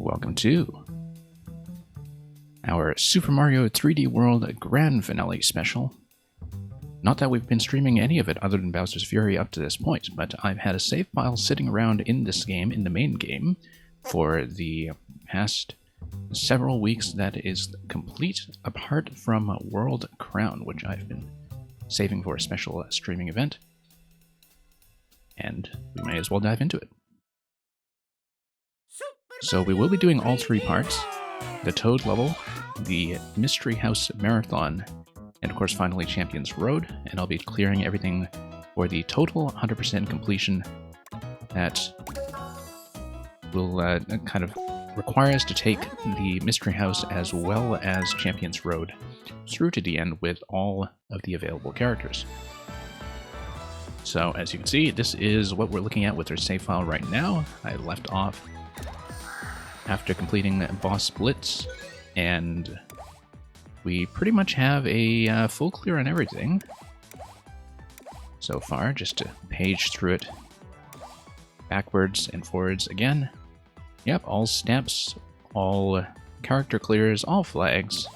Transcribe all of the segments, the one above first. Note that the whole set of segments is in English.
Welcome to our Super Mario 3D World Grand Finale special. Not that we've been streaming any of it other than Bowser's Fury up to this point, but I've had a save file sitting around in this game, in the main game, for the past several weeks that is complete, apart from World Crown, which I've been saving for a special streaming event. And we may as well dive into it. So we will be doing all three parts: the Toad level, the Mystery House Marathon, and of course finally Champions Road, and I'll be clearing everything for the total 100% completion that will kind of require us to take the Mystery House as well as Champions Road through to the end with all of the available characters. So as you can see, this is what we're looking at with our save file right now. I left off after completing Boss Blitz, and we pretty much have a full clear on everything so far. Just to page through it backwards and forwards again. Yep, all steps, all character clears, all flags,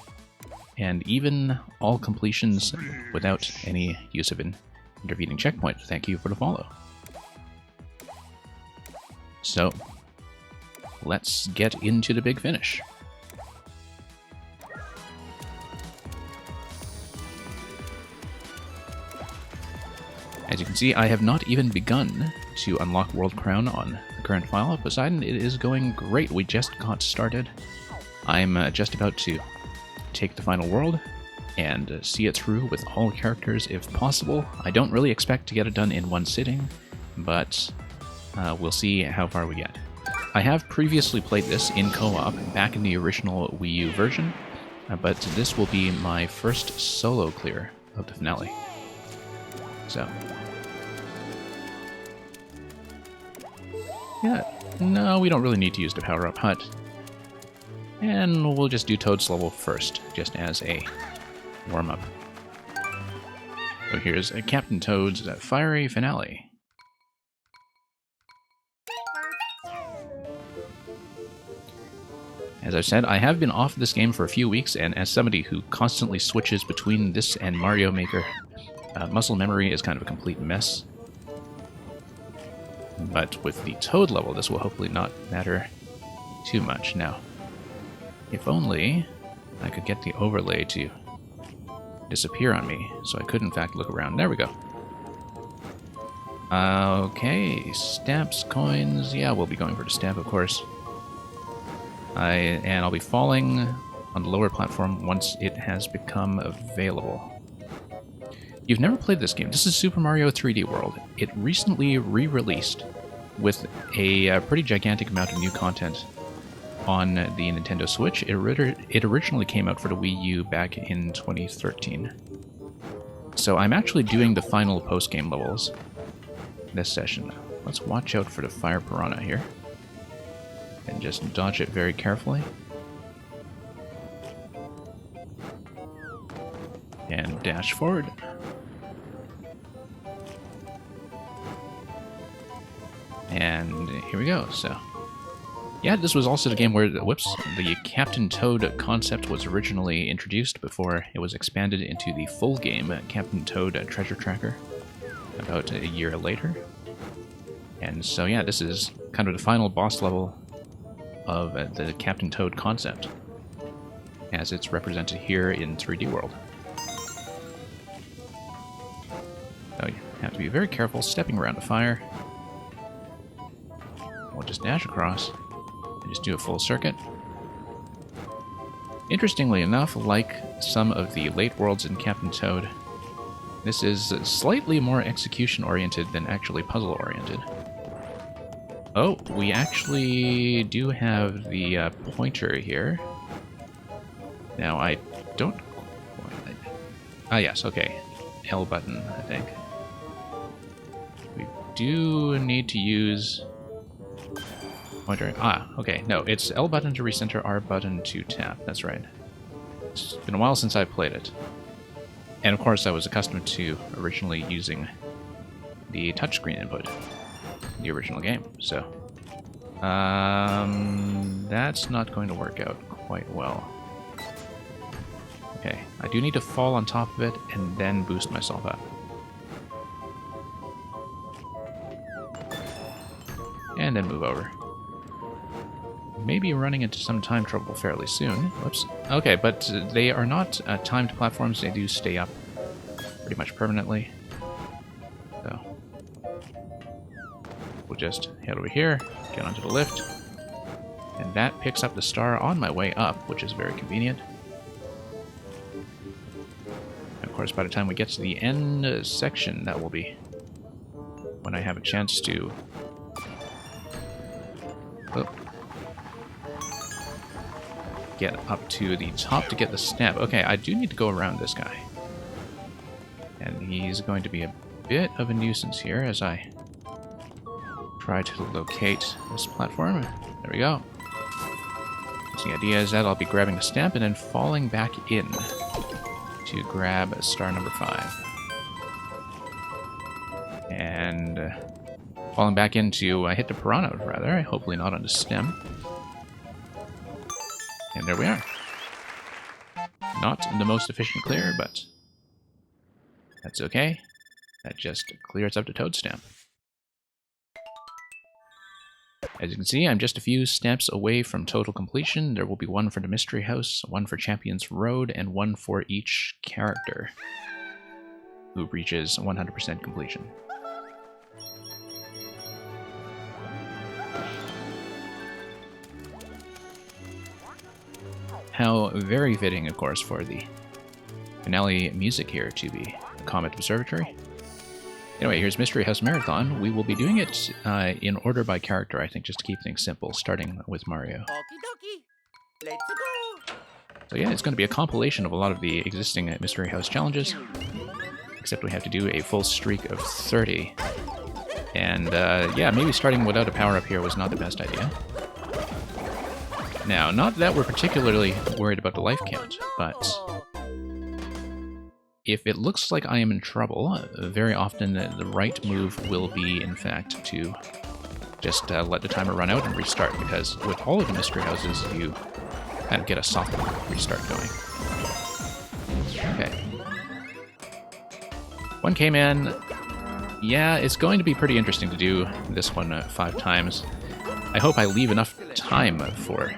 and even all completions without any use of an intervening checkpoint. Thank you for the follow. So let's get into the big finish. As you can see, I have not even begun to unlock World Crown on the current file. Poseidon, it is going great. We just got started. I'm just about to take the final world and see it through with all characters if possible. I don't really expect to get it done in one sitting, but we'll see how far we get. I have previously played this in co-op back in the original Wii U version, but this will be my first solo clear of the finale. So, yeah, no, we don't really need to use the power-up hut. And we'll just do Toad's level first, just as a warm-up. So here's Captain Toad's Fiery Finale. As I've said, I have been off this game for a few weeks, and as somebody who constantly switches between this and Mario Maker, muscle memory is kind of a complete mess. But with the Toad level, this will hopefully not matter too much. Now, if only I could get the overlay to disappear on me, so I could in fact look around. There we go. Okay, stamps, coins. Yeah, we'll be going for the stamp, of course. And I'll be falling on the lower platform once it has become available. You've never played this game. This is Super Mario 3D World. It recently re-released with a pretty gigantic amount of new content on the Nintendo Switch. It originally came out for the Wii U back in 2013. So I'm actually doing the final post-game levels this session. Let's watch out for the Fire Piranha here. And just dodge it very carefully. And dash forward. And here we go. So, yeah, this was also the game where, the Captain Toad concept was originally introduced before it was expanded into the full game, Captain Toad Treasure Tracker, about a year later. And so, yeah, this is kind of the final boss level of the Captain Toad concept, as it's represented here in 3D World. So you have to be very careful stepping around the fire. We'll just dash across and just do a full circuit. Interestingly enough, like some of the late worlds in Captain Toad, this is slightly more execution-oriented than actually puzzle-oriented. Oh, we actually do have the pointer here. Now, I don't... Ah, yes, okay. L button, I think. We do need to use... pointer. Ah, okay. No, it's L button to recenter, R button to tap. That's right. It's been a while since I've played it. And of course, I was accustomed to originally using the touchscreen input in the original game, so... that's not going to work out quite well. Okay, I do need to fall on top of it and then boost myself up. And then move over. Maybe running into some time trouble fairly soon. Whoops. Okay, but they are not timed platforms. They do stay up pretty much permanently. So we'll just head over here, get onto the lift, and that picks up the star on my way up, which is very convenient. And of course, by the time we get to the end section, that will be when I have a chance to... get up to the top to get the stamp. Okay, I do need to go around this guy. And he's going to be a bit of a nuisance here as I try to locate this platform. There we go. So the idea is that I'll be grabbing the stamp and then falling back in to grab star number 5. And falling back into hit the piranha, rather. Hopefully not on the stem. And there we are. Not the most efficient clear, but that's okay. That just clears up the toad stamp. As you can see, I'm just a few steps away from total completion. There will be one for the Mystery House, one for Champions Road, and one for each character who reaches 100% completion. How very fitting, of course, for the finale music here to be Comet Observatory. Anyway, here's Mystery House Marathon. We will be doing it in order by character, I think, just to keep things simple, starting with Mario. Let's go. So yeah, it's going to be a compilation of a lot of the existing Mystery House challenges, except we have to do a full streak of 30. And yeah, maybe starting without a power-up here was not the best idea. Now, not that we're particularly worried about the life count, but if it looks like I am in trouble, very often the right move will be, in fact, to just let the timer run out and restart, because with all of the Mystery Houses, you kind of get a soft restart going. Okay. One came in. Yeah, it's going to be pretty interesting to do this one 5 times. I hope I leave enough time for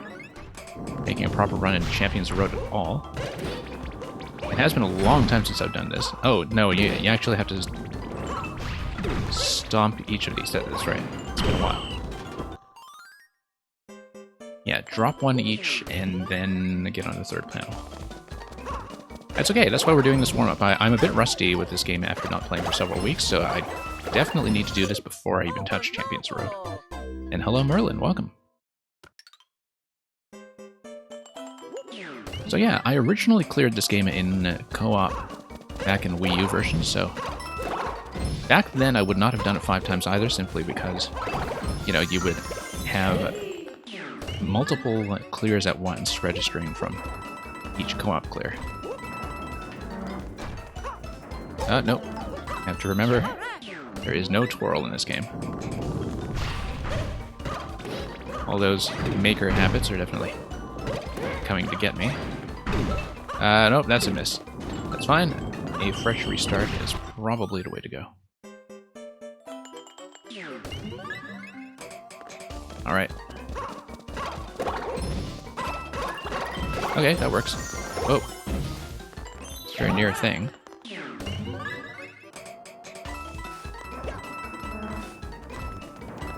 making a proper run in Champions Road at all. It has been a long time since I've done this. Oh, no, you actually have to stomp each of these. That's right. It's been a while. Yeah, drop one each and then get on the 3rd panel. That's okay, that's why we're doing this warm-up. I'm a bit rusty with this game after not playing for several weeks, so I definitely need to do this before I even touch Champions Road. And hello Merlin, welcome. So yeah, I originally cleared this game in co-op back in Wii U version, so back then I would not have done it 5 times either, simply because, you know, you would have multiple clears at once registering from each co-op clear. Nope. Have to remember, there is no twirl in this game. All those maker habits are definitely coming to get me. Nope, that's a miss. That's fine. A fresh restart is probably the way to go. Alright. Okay, that works. Whoa. It's a very near thing.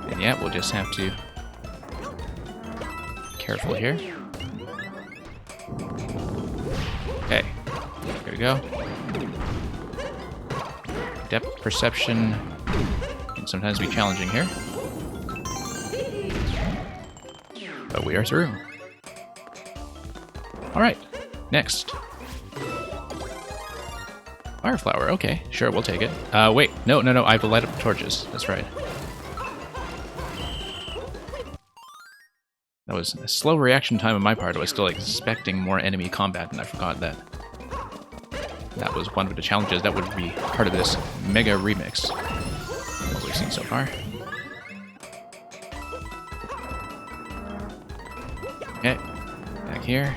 And yeah, we'll just have to be careful here. Okay, here we go. Depth perception can sometimes be challenging here. But we are through. Alright, next. Fireflower, okay, sure, we'll take it. Wait, no, I have to light up the torches, that's right. That was a slow reaction time on my part. I was still expecting more enemy combat, and I forgot that that was one of the challenges that would be part of this mega remix. What we've seen so far. Okay, back here.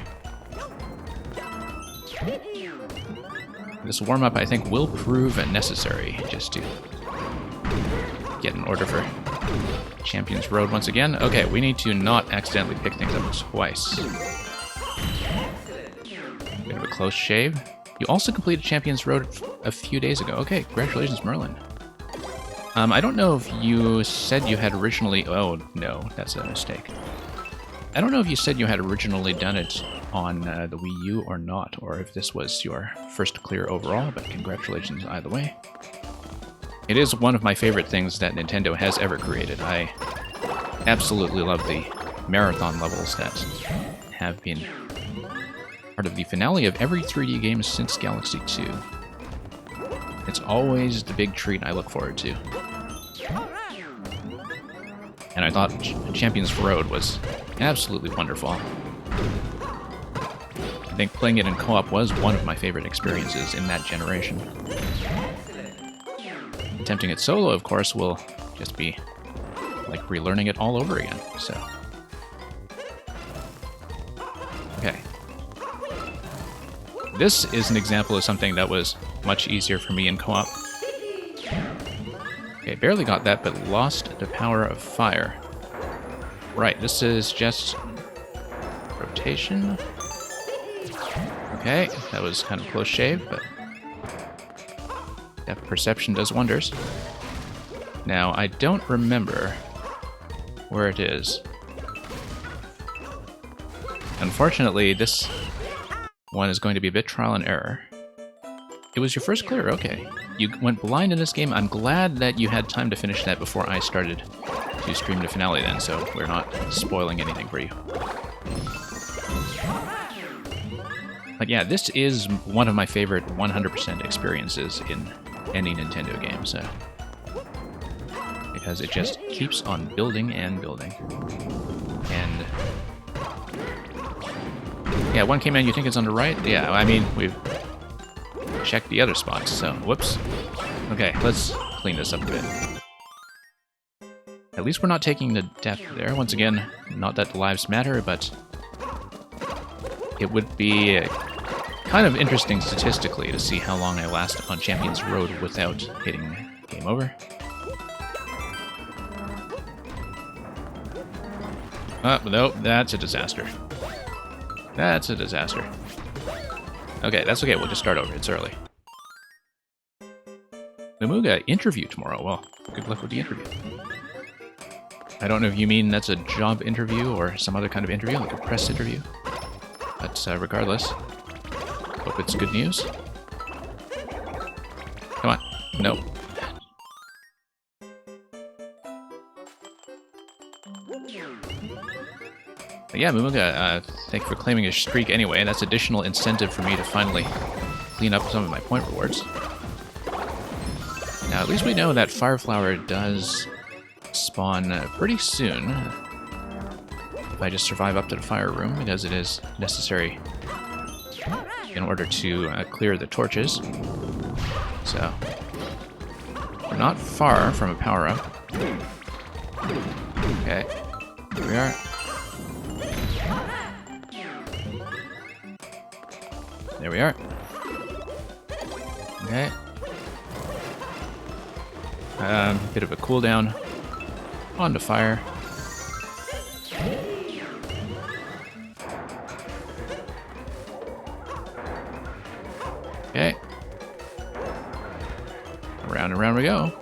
This warm-up, I think, will prove necessary just to get in order for Champions Road once again. Okay, we need to not accidentally pick things up twice. Bit of a close shave. You also completed Champions Road a few days ago. Okay, congratulations, Merlin. I don't know if you said you had originally... Oh, no, that's a mistake. I don't know if you said you had originally done it on the Wii U or not, or if this was your first clear overall, but congratulations either way. It is one of my favorite things that Nintendo has ever created. I absolutely love the marathon levels that have been part of the finale of every 3D game since Galaxy 2. It's always the big treat I look forward to. And I thought Champions Road was absolutely wonderful. I think playing it in co-op was one of my favorite experiences in that generation. Attempting it solo, of course, will just be like relearning it all over again, so... Okay. This is an example of something that was much easier for me in co-op. Okay, barely got that, but lost the power of fire. Right, this is just... rotation. Okay, that was kind of close shave, but... depth perception does wonders. Now, I don't remember where it is. Unfortunately, this one is going to be a bit trial and error. It was your first clear, okay. You went blind in this game. I'm glad that you had time to finish that before I started to stream the finale then, so we're not spoiling anything for you. But yeah, this is one of my favorite 100% experiences in any Nintendo game, so... because it just keeps on building and building. And... yeah, 1K Man, you think it's on the right? Yeah, I mean, we've checked the other spots, so... whoops. Okay, let's clean this up a bit. At least we're not taking the death there. Once again, not that the lives matter, but... it would be kind of interesting statistically to see how long I last on Champions Road without hitting game over. No, that's a disaster. That's a disaster. Okay, that's okay, we'll just start over, it's early. Namuga, interview tomorrow. Well, good luck with the interview. I don't know if you mean that's a job interview or some other kind of interview, like a press interview. But regardless, hope it's good news. Come on. No. But yeah, Momoga, thank you for claiming a streak anyway. That's additional incentive for me to finally clean up some of my point rewards. Now, at least we know that Fireflower does spawn pretty soon. If I just survive up to the fire room, because it is necessary in order to clear the torches. So, we're not far from a power-up. Okay, here we are. There we are. Okay. Bit of a cooldown on the fire. Okay. Around and around we go.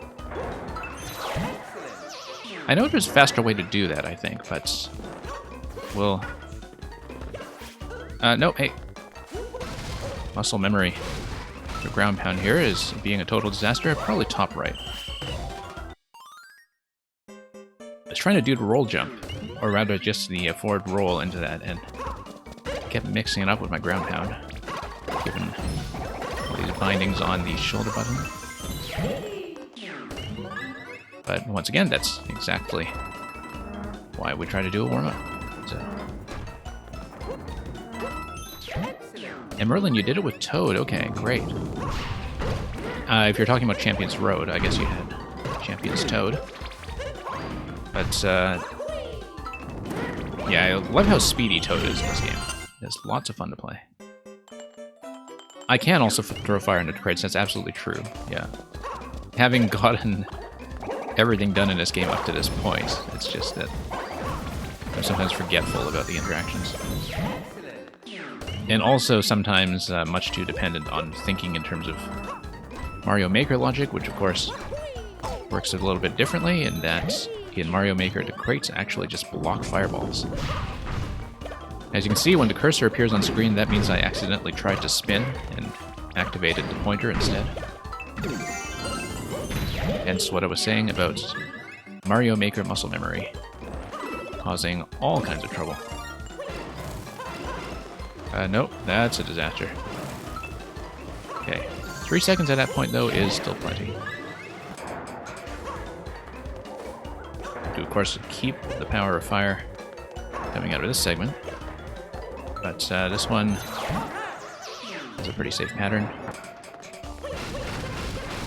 I know there's a faster way to do that, I think, but we'll... no, hey. Muscle memory. The ground pound here is being a total disaster. Probably top right. I was trying to do the roll jump, or rather just the forward roll into that, and kept mixing it up with my ground pound, given all these bindings on the shoulder button. But once again, that's exactly why we try to do a warm-up. So. And Merlin, you did it with Toad. Okay, great. If you're talking about Champions Road, I guess you had Champions Toad. But, Yeah, I love how speedy Toad is in this game. It's lots of fun to play. I can also throw fire into crates, that's absolutely true, yeah. Having gotten everything done in this game up to this point, it's just that I'm sometimes forgetful about the interactions. And also sometimes much too dependent on thinking in terms of Mario Maker logic, which of course works a little bit differently in that in Mario Maker the crates actually just block fireballs. As you can see, when the cursor appears on screen, that means I accidentally tried to spin and activated the pointer instead. Hence what I was saying about Mario Maker muscle memory, causing all kinds of trouble. Nope, that's a disaster. Okay, 3 seconds at that point, though, is still plenty. Do, of course, keep the power of fire coming out of this segment. But this one is a pretty safe pattern.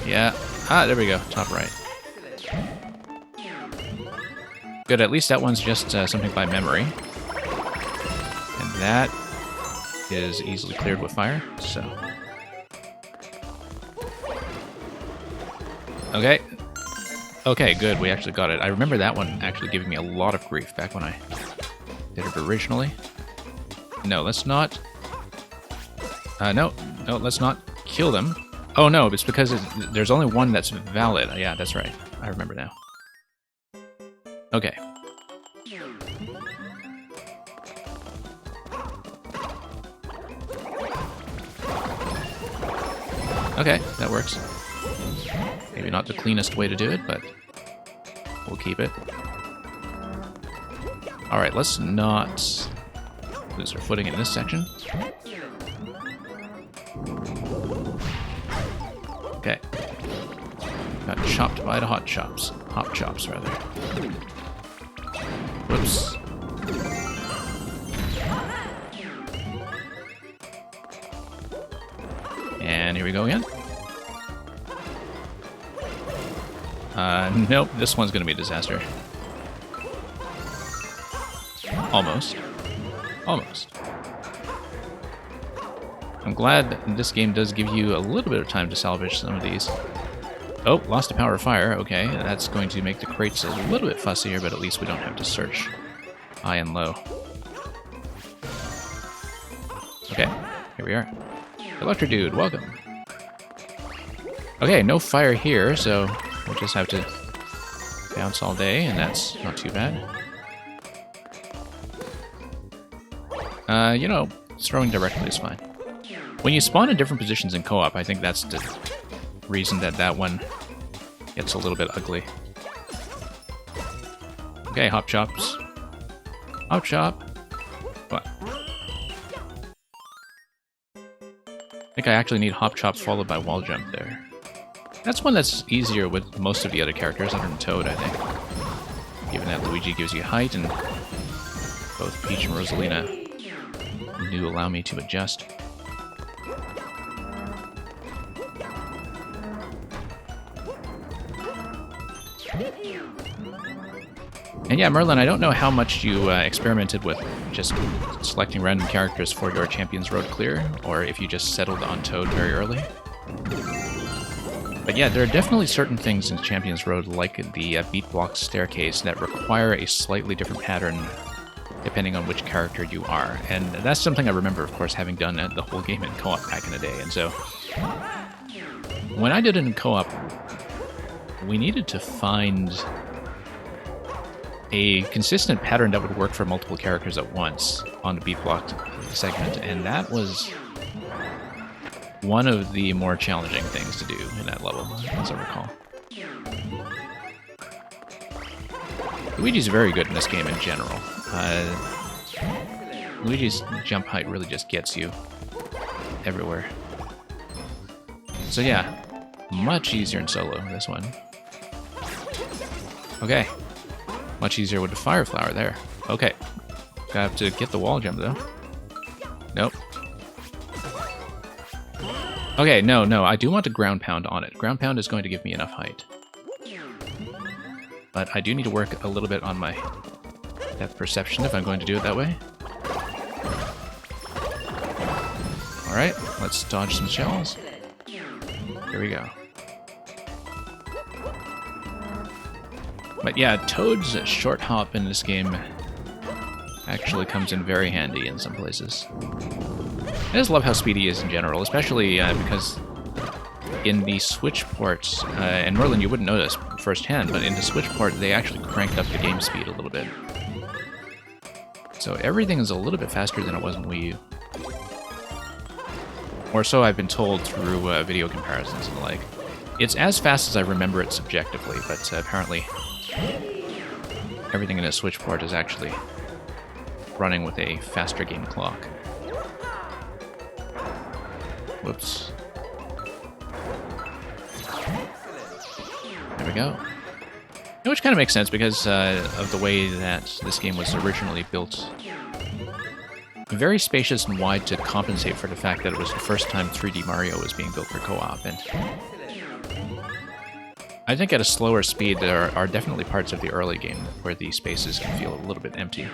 Yeah. Ah, there we go. Top right. Good, at least that one's just something by memory. And that is easily cleared with fire, so... Okay. Okay, good. We actually got it. I remember that one actually giving me a lot of grief back when I did it originally. No, let's not... no, let's not kill them. Oh no, it's because there's only one that's valid. Yeah, that's right. I remember now. Okay. Okay, that works. Maybe not the cleanest way to do it, but we'll keep it. Alright, let's not lose our footing in this section. Okay. Got chopped by the hot chops. Hop chops, rather. Whoops. And here we go again. Nope, this one's gonna be a disaster. Almost. Almost. I'm glad this game does give you a little bit of time to salvage some of these. Oh, lost the power of fire. Okay, that's going to make the crates a little bit fussier, but at least we don't have to search high and low. Okay, here we are. Electro Dude, welcome. Okay, no fire here, so we'll just have to bounce all day, and that's not too bad. You know, throwing directly is fine. When you spawn in different positions in co-op, I think that's the reason that that one gets a little bit ugly. Okay, hop chops. Hop chop. What? I think I actually need hop chop followed by wall jump there. That's one that's easier with most of the other characters other than Toad, I think. Given that Luigi gives you height and both Peach and Rosalina do allow me to adjust. And yeah, Merlin, I don't know how much you experimented with just selecting random characters for your Champions Road clear, or if you just settled on Toad very early. But yeah, there are definitely certain things in Champions Road, like the beat block staircase, that require a slightly different pattern depending on which character you are. And that's something I remember, of course, having done the whole game in co-op back in the day. And so, when I did it in co-op, we needed to find a consistent pattern that would work for multiple characters at once on the beat block segment, and that was one of the more challenging things to do in that level, as I recall. Luigi's very good in this game in general. Luigi's jump height really just gets you everywhere. So yeah, much easier in solo, this one. Okay. Much easier with the Fire Flower there. Okay. Gotta have to get the wall jump, though. Nope. Okay, no, I do want to ground pound on it. Ground pound is going to give me enough height. But I do need to work a little bit on my Depth perception if I'm going to do it that way. Alright, let's dodge some shells. Here we go. But yeah, Toad's short hop in this game actually comes in very handy in some places. I just love how speedy he is in general, especially because in the Switch port, and Merlin, you wouldn't know this firsthand, but in the Switch port, they actually cranked up the game speed a little bit. So everything is a little bit faster than it was in Wii U. Or so I've been told through video comparisons and the like. It's as fast as I remember it subjectively, but apparently everything in a Switch port is actually running with a faster game clock. Whoops. There we go. Which kind of makes sense because of the way that this game was originally built. Very spacious and wide to compensate for the fact that it was the first time 3D Mario was being built for co-op. And I think at a slower speed, there are definitely parts of the early game where the spaces can feel a little bit empty.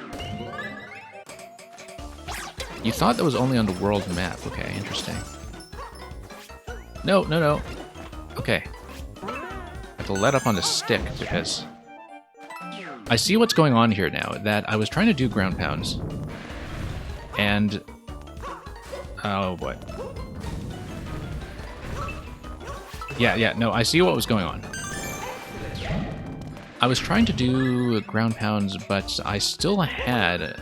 You thought that was only on the world map. Okay, interesting. No, no, no. Okay. I have to let up on the stick because I see what's going on here now. That I was trying to do ground pounds. And... oh, boy. Yeah, no, I see what was going on. I was trying to do ground pounds, but I still had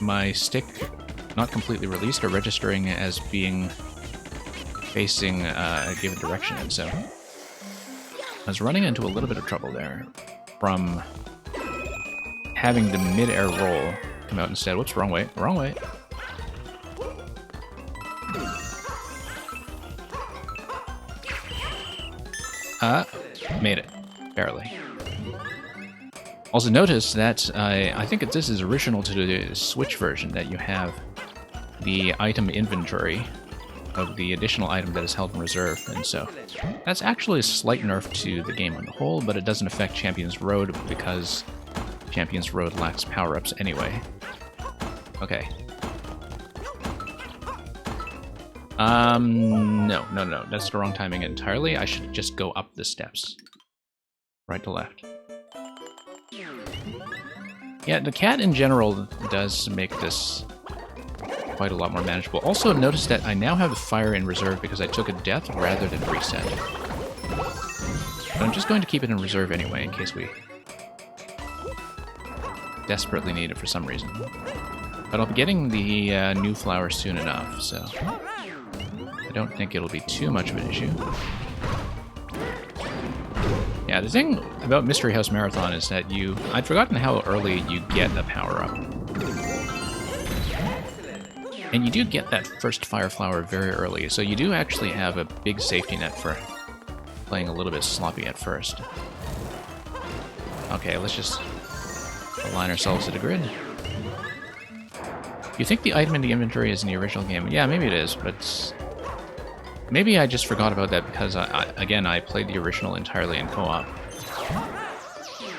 my stick not completely released or registering as being facing a given direction, and so I was running into a little bit of trouble there from having the mid-air roll come out instead. Whoops, wrong way, wrong way. Made it. Barely. Also notice that I think this is original to the Switch version, that you have the item inventory of the additional item that is held in reserve, and so that's actually a slight nerf to the game on the whole, but it doesn't affect Champions Road because Champions Road lacks power-ups anyway. Okay. No, that's the wrong timing entirely. I should just go up the steps. Right to left. Yeah, the cat in general does make this quite a lot more manageable. Also, notice that I now have fire in reserve because I took a death rather than reset. But I'm just going to keep it in reserve anyway, in case we desperately need it for some reason. But I'll be getting the new flower soon enough, so I don't think it'll be too much of an issue. Yeah, the thing about Mystery House Marathon is that I'd forgotten how early you get a power-up. And you do get that first fire flower very early, so you do actually have a big safety net for playing a little bit sloppy at first. Okay, let's just align ourselves to the grid. You think the item in the inventory is in the original game? Yeah, maybe it is, but maybe I just forgot about that because, again, I played the original entirely in co-op.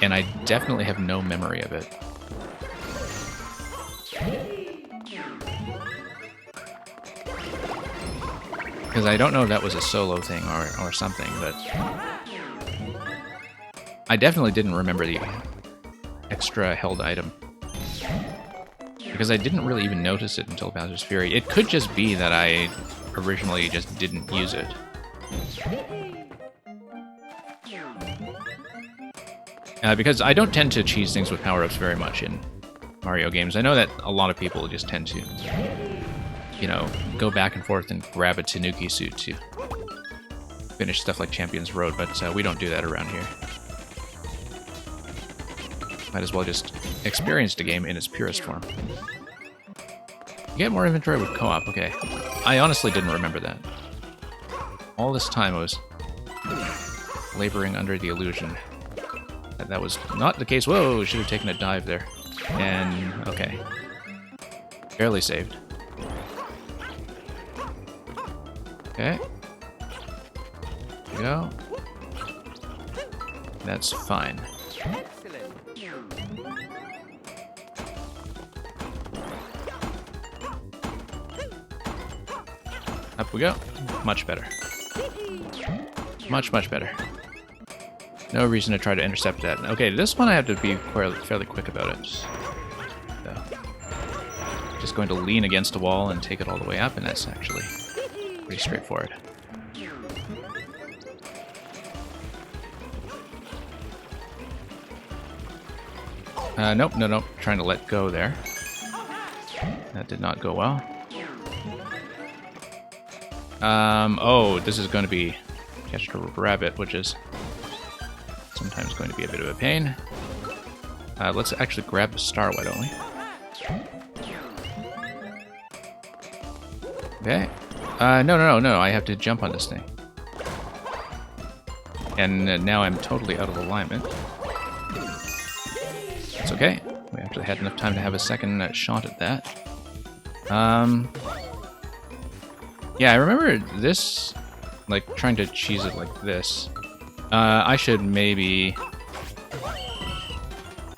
And I definitely have no memory of it. Because I don't know if that was a solo thing or something, but I definitely didn't remember the extra held item. Because I didn't really even notice it until Bowser's Fury. It could just be that I originally just didn't use it. Because I don't tend to cheese things with power-ups very much in Mario games. I know that a lot of people just tend to, you know, go back and forth and grab a Tanuki suit to finish stuff like Champions Road, but we don't do that around here. Might as well just experience the game in its purest form. You get more inventory with co-op, okay. I honestly didn't remember that. All this time I was laboring under the illusion that that was not the case. Whoa, should have taken a dive there. And, okay. Barely saved. Okay. There we go. That's fine. Up we go. Much better. Much, much better. No reason to try to intercept that. Okay, this one I have to be fairly quick about it. So, just going to lean against a wall and take it all the way up, and that's actually pretty straightforward. Nope, nope. Trying to let go there. That did not go well. Oh, this is going to be catch a rabbit, which is sometimes going to be a bit of a pain. Let's actually grab the star, why don't we? Okay. No, I have to jump on this thing. And now I'm totally out of alignment. It's okay. We actually had enough time to have a second shot at that. Yeah, I remember this, like, trying to cheese it like this. I should maybe...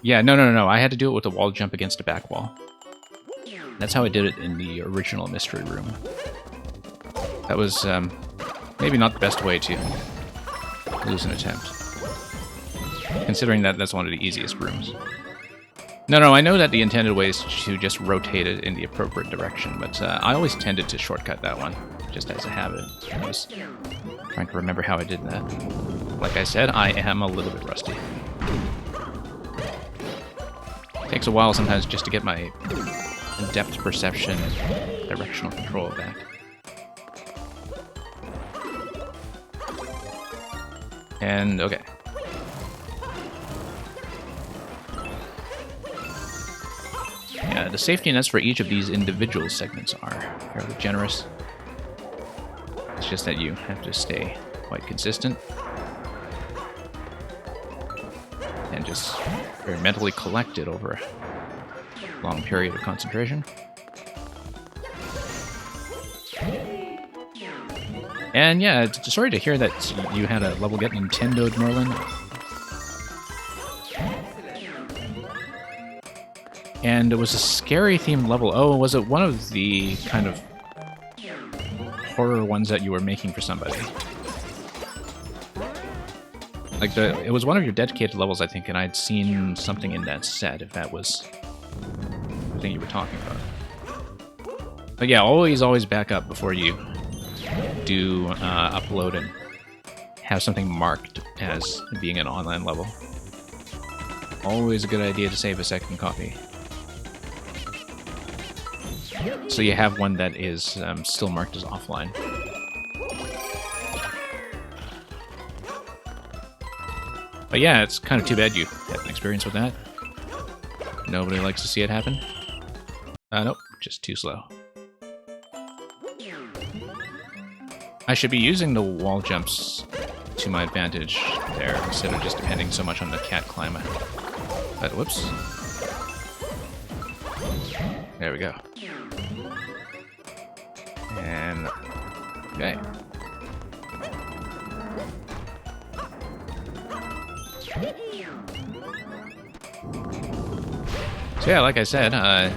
Yeah, no. I had to do it with a wall jump against a back wall. That's how I did it in the original mystery room. That was, maybe not the best way to lose an attempt. Considering that that's one of the easiest rooms. No, I know that the intended way is to just rotate it in the appropriate direction, but I always tended to shortcut that one, just as a habit. I was trying to remember how I did that. Like I said, I am a little bit rusty. Takes a while sometimes just to get my depth perception and directional control back. And, okay. Yeah, the safety nets for each of these individual segments are fairly generous. It's just that you have to stay quite consistent. And just very mentally collected over a long period of concentration. And yeah, sorry to hear that you had a level get Nintendo'd, Merlin. And it was a scary themed level. Oh, was it one of the kind of horror ones that you were making for somebody? Like, it was one of your dedicated levels, I think, and I'd seen something in that set, if that was the thing you were talking about. But yeah, always back up before you do upload and have something marked as being an online level. Always a good idea to save a second copy. So you have one that is still marked as offline. But yeah, it's kind of too bad you had an experience with that. Nobody likes to see it happen. Nope, just too slow. I should be using the wall jumps to my advantage there, instead of just depending so much on the cat climber. But whoops. There we go. And okay. So yeah, like I said, I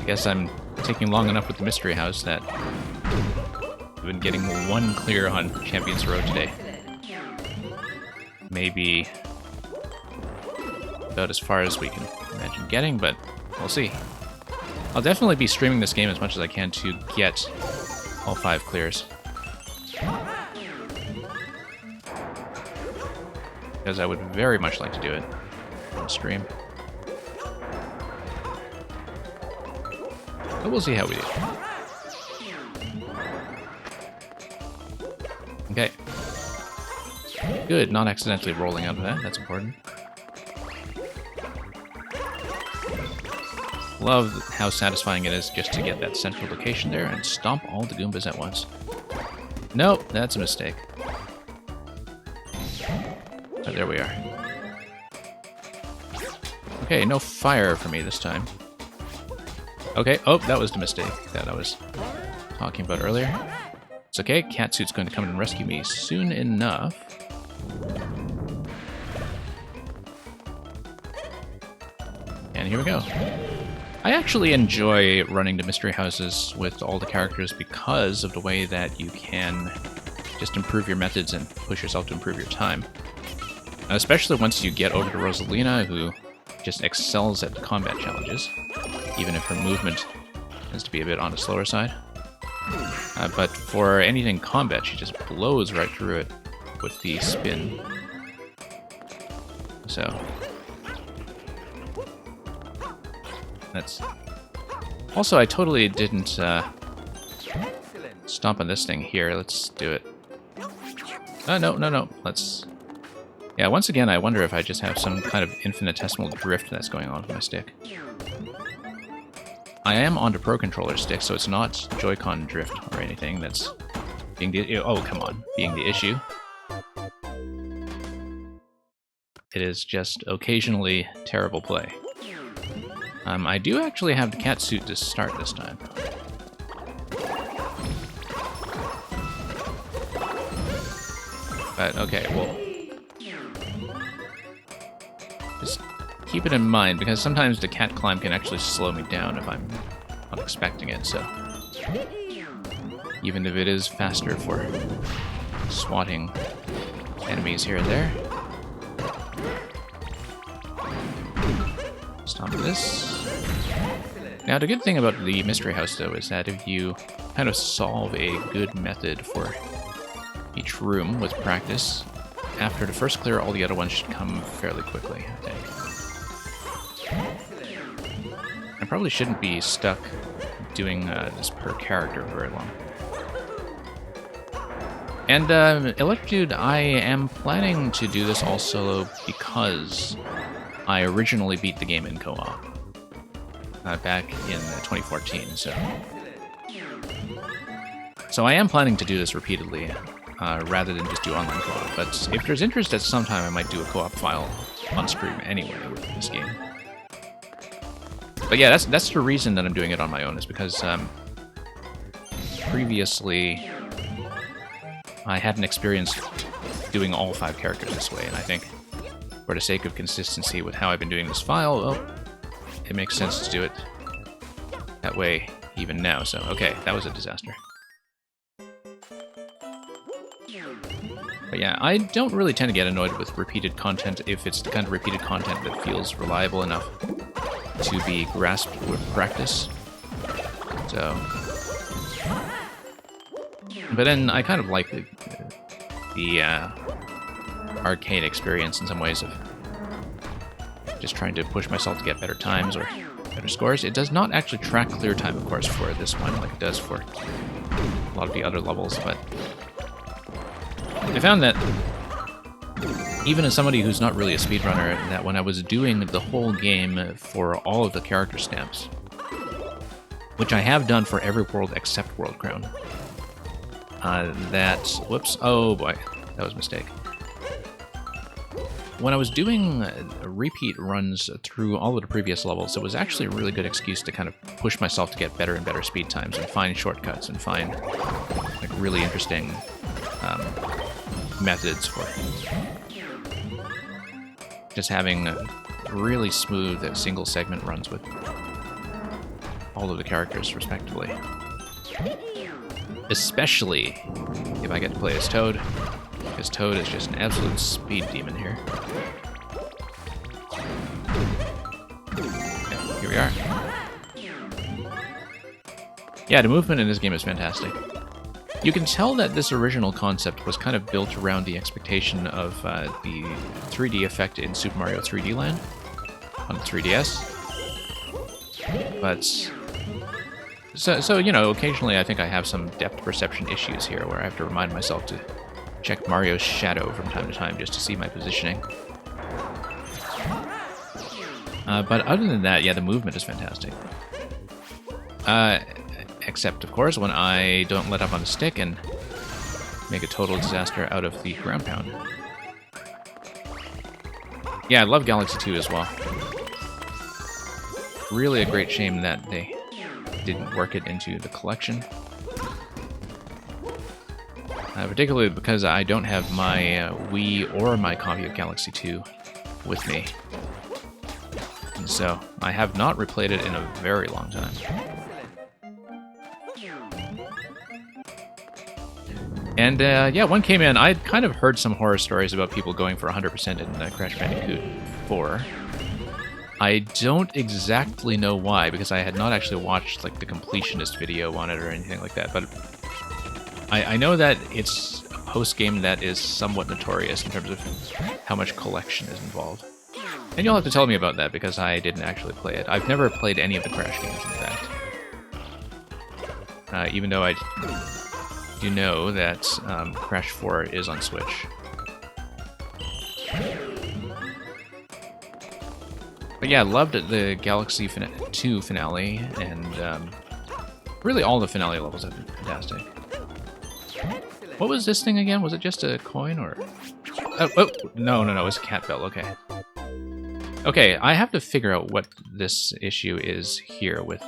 guess I'm taking long enough with the Mystery House that I've been getting one clear on Champions Road today. Maybe about as far as we can imagine getting, but we'll see. I'll definitely be streaming this game as much as I can to get all 5 clears. Because I would very much like to do it on stream. But we'll see how we do. Okay. Good, not accidentally rolling out of that, that's important. Love how satisfying it is just to get that central location there and stomp all the Goombas at once. Nope, that's a mistake. But there we are. Okay, no fire for me this time. Okay, oh, that was the mistake that I was talking about earlier. It's okay, Catsuit's going to come and rescue me soon enough. And here we go. I actually enjoy running the mystery houses with all the characters because of the way that you can just improve your methods and push yourself to improve your time. Especially once you get over to Rosalina, who just excels at combat challenges, even if her movement tends to be a bit on the slower side. But for anything combat, she just blows right through it with the spin. So that's... Also, I totally didn't stomp on this thing here. Let's do it. No. Let's... Yeah, once again, I wonder if I just have some kind of infinitesimal drift that's going on with my stick. I am on the Pro Controller stick, so it's not Joy-Con drift or anything that's being the... Oh, come on. Being the issue. It is just occasionally terrible play. I do actually have the cat suit to start this time. But, okay, well... Just keep it in mind, because sometimes the cat climb can actually slow me down if I'm not expecting it, so... Even if it is faster for swatting enemies here and there. Stop this. Now, the good thing about the Mystery House, though, is that if you kind of solve a good method for each room with practice, after the first clear, all the other ones should come fairly quickly, I think. I probably shouldn't be stuck doing this per character very long. And Electrodude, I am planning to do this all solo because I originally beat the game in co-op back in 2014, so I am planning to do this repeatedly rather than just do online co-op. But if there's interest at some time, I might do a co-op file on stream anyway with this game. But yeah, that's the reason that I'm doing it on my own, is because previously I hadn't experienced doing all 5 characters this way, and I think for the sake of consistency with how I've been doing this file, well, it makes sense to do it that way even now. So, okay, that was a disaster. But yeah, I don't really tend to get annoyed with repeated content if it's the kind of repeated content that feels reliable enough to be grasped with practice. So... But then I kind of like the arcade experience in some ways of just trying to push myself to get better times or better scores. It does not actually track clear time, of course, for this one like it does for a lot of the other levels, but I found that even as somebody who's not really a speedrunner, that when I was doing the whole game for all of the character stamps, which I have done for every world except World Crown, whoops, oh boy, that was a mistake. When I was doing repeat runs through all of the previous levels, it was actually a really good excuse to kind of push myself to get better and better speed times and find shortcuts and find like really interesting methods for just having really smooth single segment runs with all of the characters respectively. Especially if I get to play as Toad, because Toad is just an absolute speed demon here. Okay, here we are. Yeah, the movement in this game is fantastic. You can tell that this original concept was kind of built around the expectation of the 3D effect in Super Mario 3D Land on the 3DS. But... So, you know, occasionally I think I have some depth perception issues here where I have to remind myself to check Mario's shadow from time to time just to see my positioning. But other than that, yeah, the movement is fantastic. Except, of course, when I don't let up on the stick and make a total disaster out of the ground pound. Yeah, I love Galaxy 2 as well. Really a great shame that they didn't work it into the collection. Particularly because I don't have my Wii or my copy of Galaxy 2 with me. So I have not replayed it in a very long time. And yeah, one came in. I'd kind of heard some horror stories about people going for 100% in Crash Bandicoot 4. I don't exactly know why, because I had not actually watched like the completionist video on it or anything like that. But I know that it's a post-game that is somewhat notorious in terms of how much collection is involved. And you'll have to tell me about that, because I didn't actually play it. I've never played any of the Crash games, in fact. Even though I do know that Crash 4 is on Switch. But yeah, loved the Galaxy 2 finale, and really all the finale levels have been fantastic. What was this thing again? Was it just a coin, or... Oh, no, it was a cat bell, okay. Okay, I have to figure out what this issue is here with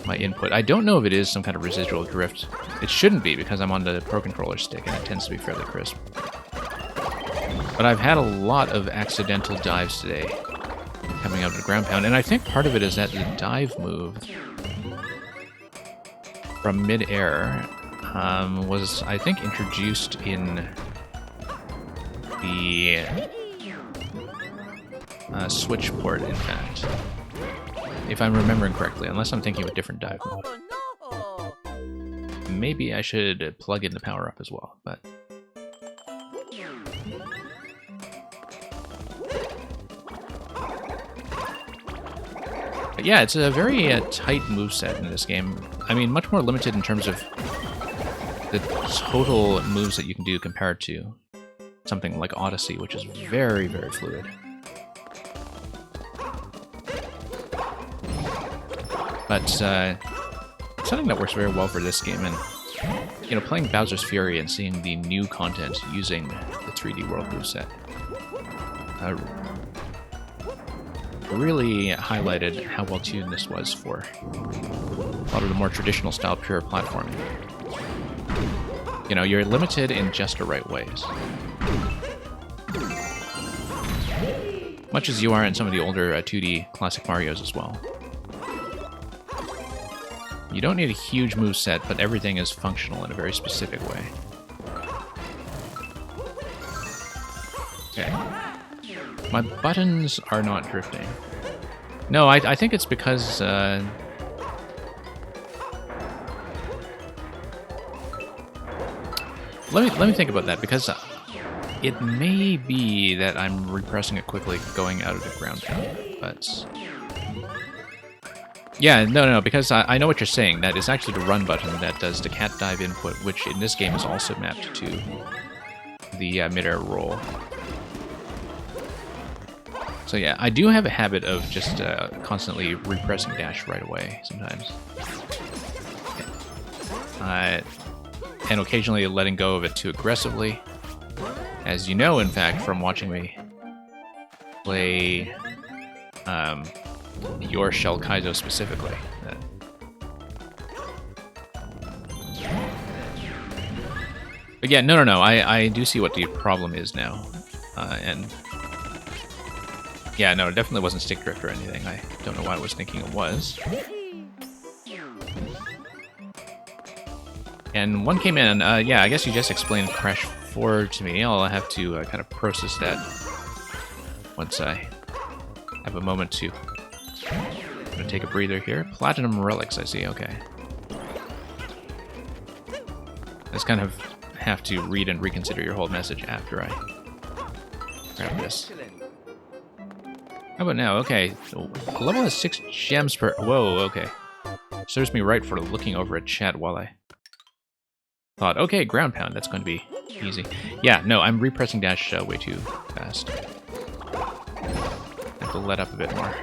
my input. I don't know if it is some kind of residual drift. It shouldn't be, because I'm on the Pro Controller stick, and it tends to be fairly crisp. But I've had a lot of accidental dives today, coming out of the ground pound, and I think part of it is that the dive move from mid-air was, I think, introduced in the Switch port, in fact. If I'm remembering correctly, unless I'm thinking of a different dive mode. Oh no! Maybe I should plug in the power-up as well, but... But yeah, it's a very tight moveset in this game. I mean, much more limited in terms of the total moves that you can do compared to something like Odyssey, which is very, very fluid. But something that works very well for this game, and you know, playing Bowser's Fury and seeing the new content using the 3D World moveset really highlighted how well tuned this was for a lot of the more traditional style pure platforming. You know, you're limited in just the right ways. Much as you are in some of the older 2D classic Marios as well. You don't need a huge moveset, but everything is functional in a very specific way. Okay. My buttons are not drifting. No, I think it's because... Let me think about that, because it may be that I'm repressing it quickly going out of the ground pound, but... Yeah, no, because I know what you're saying. That is actually the run button that does the cat dive input, which in this game is also mapped to the mid-air roll. So yeah, I do have a habit of just constantly repressing dash right away sometimes. And occasionally letting go of it too aggressively. As you know, in fact, from watching me play your Shell Kaizo specifically. But yeah, no, I do see what the problem is now. And yeah, no, it definitely wasn't stick drift or anything. I don't know why I was thinking it was. And one came in, yeah, I guess you just explained Crash 4 to me. I'll have to kind of process that once I have a moment to. I'm gonna take a breather here. Platinum relics, I see, okay. I just kind of have to read and reconsider your whole message after I grab this. How about now? Okay, a level has 6 gems per... Whoa, okay. Serves me right for looking over at chat while I thought, okay, ground pound, that's going to be easy. Yeah, no, I'm repressing dash way too fast. I have to let up a bit more.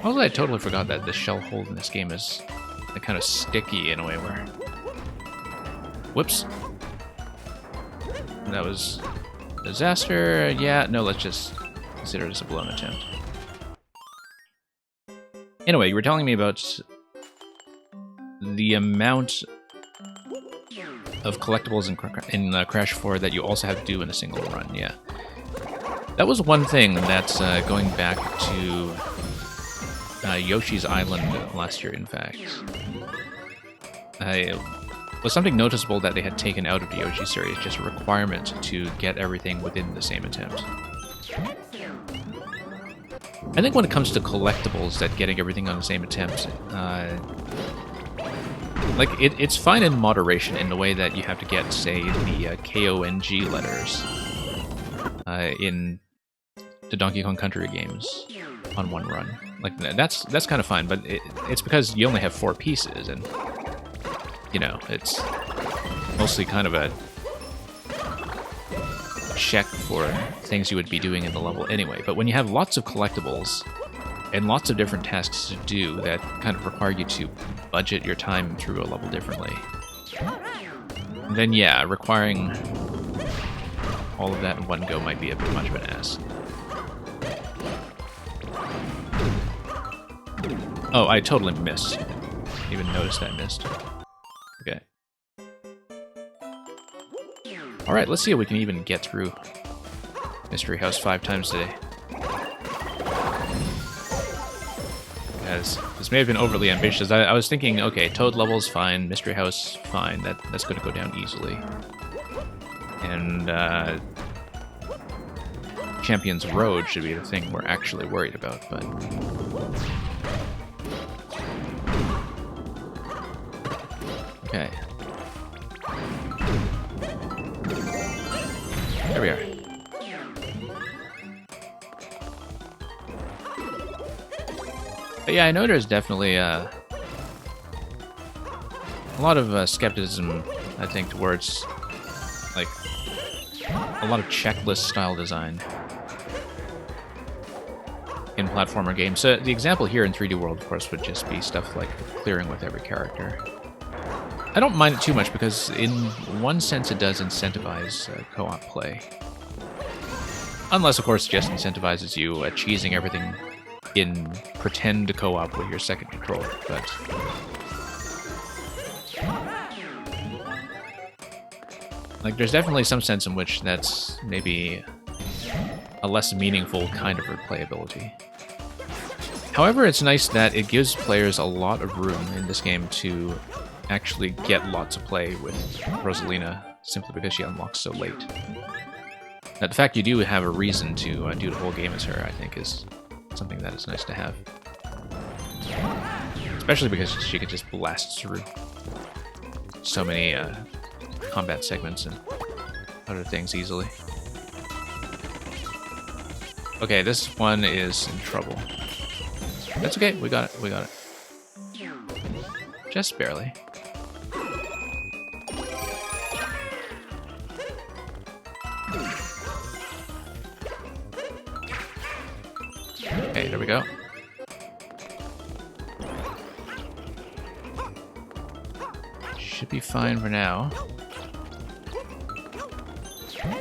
Also, I totally forgot that the shell hold in this game is kind of sticky in a way where... Whoops. That was... disaster. Yeah, no, let's just consider this a blown attempt. Anyway, you were telling me about the amount of collectibles in Crash 4 that you also have to do in a single run, yeah. That was one thing that's going back to Yoshi's Island last year, in fact. It was something noticeable that they had taken out of the Yoshi series, just a requirement to get everything within the same attempt. I think when it comes to collectibles, that getting everything on the same attempt, like, it's fine in moderation in the way that you have to get, say, the KONG letters in the Donkey Kong Country games on one run. Like, that's kind of fine, but it's because you only have 4 pieces, and, you know, it's mostly kind of a check for things you would be doing in the level anyway. But when you have lots of collectibles and lots of different tasks to do that kind of require you to budget your time through a level differently, then yeah, requiring all of that in one go might be a bit much of an ask. Oh, I totally missed. Didn't even noticed I missed. Okay. Alright, let's see if we can even get through Mystery House 5 times today. As this may have been overly ambitious. I was thinking, okay, Toad level's fine, Mystery House fine, that's going to go down easily. And Champion's Road should be the thing we're actually worried about, but... Okay. There we are. But yeah, I know there's definitely a lot of skepticism, I think, towards like a lot of checklist-style design in platformer games. So the example here in 3D World, of course, would just be stuff like clearing with every character. I don't mind it too much because, in one sense, it does incentivize co-op play. Unless, of course, it just incentivizes you cheesing everything in pretend co-op with your second controller, but... like, there's definitely some sense in which that's maybe a less meaningful kind of replayability. However, it's nice that it gives players a lot of room in this game to actually get lots of play with Rosalina, simply because she unlocks so late. Now, the fact you do have a reason to do the whole game as her, I think, is something that is nice to have. Especially because she could just blast through so many combat segments and other things easily. Okay, this one is in trouble. That's okay, we got it, we got it. Just barely. Okay, there we go. Should be fine for now.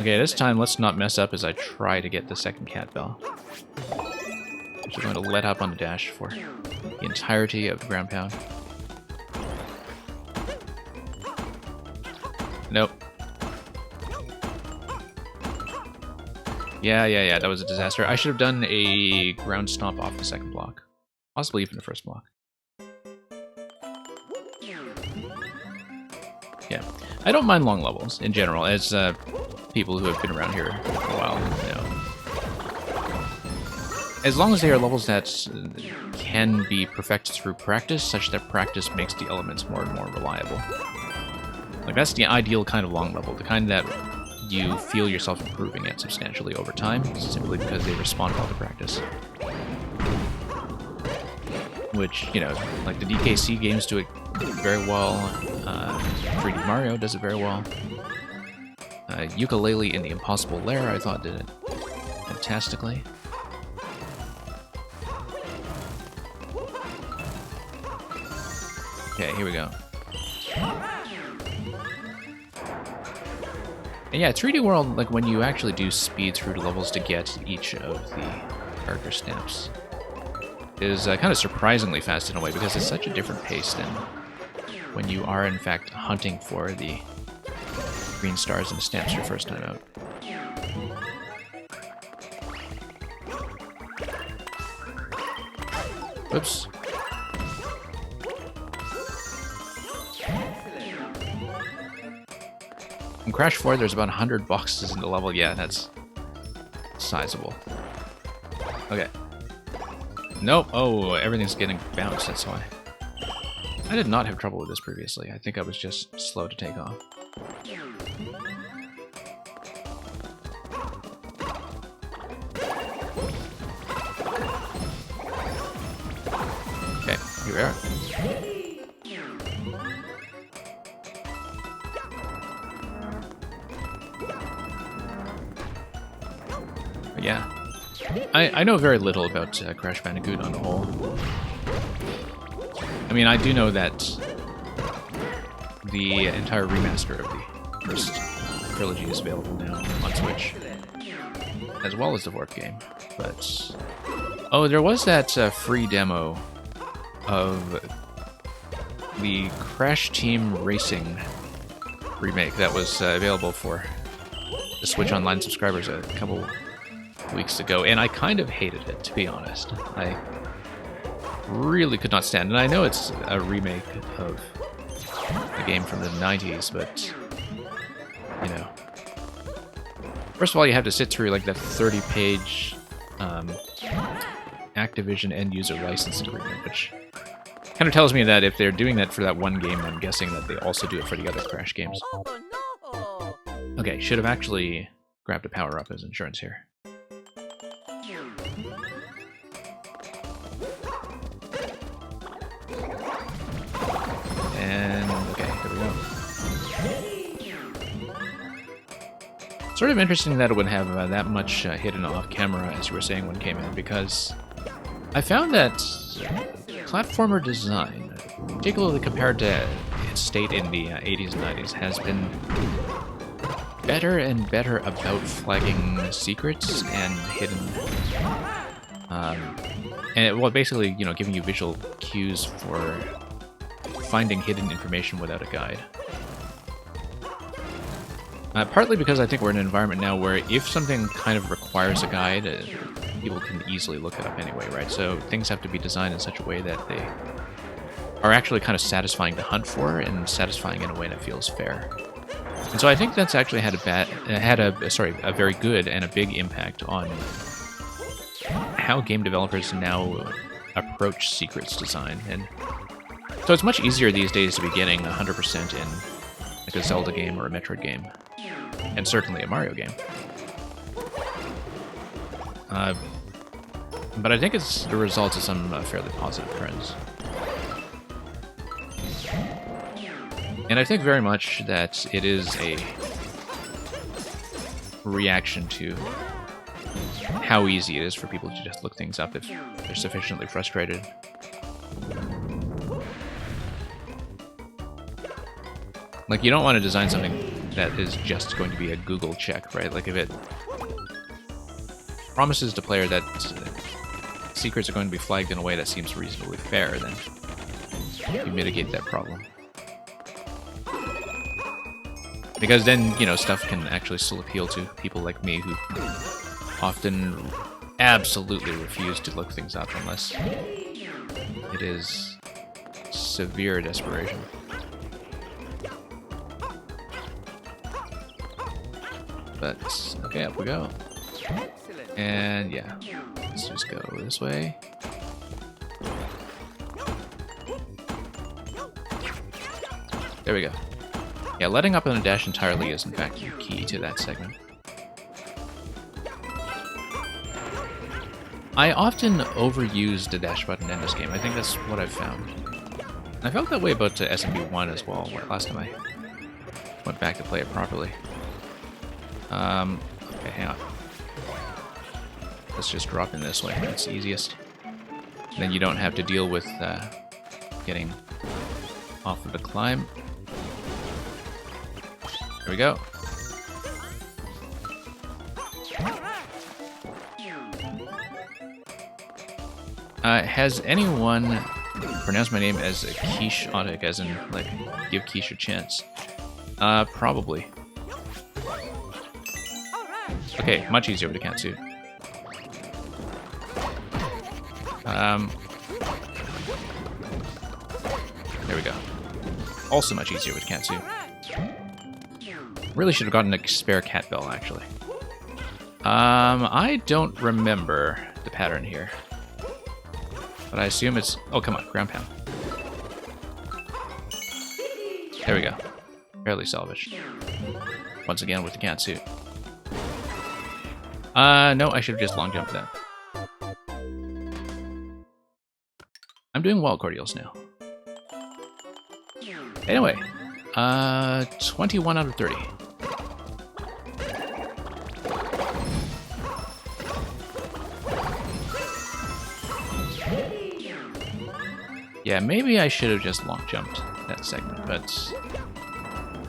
Okay, this time let's not mess up as I try to get the second cat bell. Actually going to let up on the dash for the entirety of the ground pound. Nope. Yeah, that was a disaster. I should have done a ground stomp off the second block. Possibly even the first block. Yeah. I don't mind long levels, in general, as people who have been around here for a while know. As long as they are levels that can be perfected through practice, such that practice makes the elements more and more reliable. Like, that's the ideal kind of long level, the kind that you feel yourself improving at substantially over time, simply because they respond well to practice. Which, you know, like the DKC games do it very well, 3D Mario does it very well. Yooka-Laylee in the Impossible Lair, I thought, did it fantastically. Okay, here we go. And yeah, 3D World, like when you actually do speed through the levels to get each of the character stamps, is kind of surprisingly fast in a way, because it's such a different pace than when you are in fact hunting for the green stars and the stamps your first time out. Whoops. In Crash 4, there's about 100 boxes in the level. Yeah, that's sizable. Okay. Nope. Oh, everything's getting bounced, that's why. I did not have trouble with this previously. I think I was just slow to take off. Okay, here we are. But yeah. I know very little about Crash Bandicoot on the whole. I mean, I do know that the entire remaster of the first trilogy is available now on Switch, as well as the fourth game. But oh, there was that free demo of the Crash Team Racing remake that was available for the Switch Online subscribers a couple weeks ago, and I kind of hated it, to be honest. I really could not stand it. And I know it's a remake of a game from the 90s, but, you know. First of all, you have to sit through, like, that 30-page Activision end-user license agreement, which kind of tells me that if they're doing that for that one game, I'm guessing that they also do it for the other Crash games. Oh no! Okay, should have actually grabbed a power-up as insurance here. And, okay, here we go. Sort of interesting that it would have that much hidden off camera, as you were saying when it came in, because I found that platformer design, particularly compared to its state in the 80s and 90s, has been better and better about flagging secrets and hidden... well, basically, you know, giving you visual cues for finding hidden information without a guide. Partly because I think we're in an environment now where if something kind of requires a guide, people can easily look it up anyway, right? So things have to be designed in such a way that they are actually kind of satisfying to hunt for and satisfying in a way that feels fair. And so I think that's actually had a very good and a big impact on how game developers now approach secrets design. And so it's much easier these days to be getting 100% in like a Zelda game or a Metroid game, and certainly a Mario game. But I think it's the result of some fairly positive trends. And I think very much that it is a reaction to how easy it is for people to just look things up if they're sufficiently frustrated. Like, you don't want to design something that is just going to be a Google check, right? Like, if it promises the player that secrets are going to be flagged in a way that seems reasonably fair, then you mitigate that problem. Because then, you know, stuff can actually still appeal to people like me who often absolutely refuse to look things up unless it is severe desperation. But, okay, up we go. And yeah, let's just go this way. There we go. Yeah, letting up on a dash entirely is in fact key to that segment. I often overuse the dash button in this game. I think that's what I've found. I felt that way about SMB1 as well, where last time I went back to play it properly. Okay, hang on. Let's just drop in this way. That's the easiest. Then you don't have to deal with getting off of the climb. There we go. Has anyone pronounced my name as Quiche Autic, as in, like, give Quiche a chance? Probably. Okay, much easier with a catsuit. There we go. Also much easier with Katsu. Really should have gotten a spare cat bell, actually. I don't remember the pattern here. But I assume it's... Oh, come on, ground pound. There we go. Barely salvaged. Once again with the Katsu. No, I should have just long jumped that. I'm doing well, Cordials now. Anyway, 21 out of 30. Yeah, maybe I should have just long jumped that segment, but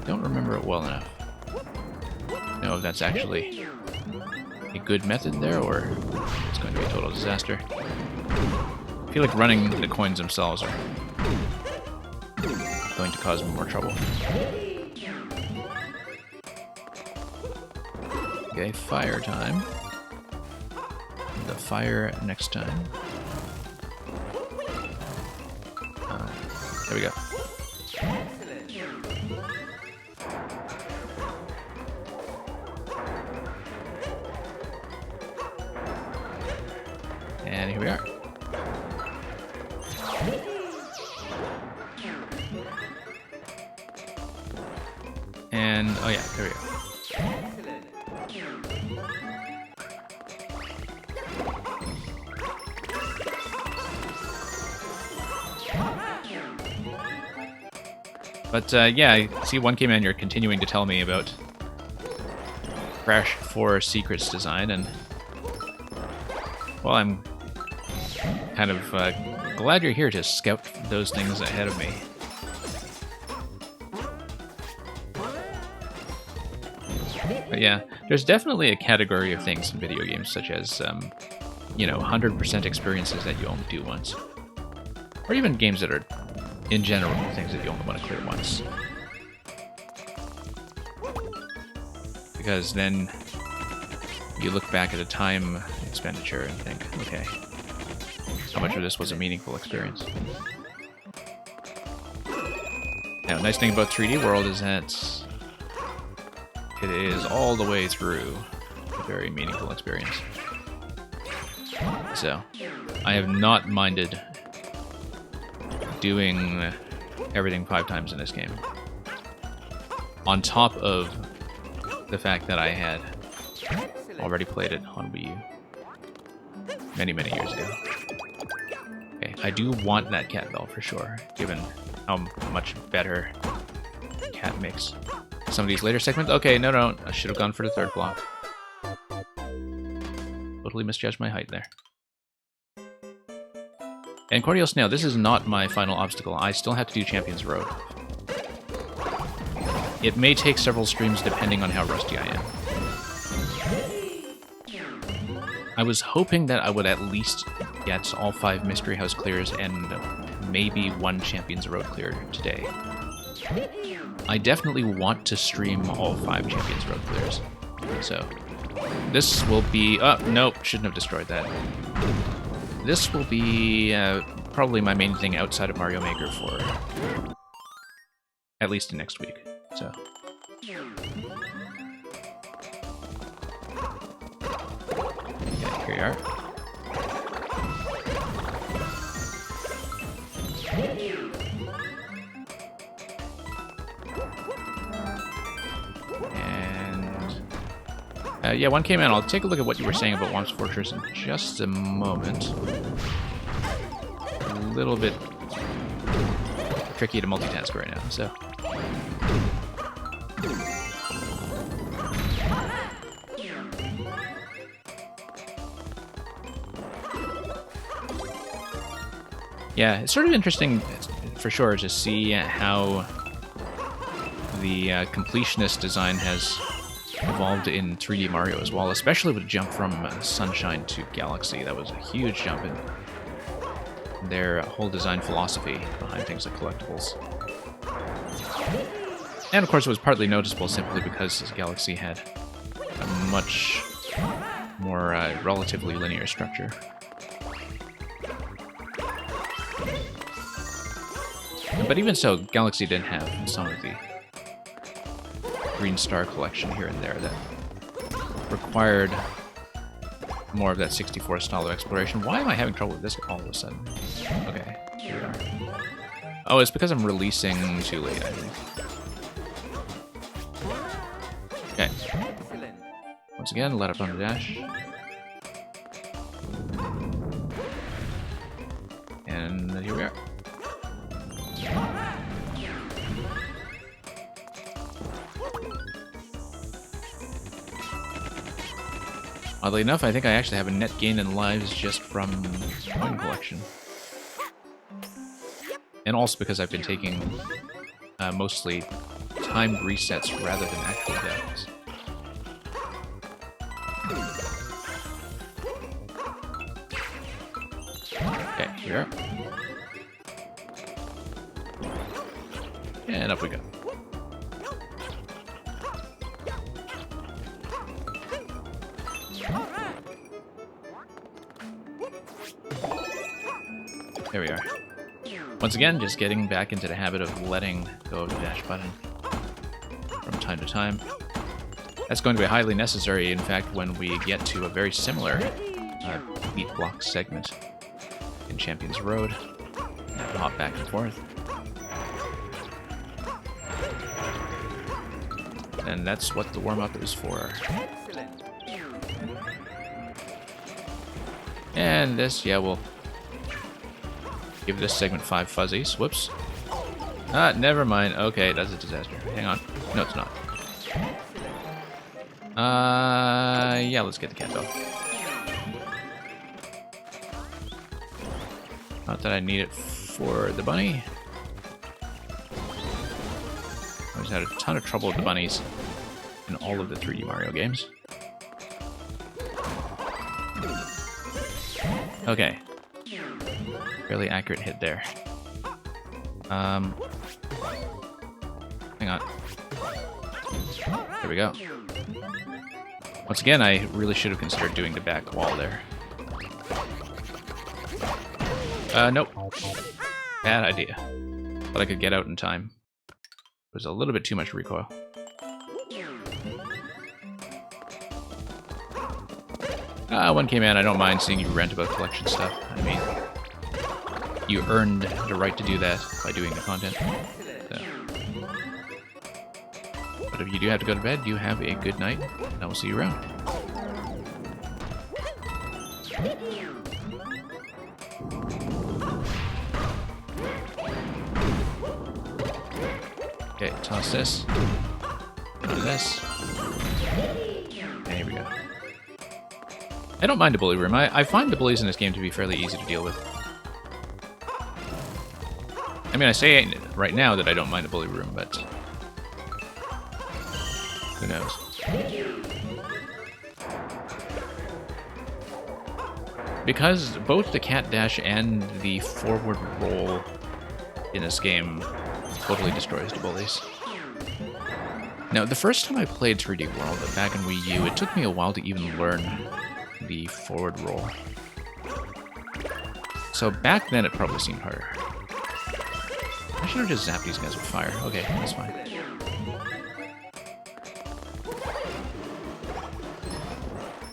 don't remember it well enough. Know if that's actually a good method there, or it's going to be a total disaster. I feel like running the coins themselves are going to cause more trouble. Okay, fire time. The fire next time. There we go. And here we are. And, oh yeah, there we go. But yeah, I see 1K-Man, you're continuing to tell me about Crash 4 Secrets design, and well, I'm kind of glad you're here to scout those things ahead of me. But yeah, there's definitely a category of things in video games, such as, you know, 100% experiences that you only do once. Or even games that are, in general, things that you only want to clear once. Because then you look back at a time expenditure and think, okay, how much of this was a meaningful experience? Now, the nice thing about 3D World is that it is all the way through a very meaningful experience. So, I have not minded doing everything 5 times in this game. On top of the fact that I had already played it on Wii U many, many years ago. Okay, I do want that cat bell for sure, given how much better cat makes some of these later segments. Okay, no, I should have gone for the third block. Totally misjudged my height there. And Cordial Snail, this is not my final obstacle. I still have to do Champions Road. It may take several streams depending on how rusty I am. I was hoping that I would at least get all 5 Mystery House clears and maybe 1 Champions Road clear today. I definitely want to stream all 5 Champions Road clears. So, this will be... Oh, nope, shouldn't have destroyed that. This will be probably my main thing outside of Mario Maker for at least next week. So, yeah, here you are. And yeah, 1K-Man, I'll take a look at what you were saying about Whomp's Fortress in just a moment. A little bit tricky to multitask right now, so... Yeah, it's sort of interesting, for sure, to see how the completionist design has evolved in 3D Mario as well, especially with the jump from Sunshine to Galaxy. That was a huge jump in their whole design philosophy behind things like collectibles. And of course it was partly noticeable simply because Galaxy had a much more relatively linear structure. But even so, Galaxy did have some of the Green Star collection here and there that required more of that 64 style of exploration. Why am I having trouble with this all of a sudden? Okay, here we are. Oh, it's because I'm releasing too late, I think. Okay. Once again, let up on the dash. And here we are. Oddly enough, I think I actually have a net gain in lives just from coin collection. And also because I've been taking mostly timed resets rather than actual deaths. Okay, here we are. And up we go. There we are. Once again, just getting back into the habit of letting go of the dash button from time to time. That's going to be highly necessary, in fact, when we get to a very similar beat block segment in Champions Road. And hop back and forth. And that's what the warm-up is for. And this, yeah, we'll give this segment 5 fuzzies. Whoops. Ah, never mind. Okay, that's a disaster. Hang on. No, it's not. Yeah, let's get the cat though. Not that I need it for the bunny. I always had a ton of trouble with the bunnies in all of the 3D Mario games. Okay. Fairly accurate hit there. Hang on. There we go. Once again, I really should have considered doing the back wall there. Nope. Bad idea. But I could get out in time. It was a little bit too much recoil. One came in. I don't mind seeing you rant about collection stuff. I mean, you earned the right to do that by doing the content. So. But if you do have to go to bed, you have a good night, and I will see you around. Okay, toss this. Do this. And here we go. I don't mind the bully room. I find the bullies in this game to be fairly easy to deal with. I mean, I say right now that I don't mind the bully room, but who knows? Because both the cat dash and the forward roll in this game totally destroys the bullies. Now, the first time I played 3D World back in Wii U, it took me a while to even learn the forward roll. So back then it probably seemed harder. I should have just zapped these guys with fire. Okay, that's fine.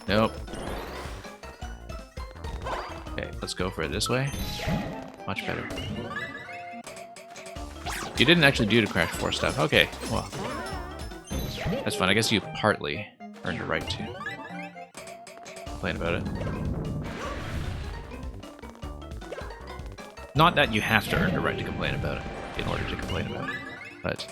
Nope. Okay, let's go for it this way. Much better. You didn't actually do the Crash 4 stuff. Okay, well. That's fine. I guess you partly earned the right to complain about it. Not that you have to earn the right to complain about it in order to complain about it, but...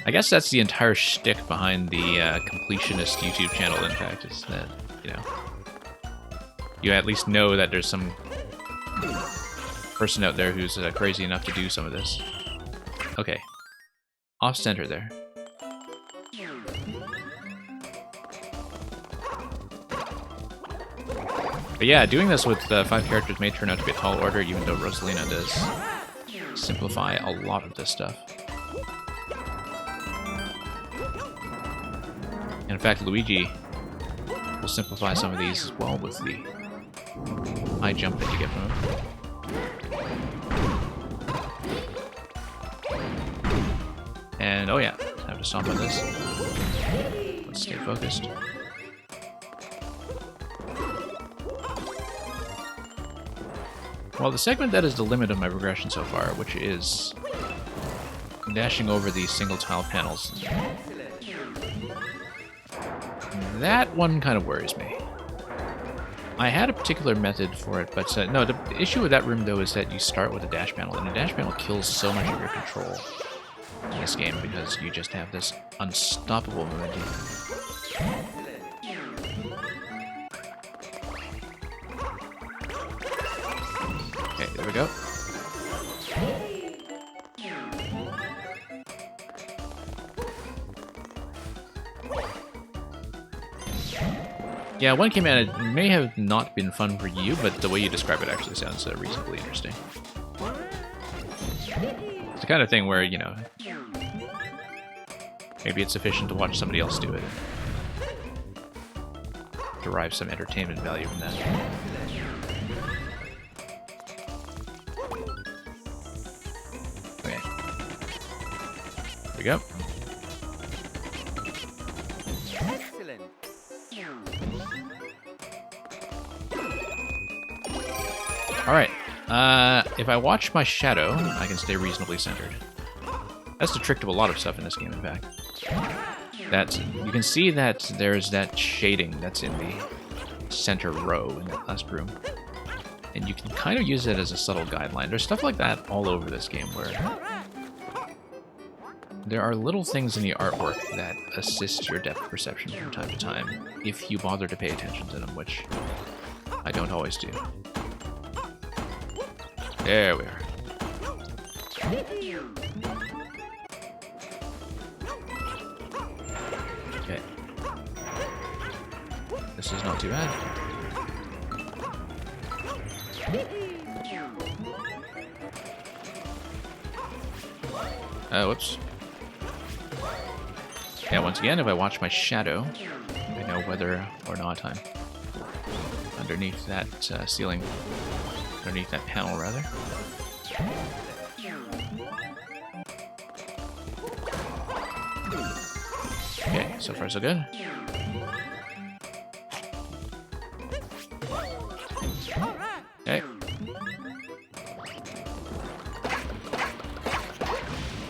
I guess that's the entire shtick behind the completionist YouTube channel, in fact, is that, you know, you at least know that there's some person out there who's crazy enough to do some of this. Okay. Off-center there. But yeah, doing this with 5 characters may turn out to be a tall order, even though Rosalina does simplify a lot of this stuff. In fact, Luigi will simplify some of these as well with the high jump that you get from him. And oh yeah, have to stomp on this. Let's stay focused. Well, the segment that is the limit of my progression so far, which is dashing over these single tile panels. That one kind of worries me. I had a particular method for it, but no, the issue with that room, though, is that you start with a dash panel, and the dash panel kills so much of your control in this game because you just have this unstoppable momentum. Okay, there we go. Yeah, one came out, it may have not been fun for you, but the way you describe it actually sounds reasonably interesting. It's the kind of thing where, you know, maybe it's sufficient to watch somebody else do it. Derive some entertainment value from that. Okay. There we go. Alright, if I watch my shadow, I can stay reasonably centered. That's the trick to a lot of stuff in this game, in fact. You can see that there's that shading that's in the center row in that last room. And you can kind of use it as a subtle guideline. There's stuff like that all over this game where there are little things in the artwork that assist your depth perception from time to time, if you bother to pay attention to them, which I don't always do. There we are. Okay. This is not too bad. Whoops. Yeah, once again, if I watch my shadow, I know whether or not I'm underneath that ceiling. Underneath that panel, rather. Okay, so far so good. Okay.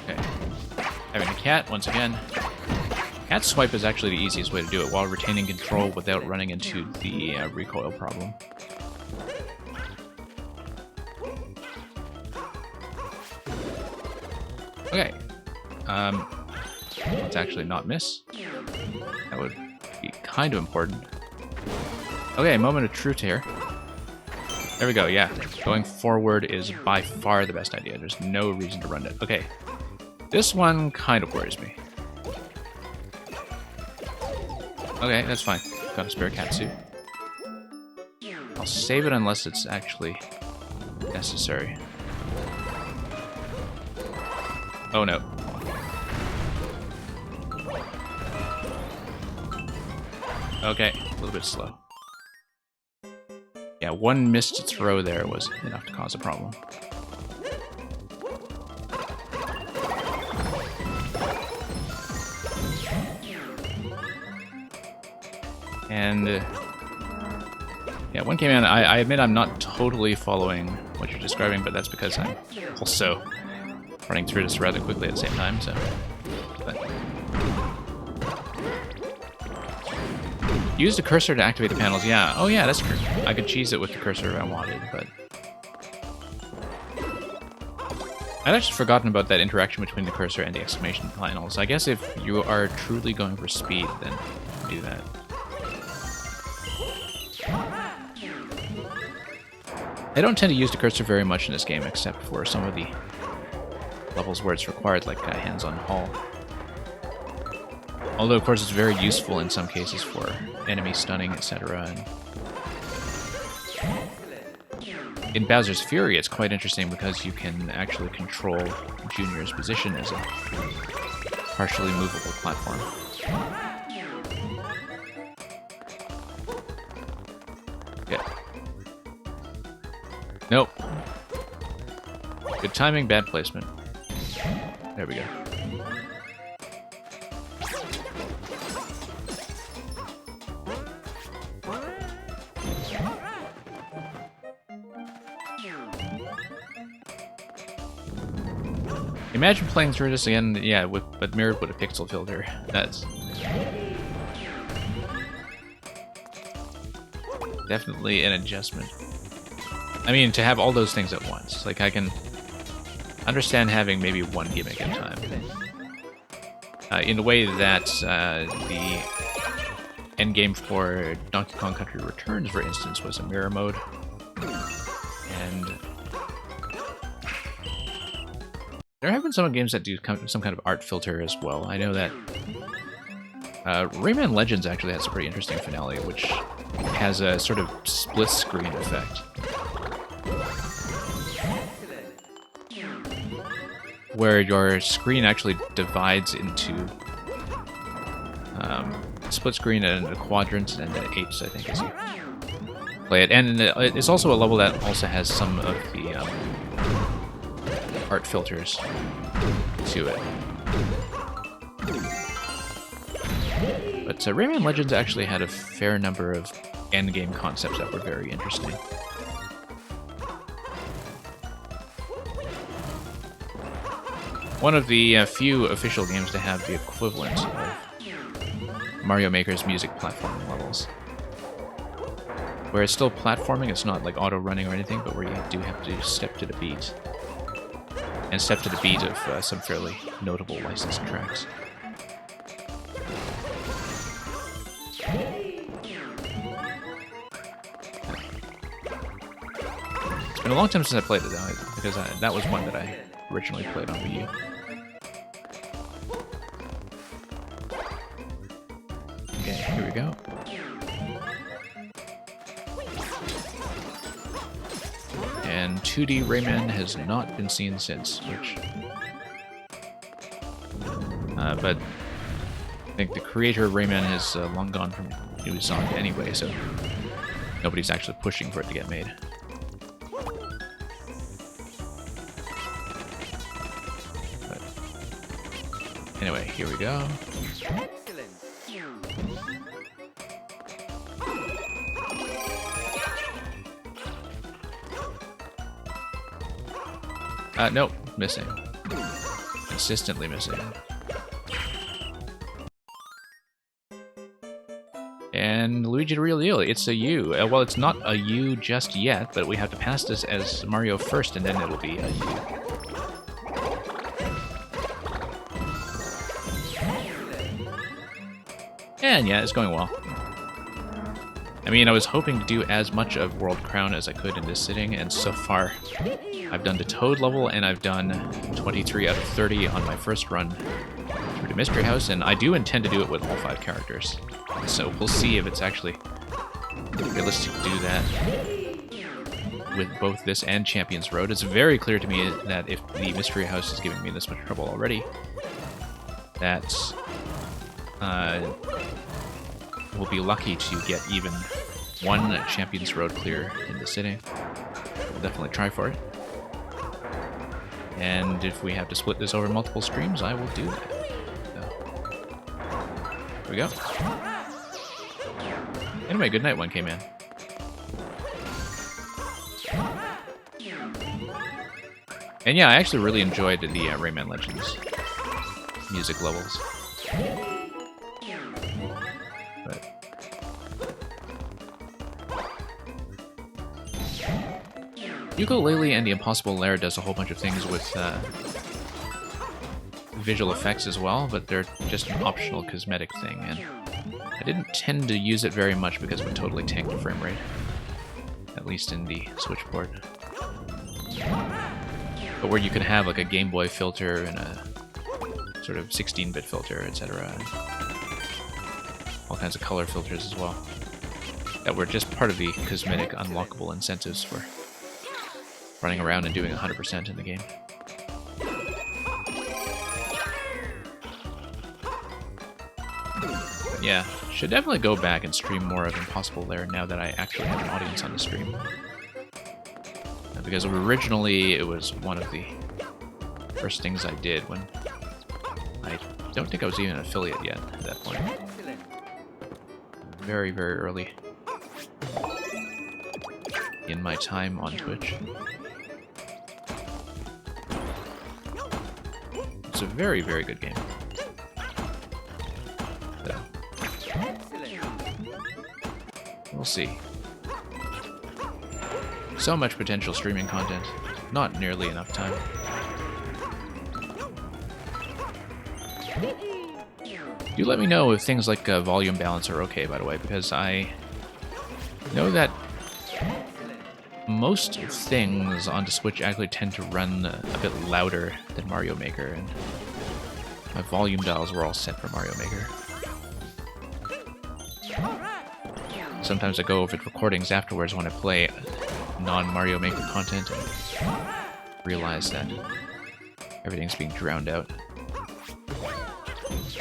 Okay. Having a cat, once again. Cat swipe is actually the easiest way to do it, while retaining control without running into the recoil problem. Okay. Let's actually not miss. That would be kind of important. Okay, moment of truth here. There we go, yeah. Going forward is by far the best idea. There's no reason to run it. Okay. This one kind of worries me. Okay, that's fine. Got a spare cat suit. I'll save it unless it's actually necessary. Oh no. Okay, a little bit slow. Yeah, one missed throw there was enough to cause a problem. And yeah, one came in. I admit I'm not totally following what you're describing, but that's because I'm also running through this rather quickly at the same time, so. But. Use the cursor to activate the panels. Yeah. Oh yeah, that's true. I could cheese it with the cursor if I wanted, but I'd actually forgotten about that interaction between the cursor and the exclamation panels. I guess if you are truly going for speed, then do that. I don't tend to use the cursor very much in this game, except for some of the levels where it's required, like hands-on haul. Although, of course, it's very useful in some cases for enemy stunning, etc. And in Bowser's Fury, it's quite interesting because you can actually control Junior's position as a partially movable platform. Nope. Good timing, bad placement. There we go. Imagine playing through this again, yeah, but mirrored with a pixel filter. That's definitely an adjustment. I mean, to have all those things at once. Like, I can understand having maybe one gimmick at a time. In the way that the endgame for Donkey Kong Country Returns, for instance, was a mirror mode. And there have been some games that do some kind of art filter as well. I know that Rayman Legends actually has a pretty interesting finale, which has a sort of split screen effect. Where your screen actually divides into split screen and a quadrant and an apes, I think, as you play it. And it's also a level that also has some of the art filters to it. But Rayman Legends actually had a fair number of endgame concepts that were very interesting. One of the few official games to have the equivalent of Mario Maker's music platforming levels. Where it's still platforming, it's not like auto-running or anything, but where you do have to step to the beat. And step to the beat of some fairly notable licensed tracks. It's been a long time since I played it, though, because that was one that I originally played on Wii U. Okay, here we go. And 2D Rayman has not been seen since, which... but I think the creator of Rayman has long gone from Ubisoft anyway, so nobody's actually pushing for it to get made. But anyway, here we go. Nope, missing. Consistently missing. And Luigi the Real Deal, it's a U. Well, it's not a U just yet, but we have to pass this as Mario first, and then it'll be a U. And yeah, it's going well. I mean, I was hoping to do as much of World Crown as I could in this sitting, and so far I've done the Toad level, and I've done 23 out of 30 on my first run through the Mystery House, and I do intend to do it with all 5 characters. So we'll see if it's actually realistic to do that with both this and Champions Road. It's very clear to me that if the Mystery House is giving me this much trouble already, that we'll be lucky to get even one Champions Road clear in the sitting. We'll definitely try for it. And if we have to split this over multiple streams, I will do that. So, here we go. Anyway, good night one came in. And yeah, I actually really enjoyed the Rayman Legends music levels. But Yooka-Laylee and the Impossible Lair does a whole bunch of things with visual effects as well, but they're just an optional cosmetic thing, and I didn't tend to use it very much because it would totally tank the frame rate, at least in the Switch port. But where you can have like a Game Boy filter and a sort of 16-bit filter, etc., and all kinds of color filters as well, that were just part of the cosmetic unlockable incentives for running around and doing 100% in the game. But yeah, should definitely go back and stream more of Impossible Lair now that I actually have an audience on the stream. That'd because originally it was one of the first things I did when I don't think I was even an affiliate yet at that point. Very, very early in my time on Twitch. It's a very, very good game. So, we'll see. So much potential streaming content, not nearly enough time. Do let me know if things like volume balance are okay, by the way, because I know that most things on the Switch actually tend to run a bit louder than Mario Maker, and my volume dials were all set for Mario Maker. Sometimes I go over the recordings afterwards when I play non-Mario Maker content and realize that everything's being drowned out.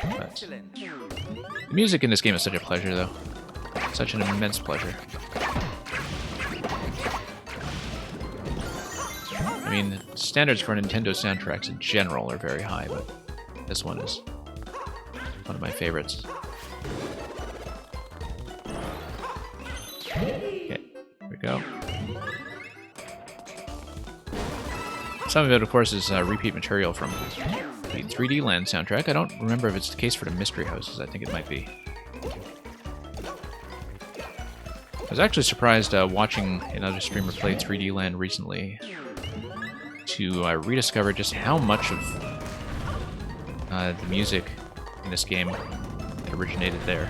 But the music in this game is such a pleasure, though. Such an immense pleasure. I mean, standards for Nintendo soundtracks in general are very high, but this one is one of my favorites. Okay, here we go. Some of it, of course, is repeat material from the 3D Land soundtrack. I don't remember if it's the case for the Mystery Houses. I think it might be. I was actually surprised watching another streamer play 3D Land recently to rediscover just how much of the music in this game originated there.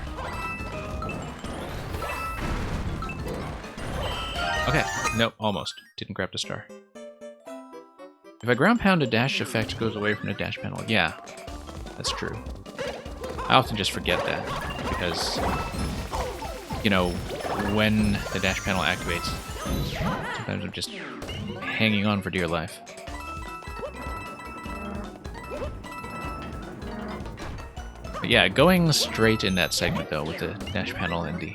Okay, nope, almost. Didn't grab the star. If I ground pound, a dash effect goes away from the dash panel. Yeah, that's true. I often just forget that, because, you know, when the dash panel activates, sometimes I'm just hanging on for dear life. But yeah, going straight in that segment, though, with the dash panel and the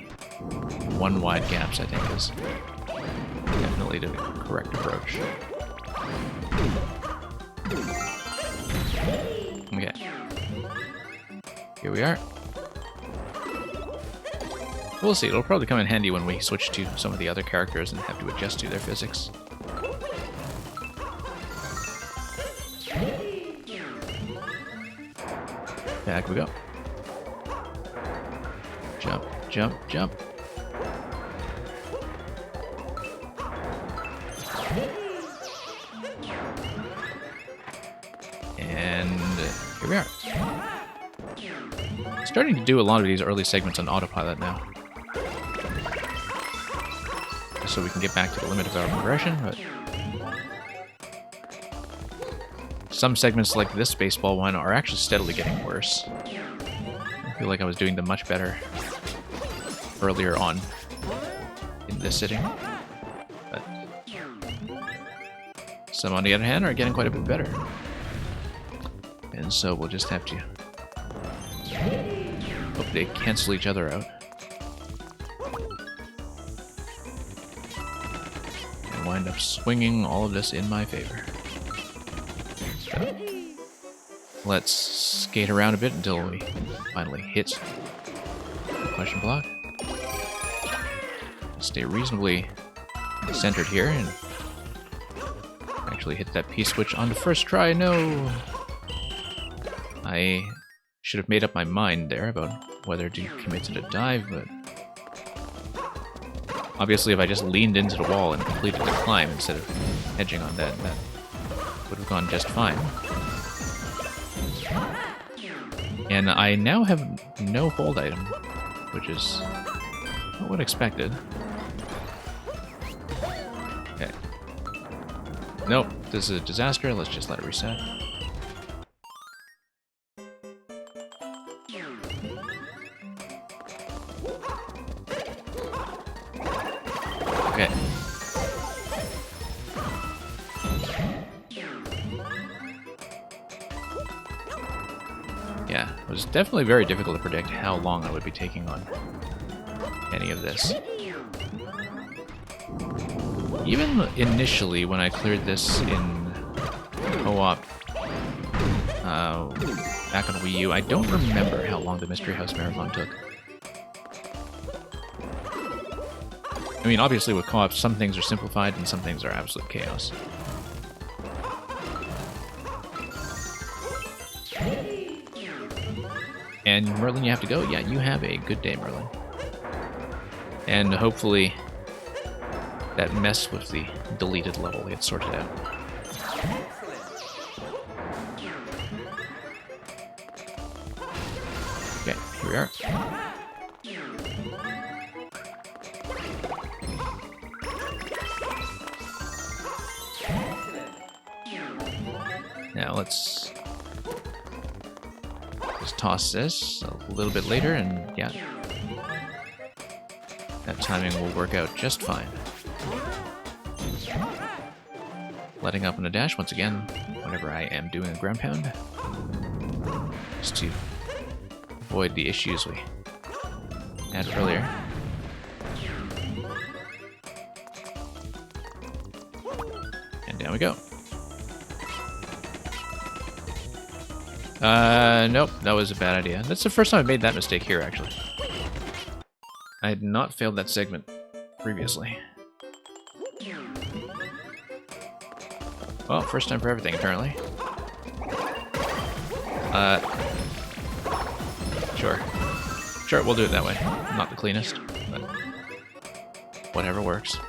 one wide gaps, I think, is definitely the correct approach. Okay. Here we are. We'll see. It'll probably come in handy when we switch to some of the other characters and have to adjust to their physics. Back we go. Jump, jump, jump. And here we are. Starting to do a lot of these early segments on autopilot now. Just so we can get back to the limit of our progression, but some segments like this baseball one are actually steadily getting worse. I feel like I was doing them much better earlier on in this sitting. But some, on the other hand, are getting quite a bit better. And so we'll just have to hope they cancel each other out. And wind up swinging all of this in my favor. So, let's skate around a bit until we finally hit the question block. Stay reasonably centered here and actually hit that P-switch on the first try. No! I should have made up my mind there about whether to commit to the dive, but obviously if I just leaned into the wall and completed the climb instead of hedging on that, that would have gone just fine. And I now have no hold item, which is not what I expected. Okay. Nope, this is a disaster. Let's just let it reset. Okay. Yeah, it was definitely very difficult to predict how long I would be taking on any of this. Even initially, when I cleared this in co-op back on Wii U, I don't remember how long the Mystery House Marathon took. I mean, obviously with co-op, some things are simplified and some things are absolute chaos. And Merlin, you have to go? Yeah, you have a good day, Merlin. And hopefully that mess with the deleted level gets sorted out. Okay, here we are. Now let's just toss this a little bit later, and yeah, that timing will work out just fine. Letting up on a dash once again whenever I am doing a ground pound, just to avoid the issues we had earlier. And down we go. Nope, that was a bad idea. That's the first time I've made that mistake here, actually. I had not failed that segment previously. Well, first time for everything, apparently. Sure. Sure, we'll do it that way. Not the cleanest, but whatever works.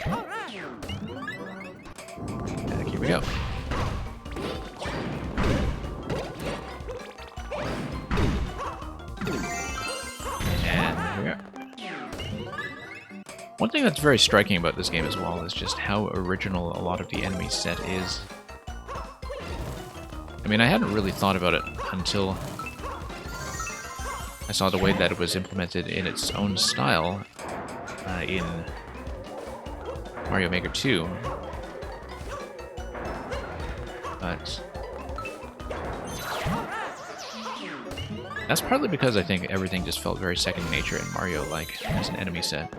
And here we go. One thing that's very striking about this game as well is just how original a lot of the enemy set is. I mean, I hadn't really thought about it until I saw the way that it was implemented in its own style in Mario Maker 2. But that's partly because I think everything just felt very second nature in Mario-like as an enemy set.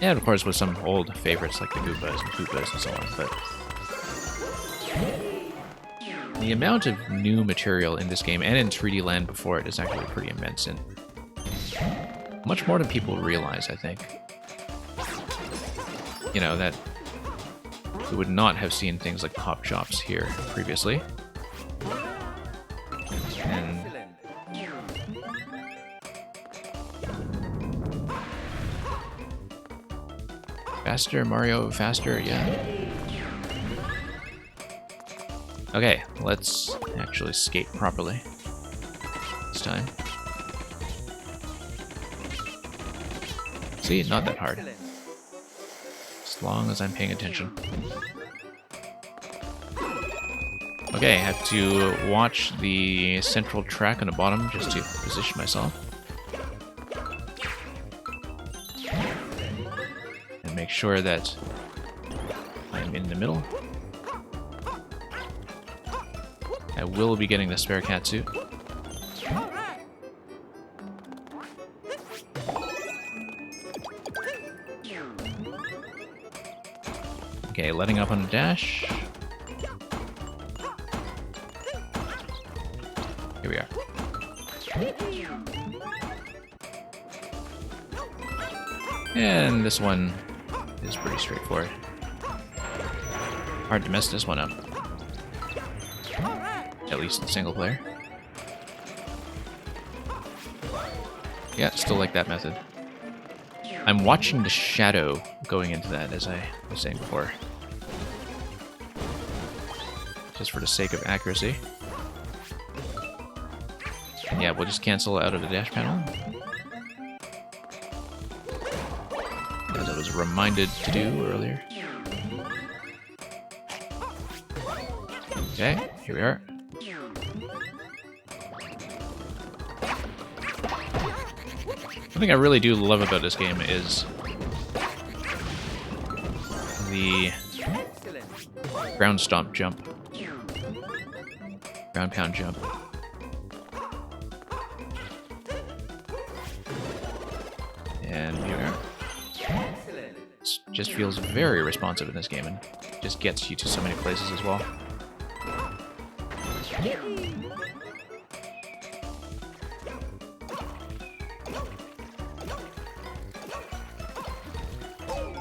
And of course with some old favorites like the Goombas and Koopas and so on, but the amount of new material in this game and in 3D Land before it is actually pretty immense, and much more than people realize, I think. You know, that we would not have seen things like Pop Shops here previously. And faster, Mario, faster, yeah. Okay, let's actually skate properly this time. See, not that hard. As long as I'm paying attention. Okay, I have to watch the central track on the bottom just to position myself. And make sure that I'm in the middle. I will be getting the spare cat suit. Okay, letting up on the dash. Here we are. And this one is pretty straightforward. Hard to mess this one up. At least in single player. Yeah, still like that method. I'm watching the shadow going into that, as I was saying before. Just for the sake of accuracy. And yeah, we'll just cancel out of the dash panel. As I was reminded to do earlier. Okay, here we are. One thing I really do love about this game is the ground stomp jump. Ground pound jump. And here we are. Just feels very responsive in this game and just gets you to so many places as well.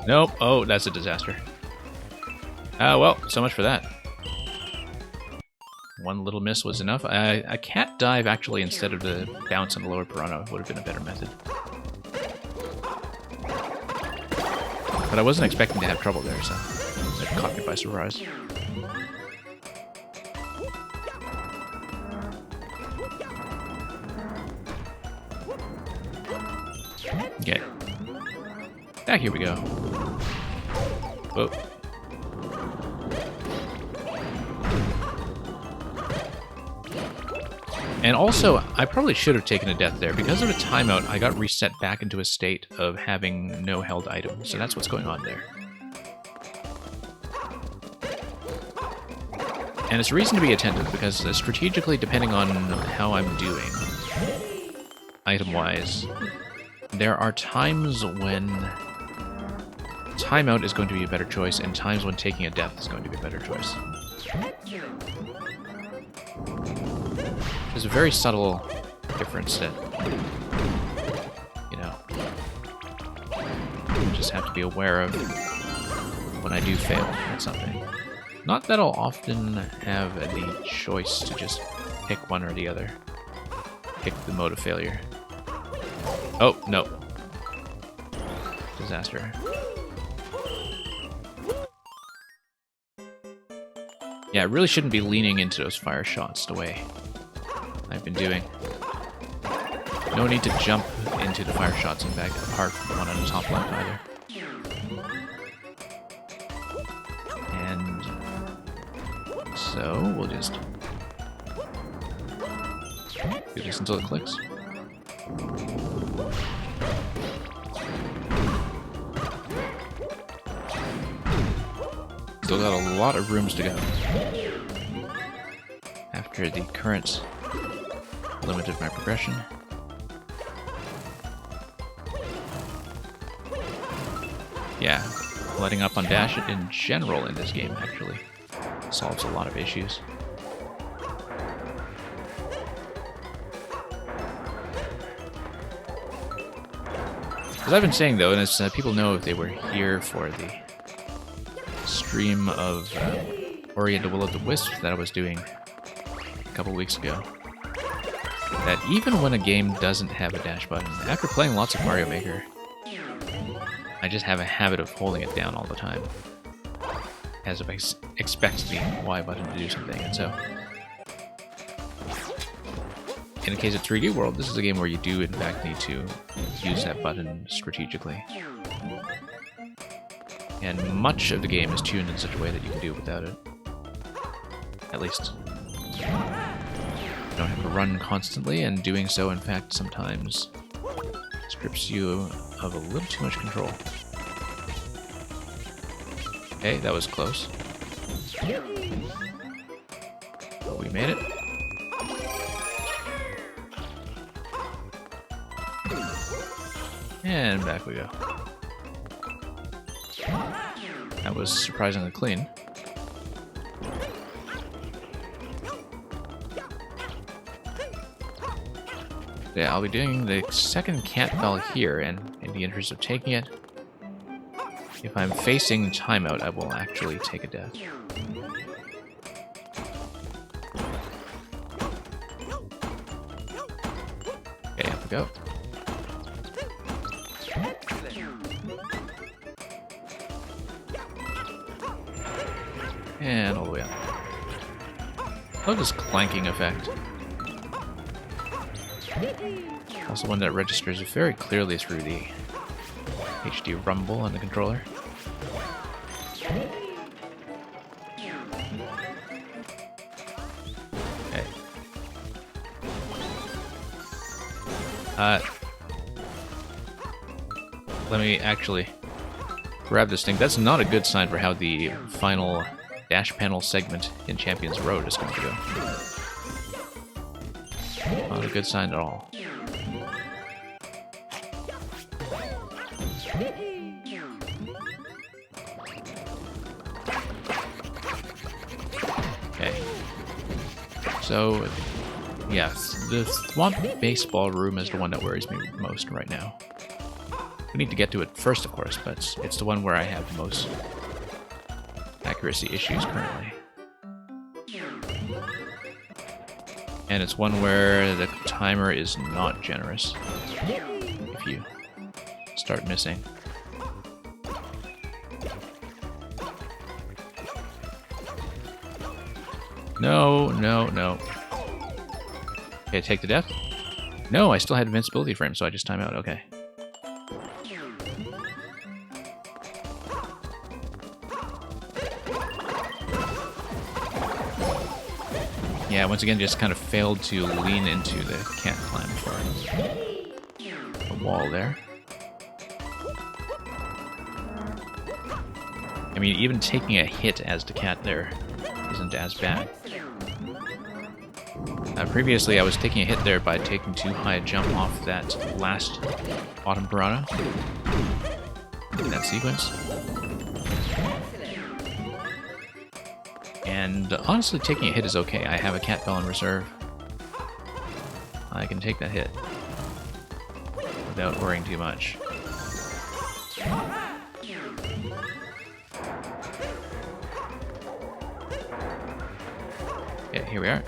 Nope. Oh, that's a disaster. Well, so much for that. One little miss was enough. A cat dive actually instead of the bounce on the lower piranha would have been a better method. But I wasn't expecting to have trouble there, so it caught me by surprise. Okay. Here we go. Whoa. And also, I probably should have taken a death there. Because of a timeout, I got reset back into a state of having no held items. So that's what's going on there. And it's a reason to be attentive, because strategically, depending on how I'm doing, item-wise, there are times when timeout is going to be a better choice, and times when taking a death is going to be a better choice. There's a very subtle difference that, you know, you just have to be aware of when I do fail at something. Not that I'll often have the choice to just pick one or the other. Pick the mode of failure. Oh, no. Disaster. Yeah, I really shouldn't be leaning into those fire shots the way I've been doing. No need to jump into the fire shots and back apart from the one on the top left either. And so we'll just do this until it clicks. Still got a lot of rooms to go after the current limit of my progression. Yeah, letting up on dash in general in this game actually solves a lot of issues. As I've been saying though, and as people know if they were here for the stream of Ori and the Will of the Wisp that I was doing a couple weeks ago, that even when a game doesn't have a dash button, after playing lots of Mario Maker, I just have a habit of holding it down all the time, as if I expect the Y button to do something. And so, in the case of 3D World, this is a game where you do in fact need to use that button strategically. And much of the game is tuned in such a way that you can do it without it. At least, you don't have to run constantly, and doing so, in fact, sometimes strips you of a little too much control. Okay, that was close. But we made it. And back we go. That was surprisingly clean. Yeah, I'll be doing the second cat bell here, and in the interest of taking it, if I'm facing timeout, I will actually take a death. Okay, up we go. And all the way up. Love this clanking effect. Also one that registers very clearly through the HD rumble on the controller. Okay. Let me actually grab this thing. That's not a good sign for how the final dash panel segment in Champions Road is going to go. Not a good sign at all. So, yes, the Swamp Baseball room is the one that worries me most right now. We need to get to it first, of course, but it's the one where I have the most accuracy issues currently. And it's one where the timer is not generous if you start missing. No, no, no. Okay, take the death. No, I still had invincibility frame, so I just time out. Okay. Yeah, once again, just kind of failed to lean into the cat climb for a wall there. I mean, even taking a hit as the cat there isn't as bad. Previously, I was taking a hit there by taking too high a jump off that last Autumn Piranha in that sequence. And honestly, taking a hit is okay. I have a cat bell in reserve. I can take that hit without worrying too much. Yeah, here we are.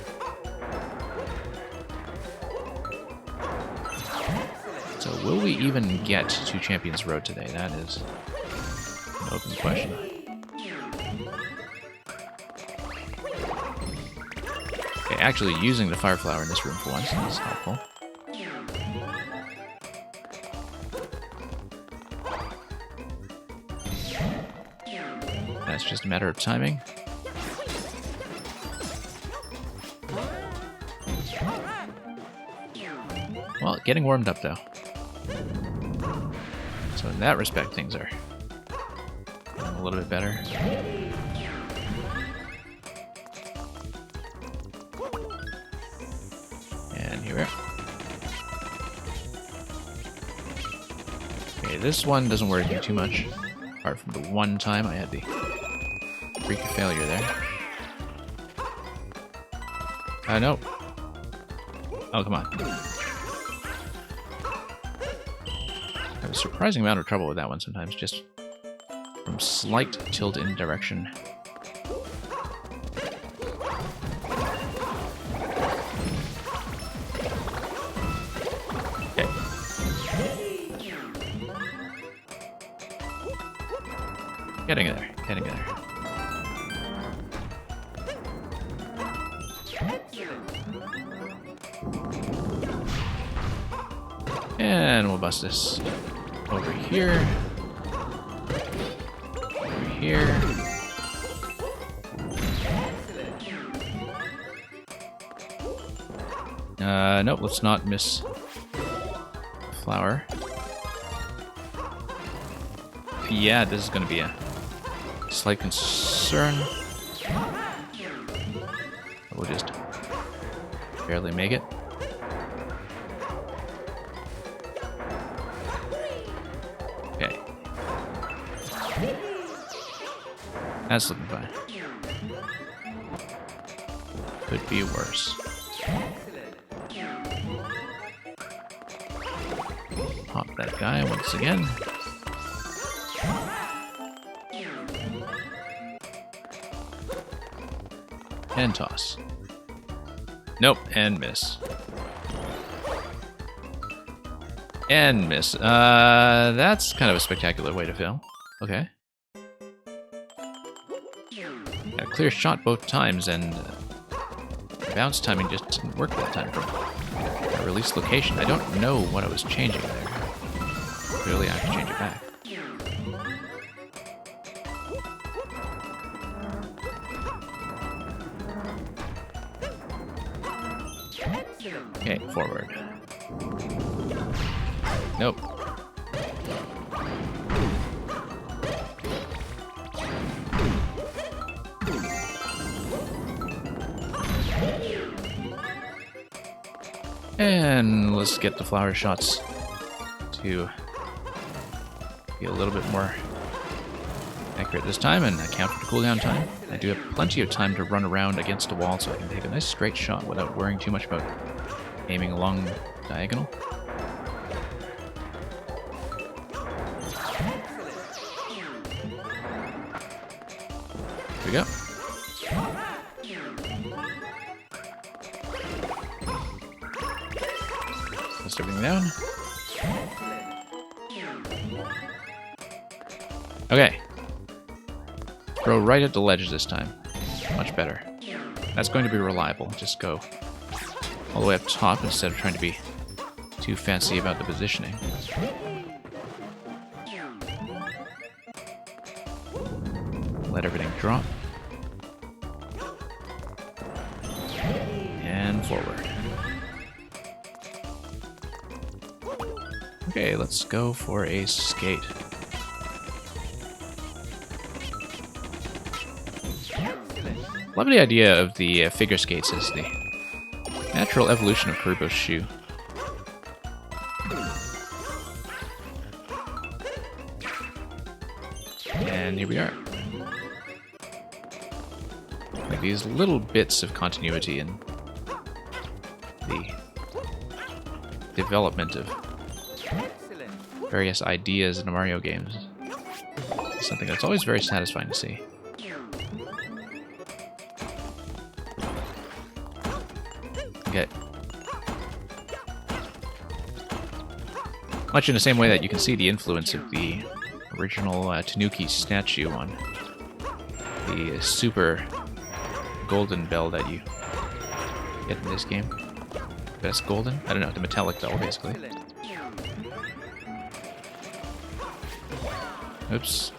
So will we even get to Champions Road today? That is an open question. Okay, actually using the Fire Flower in this room for once is helpful. That's just a matter of timing. Well, getting warmed up though. So in that respect, things are a little bit better. And here we are. Okay, this one doesn't worry me too much. Apart from the one time I had the freak of failure there. No. Oh, come on. I have a surprising amount of trouble with that one sometimes, just from slight tilt in direction. Okay. Getting there, getting there. And we'll bust this over here. Over here. Nope, let's not miss flower. Yeah, this is going to be a slight concern. We'll just barely make it. Okay. That's looking fine. Could be worse. Pop that guy once again. And toss. Nope, and miss. And miss. That's kind of a spectacular way to fail. Okay. Got a clear shot both times, and bounce timing just didn't work that time from a release location. I don't know what I was changing there. Clearly I have to change it back. Okay, forward. Nope. And let's get the flower shots to be a little bit more Accurate this time and account for the cooldown time. I do have plenty of time to run around against a wall so I can take a nice straight shot without worrying too much about aiming along diagonal. Here we go. Let's everything down. Okay. Throw right at the ledge this time. Much better. That's going to be reliable. Just go all the way up top instead of trying to be too fancy about the positioning. Let everything drop. And forward. Okay, let's go for a skate. Love the idea of the figure skates as the natural evolution of Karubo's shoe. And here we are. Like these little bits of continuity in the development of various ideas in the Mario games. It's something that's always very satisfying to see. Okay. Much in the same way that you can see the influence of the original Tanuki statue on the super golden bell that you get in this game. Best golden? I don't know, the metallic bell, basically. Oops.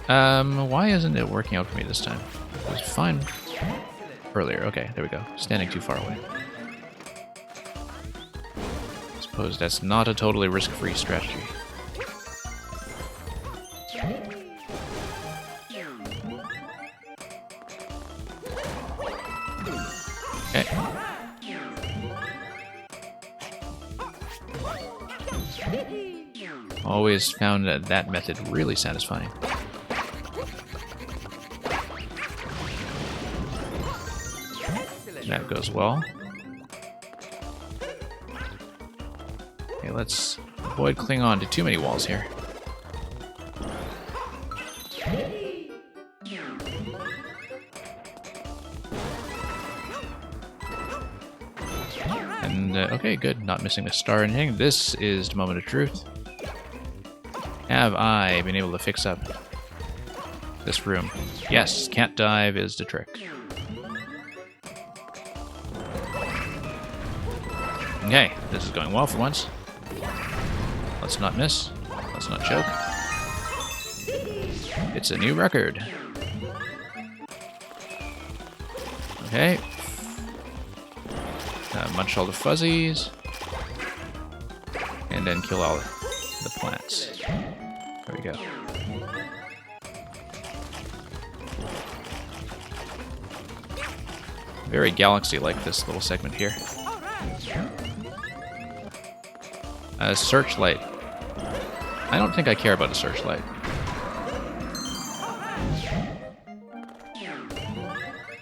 Why isn't it working out for me this time? It was fine earlier. Okay, there we go. Standing too far away. Suppose that's not a totally risk-free strategy. Okay. Always found that method really satisfying. That goes well. Okay, let's avoid clinging on to too many walls here. And, okay, good. Not missing a star or anything. This is the moment of truth. Have I been able to fix up this room? Yes, can't dive is the trick. Okay, this is going well for once. Let's not miss. Let's not choke. It's a new record. Okay. Munch all the fuzzies. And then kill all the plants. There we go. Very Galaxy-like, this little segment here. A searchlight. I don't think I care about a searchlight.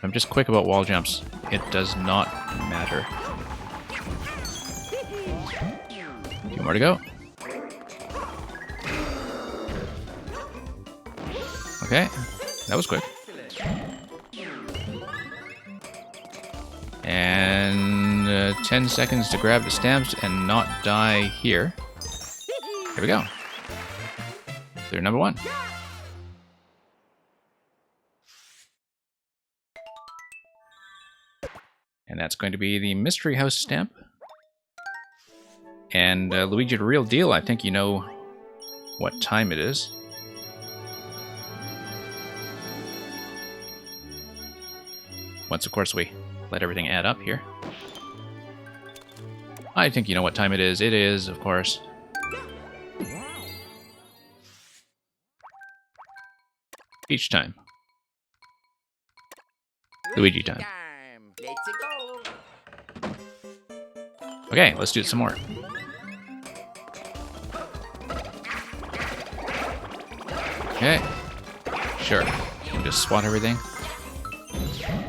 I'm just quick about wall jumps. It does not matter. A few more to go. Okay, that was quick. And 10 seconds to grab the stamps and not die here. Here we go. Clear number 1. And that's going to be the Mystery House stamp. And Luigi the Real Deal, I think you know what time it is. Once, of course, we let everything add up here. I think you know what time it is. It is, of course, Peach time. Luigi time. Okay, let's do it some more. Okay. Okay. Sure. You can just swat everything.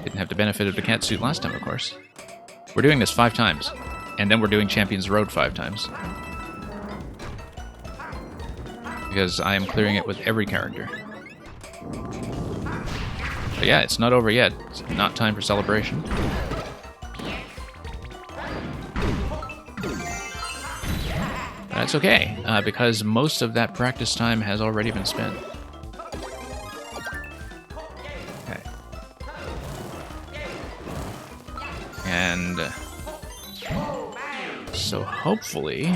Didn't have the benefit of the cat suit last time, of course. We're doing this 5 times. And then we're doing Champions Road 5 times. Because I am clearing it with every character. But yeah, it's not over yet. It's not time for celebration. That's okay, because most of that practice time has already been spent. Okay. And so hopefully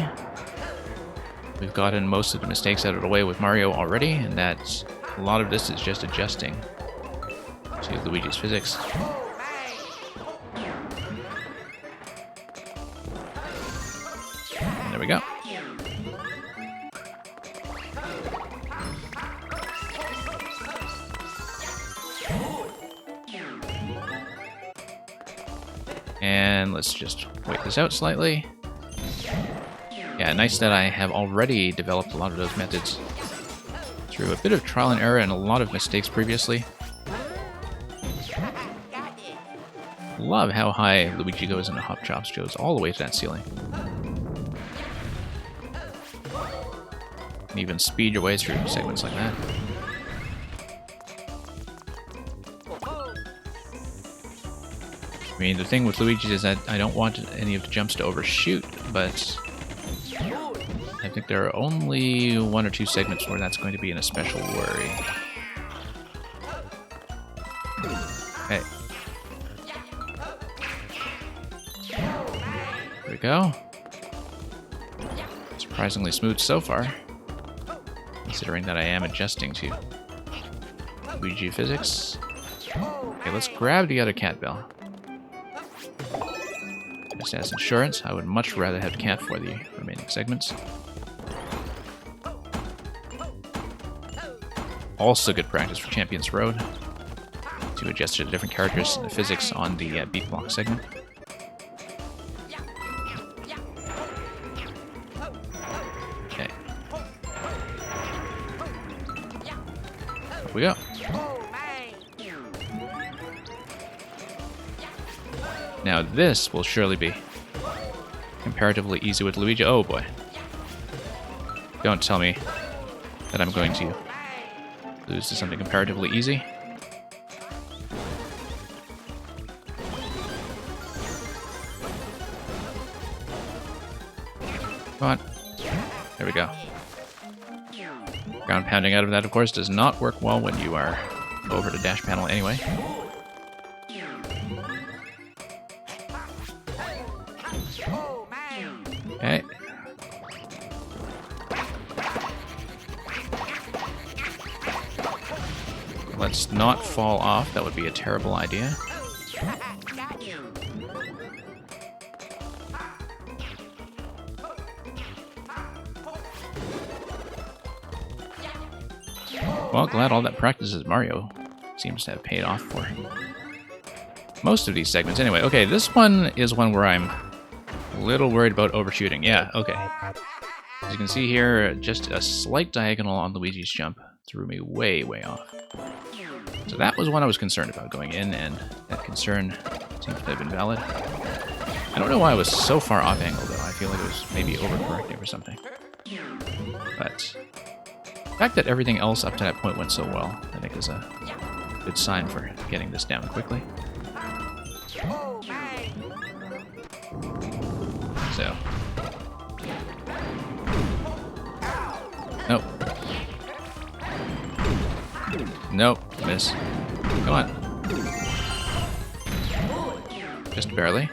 we've gotten most of the mistakes out of the way with Mario already, and that a lot of this is just adjusting to Luigi's physics. And there we go. And let's just wait this out slightly. Yeah, nice that I have already developed a lot of those methods through a bit of trial and error and a lot of mistakes previously. Love how high Luigi goes in the hop chops, goes all the way to that ceiling. And even speed your way through segments like that. I mean, the thing with Luigi is that I don't want any of the jumps to overshoot, but I think there are only 1 or 2 segments where that's going to be an especial worry. Okay. There we go. Surprisingly smooth so far, considering that I am adjusting to Luigi physics. Okay, let's grab the other cat bell. Just as insurance, I would much rather have cat for the remaining segments. Also good practice for Champions Road to adjust to the different characters and the physics on the beat block segment. Okay. Here we go. Now this will surely be comparatively easy with Luigi. Oh boy. Don't tell me that I'm going to lose to something comparatively easy. Come on. There we go. Ground pounding out of that, of course, does not work well when you are over the dash panel anyway. Okay. Let's not fall off. That would be a terrible idea. Well, glad all that practice as Mario seems to have paid off for most of these segments. Anyway, okay, this one is one where I'm a little worried about overshooting. Yeah, okay. As you can see here, just a slight diagonal on Luigi's jump threw me way, way off. So that was one I was concerned about going in, and that concern seems to have been valid. I don't know why I was so far off angle, though. I feel like it was maybe overcorrecting or something. But the fact that everything else up to that point went so well, I think is a good sign for getting this down quickly. So. Nope. Nope. Miss. Come on. Just barely.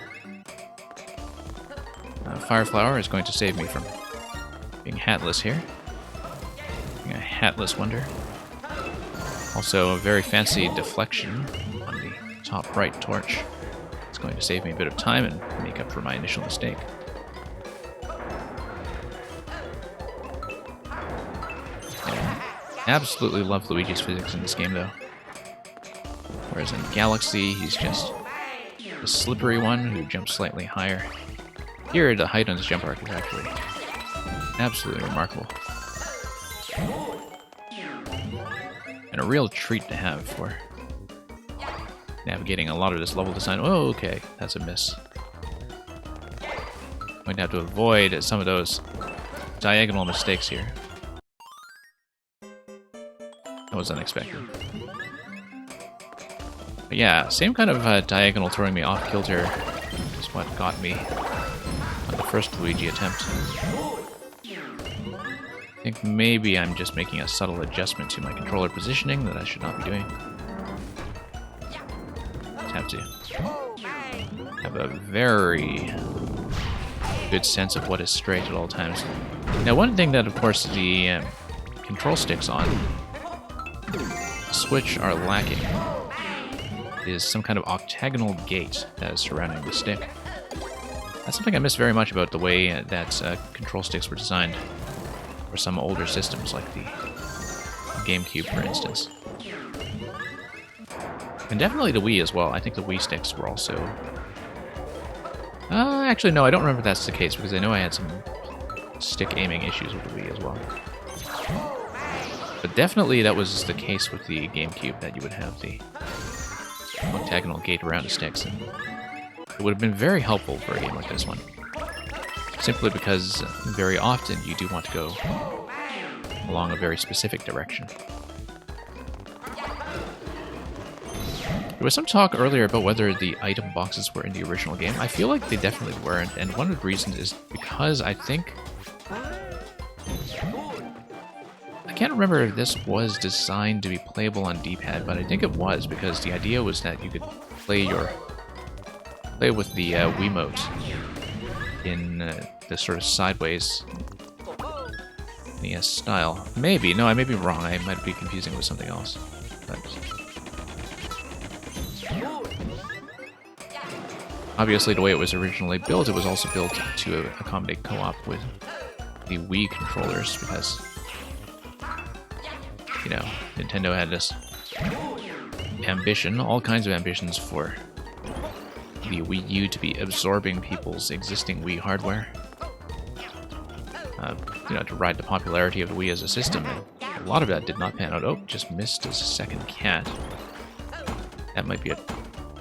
Fire Flower is going to save me from being hatless here. Being a hatless wonder. Also, a very fancy deflection on the top right torch. It's going to save me a bit of time and make up for my initial mistake. Absolutely love Luigi's physics in this game, though. Whereas in Galaxy, he's just the slippery one who jumps slightly higher. Here, the height on his jump arc is actually absolutely remarkable. and a real treat to have for navigating a lot of this level design. Oh, okay, that's a miss. I'm going to have to avoid some of those diagonal mistakes here. That was unexpected. But yeah, same kind of diagonal throwing me off kilter is what got me on the first Luigi attempt. I think maybe I'm just making a subtle adjustment to my controller positioning that I should not be doing. Just have to have a very good sense of what is straight at all times. Now, one thing that, of course, the control sticks on Switch are lacking is some kind of octagonal gate that is surrounding the stick. That's something I miss very much about the way that control sticks were designed for some older systems, like the GameCube, for instance. And definitely the Wii as well. I think the Wii sticks were also... actually, no, I don't remember if that's the case, because I know I had some stick aiming issues with the Wii as well. But definitely that was the case with the GameCube, that you would have the octagonal gate around the sticks. And it would have been very helpful for a game like this one. Simply because very often you do want to go along a very specific direction. There was some talk earlier about whether the item boxes were in the original game. I feel like they definitely weren't, and one of the reasons is because I think... I can't remember if this was designed to be playable on D-pad, but I think it was, because the idea was that you could play with the Wiimote in the sort of sideways NES style. Maybe. No, I may be wrong. I might be confusing with something else. But obviously, the way it was originally built, it was also built to accommodate co-op with the Wii controllers, because, you know, Nintendo had this ambition, all kinds of ambitions for the Wii U to be absorbing people's existing Wii hardware. You know, to ride the popularity of the Wii as a system, and a lot of that did not pan out. Oh, just missed a second cat. That might be a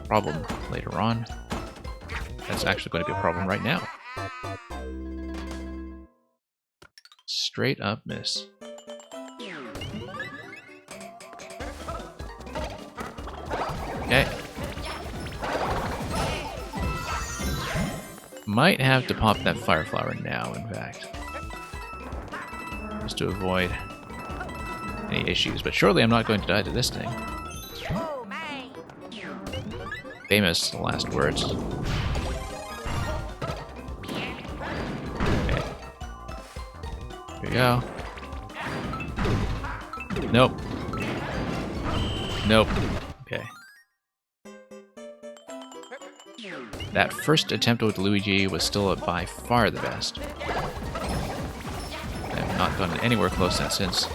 problem later on. That's actually going to be a problem right now. Straight up miss. Okay. Might have to pop that fire flower now, in fact. Just to avoid any issues, but surely I'm not going to die to this thing. Famous last words. Okay. Here we go. Nope. Nope. Okay. That first attempt with Luigi was still by far the best. I have not gotten anywhere close to that since.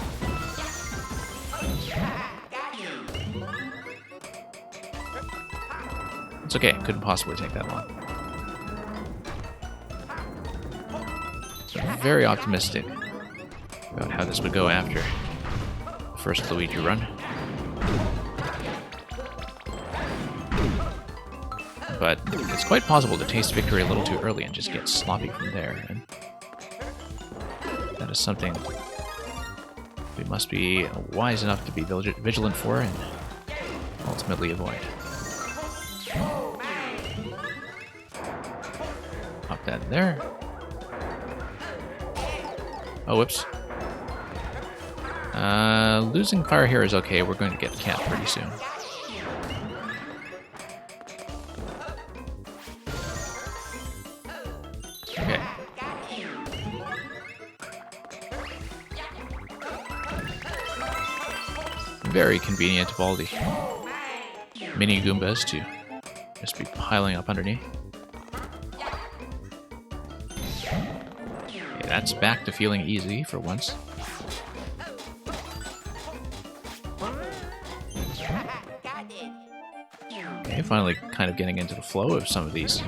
It's okay, it couldn't possibly take that long. So I'm very optimistic about how this would go after the first Luigi run. But it's quite possible to taste victory a little too early and just get sloppy from there. And that is something we must be wise enough to be vigilant for and ultimately avoid. Pop that there. Oh, whoops. Losing fire here is okay. We're going to get the cat pretty soon. Okay. Very convenient of all the mini Goombas to just be piling up underneath. Okay, that's back to feeling easy for once. Okay, finally kind of getting into the flow of some of these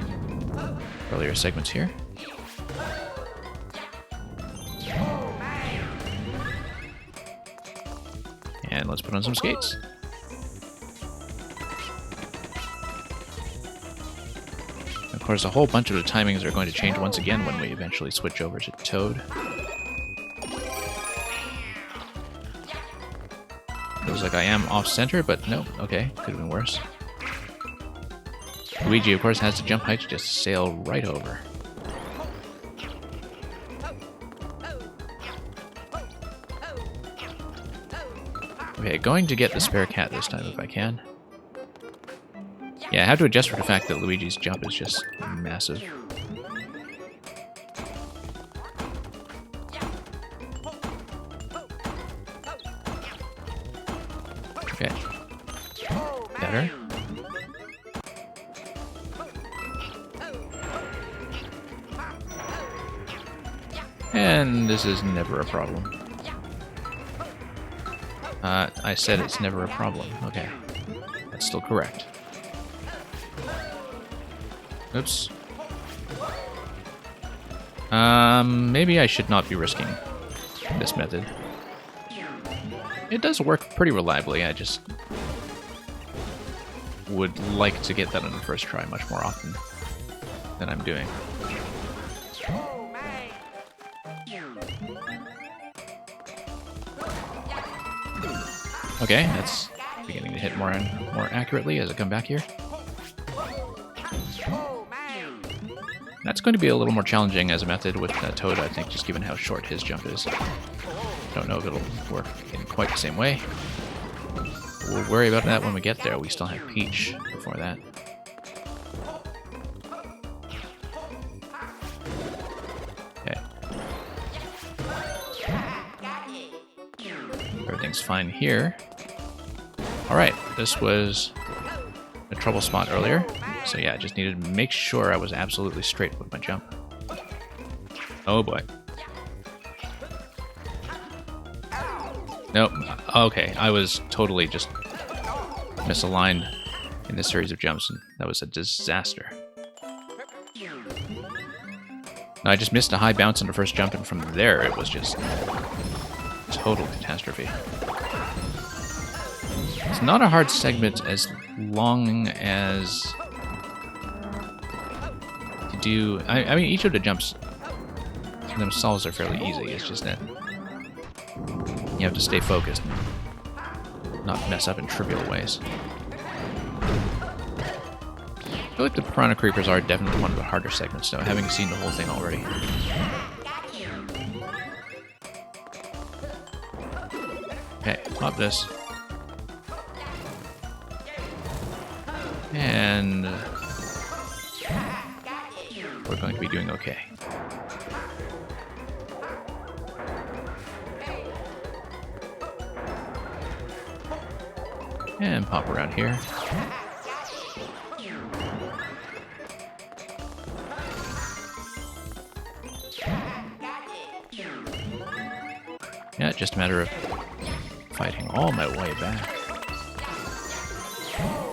earlier segments here. And let's put on some skates. Of course, a whole bunch of the timings are going to change once again when we eventually switch over to Toad. Feels like I am off-center, but no, okay, could have been worse. Luigi, of course, has the jump height to just sail right over. Okay, going to get the spare cat this time if I can. Yeah, I have to adjust for the fact that Luigi's jump is just massive. Okay. Better. And this is never a problem. I said it's never a problem. Okay. That's still correct. Oops. Maybe I should not be risking this method. It does work pretty reliably, I just would like to get that on the first try much more often than I'm doing. Okay, that's beginning to hit more and more accurately as I come back here. That's going to be a little more challenging as a method with Toad, I think, just given how short his jump is. Don't know if it'll work in quite the same way. We'll worry about that when we get there. We still have Peach before that. Okay. Everything's fine here. Alright, this was a trouble spot earlier. So yeah, I just needed to make sure I was absolutely straight with my jump. Oh boy. Nope. Okay, I was totally just misaligned in this series of jumps, and that was a disaster. No, I just missed a high bounce on the first jump, and from there it was just total catastrophe. It's not a hard segment as long as you do... I mean, each of the jumps themselves are fairly easy. It's just that you have to stay focused and not mess up in trivial ways. I feel like the Piranha Creepers are definitely one of the harder segments, though, having seen the whole thing already. Okay, pop this. And we're going to be doing okay. And pop around here. Yeah, just a matter of fighting all my way back.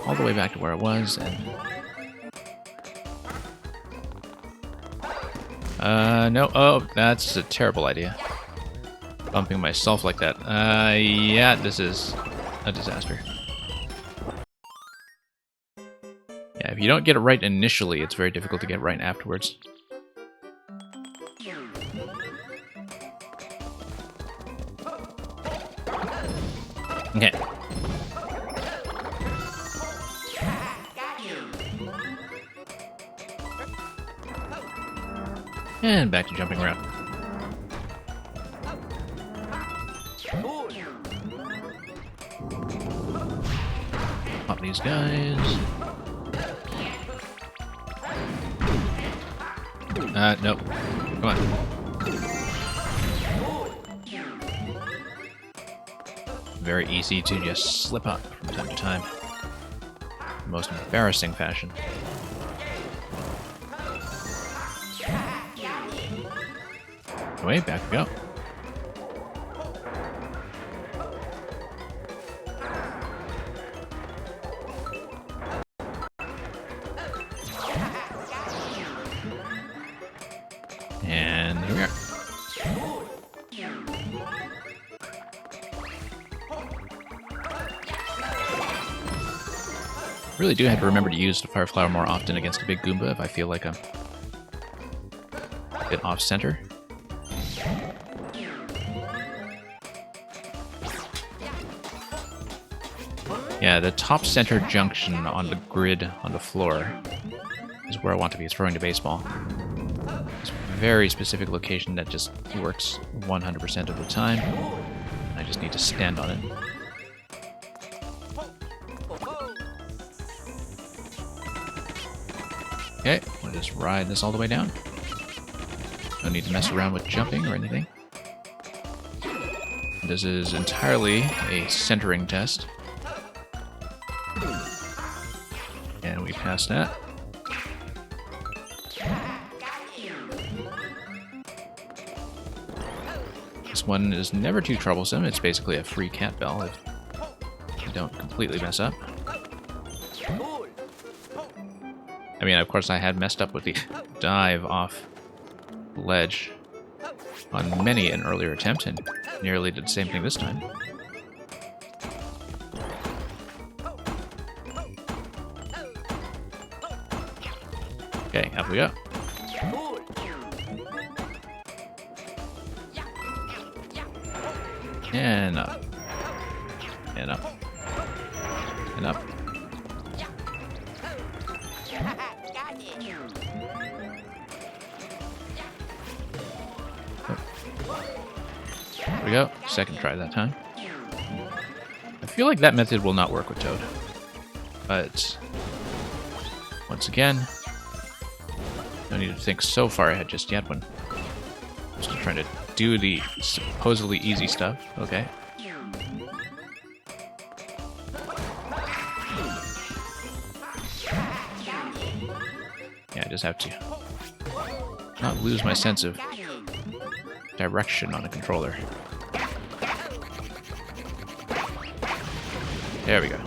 All the way back to where I was, and... no, oh, that's a terrible idea. Bumping myself like that. Yeah, this is a disaster. Yeah, if you don't get it right initially, it's very difficult to get right afterwards. Okay. And back to jumping around. Pop these guys. Nope. Come on. Very easy to just slip up from time to time. Most embarrassing fashion. Away, back we go. And here we are. Really do have to remember to use the Fire Flower more often against a big Goomba if I feel like I'm a bit off-center. Yeah, the top center junction on the grid on the floor is where I want to be throwing the baseball. It's a very specific location that just works 100% of the time. I just need to stand on it. Okay, we'll just ride this all the way down. No need to mess around with jumping or anything. This is entirely a centering test. And we passed that. This one is never too troublesome. It's basically a free cat bell if you don't completely mess up. I mean, of course, I had messed up with the dive off the ledge on many an earlier attempt and nearly did the same thing this time. Okay, up we go. And up. And up. And up. There we go. Second try that time. I feel like that method will not work with Toad. But once again, no need to think so far ahead just yet when I'm still trying to do the supposedly easy stuff. Okay. Yeah, I just have to not lose my sense of direction on the controller. There we go.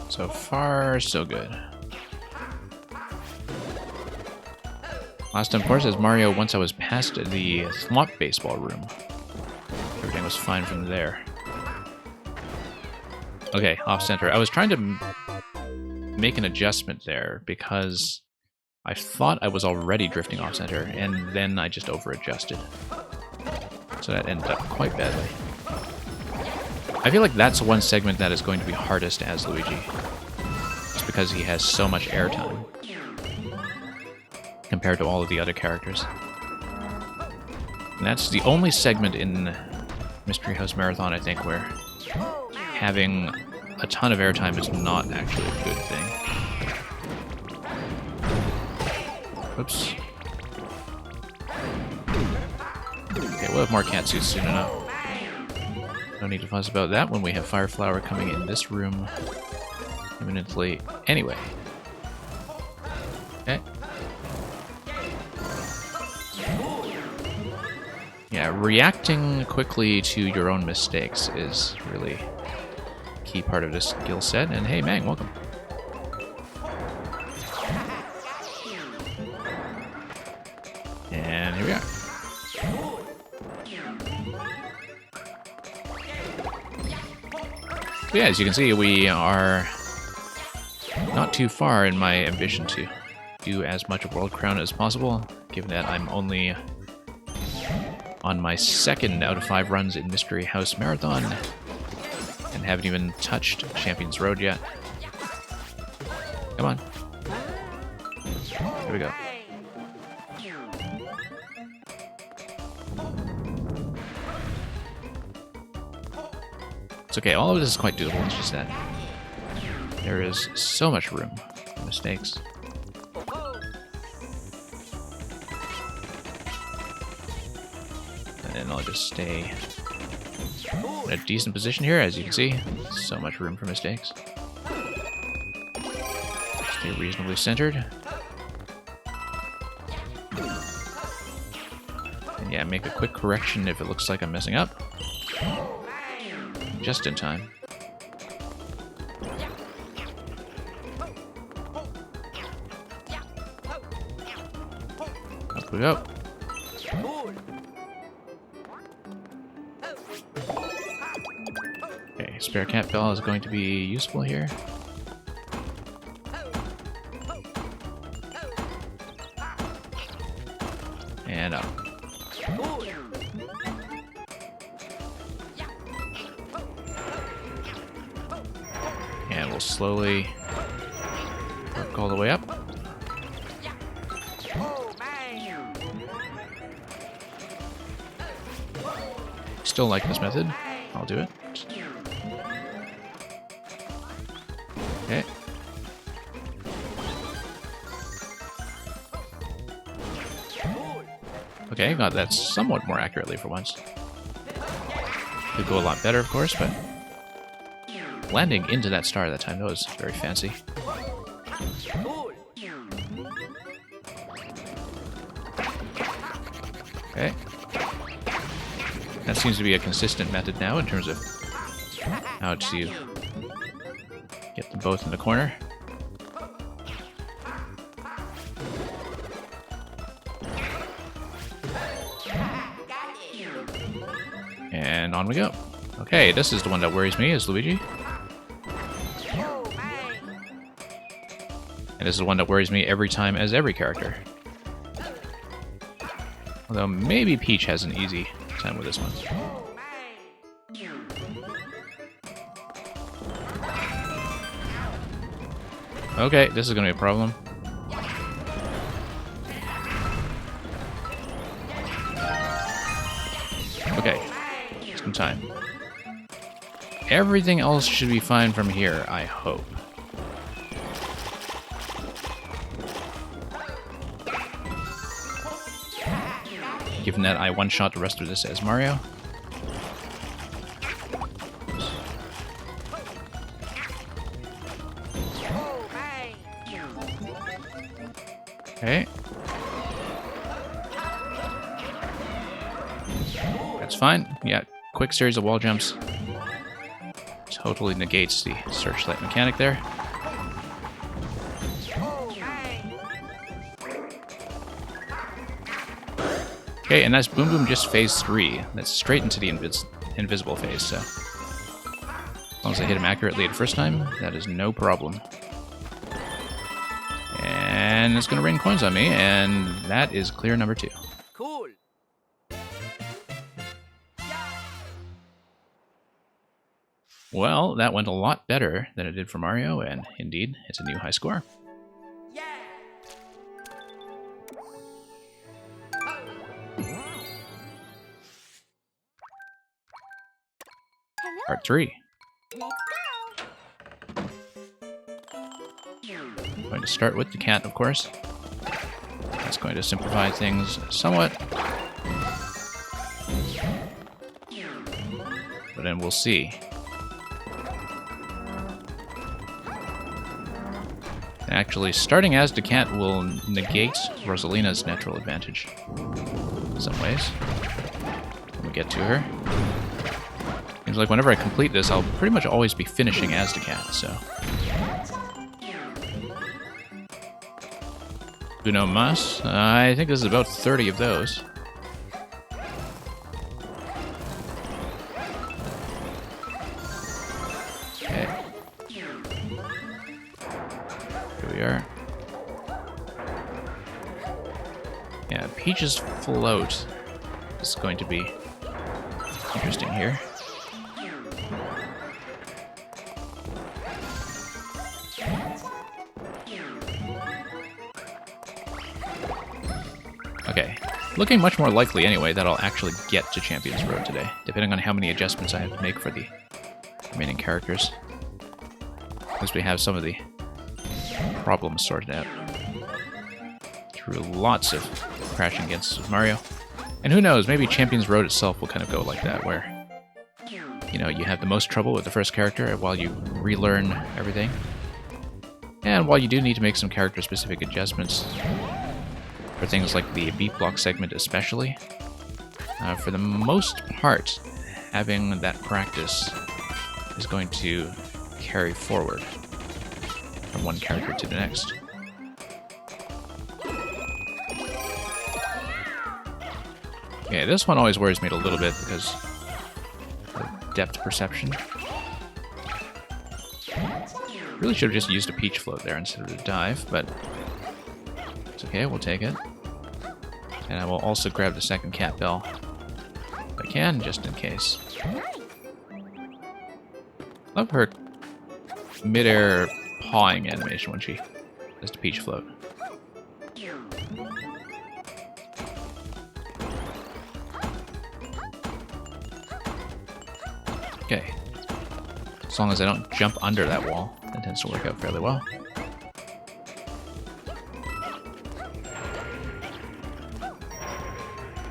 So far, so good. Last time, of course, as Mario, once I was past the Thwomp baseball room, everything was fine from there. Okay, off-center. I was trying to make an adjustment there because I thought I was already drifting off-center, and then I just over-adjusted. So that ended up quite badly. I feel like that's one segment that is going to be hardest as Luigi. Just because he has so much airtime compared to all of the other characters. And that's the only segment in Mystery House Marathon, I think, where having a ton of airtime is not actually a good thing. Oops. Okay, we'll have more cat suits soon enough. No need to fuss about that when we have Fire Flower coming in this room imminently anyway. Okay. Yeah, reacting quickly to your own mistakes is really a key part of this skill set. And hey, Mang, welcome. And here we are. So yeah, as you can see, we are not too far in my ambition to do as much of World Crown as possible, given that I'm only on my second out of 5 runs in Mystery House Marathon and haven't even touched Champions Road yet. Come on. Here we go. It's okay, all of this is quite doable, it's just that there is so much room for mistakes. And then I'll just stay in a decent position here, as you can see. So much room for mistakes. Stay reasonably centered. And yeah, make a quick correction if it looks like I'm messing up. Just in time. Up we go. Okay, Spare cat bell is going to be useful here. And up. And we'll slowly work all the way up. Still like this method. I'll do it. Okay. Okay, got that somewhat more accurately for once. Could go a lot better, of course, but landing into that star that time, that was very fancy. Okay. That seems to be a consistent method now in terms of how to get them both in the corner. And on we go. Okay, this is the one that worries me, is Luigi. And this is the one that worries me every time as every character. Although maybe Peach has an easy time with this one. Okay, this is going to be a problem. Okay, some time. Everything else should be fine from here, I hope. Given that I one-shot the rest of this as Mario. Okay. That's fine. Yeah, quick series of wall jumps. Totally negates the searchlight mechanic there. Okay, and that's Boom Boom just phase 3. That's straight into the invisible phase, so as long as I hit him accurately the first time, that is no problem. And it's going to rain coins on me, and that is clear number 2. Cool. Well, that went a lot better than it did for Mario, and indeed, it's a new high score. Part 3. Let's go. I'm going to start with the cat, of course. That's going to simplify things somewhat. But then we'll see. Actually, starting as the cat will negate Rosalina's natural advantage in some ways. When we get to her. Seems like whenever I complete this, I'll pretty much always be finishing as the cat, so. Uno mas. I think this is about 30 of those. Okay. Here we are. Yeah, Peach's float is going to be interesting here. Okay, looking much more likely anyway that I'll actually get to Champions Road today, depending on how many adjustments I have to make for the remaining characters. As we have some of the problems sorted out. Through lots of crashing against Mario. And who knows, maybe Champions Road itself will kind of go like that, where, you know, you have the most trouble with the first character while you relearn everything. And while you do need to make some character-specific adjustments, for things like the beat block segment especially, for the most part, having that practice is going to carry forward from one character to the next. Yeah, this one always worries me a little bit because of depth perception. Really should have just used a Peach float there instead of a dive, but it's okay, we'll take it. And I will also grab the second cat bell if I can, just in case. Love her mid-air pawing animation when she does the Peach float. Okay. As long as I don't jump under that wall, that tends to work out fairly well.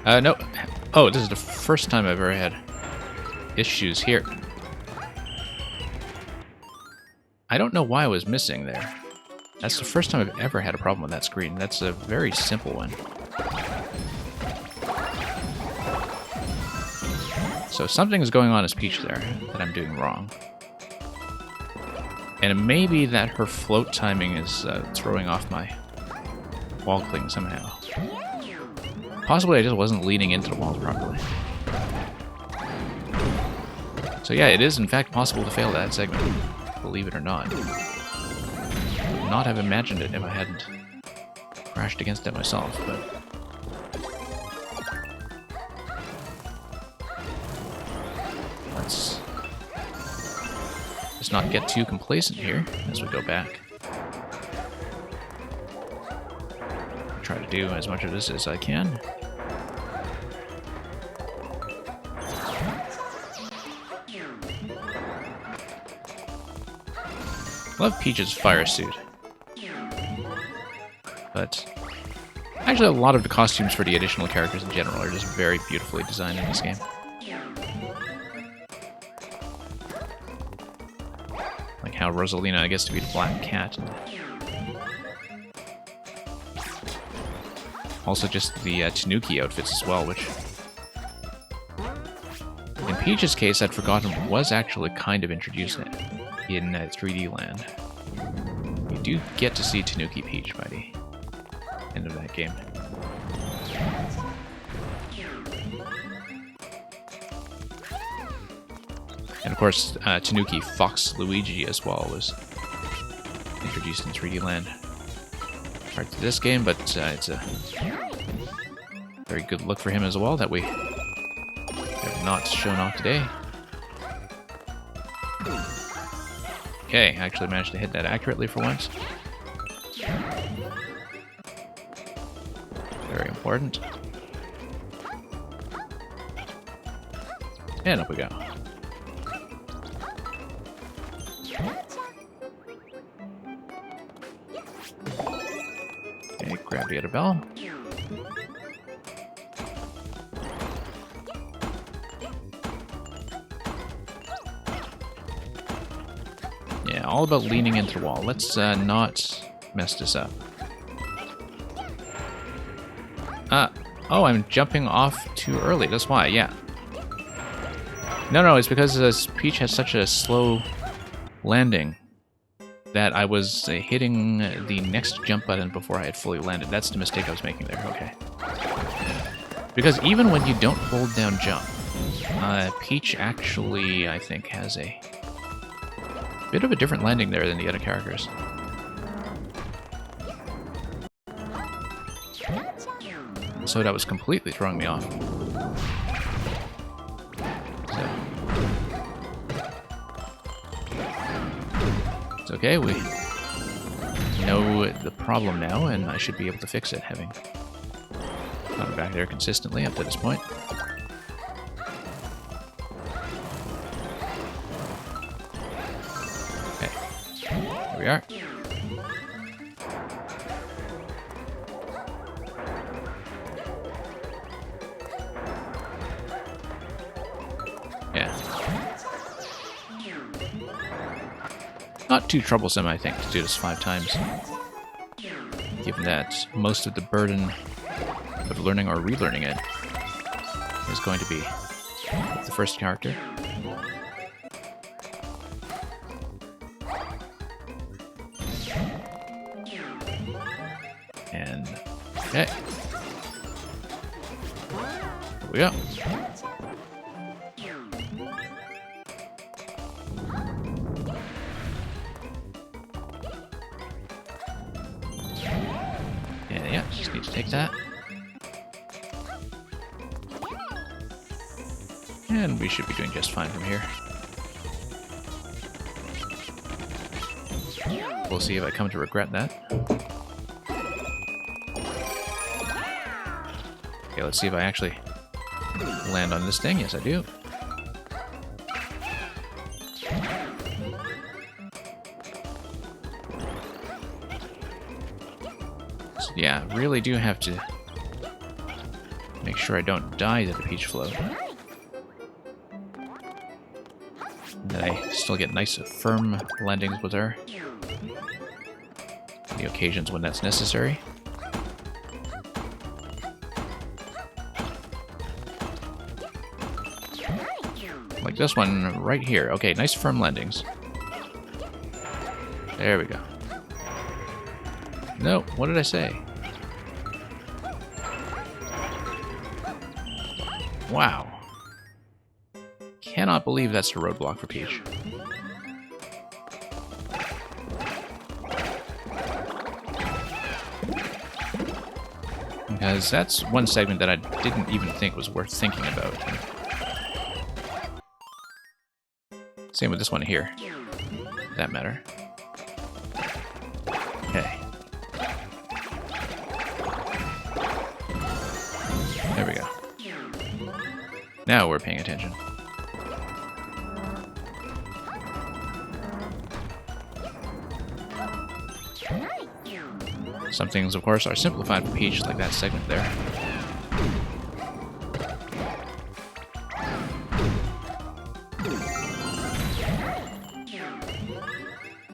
No. Oh, this is the first time I've ever had issues here. I don't know why I was missing there. That's the first time I've ever had a problem with that screen. That's a very simple one. So something is going on as Peach there that I'm doing wrong. And it may be that her float timing is throwing off my wall cling somehow. Possibly I just wasn't leaning into the walls properly. So yeah, it is in fact possible to fail that segment, believe it or not. Would not have imagined it if I hadn't crashed against it myself, but... Let's not get too complacent here as we go back. Try to do as much of this as I can. Love Peach's fire suit. But actually a lot of the costumes for the additional characters in general are just very beautifully designed in this game. Like how Rosalina gets to be the black cat. Also just the Tanuki outfits as well, which... In Peach's case, I'd forgotten was actually kind of introduced in 3D Land. You do get to see Tanuki Peach by the end of that game. And of course, Tanuki Fox Luigi as well was introduced in 3D Land. Part to this game, but it's a very good look for him as well that we have not shown off today. Okay, I actually managed to hit that accurately for once. Very important. And up we go. Okay, grab the other bell. Yeah, all about leaning into the wall. Let's not mess this up. Oh, I'm jumping off too early. That's why, yeah. No, it's because Peach has such a slow landing that I was hitting the next jump button before I had fully landed. That's the mistake I was making there, okay. Because even when you don't hold down jump, Peach actually, I think, has a bit of a different landing there than the other characters. So that was completely throwing me off. It's okay, we know the problem now, and I should be able to fix it, having gone back there consistently up to this point. Okay, here we are. Not too troublesome, I think, to do this 5 times. Given that most of the burden of learning or relearning it is going to be with the first character. And, okay. Here we go. Just need to take that. And we should be doing just fine from here. We'll see if I come to regret that. Okay, let's see if I actually land on this thing. Yes, I do. So, yeah, really do have to make sure I don't die to the peach float. And that I still get nice, firm landings with her. The occasions when that's necessary. Like this one right here. Okay, nice firm landings. There we go. No, what did I say? Wow. Cannot believe that's a roadblock for Peach. Because that's one segment that I didn't even think was worth thinking about. Same with this one here, for that matter. Okay. There we go. Now we're paying attention. Some things, of course, are simplified for Peach, like that segment there.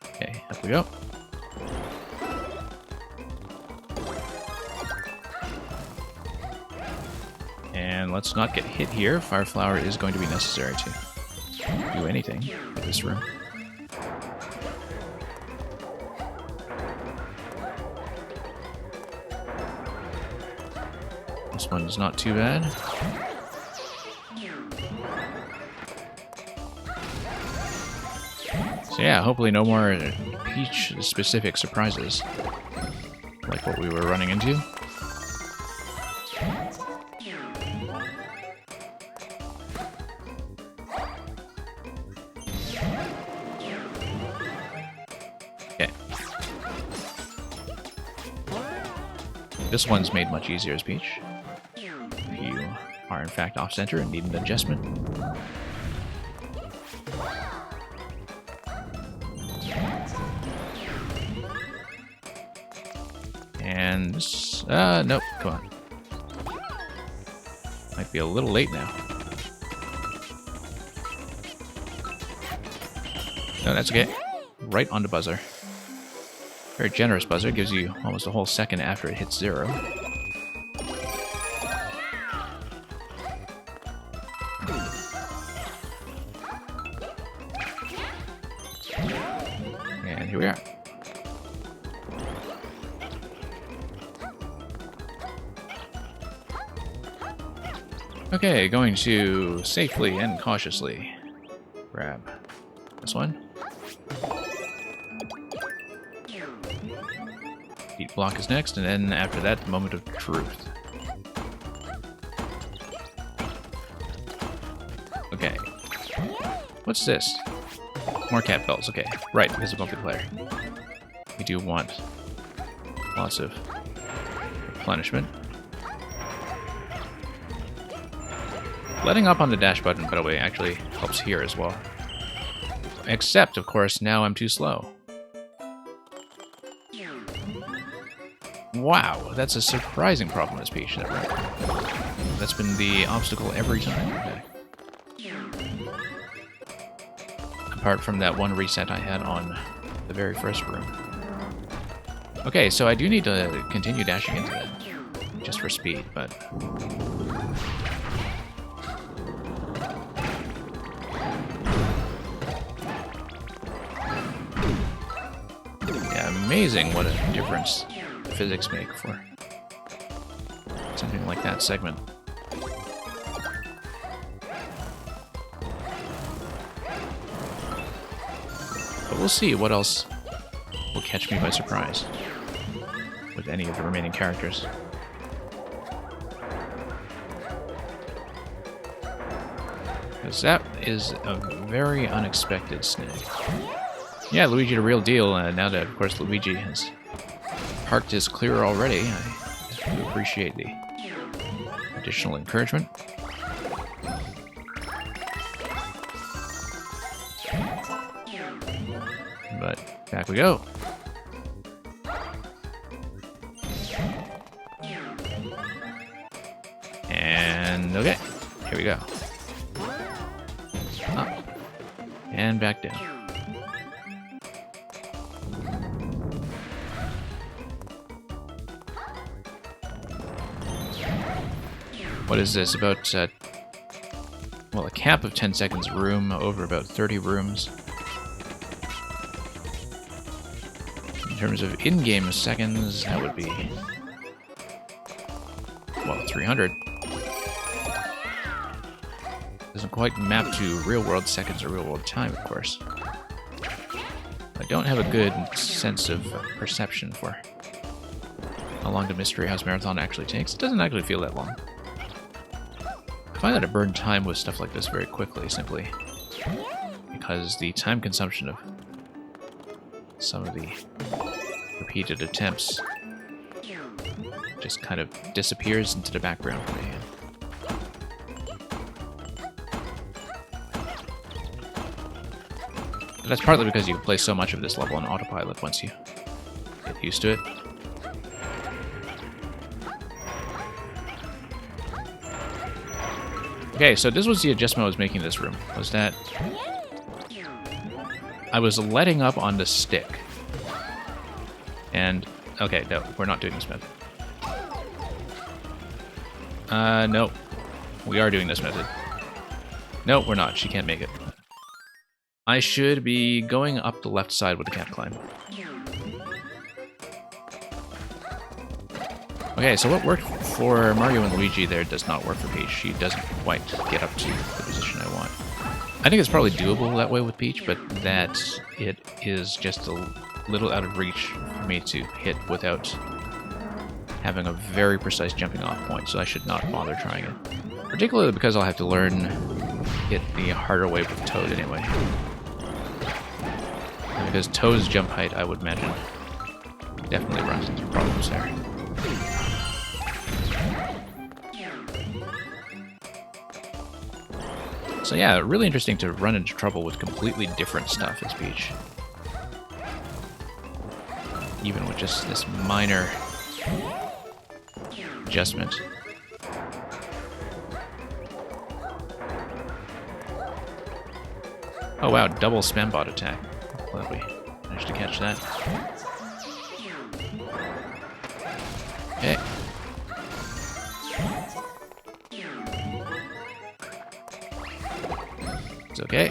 Okay, up we go. And let's not get hit here. Fire Flower is going to be necessary to do anything in this room. This one's not too bad. So yeah, hopefully no more Peach-specific surprises like what we were running into. Okay. This one's made much easier as Peach. If you are in fact off-center and need an adjustment. And this, nope, come on. Might be a little late now. No, that's okay. Right on the buzzer. Very generous buzzer, gives you almost a whole second after it hits 0. And here we are. Okay, going to safely and cautiously grab this one. Heat block is next, and then after that, the moment of truth. Okay. What's this? More cat bells, okay. Right, because of multiplayer. We do want lots of replenishment. Letting up on the dash button, by the way, actually helps here as well. Except, of course, now I'm too slow. Wow, that's a surprising problem as Peach. That's been the obstacle every time. Okay. Apart from that one reset I had on the very first room. Okay, so I do need to continue dashing into that, just for speed, but... yeah, amazing what a difference the physics make for something like that segment. But we'll see what else will catch me by surprise with any of the remaining characters. Because that is a very unexpected snag. Yeah, Luigi the real deal. Now that, of course, Luigi has parked his clear already, I do appreciate the additional encouragement. But back we go. And okay, here we go. Up and back down. What is this? About, well, a cap of 10 seconds room over about 30 rooms. In terms of in-game seconds, that would be, well, 300. Doesn't quite map to real-world seconds or real-world time, of course. I don't have a good sense of perception for how long the Mystery House Marathon actually takes. It doesn't actually feel that long. I find that I burn time with stuff like this very quickly, simply because the time consumption of some of the repeated attempts just kind of disappears into the background for me. But that's partly because you can play so much of this level on autopilot once you get used to it. Okay, so this was the adjustment I was making in this room, was that I was letting up on the stick. And, okay, no, we're not doing this method. No. We are doing this method. No, we're not. She can't make it. I should be going up the left side with the cat climb. Okay, so what worked for Mario and Luigi there does not work for Peach. She doesn't quite get up to the position I want. I think it's probably doable that way with Peach, but that it is just a little out of reach for me to hit without having a very precise jumping off point, so I should not bother trying it. Particularly because I'll have to learn it the harder way with Toad anyway. And because Toad's jump height, I would imagine, definitely runs into problems there. So yeah, really interesting to run into trouble with completely different stuff as Peach. Even with just this minor adjustment. Oh wow, double spam bot attack. Glad we managed to catch that. Okay. It's okay.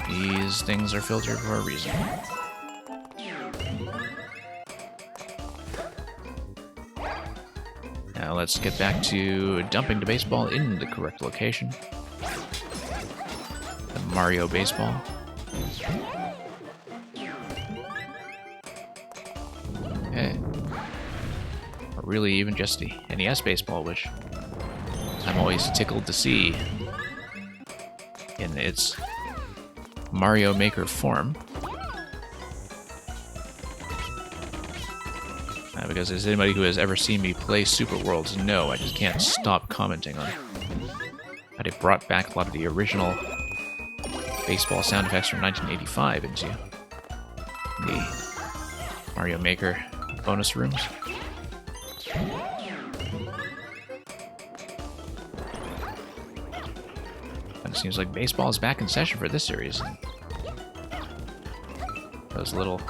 These things are filtered for a reason. Now let's get back to dumping the baseball in the correct location. The Mario baseball. Okay. Or really even just the NES baseball, which I'm always tickled to see in its Mario Maker form. Because as anybody who has ever seen me play Super Worlds know, I just can't stop commenting on how they brought back a lot of the original baseball sound effects from 1985 into the Mario Maker bonus rooms. And it seems like baseball is back in session for this series. Those little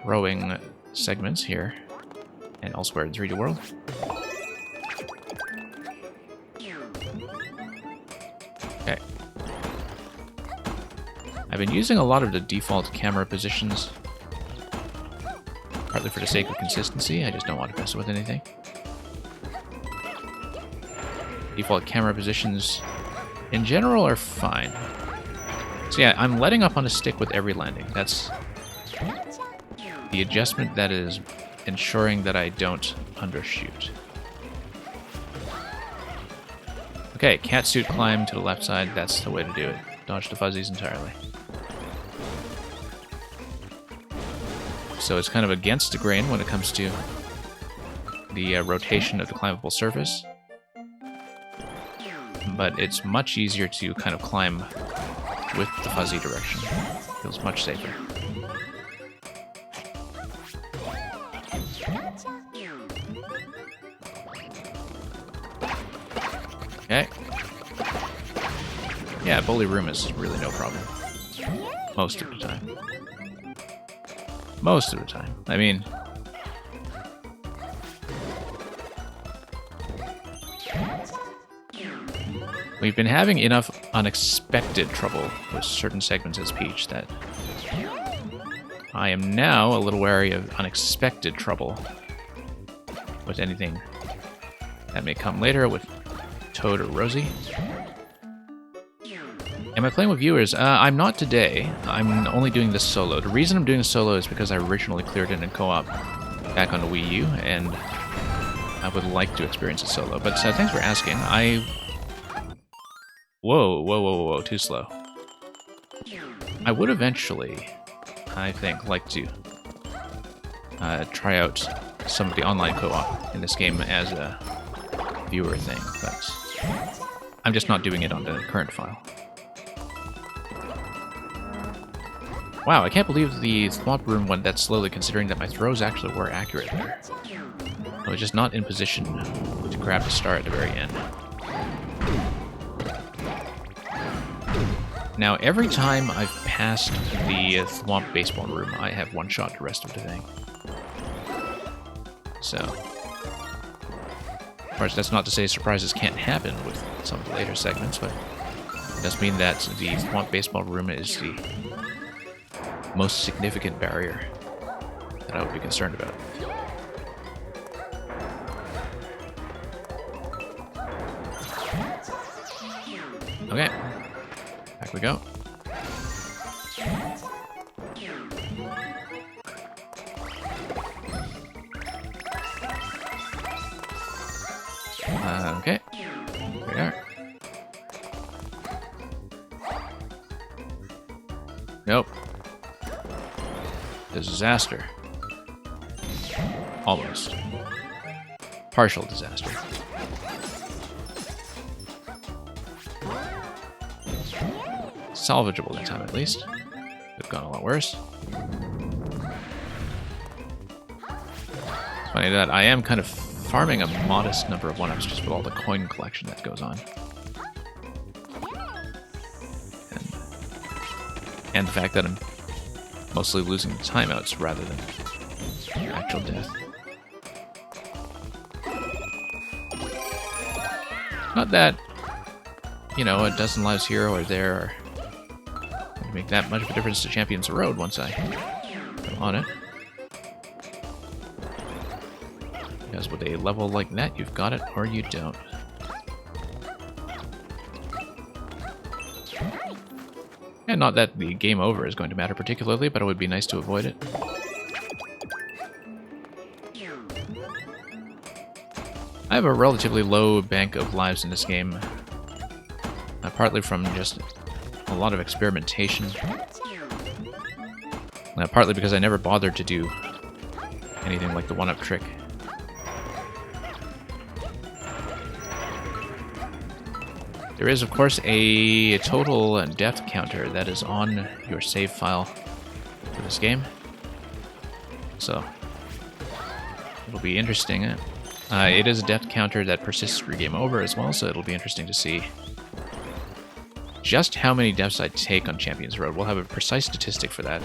throwing segments here and elsewhere in 3D World. Okay. I've been using a lot of the default camera positions, partly for the sake of consistency. I just don't want to mess with anything. Default camera positions in general are fine. So yeah, I'm letting up on a stick with every landing. That's the adjustment that is ensuring that I don't undershoot. Okay, Okay, catsuit climb to the left side. That's the way to do it. Dodge the fuzzies entirely. So it's kind of against the grain when it comes to the rotation of the climbable surface. But it's much easier to kind of climb with the fuzzy direction. Feels much safer. Okay. Yeah, bully room is really no problem. Most of the time. Most of the time. I mean... we've been having enough unexpected trouble with certain segments as Peach that I am now a little wary of unexpected trouble with anything that may come later with Toad or Rosie. Am I playing with viewers? I'm not today. I'm only doing this solo. The reason I'm doing this solo is because I originally cleared it in co-op back on the Wii U, and I would like to experience it solo. But thanks for asking. Whoa, too slow. I would eventually, I think, like to try out some of the online co-op in this game as a viewer thing, but I'm just not doing it on the current file. Wow, I can't believe the Thwomp Room went that slowly, considering that my throws actually were accurate there. I was just not in position to grab the star at the very end. Now, every time I've passed the Thwomp Baseball Room, I have one-shot the rest of the thing. So... of course, that's not to say surprises can't happen with some of the later segments, but it does mean that the Thwomp Baseball Room is the most significant barrier that I would be concerned about. Okay, back we go. Okay, here we are. Nope. Disaster. Almost. Partial disaster. Salvageable that time, at least. Could have gone a lot worse. It's funny that I am kind of farming a modest number of one-ups just with all the coin collection that goes on. And the fact that I'm mostly losing timeouts rather than actual death. Not that, you know, a dozen lives here or there would make that much of a difference to Champions Road once I go on it. Because with a level like that, you've got it or you don't. And not that the game over is going to matter particularly, but it would be nice to avoid it. I have a relatively low bank of lives in this game, partly from just a lot of experimentation, partly because I never bothered to do anything like the one-up trick. There is, of course, a total death counter that is on your save file for this game. So, it'll be interesting. It is a death counter that persists through game over as well, so it'll be interesting to see just how many deaths I take on Champions Road. We'll have a precise statistic for that.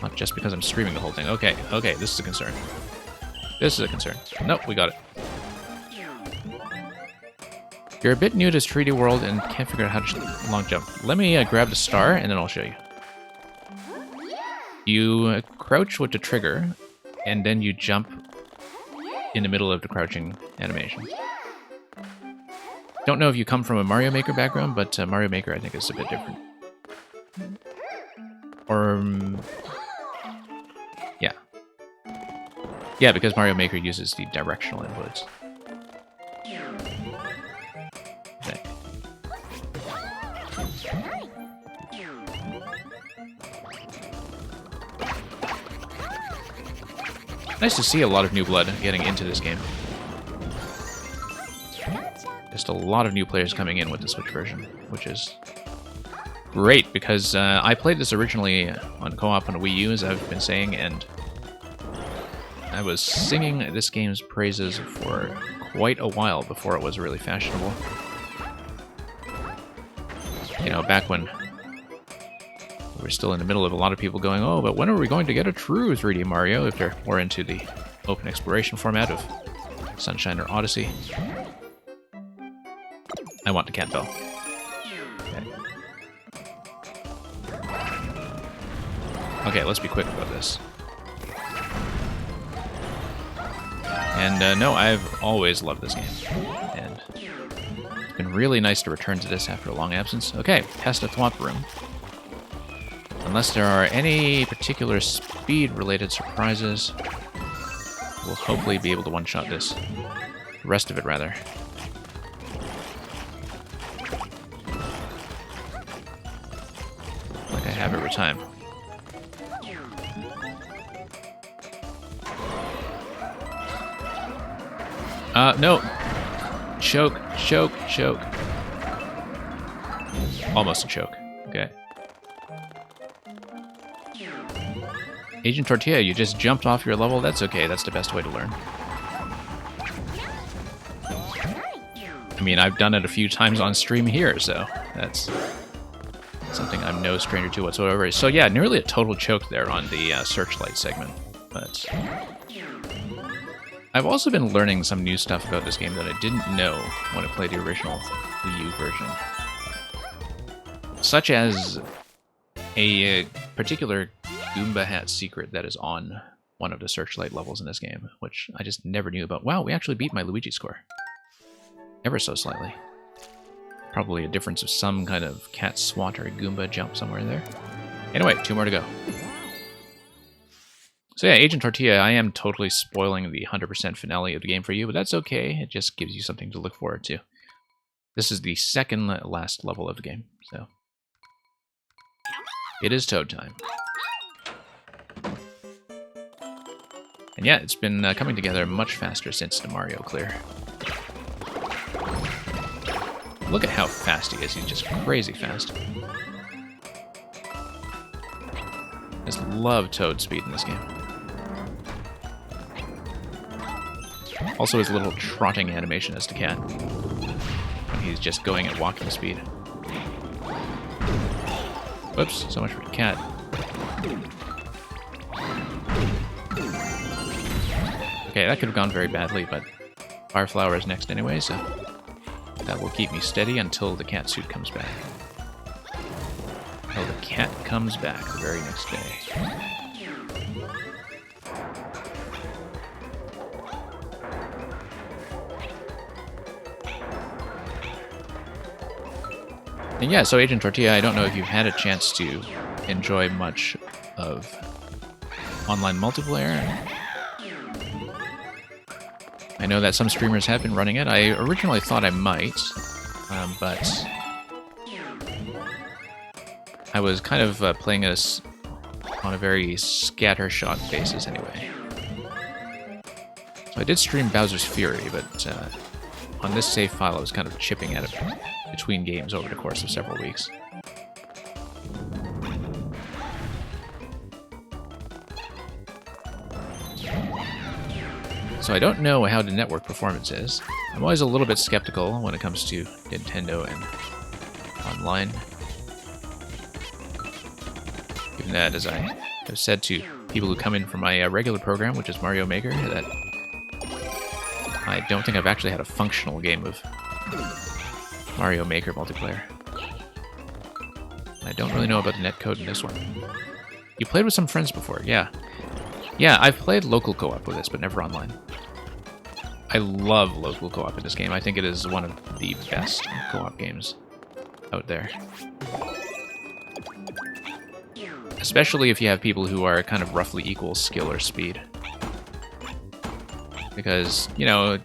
Not just because I'm streaming the whole thing. Okay, this is a concern. This is a concern. Nope, we got it. You're a bit new to this 3D world and can't figure out how to long jump. Let me grab the star and then I'll show you. You crouch with the trigger and then you jump in the middle of the crouching animation. Don't know if you come from a Mario Maker background, but Mario Maker I think is a bit different. Or... yeah. Yeah, because Mario Maker uses the directional inputs. Nice to see a lot of new blood getting into this game. Just a lot of new players coming in with the Switch version, which is great because I played this originally on co-op on a Wii U, as I've been saying, and I was singing this game's praises for quite a while before it was really fashionable. You know, back when we were still in the middle of a lot of people going, oh, but when are we going to get a true 3D Mario, if they're more into the open exploration format of Sunshine or Odyssey. I want the cat bell. Okay, let's be quick about this. And no, I've always loved this game. And it's been really nice to return to this after a long absence. Okay, past the Thwomp Room. Unless there are any particular speed-related surprises, we'll hopefully be able to one-shot this. The rest of it, rather. Like I have every time. No. Choke, choke, choke. Almost a choke. Okay. Agent Tortilla, you just jumped off your level? That's okay, that's the best way to learn. I mean, I've done it a few times on stream here, so that's something I'm no stranger to whatsoever. So yeah, nearly a total choke there on the Searchlight segment, but I've also been learning some new stuff about this game that I didn't know when I played the original Wii U version. Such as a particular Goomba hat secret that is on one of the Searchlight levels in this game, which I just never knew about. Wow, we actually beat my Luigi score. Ever so slightly. Probably a difference of some kind of cat swat or a Goomba jump somewhere in there. Anyway, 2 more to go. So yeah, Agent Tortilla, I am totally spoiling the 100% finale of the game for you, but that's okay. It just gives you something to look forward to. This is the second last level of the game, so it is Toad time. And yeah, it's been coming together much faster since the Mario clear. Look at how fast he is. He's just crazy fast. Just love Toad's speed in this game. Also his little trotting animation as the cat. When he's just going at walking speed. Whoops, so much for the cat. Okay, that could have gone very badly, but Fire Flower is next anyway, so that will keep me steady until the cat suit comes back. Until the cat comes back the very next day. And yeah, so Agent Tortilla, I don't know if you've had a chance to enjoy much of online multiplayer. I know that some streamers have been running it. I originally thought I might, but I was kind of playing this on a very scattershot basis anyway. So I did stream Bowser's Fury, but on this save file I was kind of chipping at it between games over the course of several weeks. So I don't know how the network performance is. I'm always a little bit skeptical when it comes to Nintendo and online. Given that, as I have said to people who come in from my regular program, which is Mario Maker, that I don't think I've actually had a functional game of Mario Maker multiplayer. I don't really know about the netcode in this one. You played with some friends before, yeah. Yeah, I've played local co-op with this, but never online. I love local co-op in this game. I think it is one of the best co-op games out there. Especially if you have people who are kind of roughly equal skill or speed. Because, you know,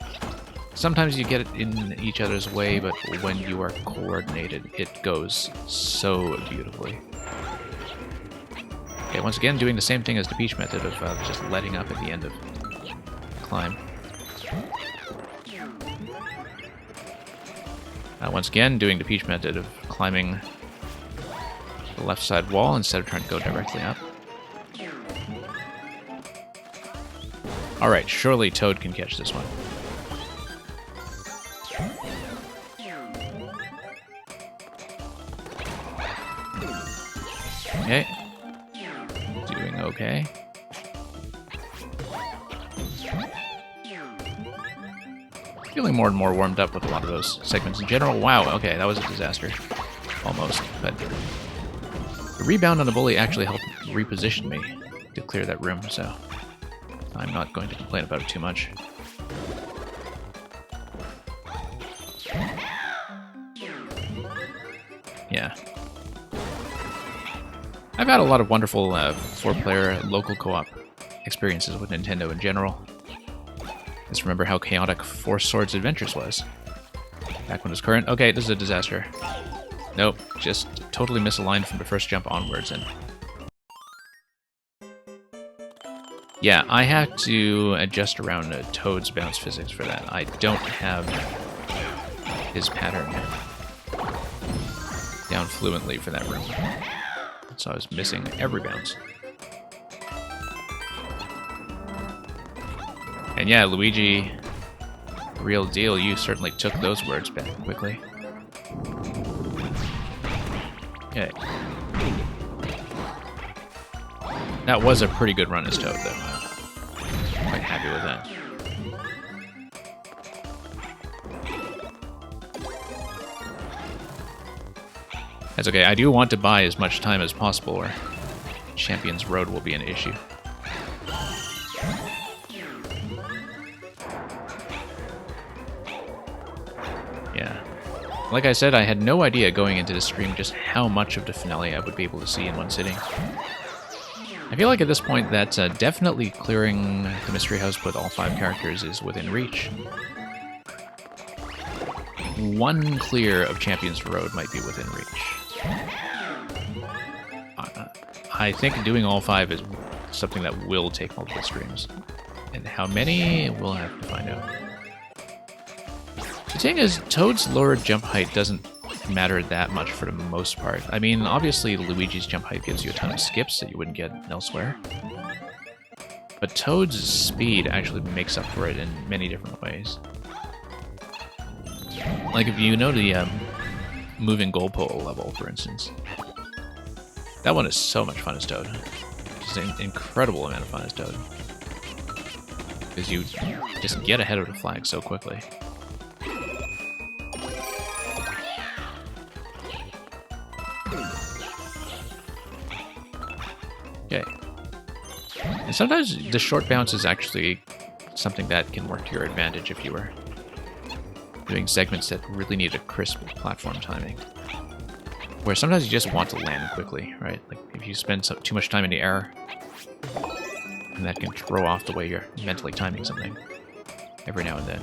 sometimes you get it in each other's way, but when you are coordinated, it goes so beautifully. Okay, once again, doing the same thing as the Peach method of just letting up at the end of climb. Once again, doing the Peach method of climbing the left side wall instead of trying to go directly up. Alright, surely Toad can catch this one. Okay. Doing okay. Feeling more and more warmed up with a lot of those segments in general. Wow, okay, that was a disaster. Almost, but the rebound on the bully actually helped reposition me to clear that room, so I'm not going to complain about it too much. Yeah. I've had a lot of wonderful 4-player local co-op experiences with Nintendo in general. Just remember how chaotic Four Swords Adventures was. Back when it was current. Okay, this is a disaster. Nope, just totally misaligned from the first jump onwards. And yeah, I have to adjust around Toad's bounce physics for that. I don't have his pattern down fluently for that room. So I was missing every bounce. And yeah, Luigi, real deal, you certainly took those words back quickly. Okay. That was a pretty good run as Toad, though. I'm quite happy with that. That's okay, I do want to buy as much time as possible, or Champions Road will be an issue. Yeah. Like I said, I had no idea going into this stream just how much of the finale I would be able to see in one sitting. I feel like at this point that definitely clearing the Mystery House with all 5 characters is within reach. One clear of Champions Road might be within reach. I think doing all 5 is something that will take multiple streams. And how many, we'll have to find out. The thing is, Toad's lower jump height doesn't matter that much for the most part. I mean, obviously Luigi's jump height gives you a ton of skips that you wouldn't get elsewhere. But Toad's speed actually makes up for it in many different ways. Like if you know the moving goal pole level, for instance. That one is so much fun as Toad. Just an incredible amount of fun as Toad. Because you just get ahead of the flag so quickly. Okay. And sometimes the short bounce is actually something that can work to your advantage if you were doing segments that really need a crisp platform timing. Where sometimes you just want to land quickly, right? Like if you spend too much time in the air, and that can throw off the way you're mentally timing something every now and then.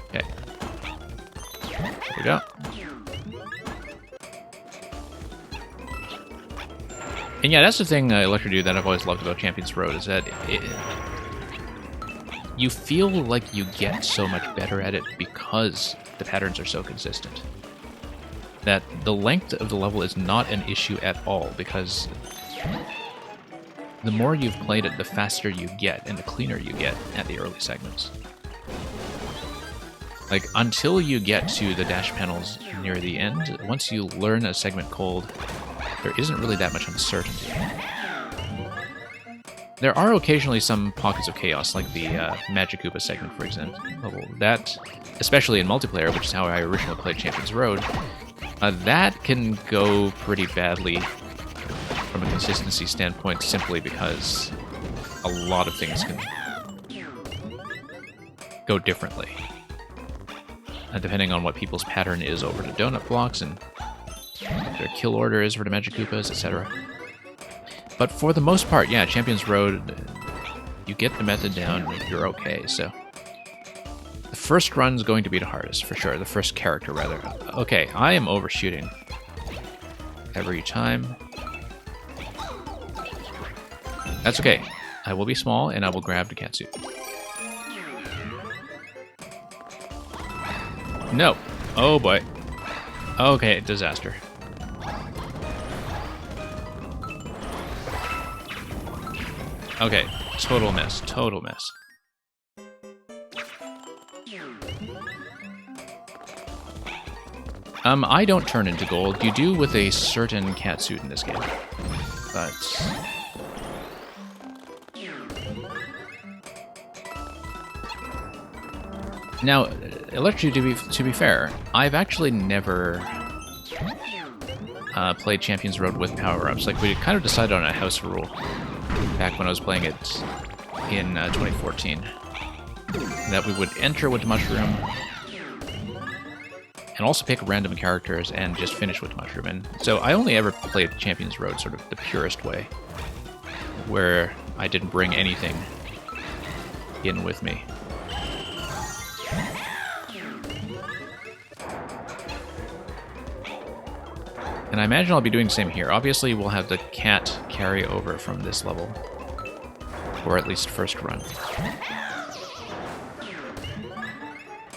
Okay. There we go. And yeah, that's the thing, Electro that I've always loved about Champions Road, is that you feel like you get so much better at it because the patterns are so consistent. That the length of the level is not an issue at all, because the more you've played it, the faster you get, and the cleaner you get at the early segments. Like, until you get to the dash panels near the end, once you learn a segment cold, there isn't really that much uncertainty. There are occasionally some pockets of chaos, like the Magic Koopa segment, for example. That, especially in multiplayer, which is how I originally played Champions Road, that can go pretty badly from a consistency standpoint, simply because a lot of things can go differently. Depending on what people's pattern is over the donut blocks, and what their kill order is for the Magic Koopas, etc. But for the most part, yeah, Champions Road, you get the method down, you're okay, so... The first run's going to be the hardest, for sure. The first character, rather. Okay, I am overshooting every time. That's okay. I will be small, and I will grab the catsuit. No. Oh, boy. Okay, disaster. Okay, total mess. Total mess. I don't turn into gold. You do with a certain catsuit in this game. But... Now, Electro, to be fair, I've actually never played Champions Road with power-ups. Like, we kind of decided on a house rule back when I was playing it in 2014. That we would enter with the mushroom, and also pick random characters and just finish with mushroom. And so I only ever played Champions Road sort of the purest way, where I didn't bring anything in with me. And I imagine I'll be doing the same here. Obviously, we'll have the cat carry over from this level, or at least first run.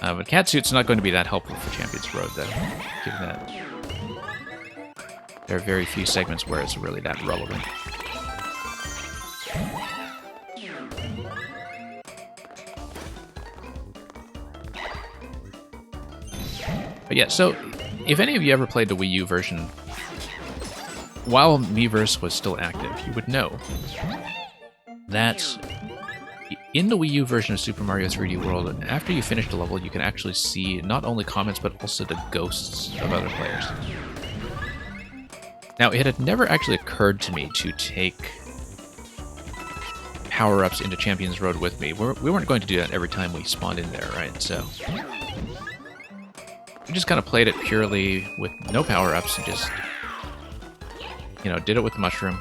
But catsuit's not going to be that helpful for Champions Road, though, given that there are very few segments where it's really that relevant. But yeah, so if any of you ever played the Wii U version while Miiverse was still active, you would know that in the Wii U version of Super Mario 3D World, after you finish the level, you can actually see not only comments, but also the ghosts of other players. Now, it had never actually occurred to me to take power-ups into Champions Road with me. We weren't going to do that every time we spawned in there, right? So we just kind of played it purely with no power-ups and just, you know, did it with the mushroom.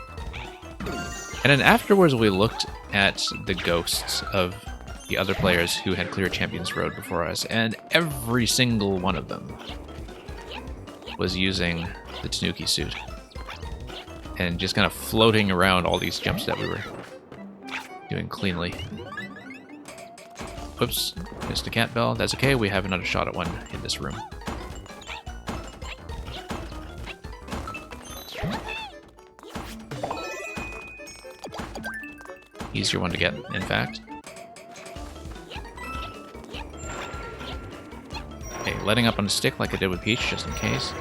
And then afterwards we looked at the ghosts of the other players who had cleared Champions Road before us, and every single one of them was using the Tanuki suit. And just kind of floating around all these jumps that we were doing cleanly. Whoops, missed a cat bell. That's okay, we have another shot at one in this room. Easier one to get, in fact. Okay, letting up on the stick like I did with Peach, just in case.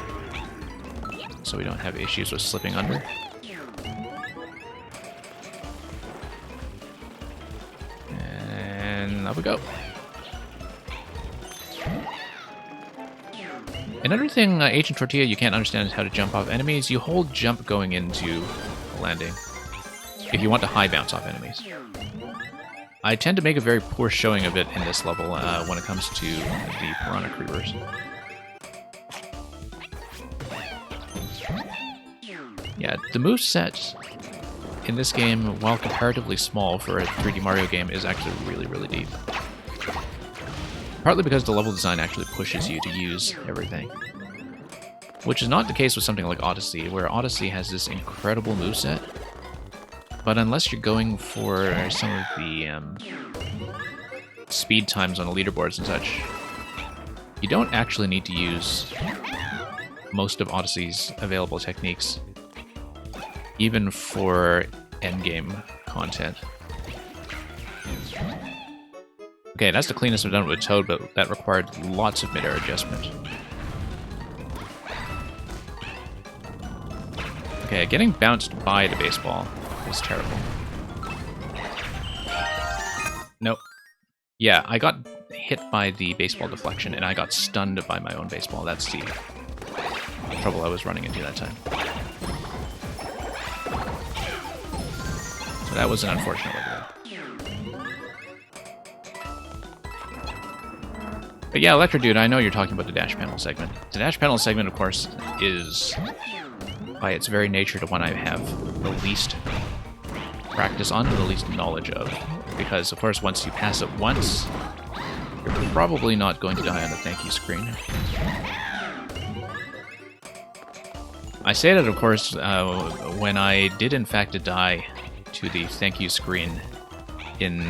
So we don't have issues with slipping under. And up we go. Another thing, Agent Tortilla, you can't understand is how to jump off enemies. You hold jump going into a landing if you want to high bounce off enemies. I tend to make a very poor showing of it in this level when it comes to the Piranha Creepers. Yeah, the moveset in this game, while comparatively small for a 3D Mario game, is actually really, really deep. Partly because the level design actually pushes you to use everything. Which is not the case with something like Odyssey, where Odyssey has this incredible moveset. But unless you're going for some of the speed times on the leaderboards and such, you don't actually need to use most of Odyssey's available techniques, even for endgame content. Okay, that's the cleanest I've done with Toad, but that required lots of mid-air adjustment. Okay, getting bounced by the baseball is terrible. Nope. Yeah, I got hit by the baseball deflection, and I got stunned by my own baseball. That's the trouble I was running into that time. So that was an unfortunate way to go. But yeah, Electro Dude, I know you're talking about the dash panel segment. The dash panel segment, of course, is, by its very nature, the one I have the least practice on, the least knowledge of. Because, of course, once you pass it once, you're probably not going to die on the thank you screen. I say that, of course, when I did in fact die to the thank you screen in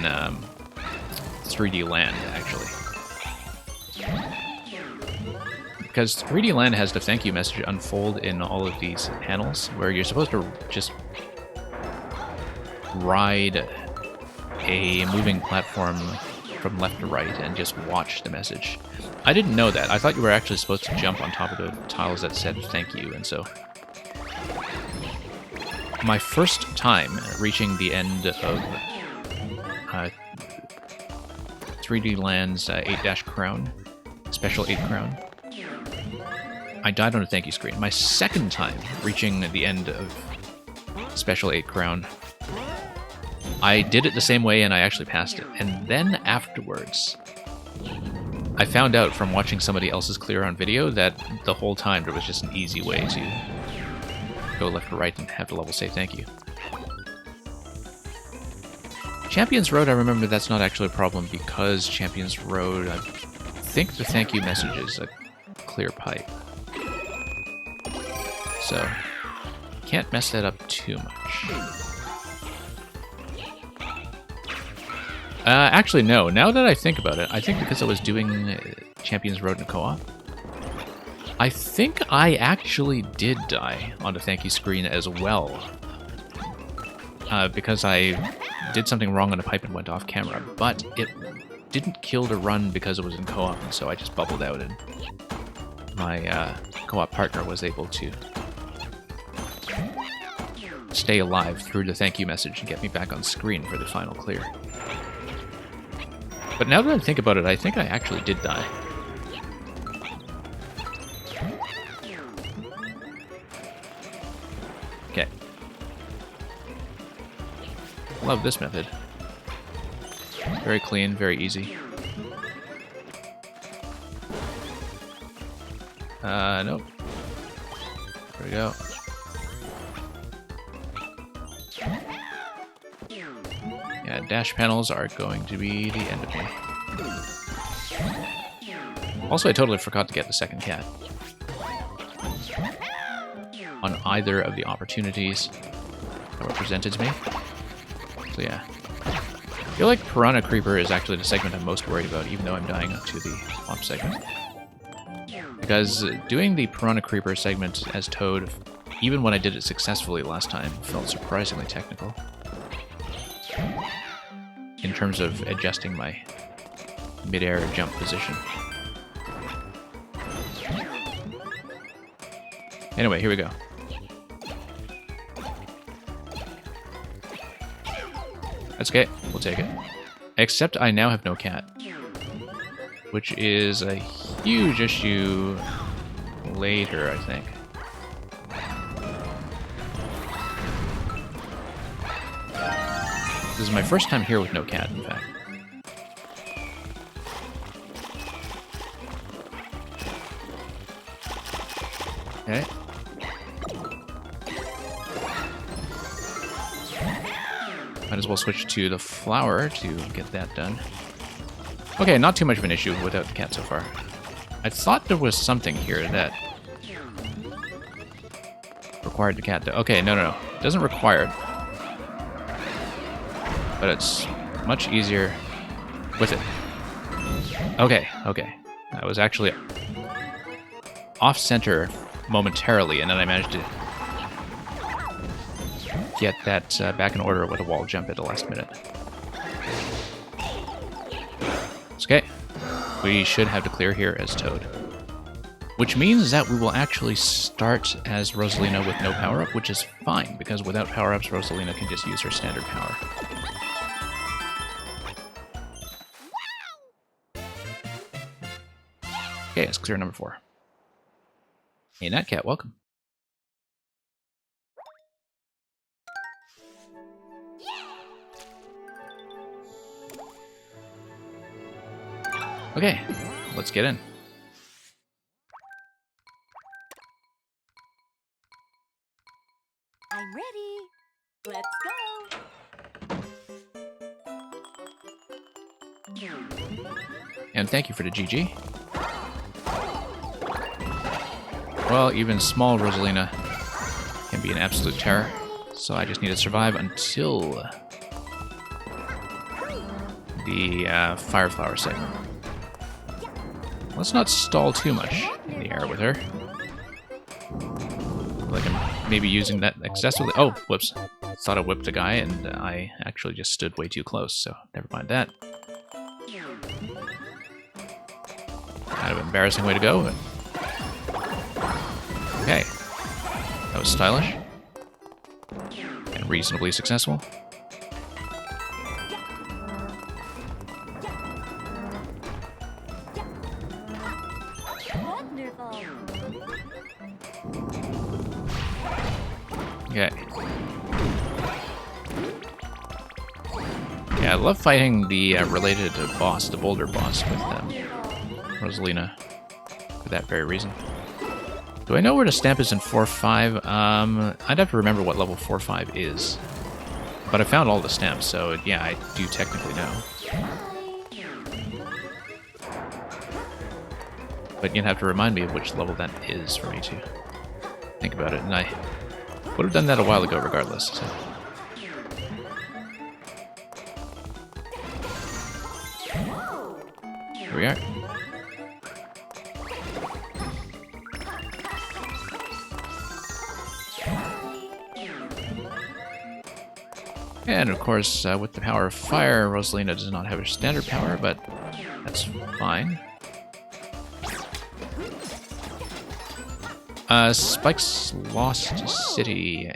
3D Land, actually. Because 3D Land has the thank you message unfold in all of these panels, where you're supposed to just ride a moving platform from left to right and just watch the message. I didn't know that. I thought you were actually supposed to jump on top of the tiles that said thank you, and so... My first time reaching the end of 3D Land's 8- crown, special 8 crown, I died on a thank you screen. My second time reaching the end of special 8 crown, I did it the same way and I actually passed it. And then afterwards, I found out from watching somebody else's clear on video that the whole time there was just an easy way to go left or right and have the level say thank you. Champions Road, I remember that's not actually a problem because Champions Road, I think the thank you message is a clear pipe. So, can't mess that up too much. Actually, no. Now that I think about it, I think because I was doing Champions Road in co-op, I think I actually did die on the thank you screen as well. Because I did something wrong on the pipe and went off camera, but it didn't kill the run because it was in co-op, and so I just bubbled out, and my co-op partner was able to stay alive through the thank you message and get me back on screen for the final clear. But now that I think about it, I think I actually did die. Okay. Love this method. Very clean, very easy. Nope. There we go. Yeah, dash panels are going to be the end of me. Also, I totally forgot to get the second cat on either of the opportunities that were presented to me. So yeah. I feel like Piranha Creeper is actually the segment I'm most worried about, even though I'm dying up to the swamp segment. Because doing the Piranha Creeper segment as Toad, even when I did it successfully last time, felt surprisingly technical. In terms of adjusting my mid-air jump position. Anyway, here we go. That's okay, we'll take it. Except I now have no cat. Which is a huge issue later, I think. This is my first time here with no cat, in fact. Okay. Might as well switch to the flower to get that done. Okay, not too much of an issue without the cat so far. I thought there was something here that required the cat to... Okay, no. It doesn't require it. But it's much easier with it. Okay. I was actually off-center momentarily, and then I managed to get that back in order with a wall jump at the last minute. It's okay. We should have to clear here as Toad. Which means that we will actually start as Rosalina with no power-up, which is fine, because without power-ups, Rosalina can just use her standard power. Okay, let's clear number 4. Hey, Natcat, welcome. Okay, let's get in. I'm ready. Let's go. And thank you for the GG. Well, even small Rosalina can be an absolute terror. So I just need to survive until the Fire Flower segment. Let's not stall too much in the air with her. Like I'm maybe using that excessively. Oh, whoops. Thought I whipped a guy, and I actually just stood way too close, so never mind that. Kind of embarrassing way to go, but... Okay. That was stylish. And reasonably successful. Okay. Yeah, I love fighting the related boss, the boulder boss, with Rosalina, for that very reason. Do I know where the stamp is in 4-5? I'd have to remember what level 4-5 is. But I found all the stamps, so yeah, I do technically know. But you'd have to remind me of which level that is for me to think about it, and I would have done that a while ago regardless, so... Here we are. And of course, with the power of fire, Rosalina does not have a standard power, but that's fine. Spike's Lost City.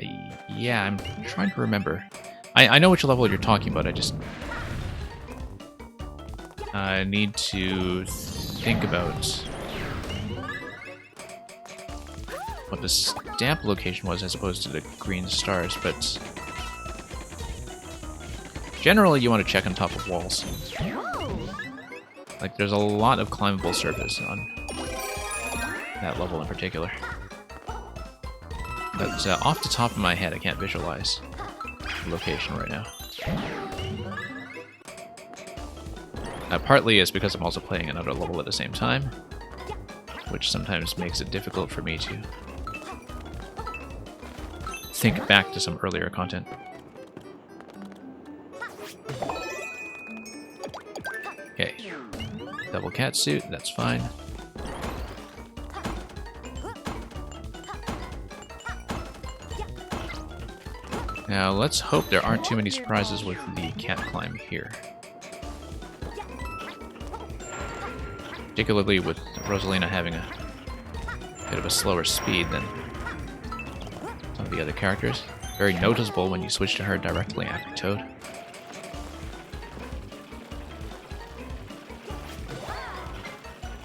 Yeah, I'm trying to remember. I know which level you're talking about, I just... need to think about what the stamp location was as opposed to the green stars, but generally you want to check on top of walls. Like, there's a lot of climbable surface on that level in particular. But off the top of my head, I can't visualize the location right now. Partly is because I'm also playing another level at the same time, which sometimes makes it difficult for me to think back to some earlier content. Okay. Double cat suit, that's fine. Now, let's hope there aren't too many surprises with the cat climb here. Particularly with Rosalina having a bit of a slower speed than some of the other characters. Very noticeable when you switch to her directly after Toad.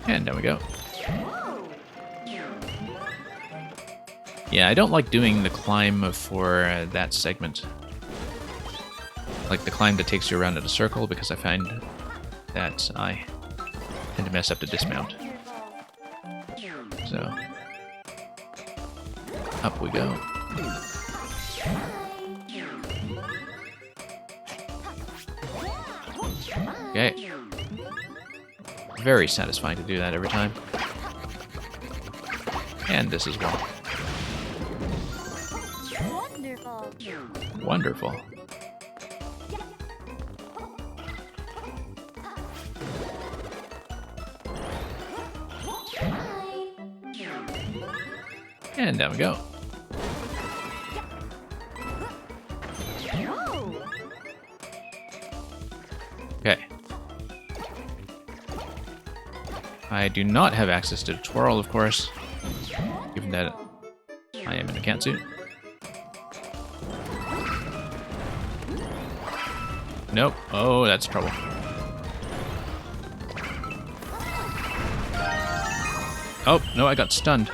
And there we go. Yeah, I don't like doing the climb for that segment. Like the climb that takes you around in a circle, because I find that I tend to mess up the dismount. So, up we go. Okay. Very satisfying to do that every time. And this as well. Wonderful. And down we go. Okay. I do not have access to the twirl, of course, given that I am in a cat suit. Nope. Oh, that's trouble. Oh, no, I got stunned.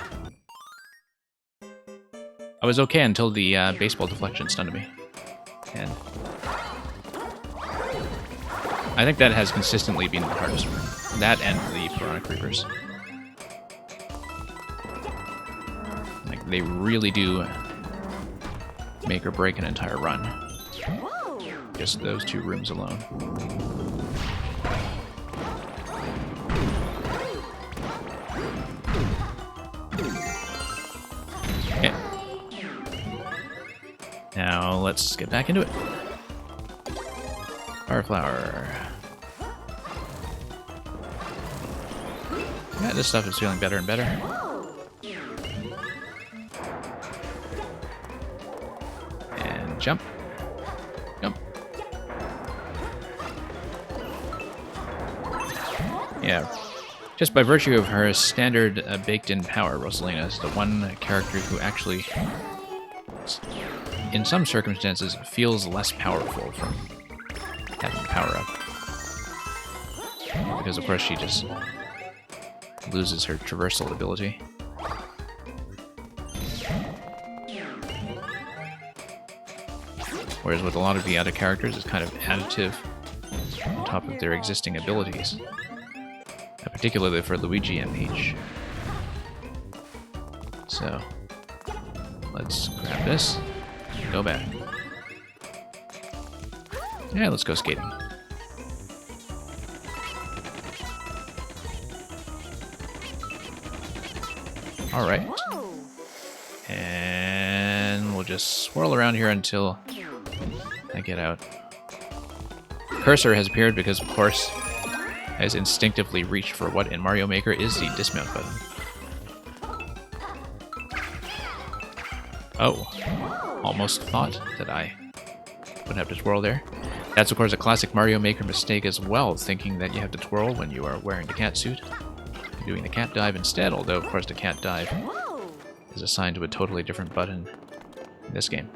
I was okay until the baseball deflection stunned me. And I think that has consistently been the hardest one. That and the Piranha Creepers. Like, they really do make or break an entire run. Just those two rooms alone. Okay. Now let's get back into it. Fire flower. Yeah, this stuff is feeling better and better. And jump. Jump. Yeah. Just by virtue of her standard baked-in power, Rosalina is the one character who actually, in some circumstances, feels less powerful from having power up. Because, of course, she just loses her traversal ability. Whereas with a lot of the other characters, it's kind of additive on top of their existing abilities. Particularly for Luigi and Peach. So, let's grab this, go back. Yeah, let's go skating. Alright. And we'll just swirl around here until I get out. Cursor has appeared because, of course, has instinctively reached for what in Mario Maker is the dismount button. Oh, almost thought that I would have to twirl there. That's of course a classic Mario Maker mistake as well, thinking that you have to twirl when you are wearing the cat suit. You're doing the cat dive instead, although of course the cat dive is assigned to a totally different button in this game.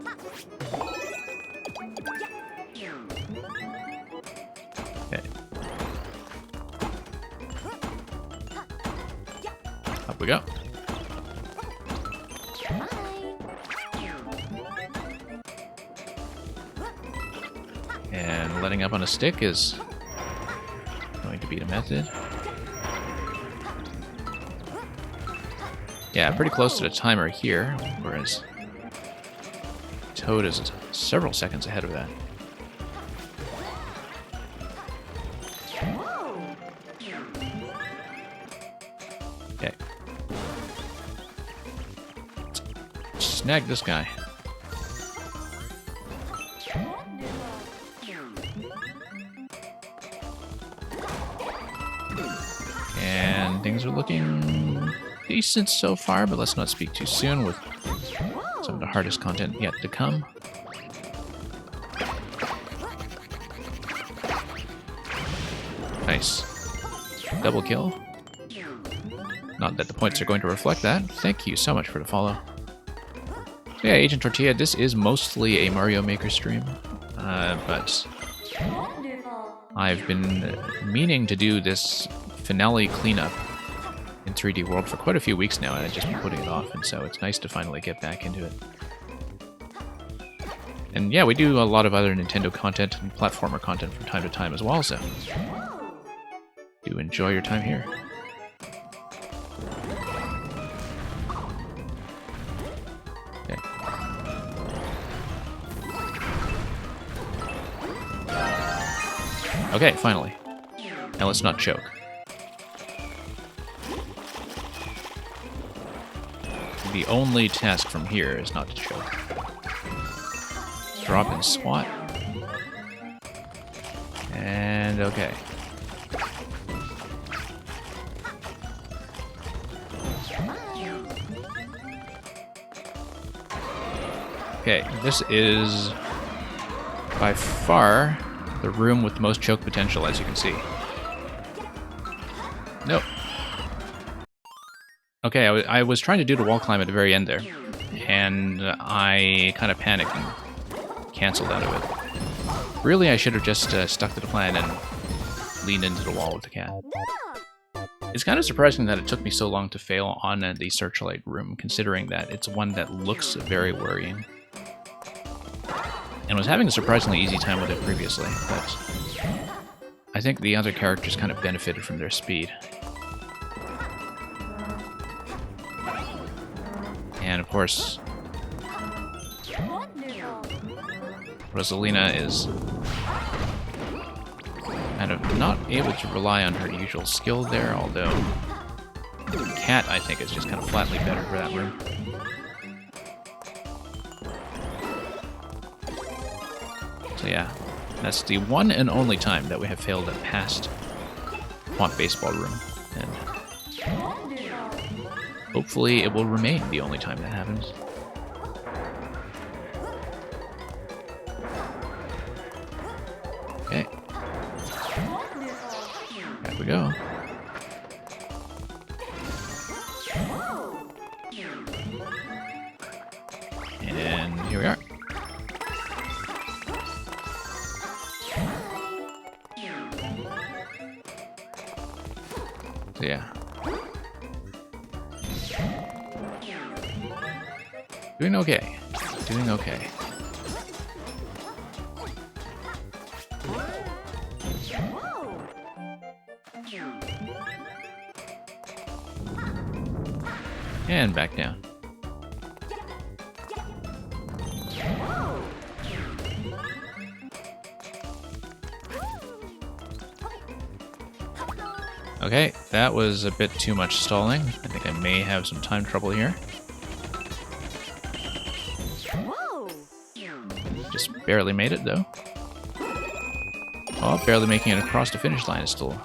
Okay. Up we go. And letting up on a stick is going to be the method. Yeah, pretty close to the timer here, whereas Toad is several seconds ahead of that. Okay. Snag this guy. And things are looking decent so far, but let's not speak too soon with some of the hardest content yet to come. Nice. Double kill. Not that the points are going to reflect that. Thank you so much for the follow. So yeah, Agent Tortilla, this is mostly a Mario Maker stream, but I've been meaning to do this finale cleanup in 3D World for quite a few weeks now, and I've just been putting it off, and so it's nice to finally get back into it. And yeah, we do a lot of other Nintendo content and platformer content from time to time as well, so do enjoy your time here. Okay. Okay, finally. Now let's not choke. The only task from here is not to choke. Drop and swat. And okay. Okay, this is by far the room with the most choke potential, as you can see. Nope. Okay, I was trying to do the wall climb at the very end there, and I kind of panicked and canceled out of it. Really, I should have just stuck to the plan and leaned into the wall with the cat. It's kind of surprising that it took me so long to fail on the Searchlight room, considering that it's one that looks very worrying. And was having a surprisingly easy time with it previously, but I think the other characters kind of benefited from their speed. And of course, Rosalina is kind of not able to rely on her usual skill there, although Cat, I think, is just kind of flatly better for that room. So yeah, that's the one and only time that we have failed past Swamp Baseball Room. And hopefully it will remain the only time that happens. Okay. Back we go. And here we are. So yeah. Doing okay. Doing okay. And back down. Okay, that was a bit too much stalling. I think I may have some time trouble here. Just barely made it, though. Oh, barely making it across the finish line is still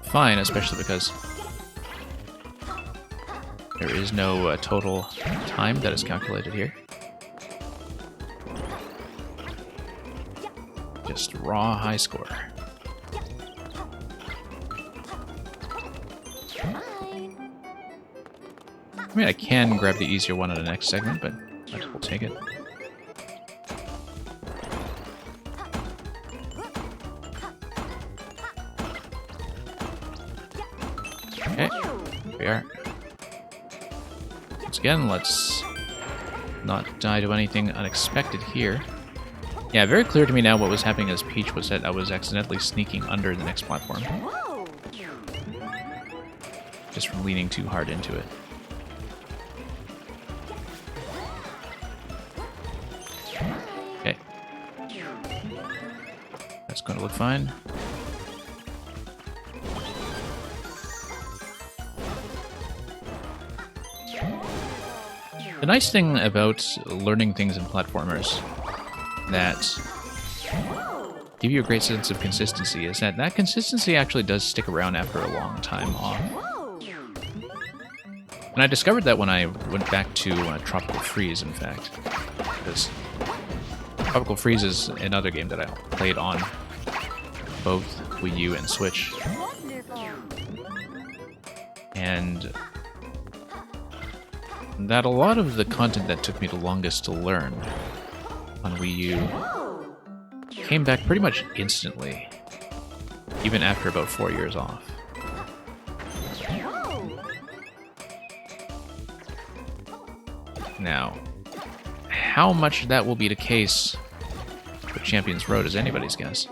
fine, especially because there is no total time that is calculated here. Just raw high score. I mean, I can grab the easier one in the next segment, but I will take it. Okay, here we are. Once again, let's not die to anything unexpected here. Yeah, very clear to me now what was happening as Peach was that I was accidentally sneaking under the next platform. Just from leaning too hard into it. Okay. That's going to look fine. The nice thing about learning things in platformers that give you a great sense of consistency is that that consistency actually does stick around after a long time off. And I discovered that when I went back to Tropical Freeze, in fact. Because Tropical Freeze is another game that I played on both Wii U and Switch. And that a lot of the content that took me the longest to learn on Wii U came back pretty much instantly, even after about 4 years off. Now, how much that will be the case for Champions Road is anybody's guess.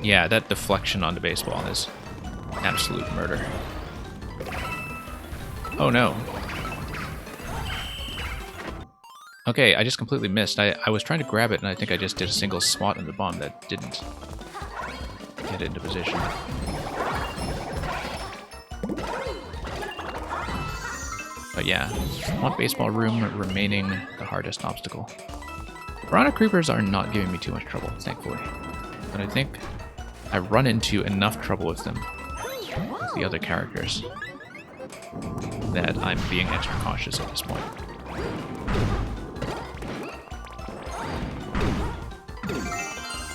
Yeah, that deflection on the baseball is absolute murder. Oh no. Okay, I just completely missed. I was trying to grab it, and I think I just did a single swat in the bomb that didn't get into position. But yeah, Swamp Baseball Room remaining the hardest obstacle. Piranha Creepers are not giving me too much trouble, thankfully. But I think I run into enough trouble with them, with the other characters, that I'm being extra cautious at this point.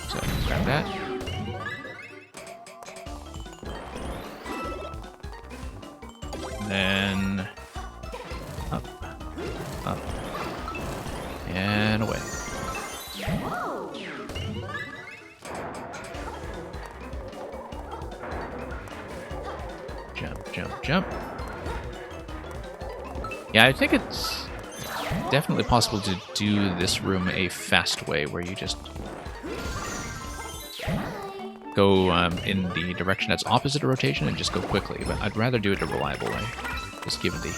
So, grab that. Then up, up, and away. Jump, jump, jump. Yeah, I think it's definitely possible to do this room a fast way, where you just go in the direction that's opposite of rotation and just go quickly, but I'd rather do it a reliable way, just given the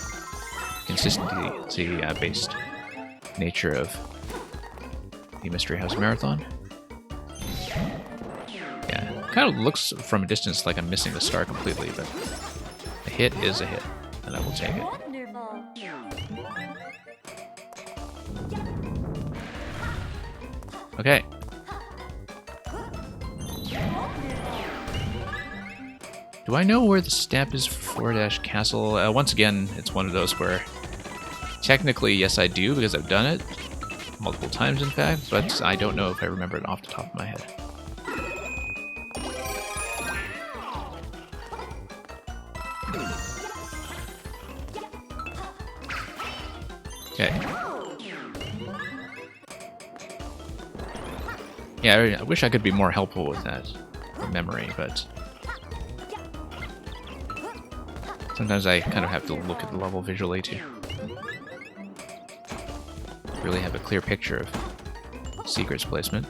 consistency-based nature of the Mystery House Marathon. Yeah, kind of looks from a distance like I'm missing the star completely, but a hit is a hit, and I will take it. Okay. Do I know where the stamp is for 4- Castle? Once again, it's one of those where technically, yes, I do because I've done it multiple times, in fact, but I don't know if I remember it off the top of my head. Okay. Yeah, I wish I could be more helpful with that memory, but sometimes I kind of have to look at the level visually to really have a clear picture of secrets placement.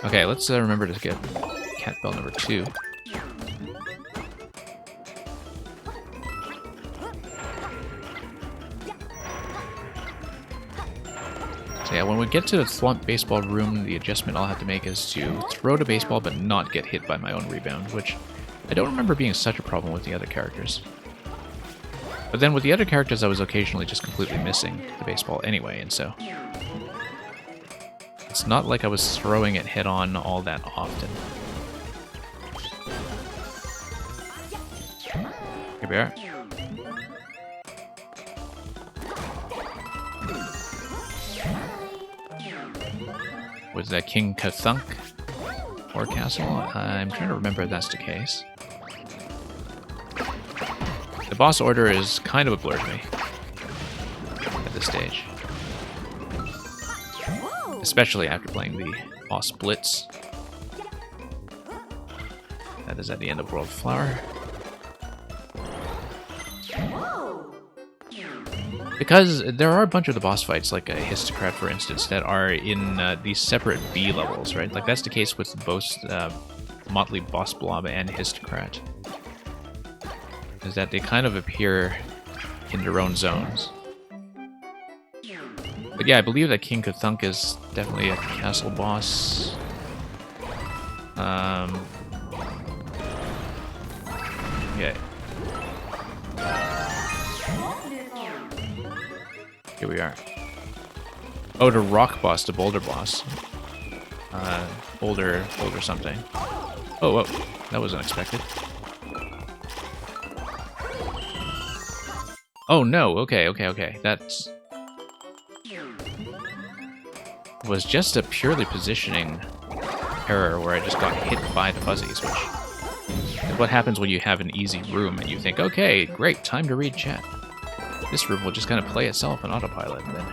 Okay, let's remember to get cat bell number 2. So yeah, when we get to the Thwomp baseball room, the adjustment I'll have to make is to throw the baseball but not get hit by my own rebound, which I don't remember being such a problem with the other characters. But then with the other characters, I was occasionally just completely missing the baseball anyway, and so it's not like I was throwing it head-on all that often. Here we are. Was that King Cthulhu or Castle? I'm trying to remember if that's the case. The boss order is kind of a blur to me at this stage. Especially after playing the boss Blitz. That is at the end of World Flower. Because there are a bunch of the boss fights, like a Histocrat, for instance, that are in these separate B levels, right? Like that's the case with both Motley Boss Blob and Histocrat. Is that they kind of appear in their own zones. But yeah, I believe that King Cthulhu is definitely a castle boss. Yeah. Here we are. Oh, the rock boss, the boulder boss. Boulder something. Oh, whoa. That was unexpected. Oh, no. Okay. That was just a purely positioning error where I just got hit by the fuzzies, which is what happens when you have an easy room and you think, okay, great, time to read chat. This room will just kind of play itself on autopilot, and then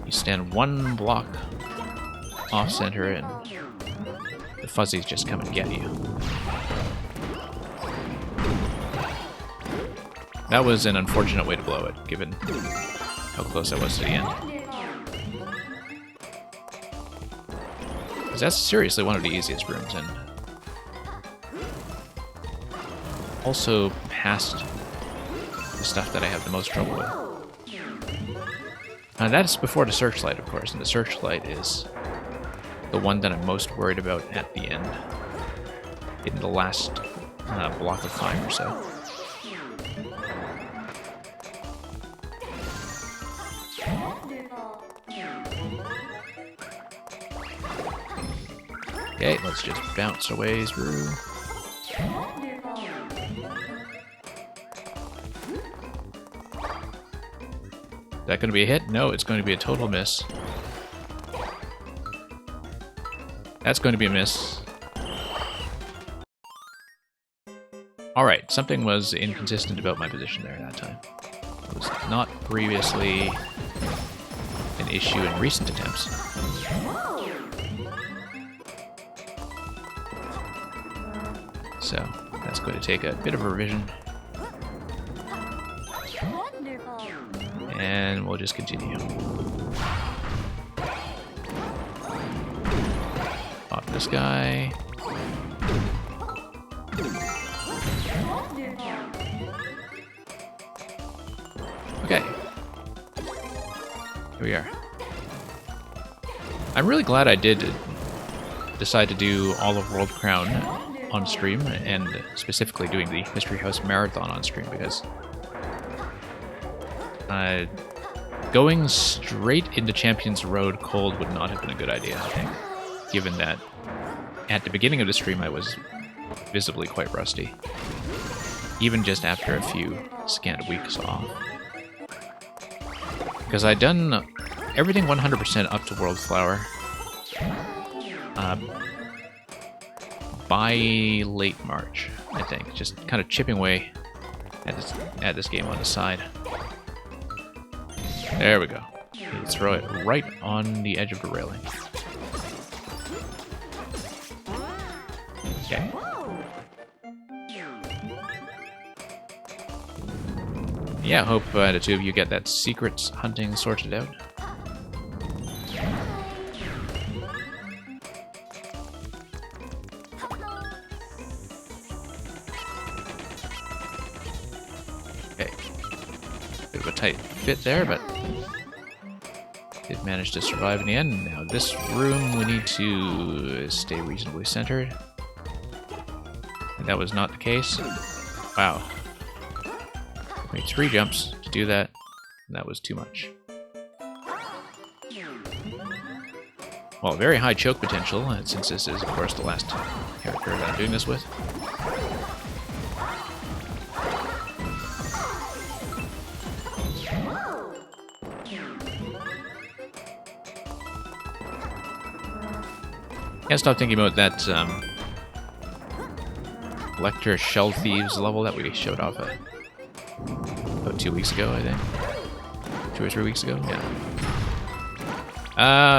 you stand one block off center and the fuzzies just come and get you. That was an unfortunate way to blow it, given how close I was to the end. Because that's seriously one of the easiest rooms, and also past the stuff that I have the most trouble with. That's before the Searchlight, of course, and the Searchlight is the one that I'm most worried about at the end, in the last block of 5 or so. Okay, let's just bounce our way through. Is that going to be a hit? No, it's going to be a total miss. That's going to be a miss. Alright, something was inconsistent about my position there that time. It was not previously an issue in recent attempts. So, that's going to take a bit of a revision. And we'll just continue. Pop this guy. Okay. Here we are. I'm really glad I did decide to do all of World Crown on stream, and specifically doing the Mystery House Marathon on stream, because Going straight into Champions Road cold would not have been a good idea, I think, given that at the beginning of the stream I was visibly quite rusty, even just after a few scant weeks off. Because I'd done everything 100% up to World Flower by late March, I think, just kind of chipping away at this game on the side. There we go. You throw it right on the edge of the railing. Okay. Yeah, hope the two of you get that secrets hunting sorted out. Okay. Bit of a tight fit there, but did manage to survive in the end. Now this room, we need to stay reasonably centered. And that was not the case. Wow. Made 3 jumps to do that, and that was too much. Well, very high choke potential, and since this is, of course, the last character that I'm doing this with. Can't stop thinking about that Lecter Shell Thieves level that we showed off at about 2 weeks ago, I think. 2 or 3 weeks ago, yeah.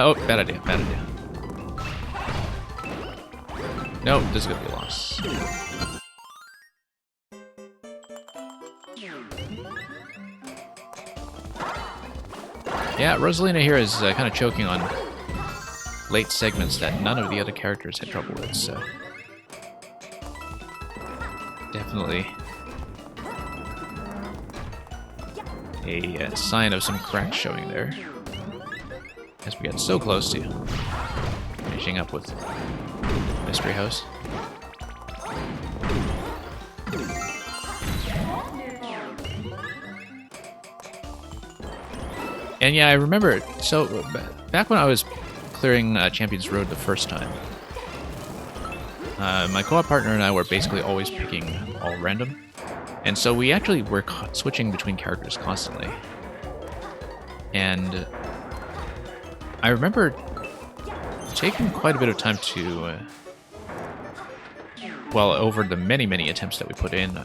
Oh, bad idea, bad idea. No, this is gonna be a loss. Yeah, Rosalina here is kind of choking on late segments that none of the other characters had trouble with, so definitely a sign of some cracks showing there, as we get so close to finishing up with Mystery House. And yeah, I remember, so back when I was clearing Champions Road the first time, my co-op partner and I were basically always picking all random. And so we actually were switching between characters constantly. And I remember taking quite a bit of time to, well, over the many attempts that we put in,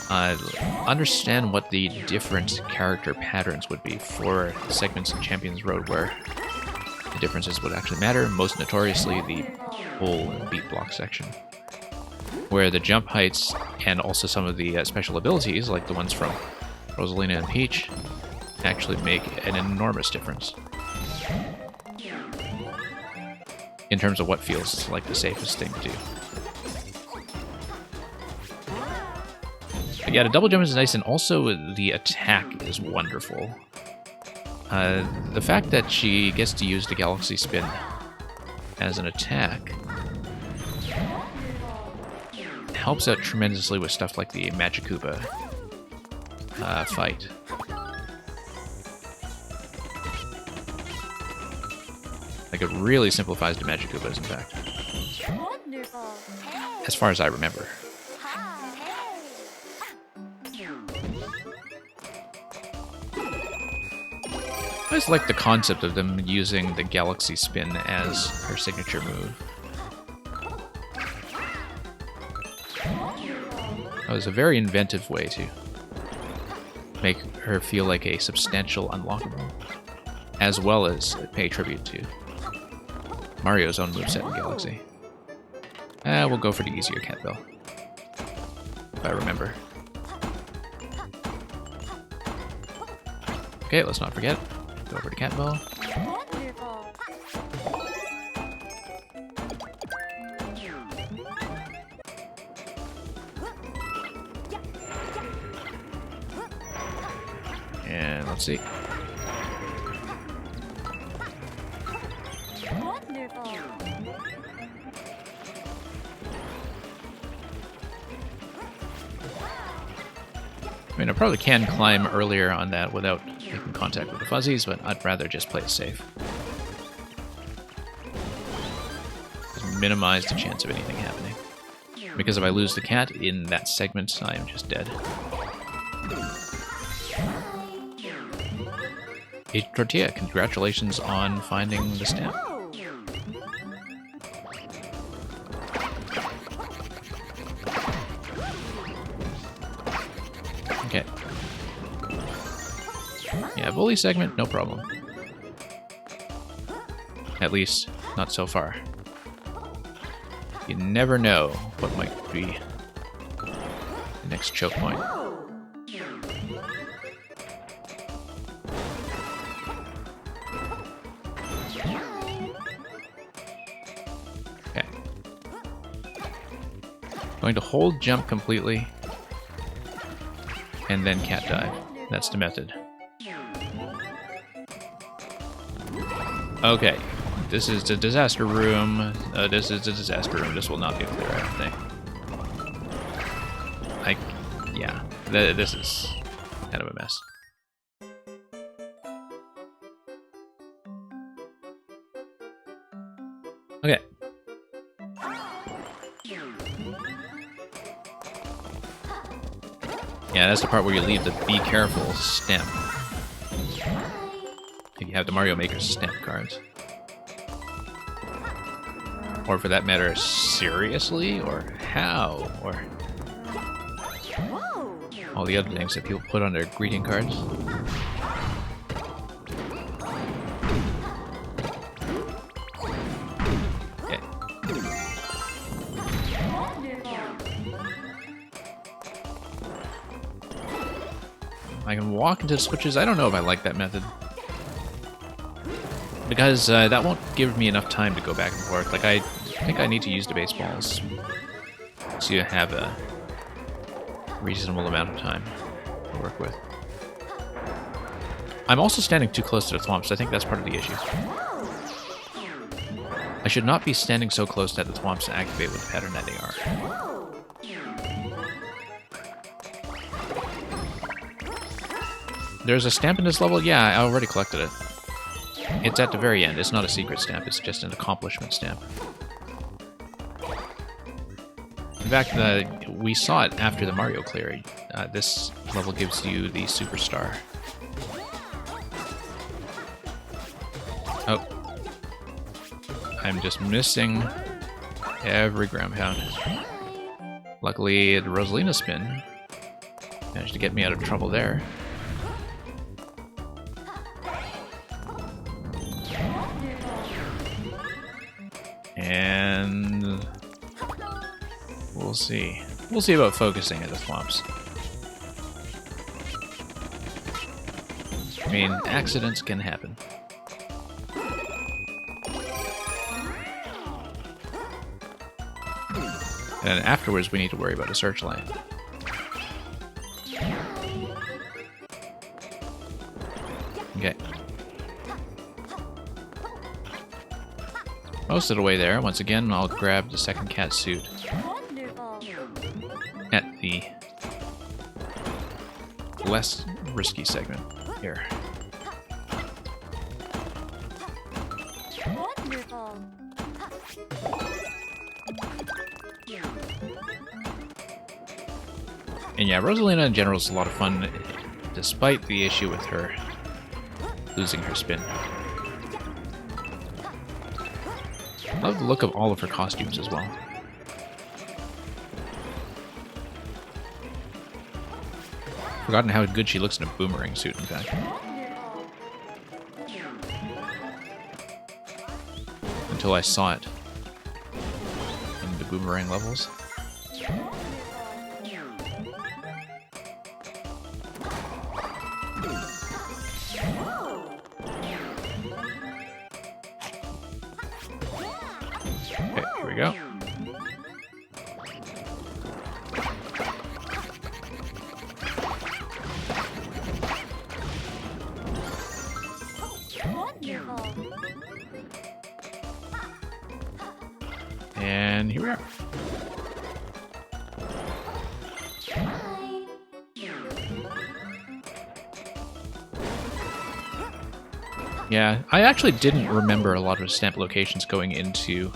understand what the different character patterns would be for segments in Champions Road where the differences would actually matter, most notoriously the whole beat block section, where the jump heights and also some of the special abilities, like the ones from Rosalina and Peach, actually make an enormous difference in terms of what feels like the safest thing to do. But yeah, the double jump is nice, and also the attack is wonderful. The fact that she gets to use the Galaxy Spin as an attack helps out tremendously with stuff like the Magikuba fight. Like, it really simplifies the Magikubas, in fact. As far as I remember. I just like the concept of them using the Galaxy Spin as her signature move. That was a very inventive way to make her feel like a substantial unlockable, as well as pay tribute to Mario's own moveset in Galaxy. We'll go for the easier Cat Bell, if I remember. Okay, let's not forget. Go over to Cat Bell. And let's see. I mean, I probably can climb earlier on that without making contact with the fuzzies, but I'd rather just play it safe. Just minimize the chance of anything happening. Because if I lose the cat in that segment, I am just dead. Hey, Tortilla, congratulations on finding the stamp. Okay. Yeah, bully segment, no problem. At least, not so far. You never know what might be the next choke point. Okay. Going to hold jump completely, and then cat dive. That's the method. Okay. This is the disaster room. This is the disaster room. This will not be clear, I don't think. Yeah. This is kind of a mess. Okay. Yeah, that's the part where you leave the be careful stamp. If you have the Mario Maker stamp cards. Or for that matter, seriously? Or how? Or all the other things that people put on their greeting cards. Okay. I can walk into the switches. I don't know if I like that method. Because that won't give me enough time to go back and forth. Like, I think I need to use the baseballs so you have a reasonable amount of time to work with. I'm also standing too close to the thwomps. I think that's part of the issue. I should not be standing so close that the thwomps activate with the pattern that they are. There's a stamp in this level? Yeah, I already collected it. It's at the very end. It's not a secret stamp. It's just an accomplishment stamp. In fact, we saw it after the Mario clear. This level gives you the superstar. Oh. I'm just missing every ground pound. Luckily, the Rosalina spin managed to get me out of trouble there. And we'll see. We'll see about focusing at the thwomps. I mean, accidents can happen. And afterwards, we need to worry about a searchlight. Okay. Most of the way there. Once again, I'll grab the second cat suit at the less risky segment here. And yeah, Rosalina in general is a lot of fun, despite the issue with her losing her spin. I love the look of all of her costumes as well. Forgotten how good she looks in a boomerang suit, in fact. Until I saw it in the boomerang levels. Okay, here we go. And here we are. Yeah, I actually didn't remember a lot of stamp locations going into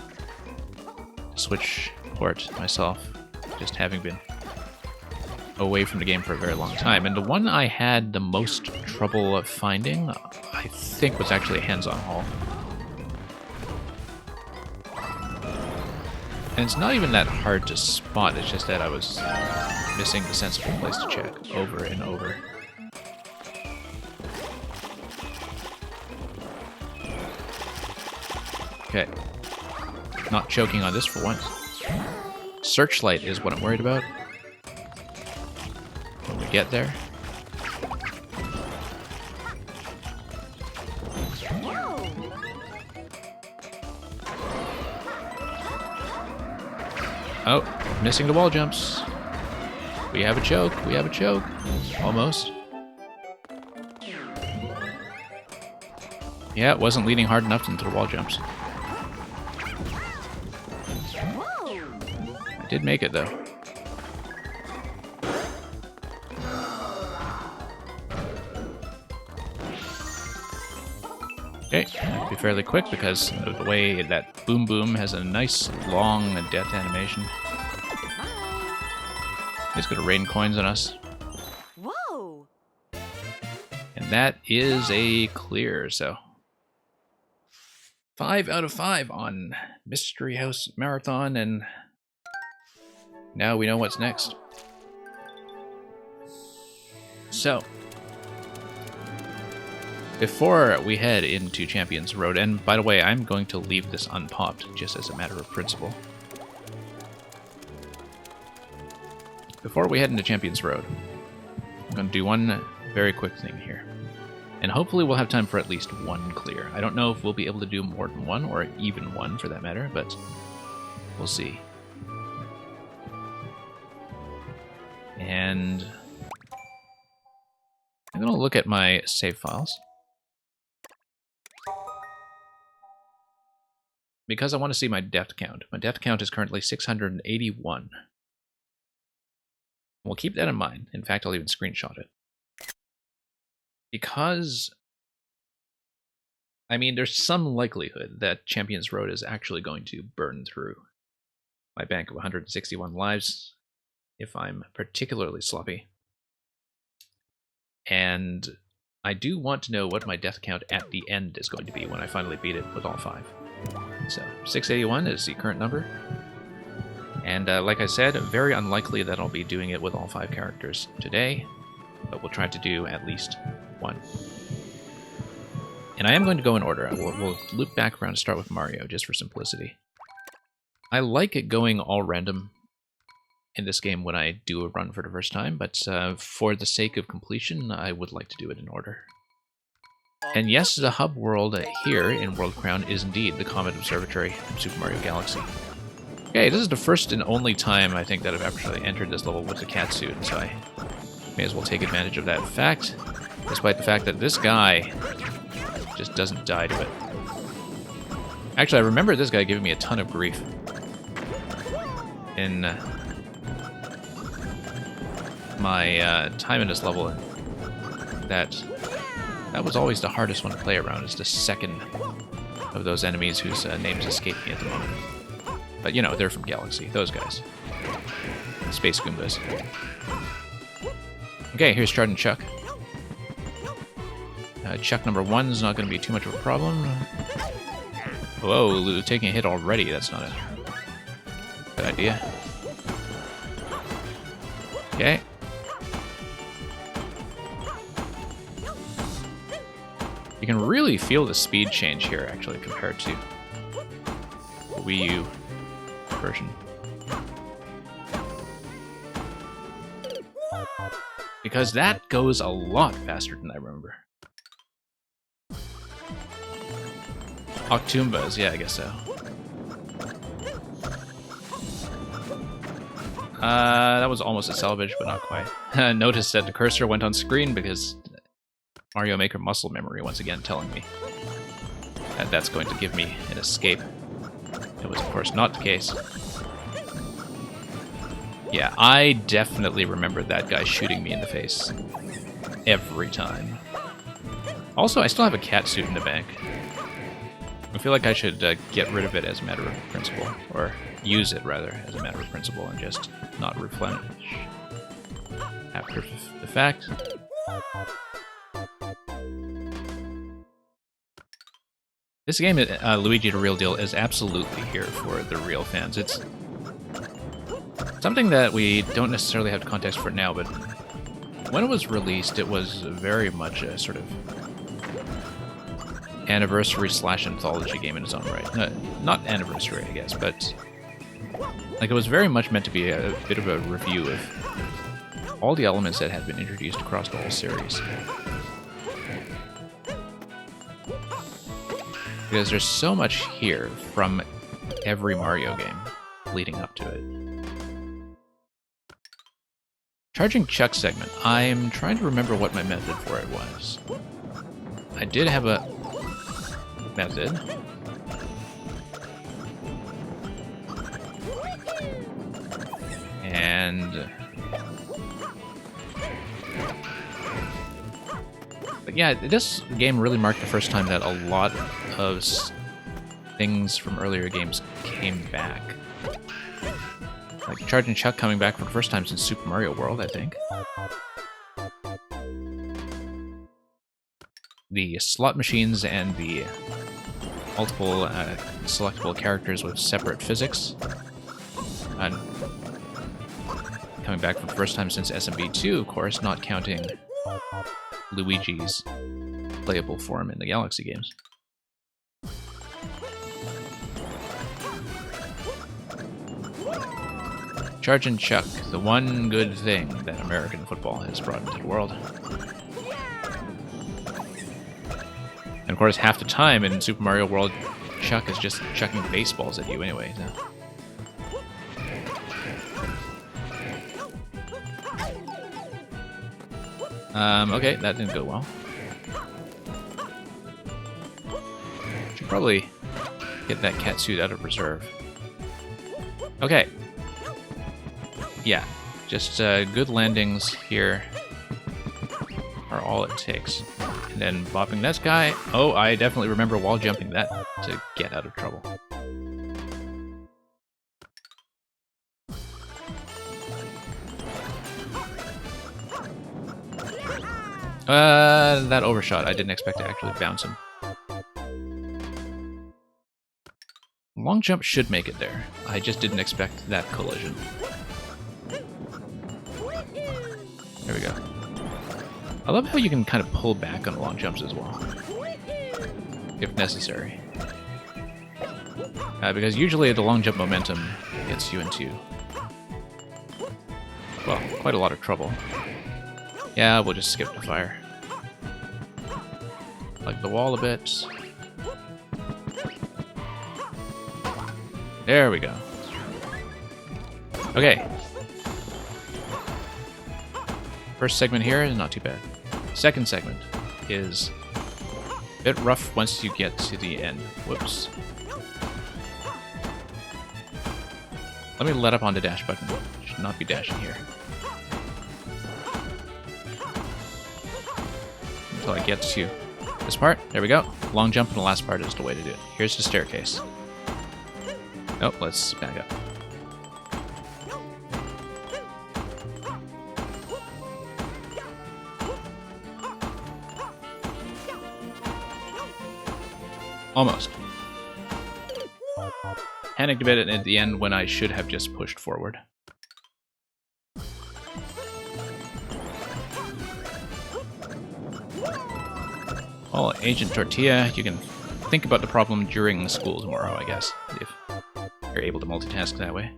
the Switch port myself, just having been away from the game for a very long time. And the one I had the most trouble finding, I think, was actually Hands-On Hall. And it's not even that hard to spot, it's just that I was missing the sensible place to check over and over. Okay. Not choking on this for once. Searchlight is what I'm worried about. When we get there. Oh, missing the wall jumps. We have a choke. We have a choke. Almost. Yeah, it wasn't leading hard enough into the wall jumps. I did make it, though. Okay, that'll be fairly quick because of the way that Boom Boom has a nice, long death animation. He's gonna rain coins on us. Whoa! And that is a clear, so... 5 out of 5 on Mystery House Marathon, and now we know what's next. So, before we head into Champions Road, and by the way, I'm going to leave this unpopped, just as a matter of principle. Before we head into Champions Road, I'm going to do one very quick thing here. And hopefully we'll have time for at least one clear. I don't know if we'll be able to do more than one, or even one for that matter, but we'll see. And I'm going to look at my save files. Because I want to see my death count. My death count is currently 681. We'll keep that in mind. In fact, I'll even screenshot it. Because, I mean, there's some likelihood that Champions Road is actually going to burn through my bank of 161 lives if I'm particularly sloppy. And I do want to know what my death count at the end is going to be when I finally beat it with all 5. So, 681 is the current number. And like I said, very unlikely that I'll be doing it with all 5 characters today, but we'll try to do at least one. And I am going to go in order. We'll loop back around to start with Mario, just for simplicity. I like it going all random in this game when I do a run for the first time, but for the sake of completion, I would like to do it in order. And yes, the hub world here in World Crown is indeed the Comet Observatory from Super Mario Galaxy. Okay, this is the first and only time I think that I've actually entered this level with the cat suit, so I may as well take advantage of that fact, despite the fact that this guy just doesn't die to it. Actually, I remember this guy giving me a ton of grief in my time in this level. That was always the hardest one to play around, is the second of those enemies whose names escape me at the moment. But, you know, they're from Galaxy, those guys. Space Goombas. Okay, here's Chard and Chuck. Chuck number 1 is not going to be too much of a problem. Whoa, taking a hit already, that's not a good idea. Okay. You can really feel the speed change here, actually, compared to the Wii U version. Because that goes a lot faster than I remember. Octoombas, yeah, I guess so. That was almost a salvage, but not quite. Notice that the cursor went on screen because Mario Maker muscle memory once again telling me that that's going to give me an escape. It was, of course, not the case. Yeah, I definitely remember that guy shooting me in the face every time. Also, I still have a cat suit in the bank. I feel like I should get rid of it as a matter of principle, or use it rather as a matter of principle, and just not replenish after the fact. This game, Luigi the Real Deal, is absolutely here for the real fans. It's something that we don't necessarily have context for now, but when it was released, it was very much a sort of anniversary/anthology game in its own right. No, not anniversary, I guess, but like it was very much meant to be a bit of a review of all the elements that had been introduced across the whole series. Because there's so much here from every Mario game leading up to it. Charging Chuck segment. I'm trying to remember what my method for it was. I did have a method. And but yeah, this game really marked the first time that a lot of things from earlier games came back. Like Charging Chuck coming back for the first time since Super Mario World, I think. The slot machines and the multiple selectable characters with separate physics. And coming back for the first time since SMB2, of course, not counting Luigi's playable form in the Galaxy games. Charging Chuck, the one good thing that American football has brought into the world. And of course, half the time in Super Mario World, Chuck is just chucking baseballs at you anyway. So. Okay, that didn't go well. Should probably get that cat suit out of reserve. Okay. Yeah, just good landings here are all it takes. And then bopping this guy. Oh, I definitely remember wall jumping that to get out of trouble. That overshot. I didn't expect to actually bounce him. Long jump should make it there. I just didn't expect that collision. There we go. I love how you can kind of pull back on long jumps as well, if necessary. Because usually the long jump momentum gets you into, well, quite a lot of trouble. Yeah, we'll just skip the fire. Like the wall a bit. There we go. Okay. First segment here is not too bad. Second segment is a bit rough once you get to the end. Whoops. Let me let up on the dash button. Should not be dashing here. Until I get to this part. There we go. Long jump in the last part is the way to do it. Here's the staircase. Oh, let's back up. Almost. Panicked a bit at the end when I should have just pushed forward. Well, Agent Tortilla, you can think about the problem during school tomorrow, I guess, if you're able to multitask that way.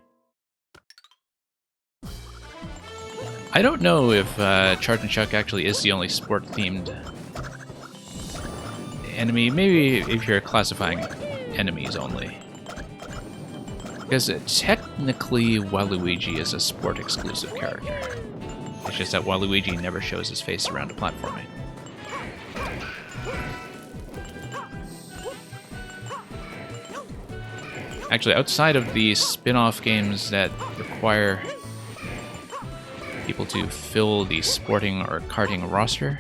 I don't know if Charging Chuck actually is the only sport-themed enemy. Maybe if you're classifying enemies only. Because technically, Waluigi is a sport-exclusive character. It's just that Waluigi never shows his face around a platforming. Actually, outside of the spin-off games that require people to fill the sporting or karting roster,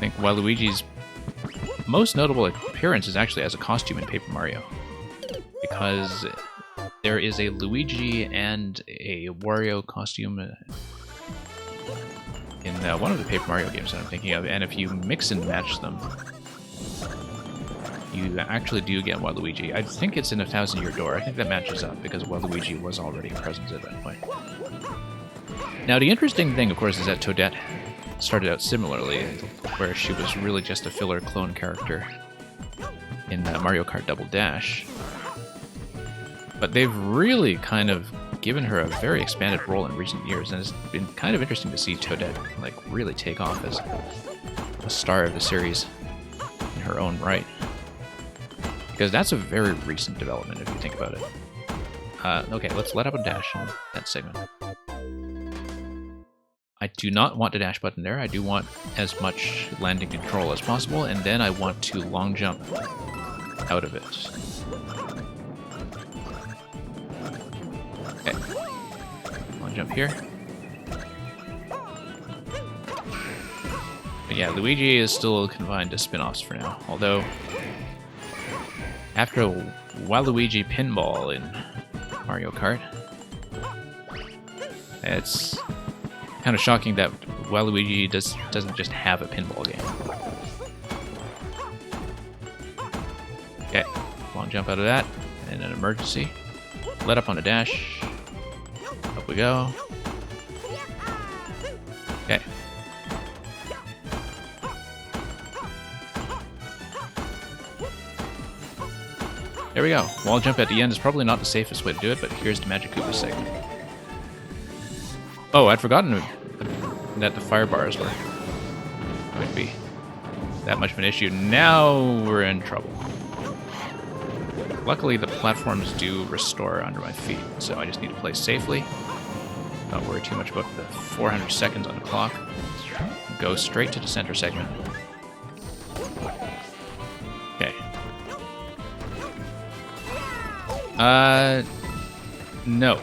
think Waluigi's most notable appearance is actually as a costume in Paper Mario, because there is a Luigi and a Wario costume in one of the Paper Mario games that I'm thinking of, and if you mix and match them, you actually do get Waluigi. I think it's in A Thousand Year Door. I think that matches up, because Waluigi was already present at that point. Now, the interesting thing, of course, is that Toadette started out similarly, where she was really just a filler clone character in Mario Kart Double Dash. But they've really kind of given her a very expanded role in recent years, and it's been kind of interesting to see Toadette like really take off as a star of the series in her own right. Because that's a very recent development if you think about it. Okay, let's let up a dash in that segment. I do not want the dash button there. I do want as much landing control as possible, and then I want to long jump out of it. Okay. Long jump here. But yeah, Luigi is still confined to spin-offs for now, although after Waluigi Pinball in Mario Kart, it's kind of shocking that Waluigi doesn't just have a pinball game. Okay, long jump out of that, and an emergency. Let up on a dash. Up we go. Okay. There we go. Wall jump at the end is probably not the safest way to do it, but here's the Magic Koopa segment. Oh, I'd forgotten that the fire bars were going to be that much of an issue. Now we're in trouble. Luckily, the platforms do restore under my feet, so I just need to play safely. Not worry too much about the 400 seconds on the clock. Go straight to the center segment. Okay. No.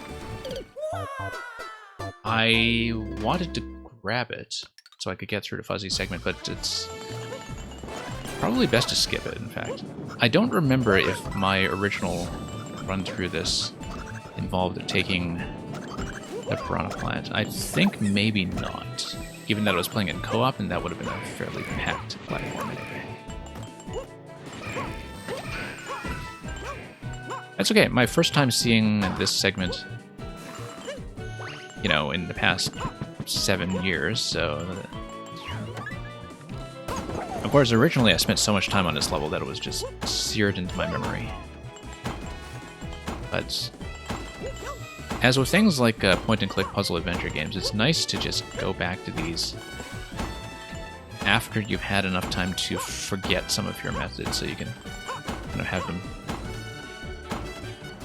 I wanted to grab it so I could get through the fuzzy segment, but it's probably best to skip it, in fact. I don't remember if my original run through this involved taking the Piranha Plant. I think maybe not, given that I was playing in co-op, and that would have been a fairly packed platform anyway. That's okay. My first time seeing this segment, you know, in the past 7 years, so... Of course, originally I spent so much time on this level that it was just seared into my memory. But as with things like point-and-click puzzle adventure games, it's nice to just go back to these after you've had enough time to forget some of your methods, so you can kind of have them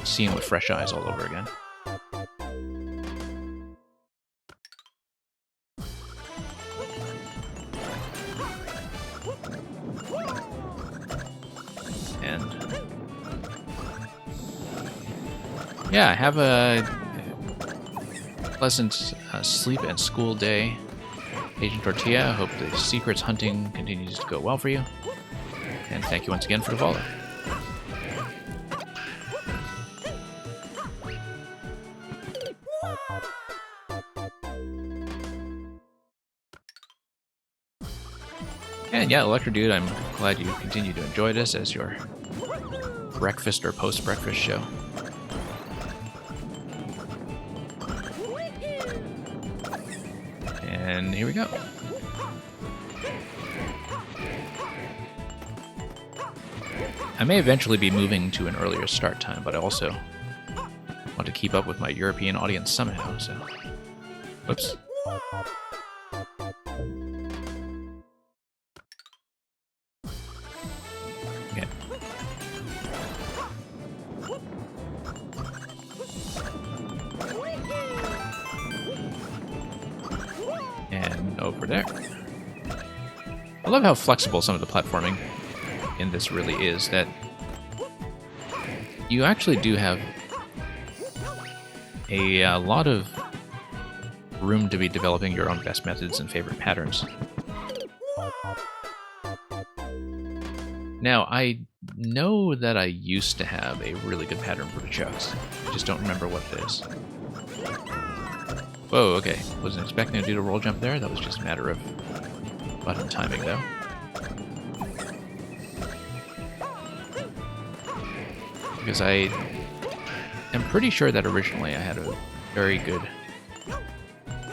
seen with fresh eyes all over again. Yeah, have a pleasant sleep and school day, Agent Tortilla. I hope the secrets hunting continues to go well for you. And thank you once again for the follow. And yeah, Electro Dude, I'm glad you continue to enjoy this as your breakfast or post-breakfast show. And here we go. I may eventually be moving to an earlier start time, but I also want to keep up with my European audience somehow, so... Whoops. Okay. And over there. I love how flexible some of the platforming in this really is, that you actually do have a lot of room to be developing your own best methods and favorite patterns. Now, I know that I used to have a really good pattern for the chucks. I just don't remember what it is. Whoa, okay. Wasn't expecting to do the roll jump there. That was just a matter of button timing, though. Because I am pretty sure that originally I had a very good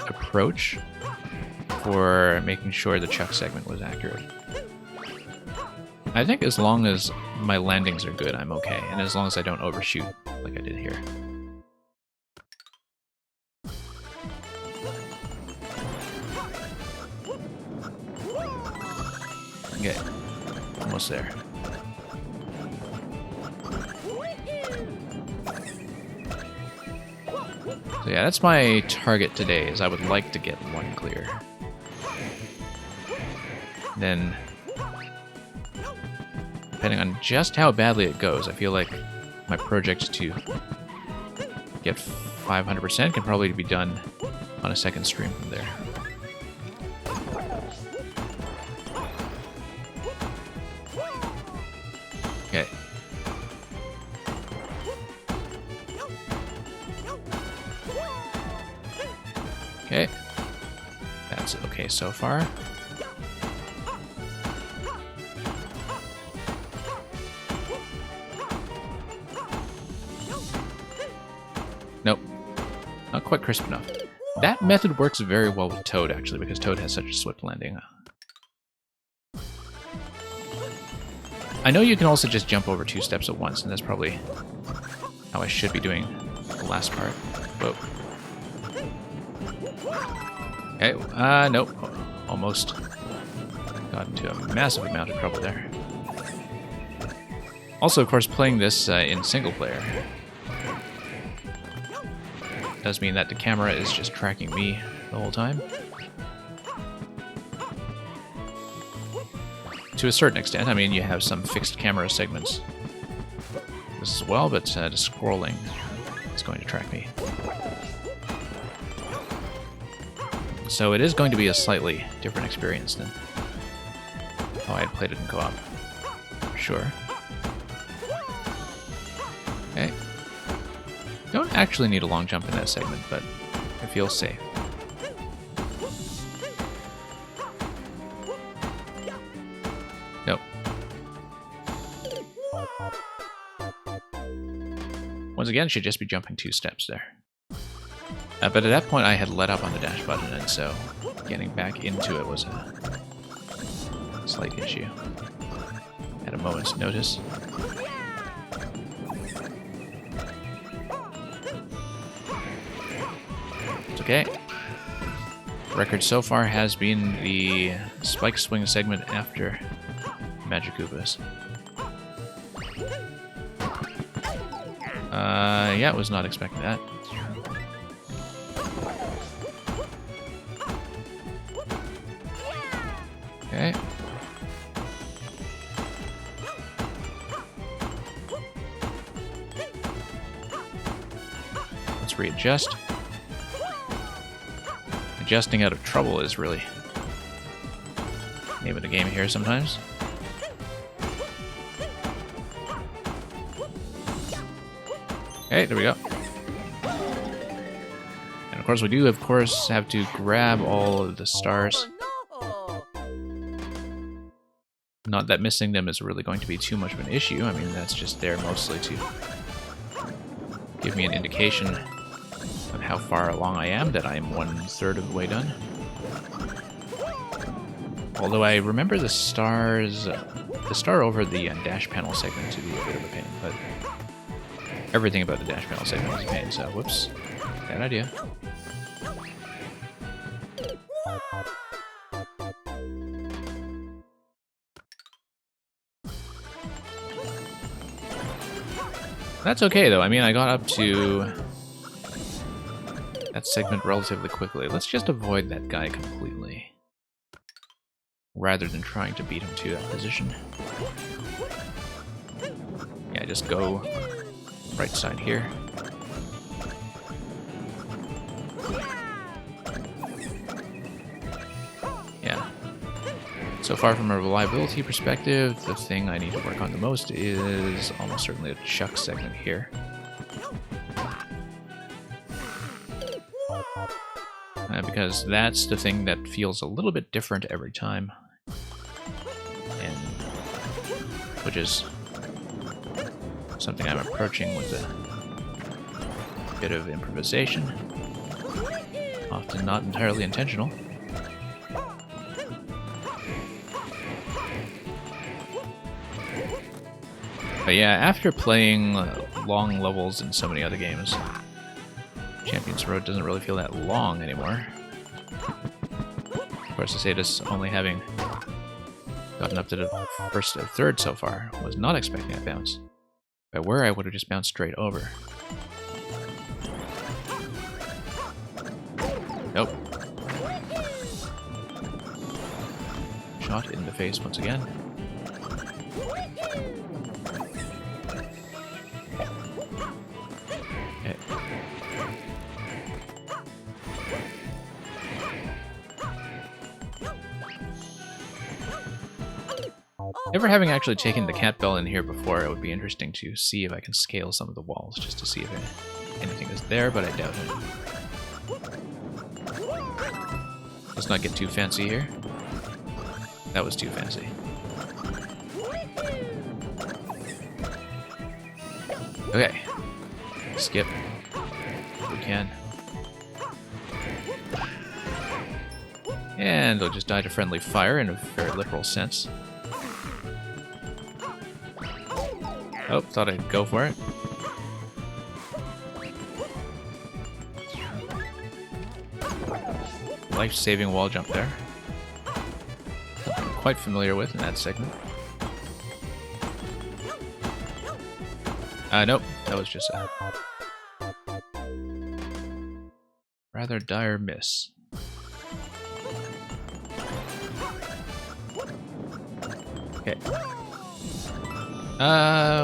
approach for making sure the chuck segment was accurate. I think as long as my landings are good, I'm okay, and as long as I don't overshoot like I did here. Okay, almost there. So yeah, that's my target today, is I would like to get one clear. Then, depending on just how badly it goes, I feel like my project to get 500% can probably be done on a second stream from there. Okay. Okay. That's okay so far. Nope. Not quite crisp enough. That method works very well with Toad, actually, because Toad has such a swift landing. I know you can also just jump over 2 steps at once, and that's probably how I should be doing the last part. Whoa. Okay, nope. Almost got into a massive amount of trouble there. Also, of course, playing this in single player does mean that the camera is just tracking me the whole time. To a certain extent, I mean, you have some fixed camera segments as well, but the scrolling is going to track me. So it is going to be a slightly different experience than how I had played it in co-op. Sure. Okay. Don't actually need a long jump in that segment, but it feels safe. Nope. Once again, should just be jumping 2 steps there. But at that point, I had let up on the dash button, and so getting back into it was a slight issue. At a moment's notice. It's okay. Record so far has been the spike swing segment after Magic Koopas. Yeah, was not expecting that. Okay. Let's readjust. Adjusting out of trouble is really the name of the game here sometimes. Okay, there we go. And of course we do, have to grab all of the stars. Oh, Not that missing them is really going to be too much of an issue. I mean, that's just there mostly to give me an indication of how far along I am, that I am 1/3 of the way done. Although I remember the stars, the star over the dash panel segment to be a bit of a pain, but everything about the dash panel segment is a pain, so whoops, bad idea. That's okay, though. I mean, I got up to that segment relatively quickly. Let's just avoid that guy completely, rather than trying to beat him to that position. Yeah, just go right side here. Yeah. It's So far from a reliability perspective, the thing I need to work on the most is almost certainly a chuck segment here. Because that's the thing that feels a little bit different every time. And which is something I'm approaching with a bit of improvisation. Often not entirely intentional. But yeah, after playing long levels in so many other games, Champions Road doesn't really feel that long anymore. Of course, I say this only having gotten up to the first or third so far. Was not expecting that bounce. If I were, I would have just bounced straight over. Nope. Shot in the face once again. Okay. Never having actually taken the cat bell in here before, it would be interesting to see if I can scale some of the walls, just to see if anything is there, but I doubt it. Let's not get too fancy here. That was too fancy. Okay. Skip. If we can. And they'll just die to friendly fire in a very literal sense. Oh, thought I'd go for it. Life-saving wall jump there. Something I'm quite familiar with in that segment. Nope, that was just a rather dire miss. Okay.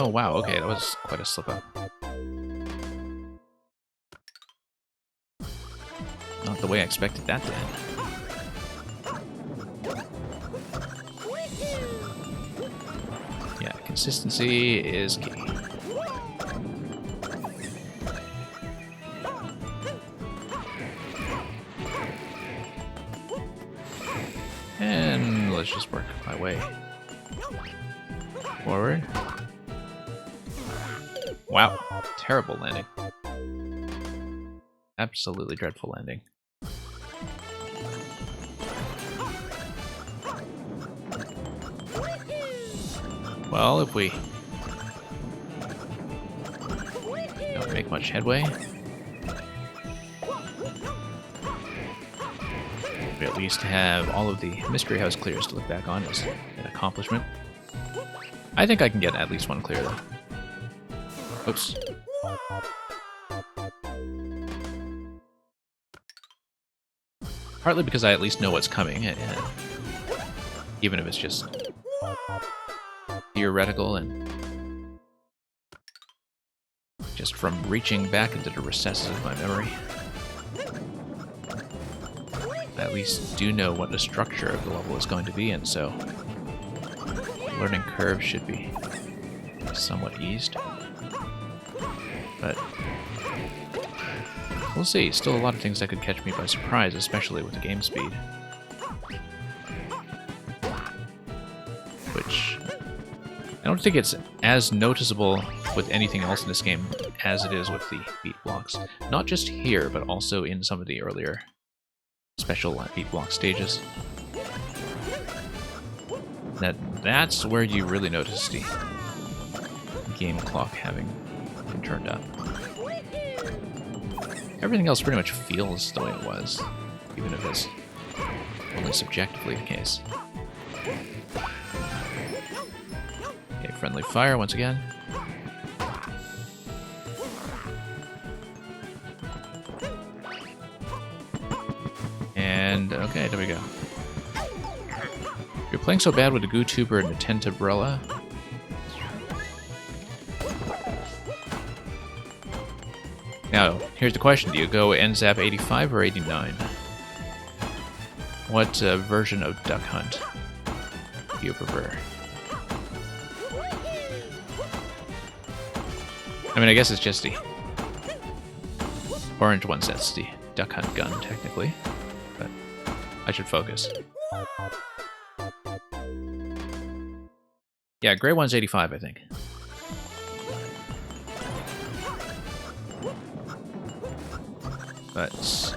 Wow, okay, that was quite a slip-up. Not the way I expected that to end. Yeah, consistency is key. And let's just work my way forward. Wow, terrible landing. Absolutely dreadful landing. Well, if we don't make much headway, we at least have all of the Mystery House clears to look back on as an accomplishment. I think I can get at least one clear, though. Oops. Partly because I at least know what's coming, and even if it's just theoretical and just from reaching back into the recesses of my memory, I at least do know what the structure of the level is going to be, and so the learning curve should be somewhat eased. But we'll see. Still a lot of things that could catch me by surprise, especially with the game speed. Which I don't think it's as noticeable with anything else in this game as it is with the beat blocks. Not just here, but also in some of the earlier special beat block stages. That's where you really notice the game clock having been turned up. Everything else pretty much feels the way it was, even if it's only subjectively the case. Okay, friendly fire once again. And okay, there we go. If you're playing so bad with the GooTuber and the Tentabrella, now, here's the question. Do you go NZAP 85 or 89? What version of Duck Hunt you prefer. I mean, I guess it's just the orange ones. That's the duck hunt gun, technically. But I should focus. Yeah, gray one's 85, I think. Let's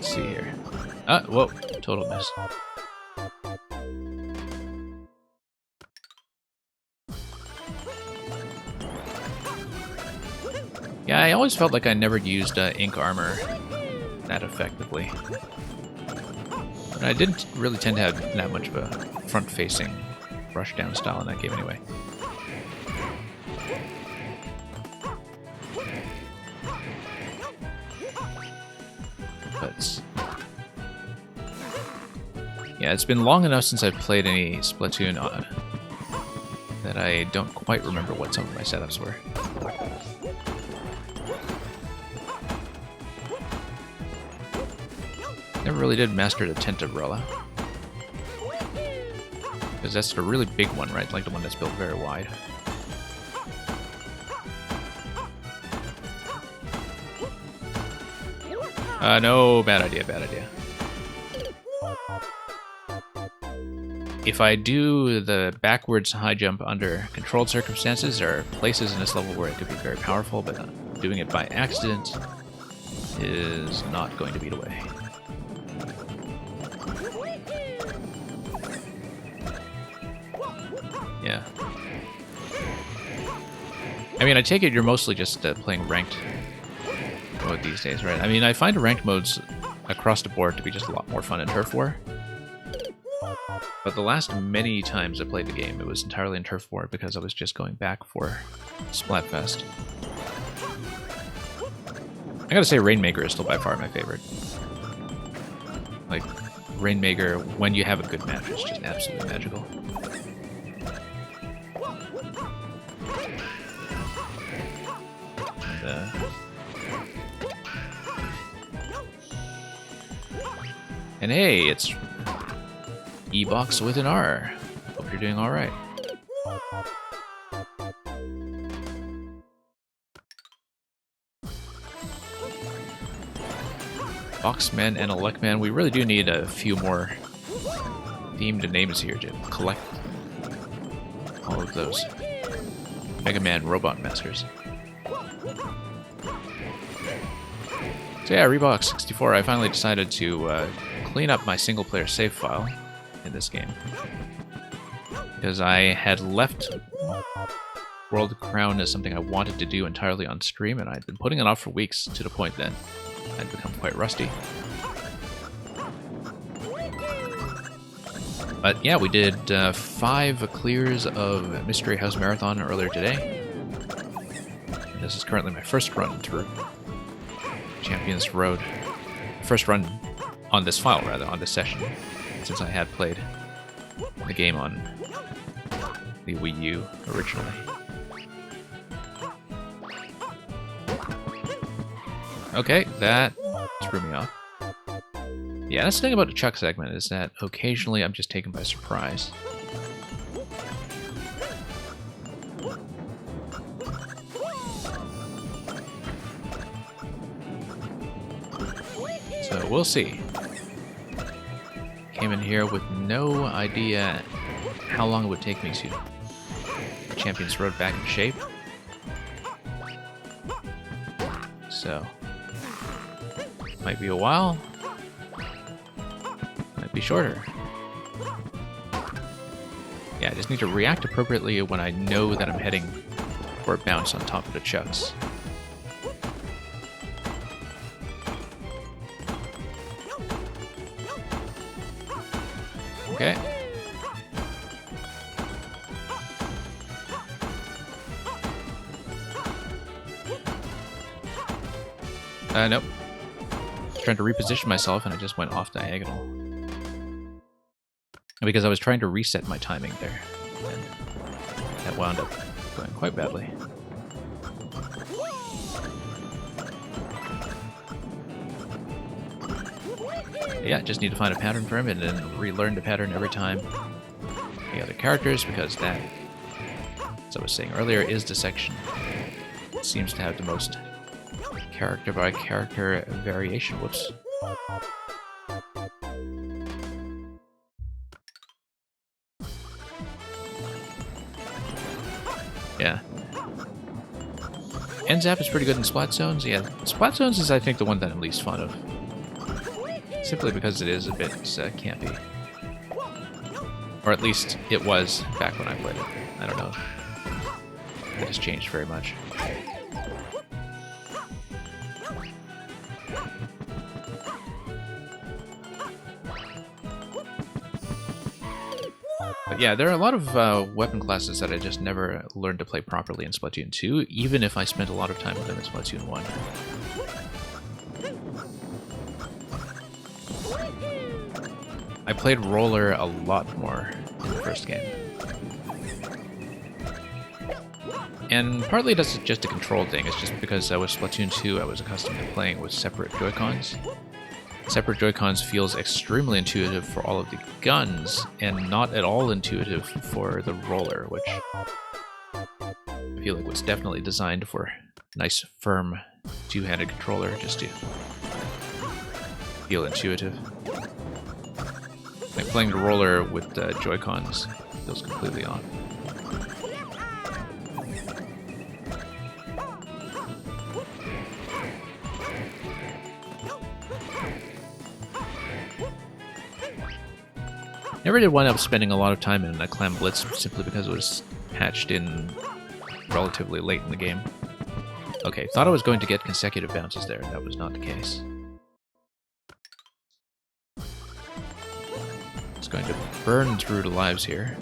see here. Ah, whoa, total miss. Yeah, I always felt like I never used ink armor that effectively. But I didn't really tend to have that much of a front-facing rushdown style in that game anyway. But yeah, it's been long enough since I've played any Splatoon that I don't quite remember what some of my setups were. Never really did master the Tent Umbrella. Because that's a really big one, right? Like the one that's built very wide. No, bad idea, bad idea. If I do the backwards high jump under controlled circumstances, there are places in this level where it could be very powerful, but doing it by accident is not going to be the way. Yeah. I mean, I take it you're mostly just playing ranked mode these days, right? I mean, I find ranked modes across the board to be just a lot more fun in Turf War. But the last many times I played the game, it was entirely in Turf War because I was just going back for Splatfest. I gotta say, Rainmaker is still by far my favorite. Like, Rainmaker, when you have a good match, is just absolutely magical. And hey, it's E-Box with an R. Hope you're doing alright. Boxman and Electman, we really do need a few more themed names here to collect all of those Mega Man Robot Masters. So yeah, Reebok 64, I finally decided to clean up my single-player save file in this game. Because I had left World Crown as something I wanted to do entirely on stream, and I'd been putting it off for weeks to the point that I'd become quite rusty. But yeah, we did 5 clears of Mystery House Marathon earlier today. This is currently my first run through Champions Road. First run on this file, rather, on this session, since I had played the game on the Wii U originally. Okay, that threw me off. Yeah, that's the thing about the Chuck segment, is that occasionally I'm just taken by surprise. So we'll see. Came in here with no idea how long it would take me to get Champions Road back in shape. So, might be a while, might be shorter. Yeah, I just need to react appropriately when I know that I'm heading for a bounce on top of the chucks. Okay. Nope. Trying to reposition myself and I just went off diagonal. Because I was trying to reset my timing there. And that wound up going quite badly. Yeah, just need to find a pattern for him and then relearn the pattern every time. The other characters, because that, as I was saying earlier, is the section that seems to have the most character by character variation. Whoops. Yeah. N-Zap is pretty good in Splat Zones. Yeah, Splat Zones is, I think, the one that I'm least fond of. Simply because it is a bit campy. Or at least it was back when I played it. I don't know if it has changed very much. But yeah, there are a lot of weapon classes that I just never learned to play properly in Splatoon 2, even if I spent a lot of time with them in Splatoon 1. I played Roller a lot more in the first game. And partly that's just a control thing, it's just because with Splatoon 2 I was accustomed to playing with separate Joy-Cons. Separate Joy-Cons feels extremely intuitive for all of the guns, and not at all intuitive for the Roller, which I feel like was definitely designed for a nice, firm, two-handed controller, just to feel intuitive. Like playing the Roller with the Joy-Cons feels completely off. Never did wind up spending a lot of time in Clam Blitz simply because it was patched in relatively late in the game. Okay, thought I was going to get consecutive bounces there, that was not the case. It's going to burn through the lives here.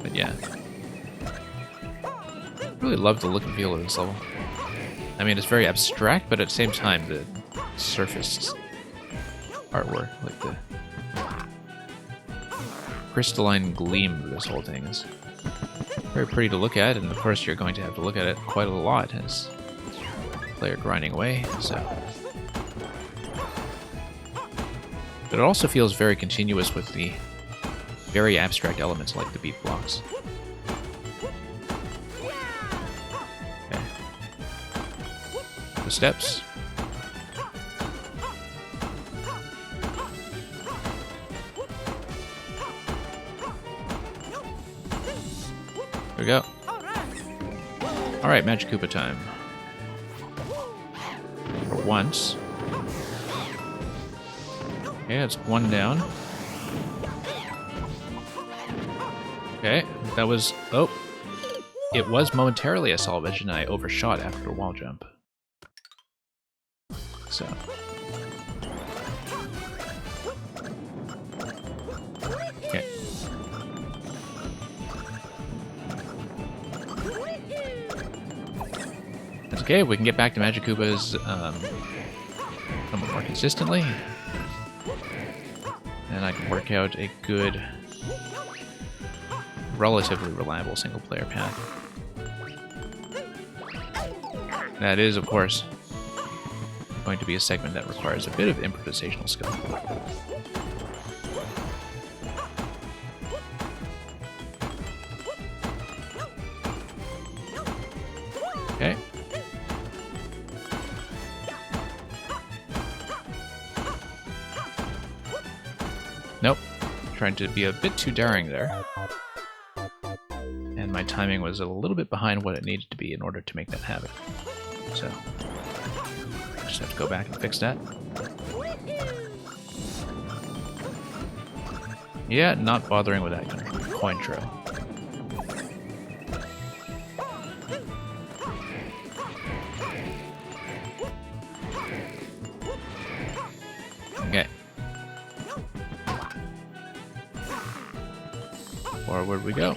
But yeah. Really love the look and feel of this level. I mean, it's very abstract, but at the same time, the surface artwork, like the crystalline gleam of this whole thing is very pretty to look at, and of course you're going to have to look at it quite a lot as the player grinding away, so. But it also feels very continuous with the very abstract elements like the beat blocks. The steps. There we go. Alright, Magic Koopa time. For once. Okay, that's one down. Okay, that was... Oh! It was momentarily a salvage, and I overshot after a wall jump. So. Okay. That's okay, we can get back to Magic Koopas somewhat more consistently. And I can work out a good, relatively reliable single-player path. That is, of course, going to be a segment that requires a bit of improvisational skill. Okay. Nope. Trying to be a bit too daring there. And my timing was a little bit behind what it needed to be in order to make that happen. So, just have to go back and fix that. Yeah, not bothering with that coin trail. Okay. Forward we go.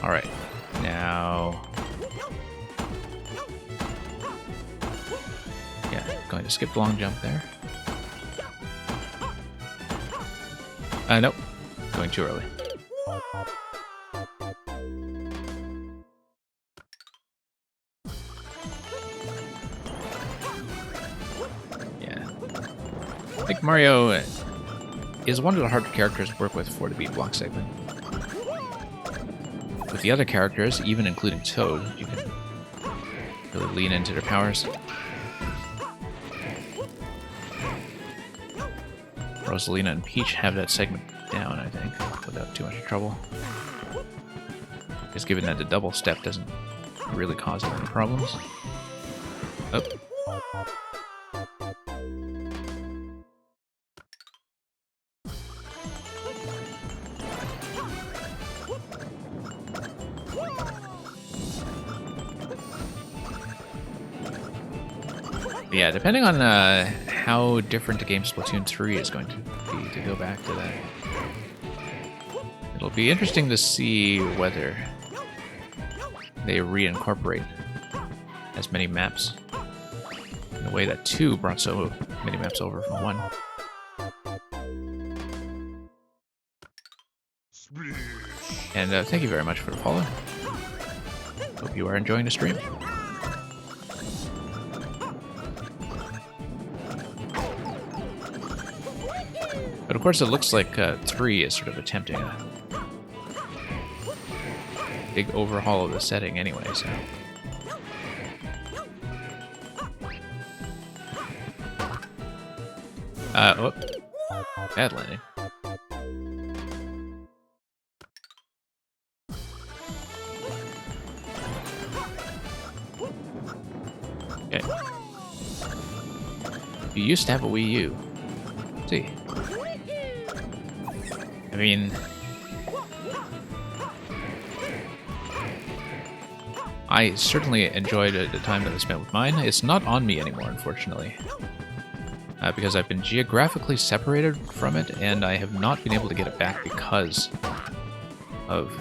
Alright, now... Yeah, going to skip the long jump there. Nope. Going too early. Yeah. I think Mario is one of the harder characters to work with for the beat block segment. With the other characters, even including Toad, you can really lean into their powers. Rosalina and Peach have that segment down, I think, without too much trouble. Just given that the double step doesn't really cause them any problems. Oh. Yeah, depending on how different the game Splatoon 3 is going to be, to go back to that. It'll be interesting to see whether they reincorporate as many maps in a way that 2 brought so many maps over from 1. And thank you very much for the follow. Hope you are enjoying the stream. But of course it looks like 3 is sort of attempting a big overhaul of the setting anyway, so... whoop. Bad landing. Okay. You used to have a Wii U. Let's see. I mean... I certainly enjoyed the time that I spent with mine. It's not on me anymore, unfortunately. Because I've been geographically separated from it, and I have not been able to get it back because of,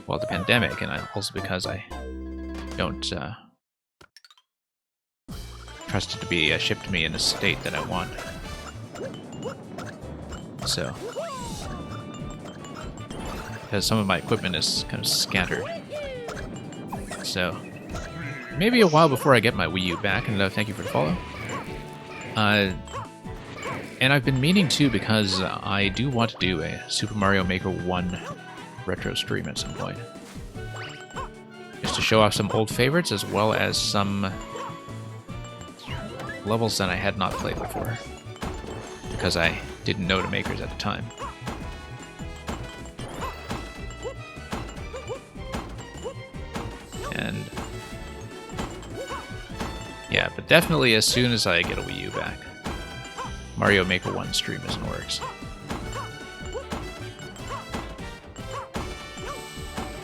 well, the pandemic, and also because I don't trust it to be shipped to me in a state that I want. So, because some of my equipment is kind of scattered. So, maybe a while before I get my Wii U back, and thank you for the follow. And I've been meaning to, because I do want to do a Super Mario Maker 1 retro stream at some point. Just to show off some old favorites, as well as some levels that I had not played before, because I didn't know the makers at the time. And yeah, but definitely as soon as I get a Wii U back, Mario Maker 1 stream is in works.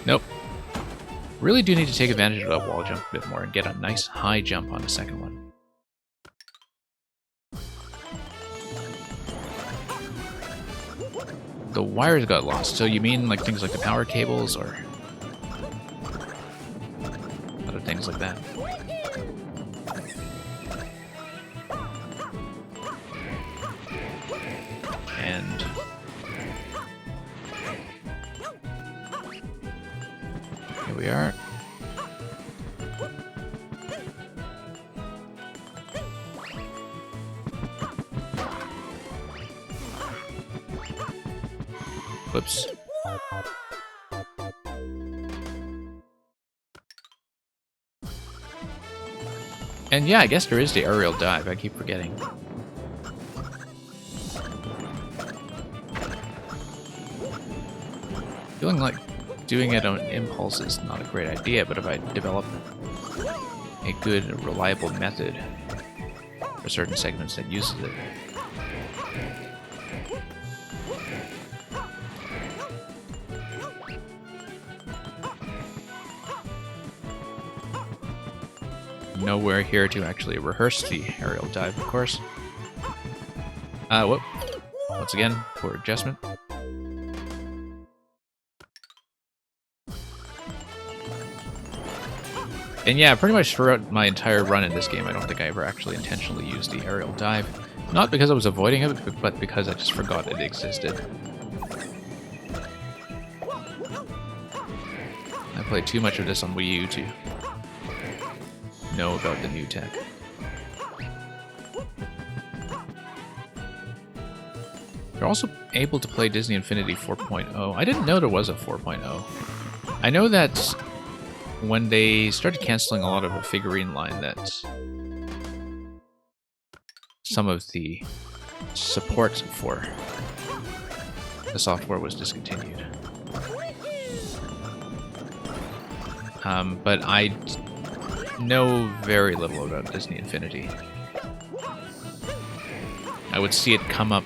Nope. Really do need to take advantage of that wall jump a bit more and get a nice high jump on the second one. The wires got lost, so you mean like things like the power cables or other things like that? And here we are. Whoops. And yeah, I guess there is the aerial dive. I keep forgetting. Feeling like doing it on impulse is not a great idea, but if I develop a good, reliable method for certain segments that uses it, nowhere here to actually rehearse the aerial dive, of course. Whoop. Once again, poor adjustment. And yeah, pretty much throughout my entire run in this game, I don't think I ever actually intentionally used the aerial dive. Not because I was avoiding it, but because I just forgot it existed. I played too much of this on Wii U to know about the new tech. You're also able to play Disney Infinity 4.0. I didn't know there was a 4.0. I know that when they started canceling a lot of the figurine line, that some of the support for the software was discontinued. But I know very little about Disney Infinity. I would see it come up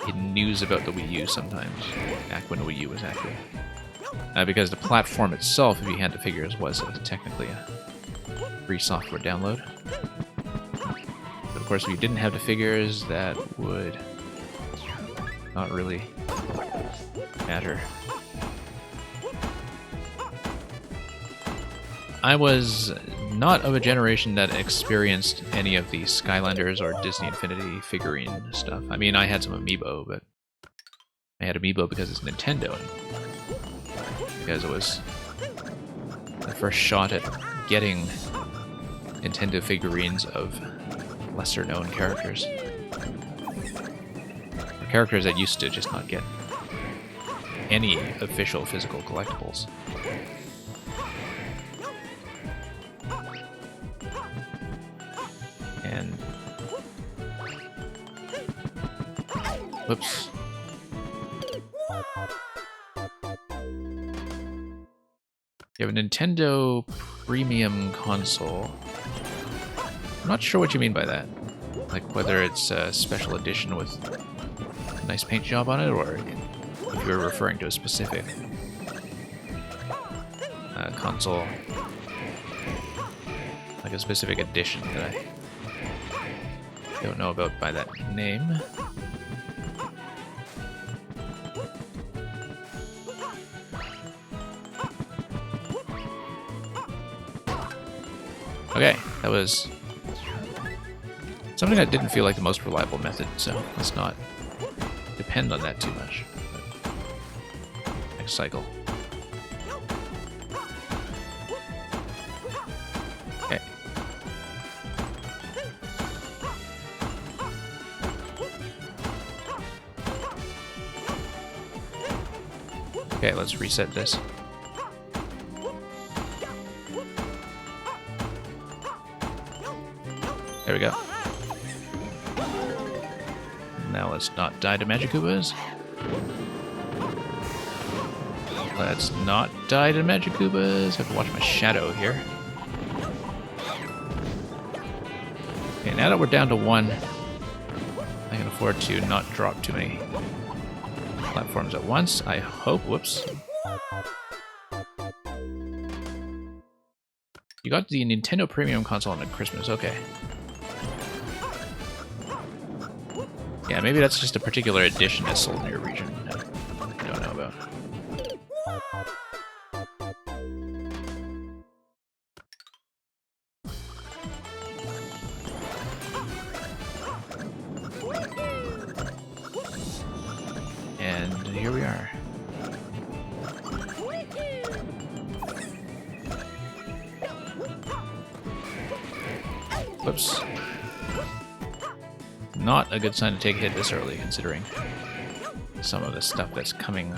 in news about the Wii U sometimes, back when the Wii U was active. Because the platform itself, if you had the figures, was technically a free software download. But of course, if you didn't have the figures, that would not really matter. I was not of a generation that experienced any of the Skylanders or Disney Infinity figurine stuff. I mean, I had some Amiibo, but I had Amiibo because it's Nintendo. Because it was the first shot at getting Nintendo figurines of lesser-known characters. Or characters that used to just not get any official physical collectibles. And... whoops. You have a Nintendo Premium Console. I'm not sure what you mean by that. Like whether it's a special edition with a nice paint job on it, or if you're referring to a specific console, like a specific edition that I don't know about by that name. Okay, that was something that didn't feel like the most reliable method, so let's not depend on that too much. Next cycle. Okay. Okay, let's reset this. There we go. Now let's not die to Magikubas. Let's not die to Magikubas. I have to watch my shadow here. Okay, now that we're down to one, I can afford to not drop too many platforms at once. I hope. Whoops. You got the Nintendo Premium Console on Christmas. Okay. Yeah, maybe that's just a particular edition that's sold in your region that I don't know about. And here we are. Whoops. Not a good sign to take a hit this early, considering some of the stuff that's coming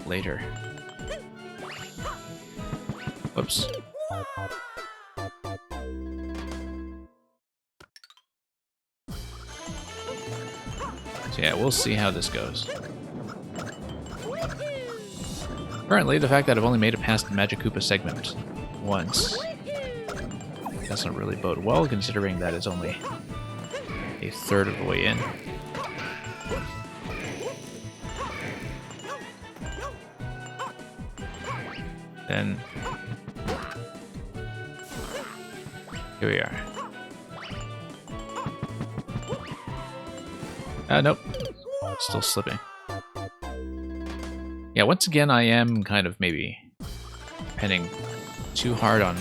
later. Whoops. So yeah, we'll see how this goes. Currently, the fact that I've only made it past the Magikoopa segment once doesn't really bode well, considering that it's only a third of the way in. Then here we are. Nope. Still slipping. Yeah, once again I am kind of maybe depending too hard on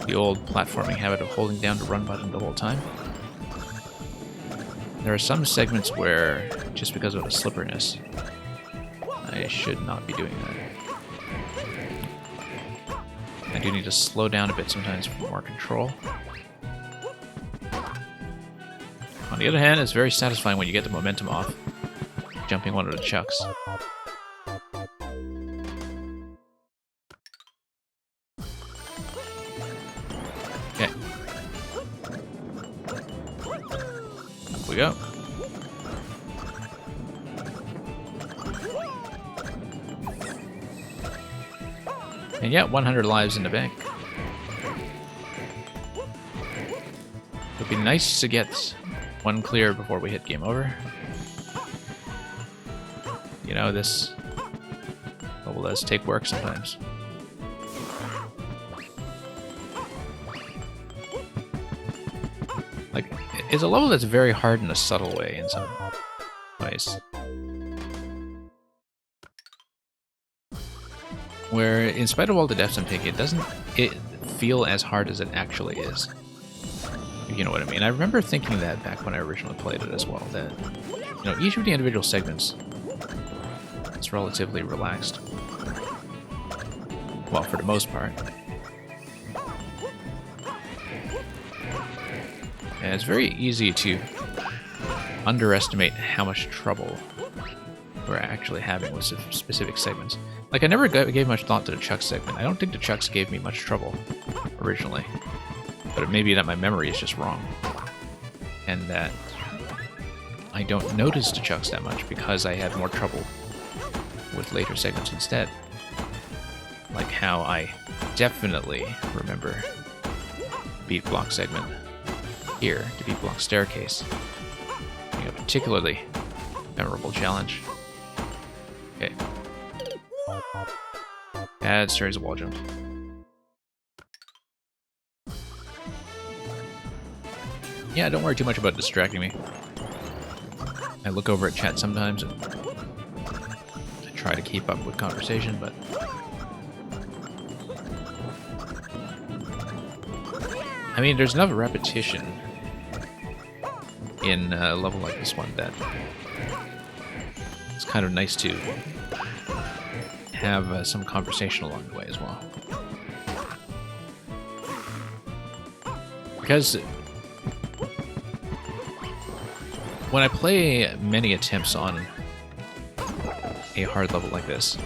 the old platforming habit of holding down the run button the whole time. There are some segments where, just because of the slipperiness, I should not be doing that. I do need to slow down a bit sometimes for more control. On the other hand, it's very satisfying when you get the momentum off, jumping one of the chucks. Okay. Up we go. And yeah, 100 lives in the bank. It would be nice to get one clear before we hit game over. You know, this level does take work sometimes. Like, it's a level that's very hard in a subtle way in some ways. Where, in spite of all the deaths I'm taking, it doesn't feel as hard as it actually is. If you know what I mean. I remember thinking that back when I originally played it as well, that, you know, each of the individual segments is relatively relaxed. Well, for the most part. And it's very easy to underestimate how much trouble we're actually having with specific segments. Like, I never gave much thought to the Chuck segment. I don't think the Chucks gave me much trouble originally. But it may be that my memory is just wrong. And that I don't notice the Chucks that much because I had more trouble with later segments instead. Like how I definitely remember Beat Block segment here, the Beat Block Staircase, being a particularly memorable challenge. Okay. Bad series of wall jumps. Yeah, don't worry too much about distracting me. I look over at chat sometimes and I try to keep up with conversation, but I mean, there's enough repetition in a level like this one that it's kind of nice to have some conversation along the way as well. Because when I play many attempts on a hard level like this,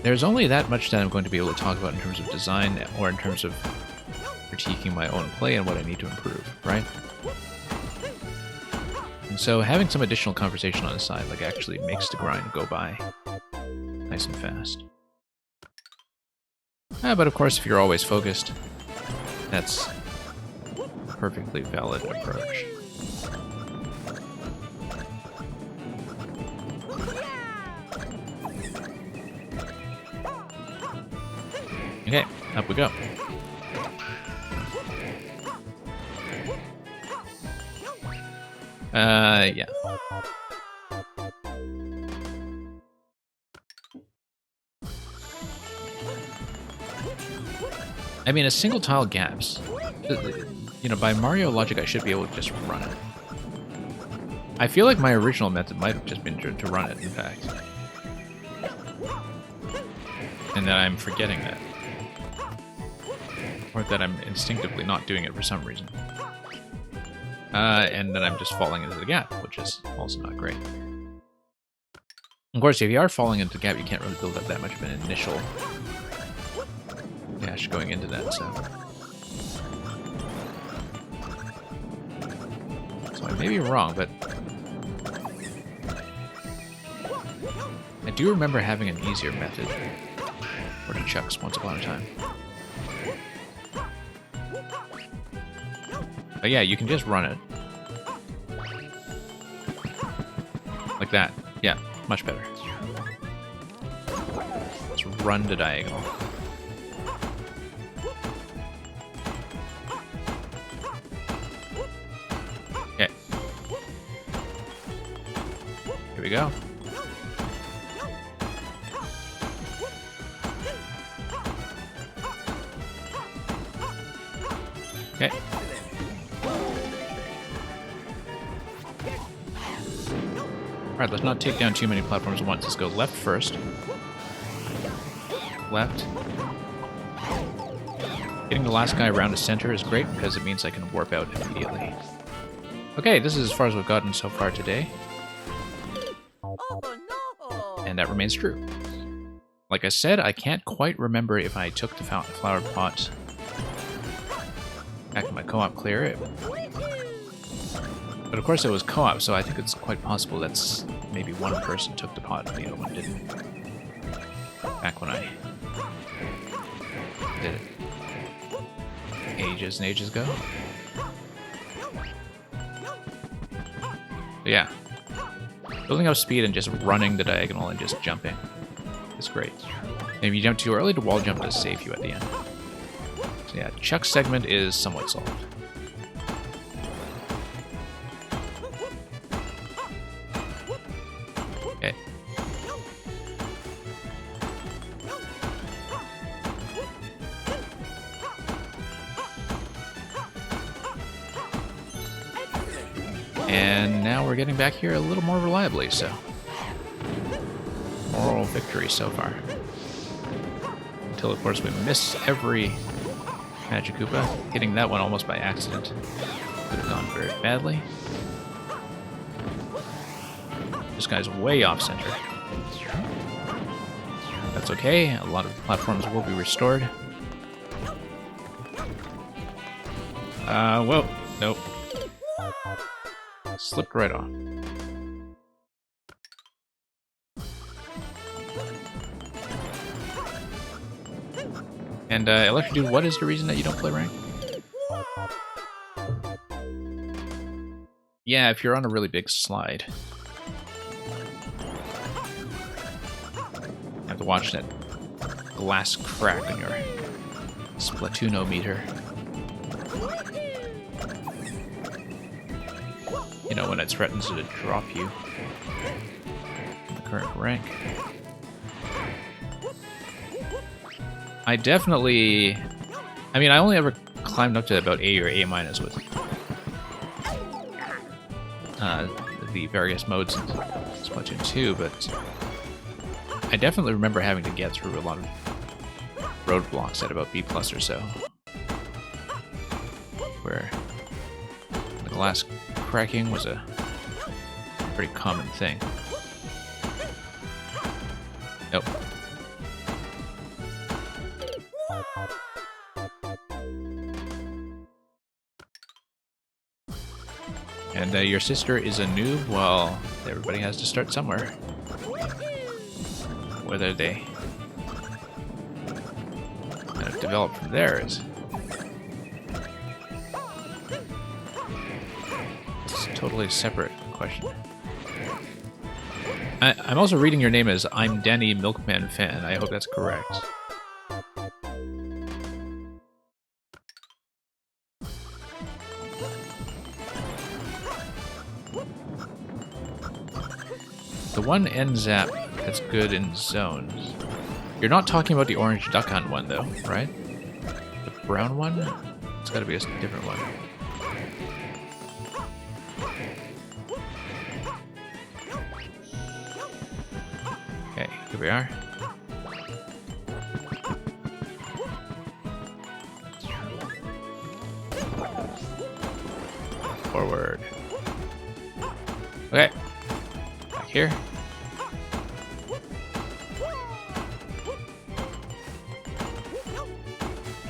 there's only that much that I'm going to be able to talk about in terms of design or in terms of critiquing my own play and what I need to improve, right? And so having some additional conversation on the side like actually makes the grind go by nice and fast. But of course, if you're always focused, that's a perfectly valid approach. Okay, up we go. Yeah. I mean, a single tile gaps. You know, by Mario logic, I should be able to just run it. I feel like my original method might have just been to run it, in fact. And that I'm forgetting that. Or that I'm instinctively not doing it for some reason. And then I'm just falling into the gap, which is also not great. Of course, if you are falling into the gap, you can't really build up that much of an initial dash going into that, so I may be wrong, but I do remember having an easier method for the chucks once upon a time. But yeah, you can just run it. Like that. Yeah, much better. Let's run the diagonal. Okay. Here we go. Okay. Alright, let's not take down too many platforms at once. Let's go left first. Left. Getting the last guy around the center is great because it means I can warp out immediately. Okay, this is as far as we've gotten so far today. Oh no! And that remains true. Like I said, I can't quite remember if I took the flower pot back in my co-op clear. But of course it was co-op, so I think it's quite possible that's maybe one person took the pot and the other one didn't. Back when I did it ages and ages ago. But yeah. Building up speed and just running the diagonal and just jumping is great. And if you jump too early, the wall jump does save you at the end. So yeah, Chuck's segment is somewhat solved. Okay. And now we're getting back here a little more reliably, so moral victory so far. Until, of course, we miss every Magic Koopa, hitting that one almost by accident. Could have gone very badly. This guy's way off center. That's okay, a lot of the platforms will be restored. Whoa, nope. Slipped right off. And Electric Dude, what is the reason that you don't play rank? Yeah, if you're on a really big slide. You have to watch that glass crack on your Splatoonometer. You know, when it threatens to drop you in the current rank. I definitely... I mean, I only ever climbed up to about A or A- with the various modes in Splatoon 2, but I definitely remember having to get through a lot of roadblocks at about B+ or so, where the glass cracking was a pretty common thing. Nope. And your sister is a noob? Well, everybody has to start somewhere. Whether they kind of develop from there is... it's a totally separate question. I'm also reading your name as I'm Danny Milkman Fan. I hope that's correct. The one end zap that's good in zones. You're not talking about the orange duck hunt one, though, right? The brown one? It's gotta be a different one. Okay, here we are. Forward. Okay. Back here.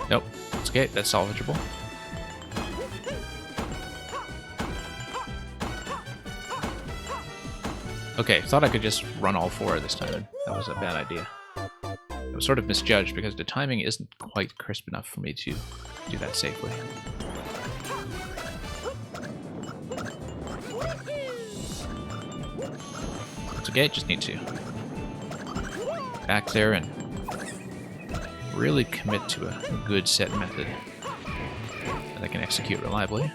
Nope. It's okay. That's salvageable. Okay, thought I could just run all four this time. That was a bad idea. I was sort of misjudged because the timing isn't quite crisp enough for me to do that safely. It's okay, just need to back there and really commit to a good set method that I can execute reliably.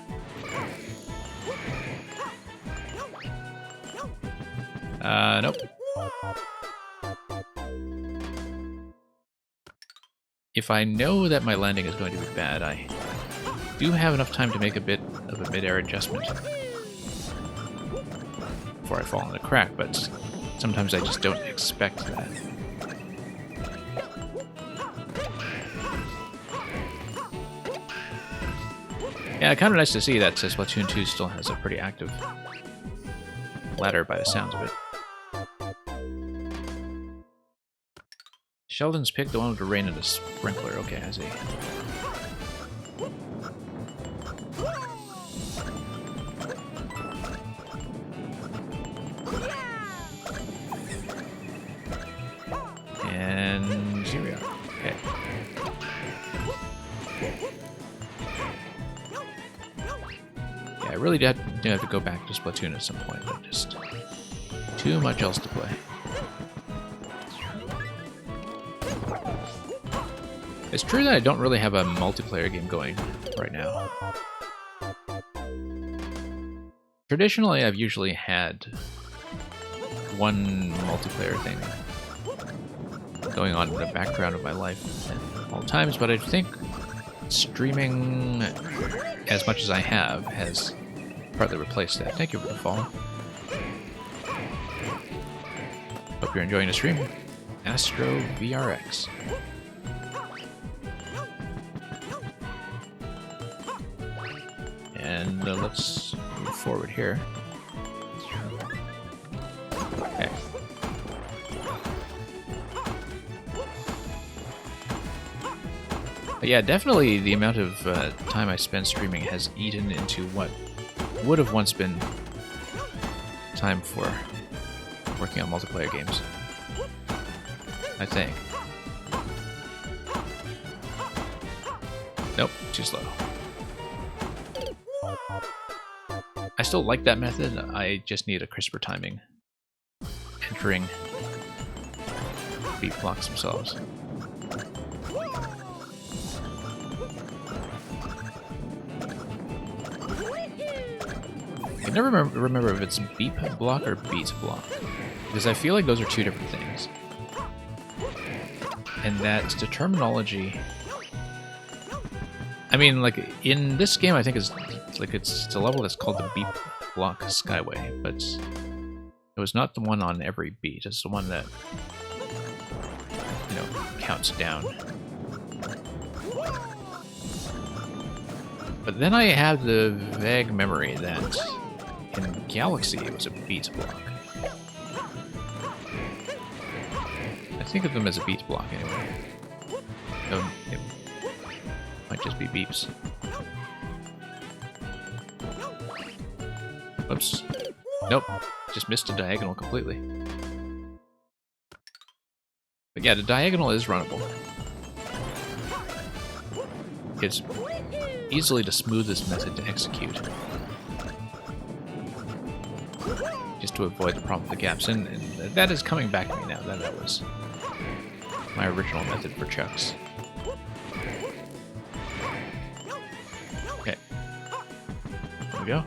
Nope. If I know that my landing is going to be bad, I do have enough time to make a bit of a mid-air adjustment before I fall in the crack, but sometimes I just don't expect that. Yeah, kind of nice to see that Splatoon 2 still has a pretty active ladder by the sounds of it. Sheldon's picked the one with the rain and the sprinkler. Okay, I see. And here we are. Okay. Yeah, I really do have to go back to Splatoon at some point, but just too much else to play. It's true that I don't really have a multiplayer game going right now. Traditionally, I've usually had one multiplayer thing going on in the background of my life at all times, but I think streaming, as much as I have, has partly replaced that. Thank you for the follow. Hope you're enjoying the stream. Astro VRX. And let's move forward here. Okay. But yeah, definitely the amount of time I spend streaming has eaten into what would have once been time for working on multiplayer games, I think. Nope, too slow. I still like that method, I just need a crisper timing. Entering beat blocks themselves. I can never remember if it's beep block or beat block, because I feel like those are two different things. And that the I mean, like, in this game, I think it's the level that's called the Beep Block Skyway, but it was not the one on every beat. It's the one that, you know, counts down. But then I have the vague memory that in Galaxy it was a beat block. I think of them as a beat block anyway. So it might just be beeps. Oops. Nope. Just missed a diagonal completely. But yeah, the diagonal is runnable. It's easily the smoothest method to execute. Just to avoid the problem with the gaps. And that is coming back to me now that that was my original method for chucks. Okay. There we go.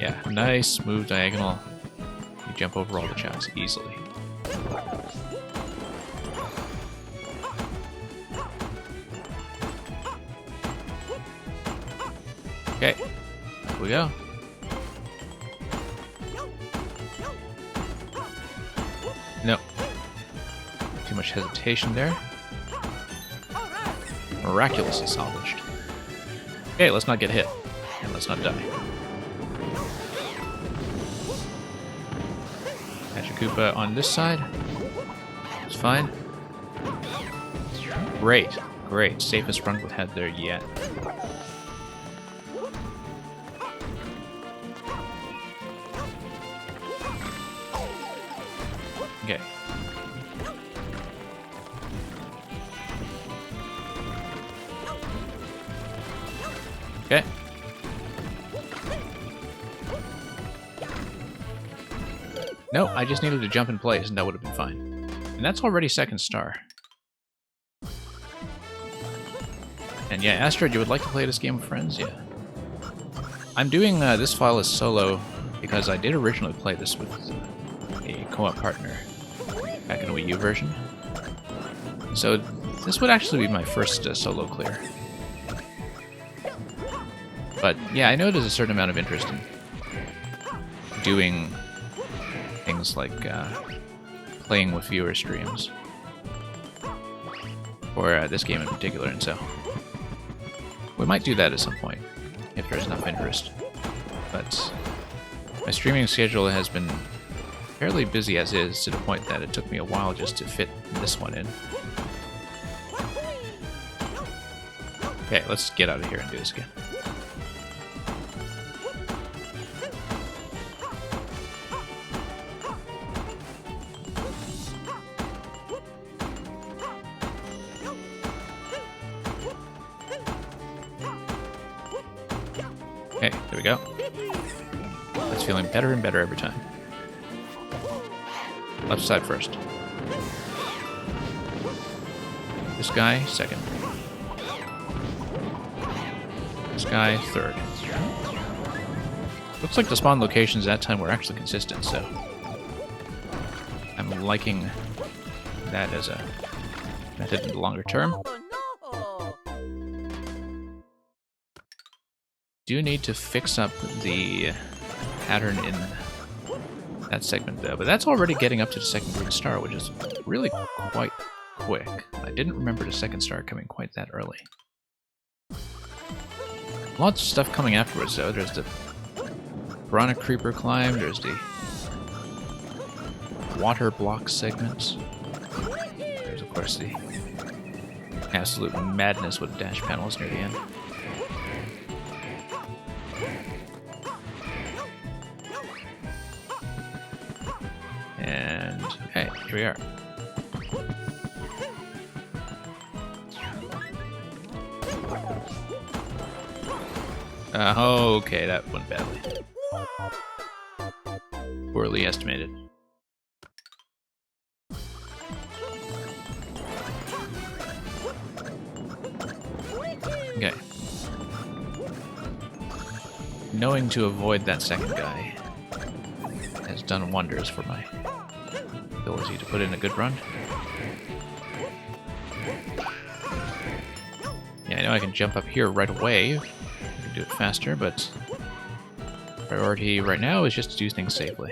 Yeah, nice, smooth diagonal. You jump over all the chucks easily. Okay, here we go. No. Too much hesitation there. Miraculously salvaged. Okay, let's not get hit. And let's not die. Catch a Koopa on this side. It's fine. Great, great. Safest run we've had there yet. Okay. Okay. No, I just needed to jump in place and that would have been fine. And that's already second star. And yeah, Astrid, you would like to play this game with friends? Yeah. I'm doing this file as solo because I did originally play this with a co-op partner back in a Wii U version. So this would actually be my first solo clear. But yeah, I know there's a certain amount of interest in doing things like playing with viewer streams. For this game in particular, and so we might do that at some point if there's enough interest. But my streaming schedule has been fairly busy as is, to the point that it took me a while just to fit this one in. Okay, let's get out of here and do this again. Okay, there we go. It's feeling better and better every time. Left side first. This guy, second. This guy, third. Looks like the spawn locations that time were actually consistent, so I'm liking that as a method in the longer term. Oh no! Do need to fix up the pattern in that segment though, but that's already getting up to the second green star, which is really quite quick. I didn't remember the second star coming quite that early. Lots of stuff coming afterwards though. There's the Piranha Creeper climb, there's the water block segments. There's of course the absolute madness with dash panels near the end. And okay, here we are. Okay, that went badly. Poorly estimated. Okay. Knowing to avoid that second guy has done wonders for my ability to put in a good run. Yeah, I know I can jump up here right away. I can do it faster, but priority right now is just to do things safely.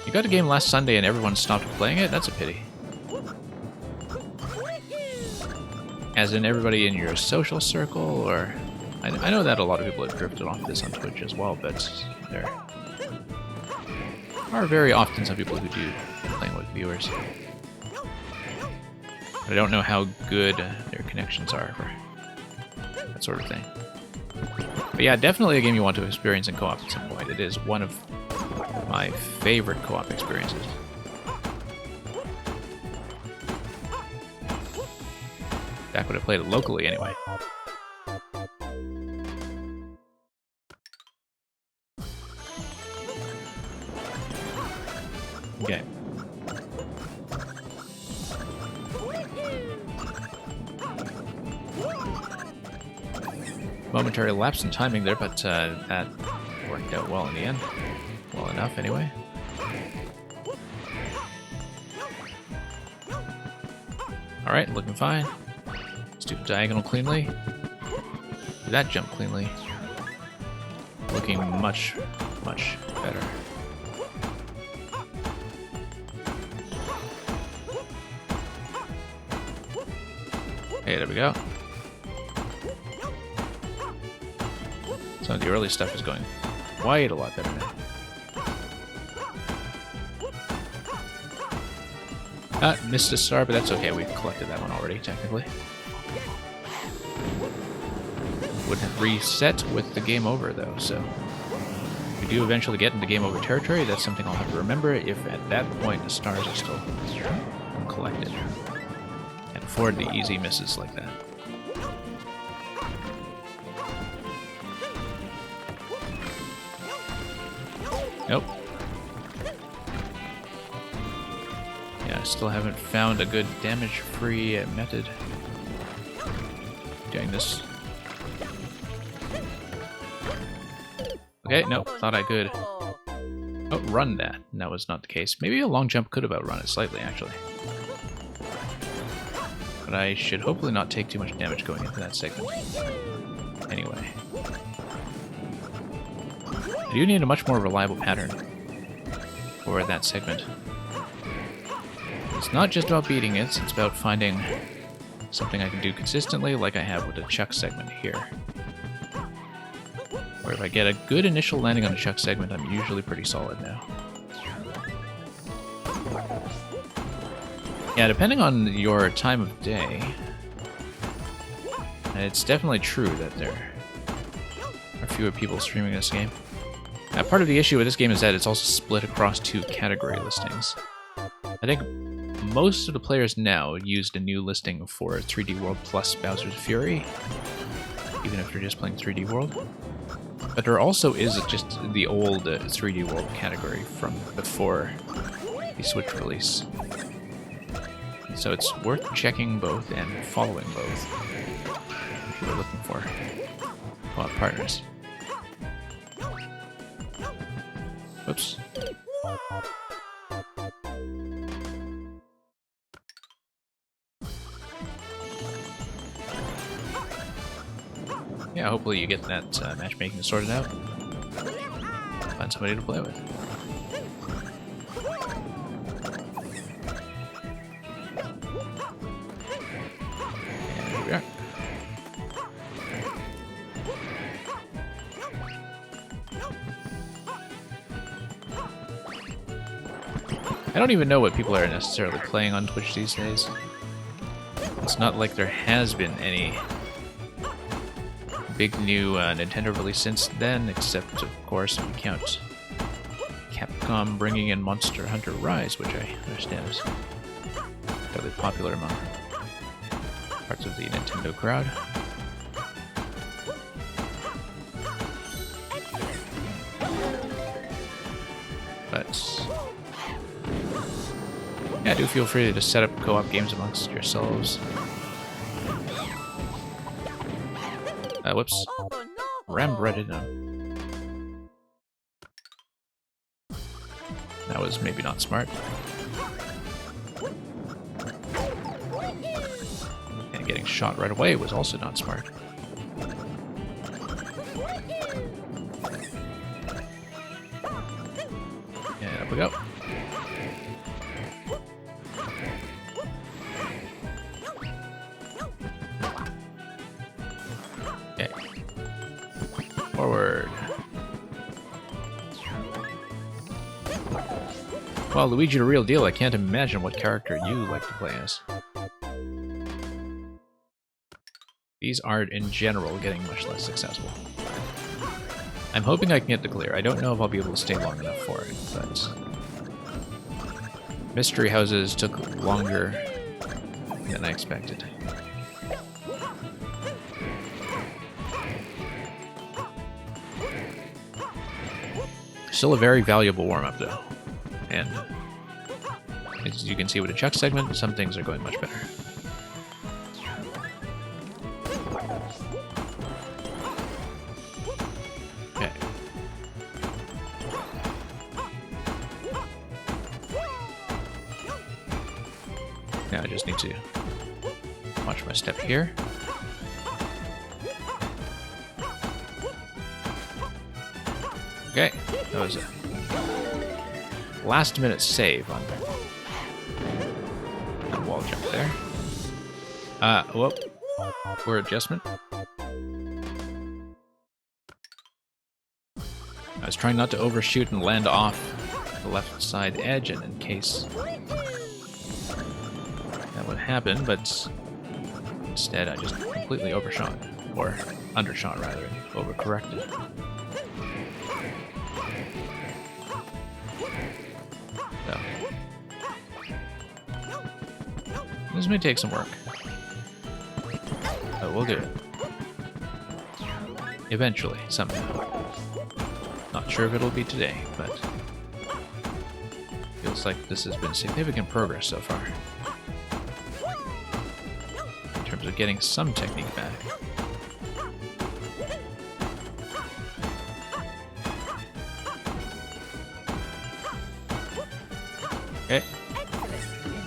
You got a game last Sunday and everyone stopped playing it? That's a pity. As in everybody in your social circle, or... I know that a lot of people have drifted off this on Twitch as well, but there are very often some people who do playing with viewers. But I don't know how good their connections are for that sort of thing. But yeah, definitely a game you want to experience in co-op at some point. It is one of my favorite co-op experiences. Back when I played it locally, anyway. Okay. Momentary lapse in timing there, but that worked out well in the end. Well enough, anyway. Alright, looking fine. Let's do the diagonal cleanly. Do that jump cleanly. Looking much, much better. Okay, there we go. Some of the early stuff is going quite a lot better now. Missed a star, but that's okay. We've collected that one already, technically. Would have reset with the game over, though, so... If we do eventually get into game over territory, that's something I'll have to remember if at that point the stars are still collected. And afford the easy misses like that. Nope. Yeah, I still haven't found a good damage-free method doing this. Okay, nope, thought I could outrun that, and that was not the case. Maybe a long jump could have outrun it slightly, actually. But I should hopefully not take too much damage going into that segment. Anyway. I do need a much more reliable pattern for that segment. It's not just about beating it, it's about finding something I can do consistently like I have with the Chuck segment here. Where if I get a good initial landing on a Chuck segment, I'm usually pretty solid now. Yeah, depending on your time of day, it's definitely true that there are fewer people streaming this game. Part of the issue with this game is that it's also split across 2 category listings. I think most of the players now used a new listing for 3D World plus Bowser's Fury, even if you're just playing 3D World. But there also is just the old 3D World category from before the Switch release. So it's worth checking both and following both if you're looking for partners. Whoops. Yeah, hopefully you get that matchmaking sorted out. Find somebody to play with. And here we are. I don't even know what people are necessarily playing on Twitch these days. It's not like there has been any big new Nintendo release since then, except, of course, if you count Capcom bringing in Monster Hunter Rise, which I understand is fairly popular among parts of the Nintendo crowd. But yeah, do feel free to set up co-op games amongst yourselves. Whoops. Oh, no. Ram-breaded. That was maybe not smart. And getting shot right away was also not smart. And up we go. Okay. Forward. Well, Luigi the real deal, I can't imagine what character you like to play as. These aren't, in general, getting much less successful. I'm hoping I can get the clear. I don't know if I'll be able to stay long enough for it, but Mystery Houses took longer than I expected. Still a very valuable warm-up, though. And as you can see with the Chuck segment, some things are going much better. Okay. Now I just need to watch my step here. Okay, that was a last-minute save on the wall jump there. Whoop. Poor adjustment. I was trying not to overshoot and land off the left side edge, and in case that would happen, but instead I just completely overshot, or undershot rather, and overcorrected. So, this may take some work, but we'll do it. Eventually, somehow. Not sure if it'll be today, but feels like this has been significant progress so far. In terms of getting some technique back. Okay.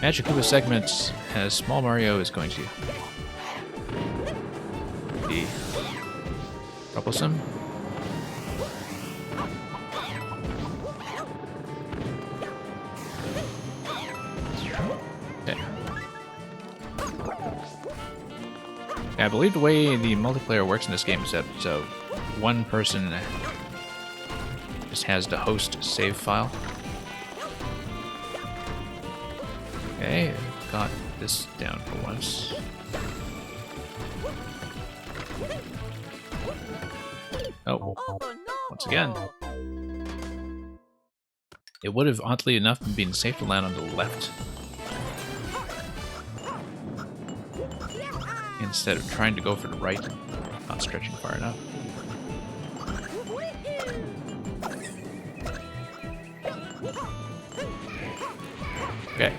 Magic Koopa segment Small Mario is going to be troublesome. Okay. Yeah, I believe the way the multiplayer works in this game is that one person just has to host save file. Okay, got this down for once. Oh, once again. It would have, oddly enough, been safe to land on the left instead of trying to go for the right, not stretching far enough. Okay,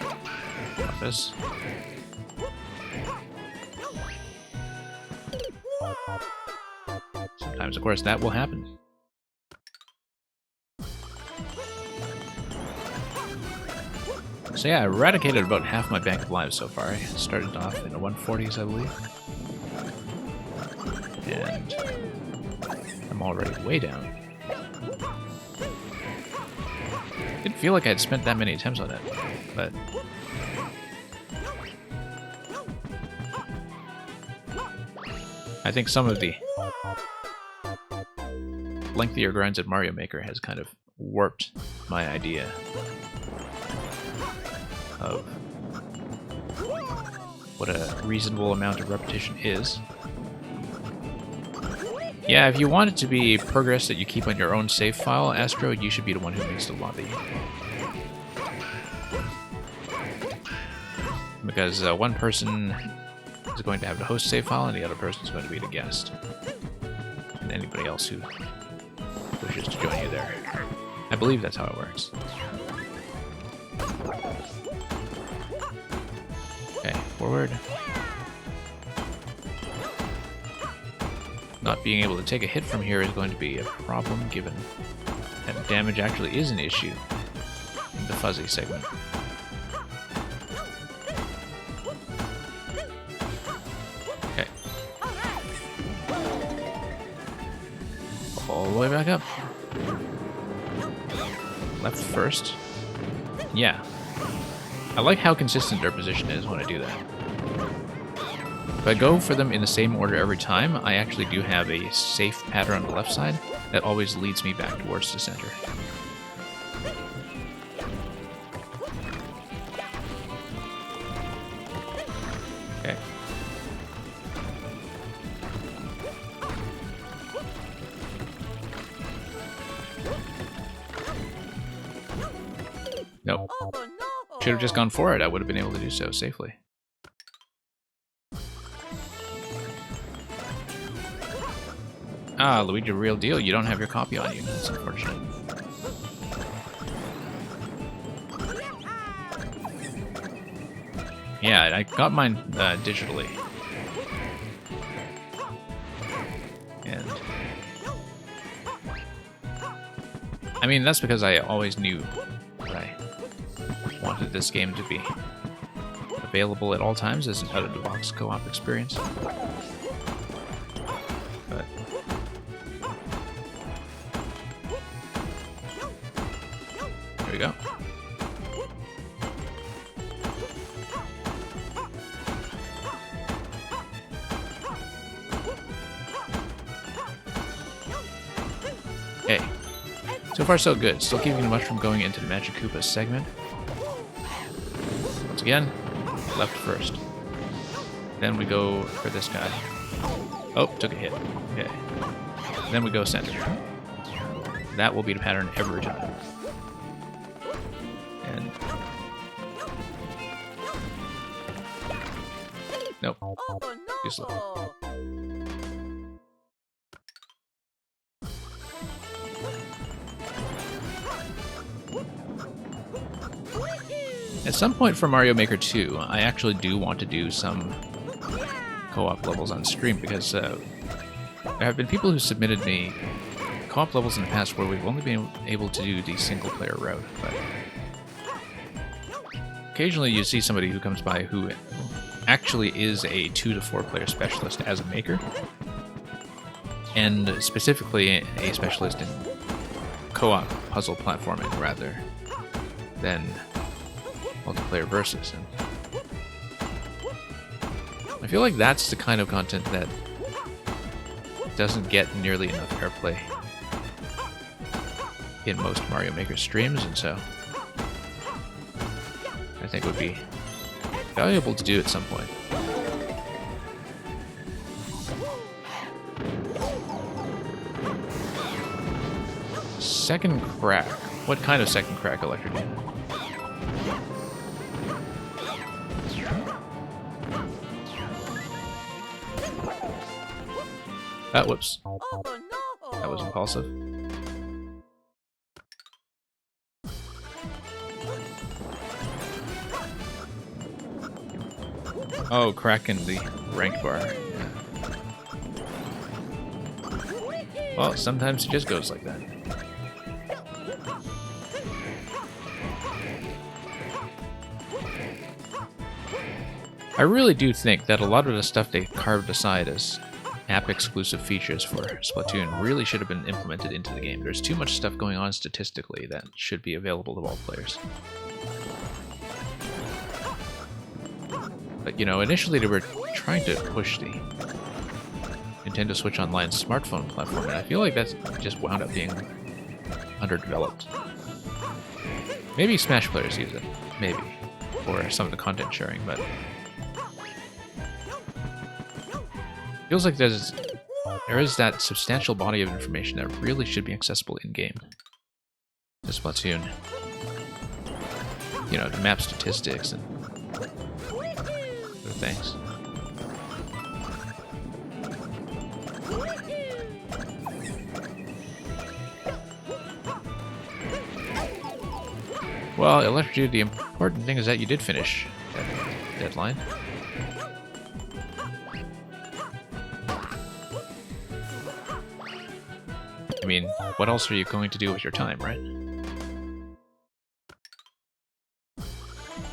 got this. Sometimes, of course, that will happen. So yeah, I eradicated about half my bank of lives so far. I started off in the 140s, I believe. And I'm already way down. Didn't feel like I'd spent that many attempts on it, but... I think some of the lengthier grinds at Mario Maker has kind of warped my idea of what a reasonable amount of repetition is. Yeah, if you want it to be progress that you keep on your own save file, Astro, you should be the one who makes the lobby. Because one person is going to have the host save file and the other person is going to be the guest. And anybody else who wishes to join you there. I believe that's how it works. Okay, forward. Not being able to take a hit from here is going to be a problem, given that damage actually is an issue in the fuzzy segment. Okay. All the way back up. Left first. Yeah. I like how consistent their position is when I do that. If I go for them in the same order every time, I actually do have a safe pattern on the left side that always leads me back towards the center. Okay. Nope. Should have just gone for it. I would have been able to do so safely. Ah, Luigi, real deal. You don't have your copy on you. That's unfortunate. Yeah, I got mine digitally. And... I mean, that's because I always knew that I wanted this game to be available at all times as an out-of-the-box co-op experience. But... there we go. Okay. So far so good. Still keeping the mushroom going into the Magic Koopa segment. Once again, left first. Then we go for this guy. Oh, took a hit. Okay. Then we go center. That will be the pattern every time. And... nope. Too slow. At some point for Mario Maker 2, I actually do want to do some co-op levels on stream, because there have been people who submitted me co-op levels in the past where we've only been able to do the single-player route, but occasionally you see somebody who comes by who actually is a 2 to 4 player specialist as a maker, and specifically a specialist in co-op puzzle platforming rather than multiplayer versus. And I feel like that's the kind of content that doesn't get nearly enough airplay in most Mario Maker streams, and so I think it would be valuable to do at some point. Second crack. What kind of second crack, Electric? Whoops. Oh no! That was impulsive. Oh, crack in the rank bar. Yeah. Well, sometimes it just goes like that. I really do think that a lot of the stuff they carved aside as app-exclusive features for Splatoon really should have been implemented into the game. There's too much stuff going on statistically that should be available to all players. But, you know, initially they were trying to push the Nintendo Switch Online smartphone platform, and I feel like that's just wound up being underdeveloped. Maybe Smash players use it, maybe, for some of the content sharing, but feels like there is that substantial body of information that really should be accessible in-game to Splatoon. You know, to map statistics and other things. Well, Electric, the important thing is that you did finish that deadline. I mean, what else are you going to do with your time, right?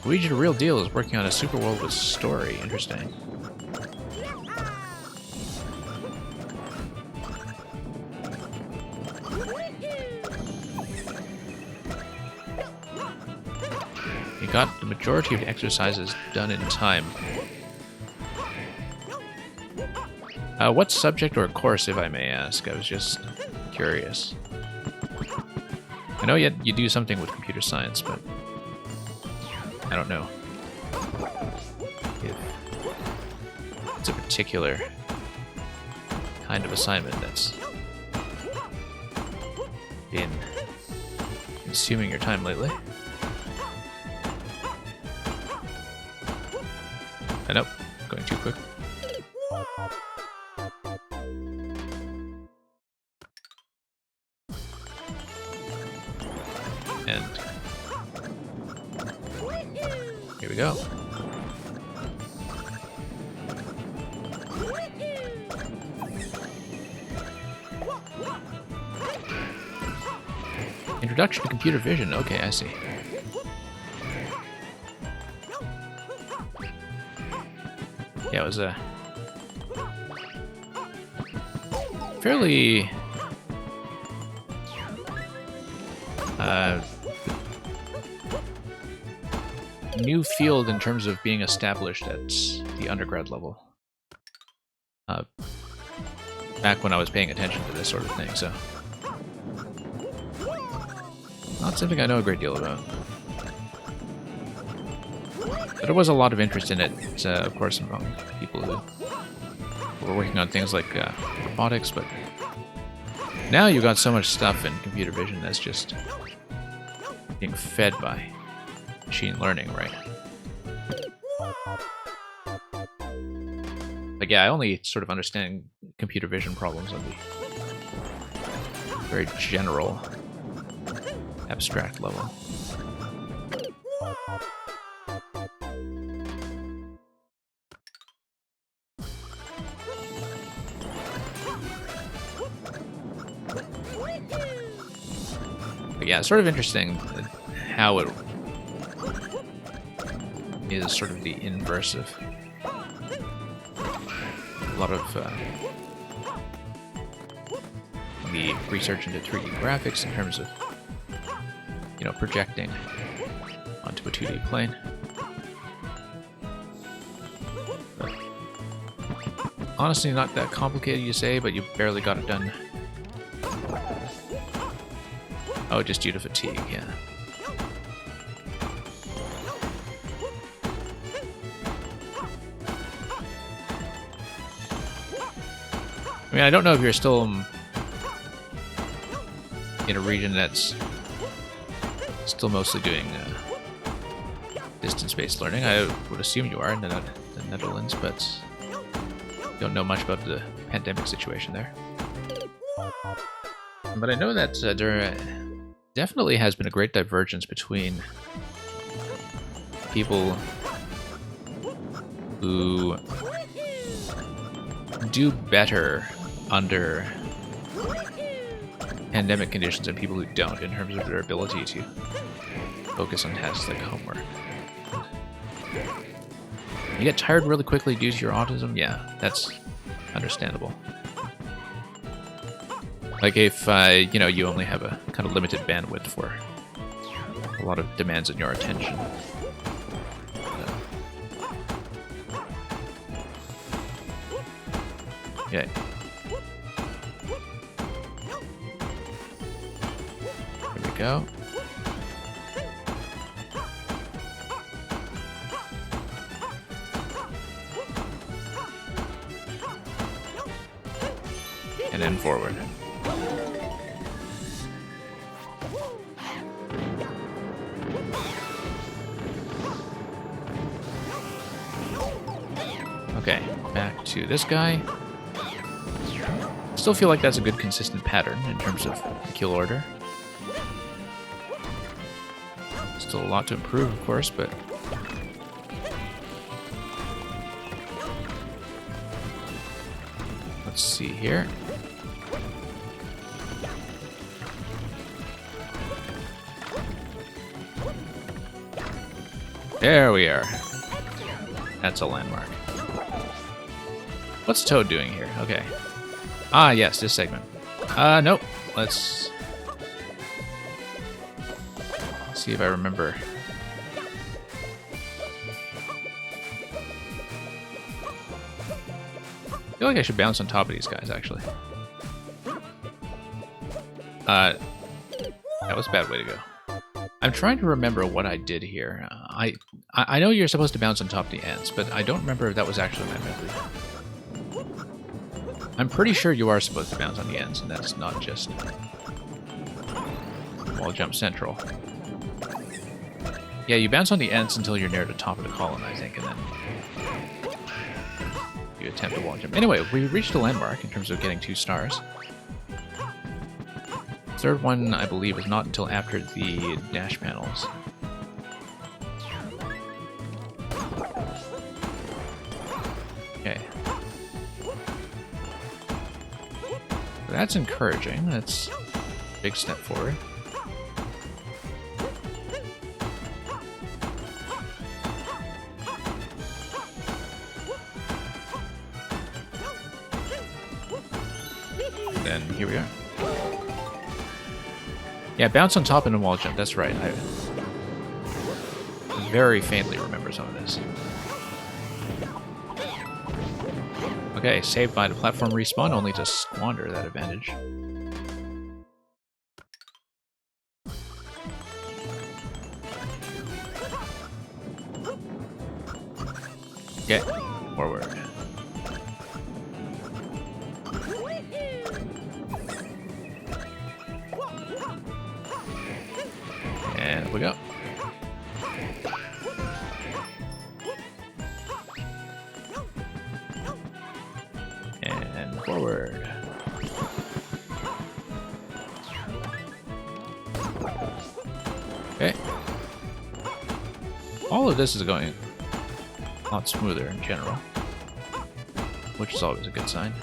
Luigi the Real Deal is working on a super world with story. Interesting. You got the majority of the exercises done in time. What subject or course, if I may ask? I was just curious. I know you do something with computer science, but I don't know if it's a particular kind of assignment that's been consuming your time lately. Nope, going too quick. And here we go. Introduction to computer vision. Okay, I see. Yeah, it was a fairly new field in terms of being established at the undergrad level. Back when I was paying attention to this sort of thing, so not something I know a great deal about. But there was a lot of interest in it, of course, among people who were working on things like robotics, but now you've got so much stuff in computer vision that's just being fed by machine learning, right? Like, yeah, I only sort of understand computer vision problems on the very general, abstract level. But yeah, it's sort of interesting how it is sort of the inverse of lot of the research into 3D graphics in terms of, you know, projecting onto a 2D plane. But honestly, not that complicated, you say, but you barely got it done. Oh, just due to fatigue, yeah. I mean, I don't know if you're still in a region that's still mostly doing distance-based learning. I would assume you are in the Netherlands, but don't know much about the pandemic situation there. But I know that there definitely has been a great divergence between people who do better under pandemic conditions and people who don't in terms of their ability to focus on tasks like homework. You get tired really quickly due to your autism? Yeah, that's understandable. Like if, you know, you only have a kind of limited bandwidth for a lot of demands on your attention. Okay. Here we go. And then forward. Okay, back to this guy. Still feel like that's a good consistent pattern in terms of kill order. Still a lot to improve, of course, but let's see here. There we are. That's a landmark. What's Toad doing here? Okay. Ah, yes, this segment. Nope. Let's see if I remember. I feel like I should bounce on top of these guys, actually. That was a bad way to go. I'm trying to remember what I did here. I know you're supposed to bounce on top of the ants, but I don't remember if that was actually my method. I'm pretty sure you are supposed to bounce on the ends, and that's not just wall jump central. Yeah, you bounce on the ends until you're near the top of the column, I think, and then you attempt a wall jump. Anyway, we reached a landmark in terms of getting 2 stars. Third one, I believe, is not until after the dash panels. Okay. That's encouraging. That's a big step forward. Then here we are. Yeah, bounce on top and a wall jump. That's right. I very faintly remember some of this. Okay, saved by the platform respawn, only to squander that advantage. Okay, forward. And up we go. And forward. Okay. All of this is going a lot smoother in general, which is always a good sign.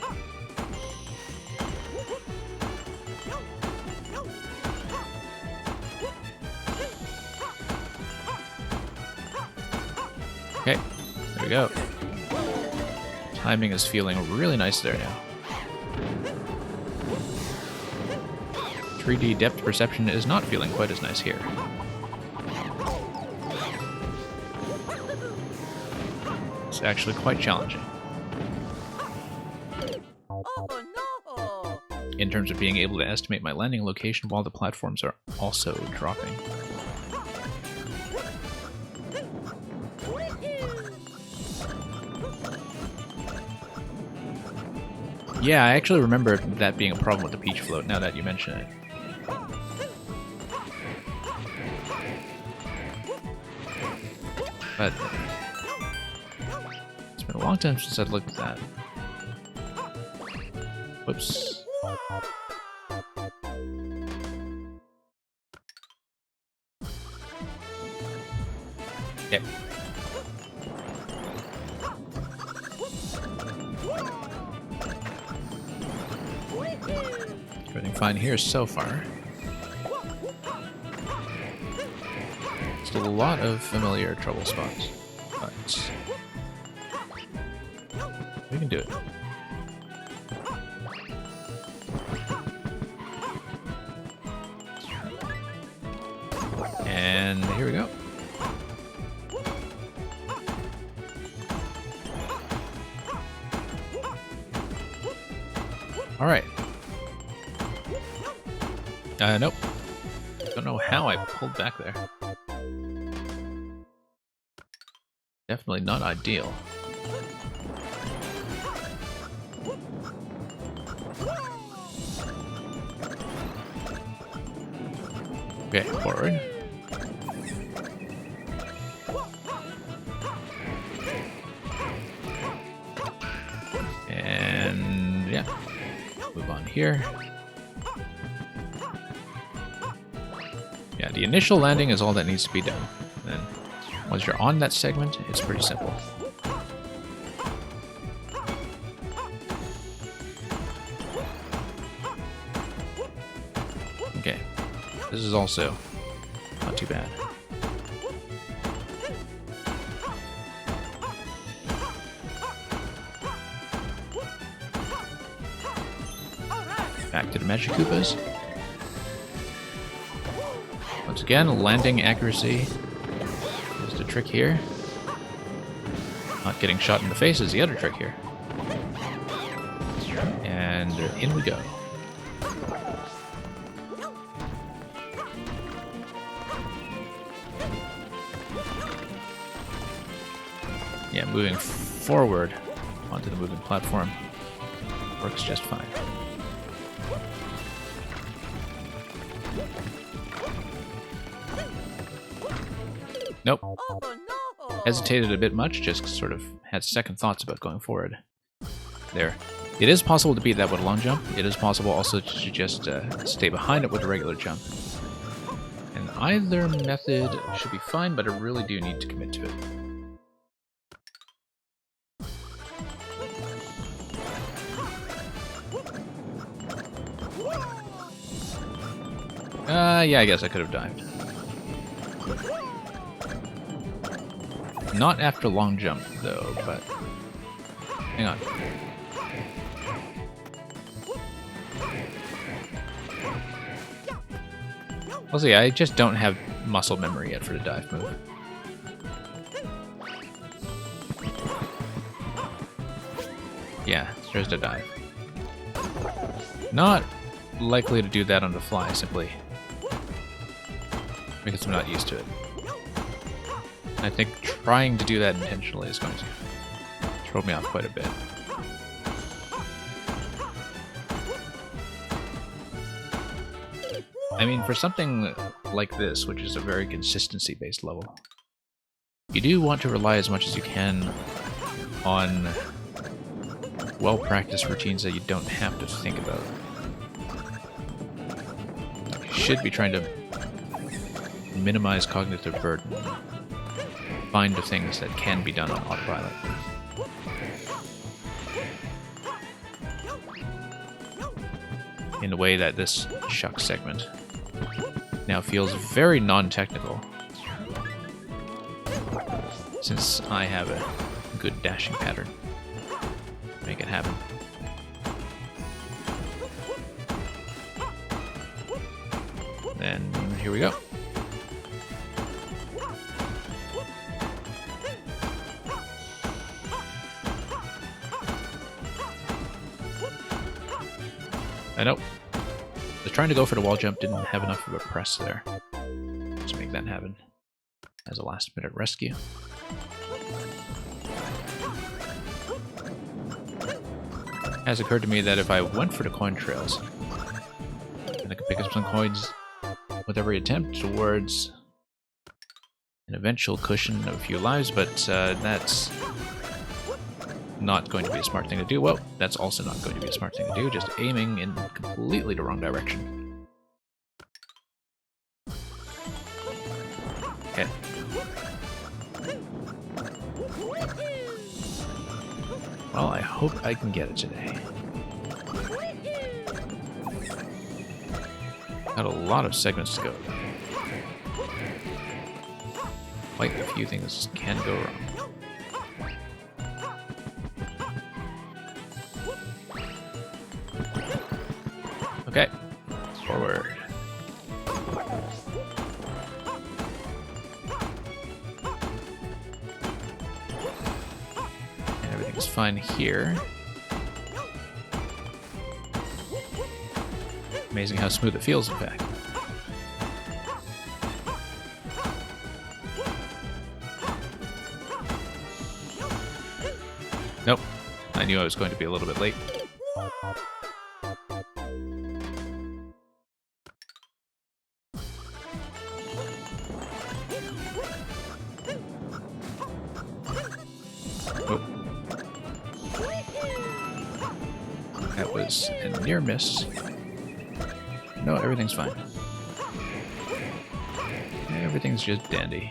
Okay, there we go. Timing is feeling really nice there now. 3D depth perception is not feeling quite as nice here. It's actually quite challenging. Oh no! In terms of being able to estimate my landing location while the platforms are also dropping. Yeah, I actually remember that being a problem with the Peach float, now that you mention it. But it's been a long time since I've looked at that. Whoops. Okay. Everything fine here so far. Still a lot of familiar trouble spots, but we can do it. And here we go. All right. Nope. Don't know how I pulled back there. Definitely not ideal. Okay, forward. And yeah, move on here. Yeah, the initial landing is all that needs to be done. Then, once you're on that segment, it's pretty simple. Okay, this is also not too bad. Back to the Magic Koopas. Once again, landing accuracy is the trick here. Not getting shot in the face is the other trick here. And in we go. Yeah, moving forward onto the moving platform works just fine. Nope. Oh no! Hesitated a bit much, just sort of had second thoughts about going forward. There. It is possible to beat that with a long jump. It is possible also to just stay behind it with a regular jump. And either method should be fine, but I really do need to commit to it. Yeah, I guess I could have dived. Not after long jump, though, but... Hang on. Well, see, I just don't have muscle memory yet for the dive move. Yeah, there's the dive. Not likely to do that on the fly, simply because I'm not used to it. I think trying to do that intentionally is going to throw me off quite a bit. I mean, for something like this, which is a very consistency-based level, you do want to rely as much as you can on well-practiced routines that you don't have to think about. You should be trying to minimize cognitive burden. Find the things that can be done on autopilot. In a way that this shuck segment now feels very non-technical, since I have a good dashing pattern. happen. Then here we go. I know. I was trying to go for the wall jump, didn't have enough of a press there. Let's make that happen as a last minute rescue. It has occurred to me that if I went for the coin trails, and I could pick up some coins with every attempt towards an eventual cushion of a few lives, but that's not going to be a smart thing to do. Well, that's also not going to be a smart thing to do, just aiming in completely the wrong direction. Okay. Well, I hope I can get it today. Got a lot of segments to go. Quite a few things can go wrong. Okay, forward. And everything's fine here. Amazing how smooth it feels, in fact. Nope. I knew I was going to be a little bit late. Oh. That was a near miss. No, everything's fine. Everything's just dandy.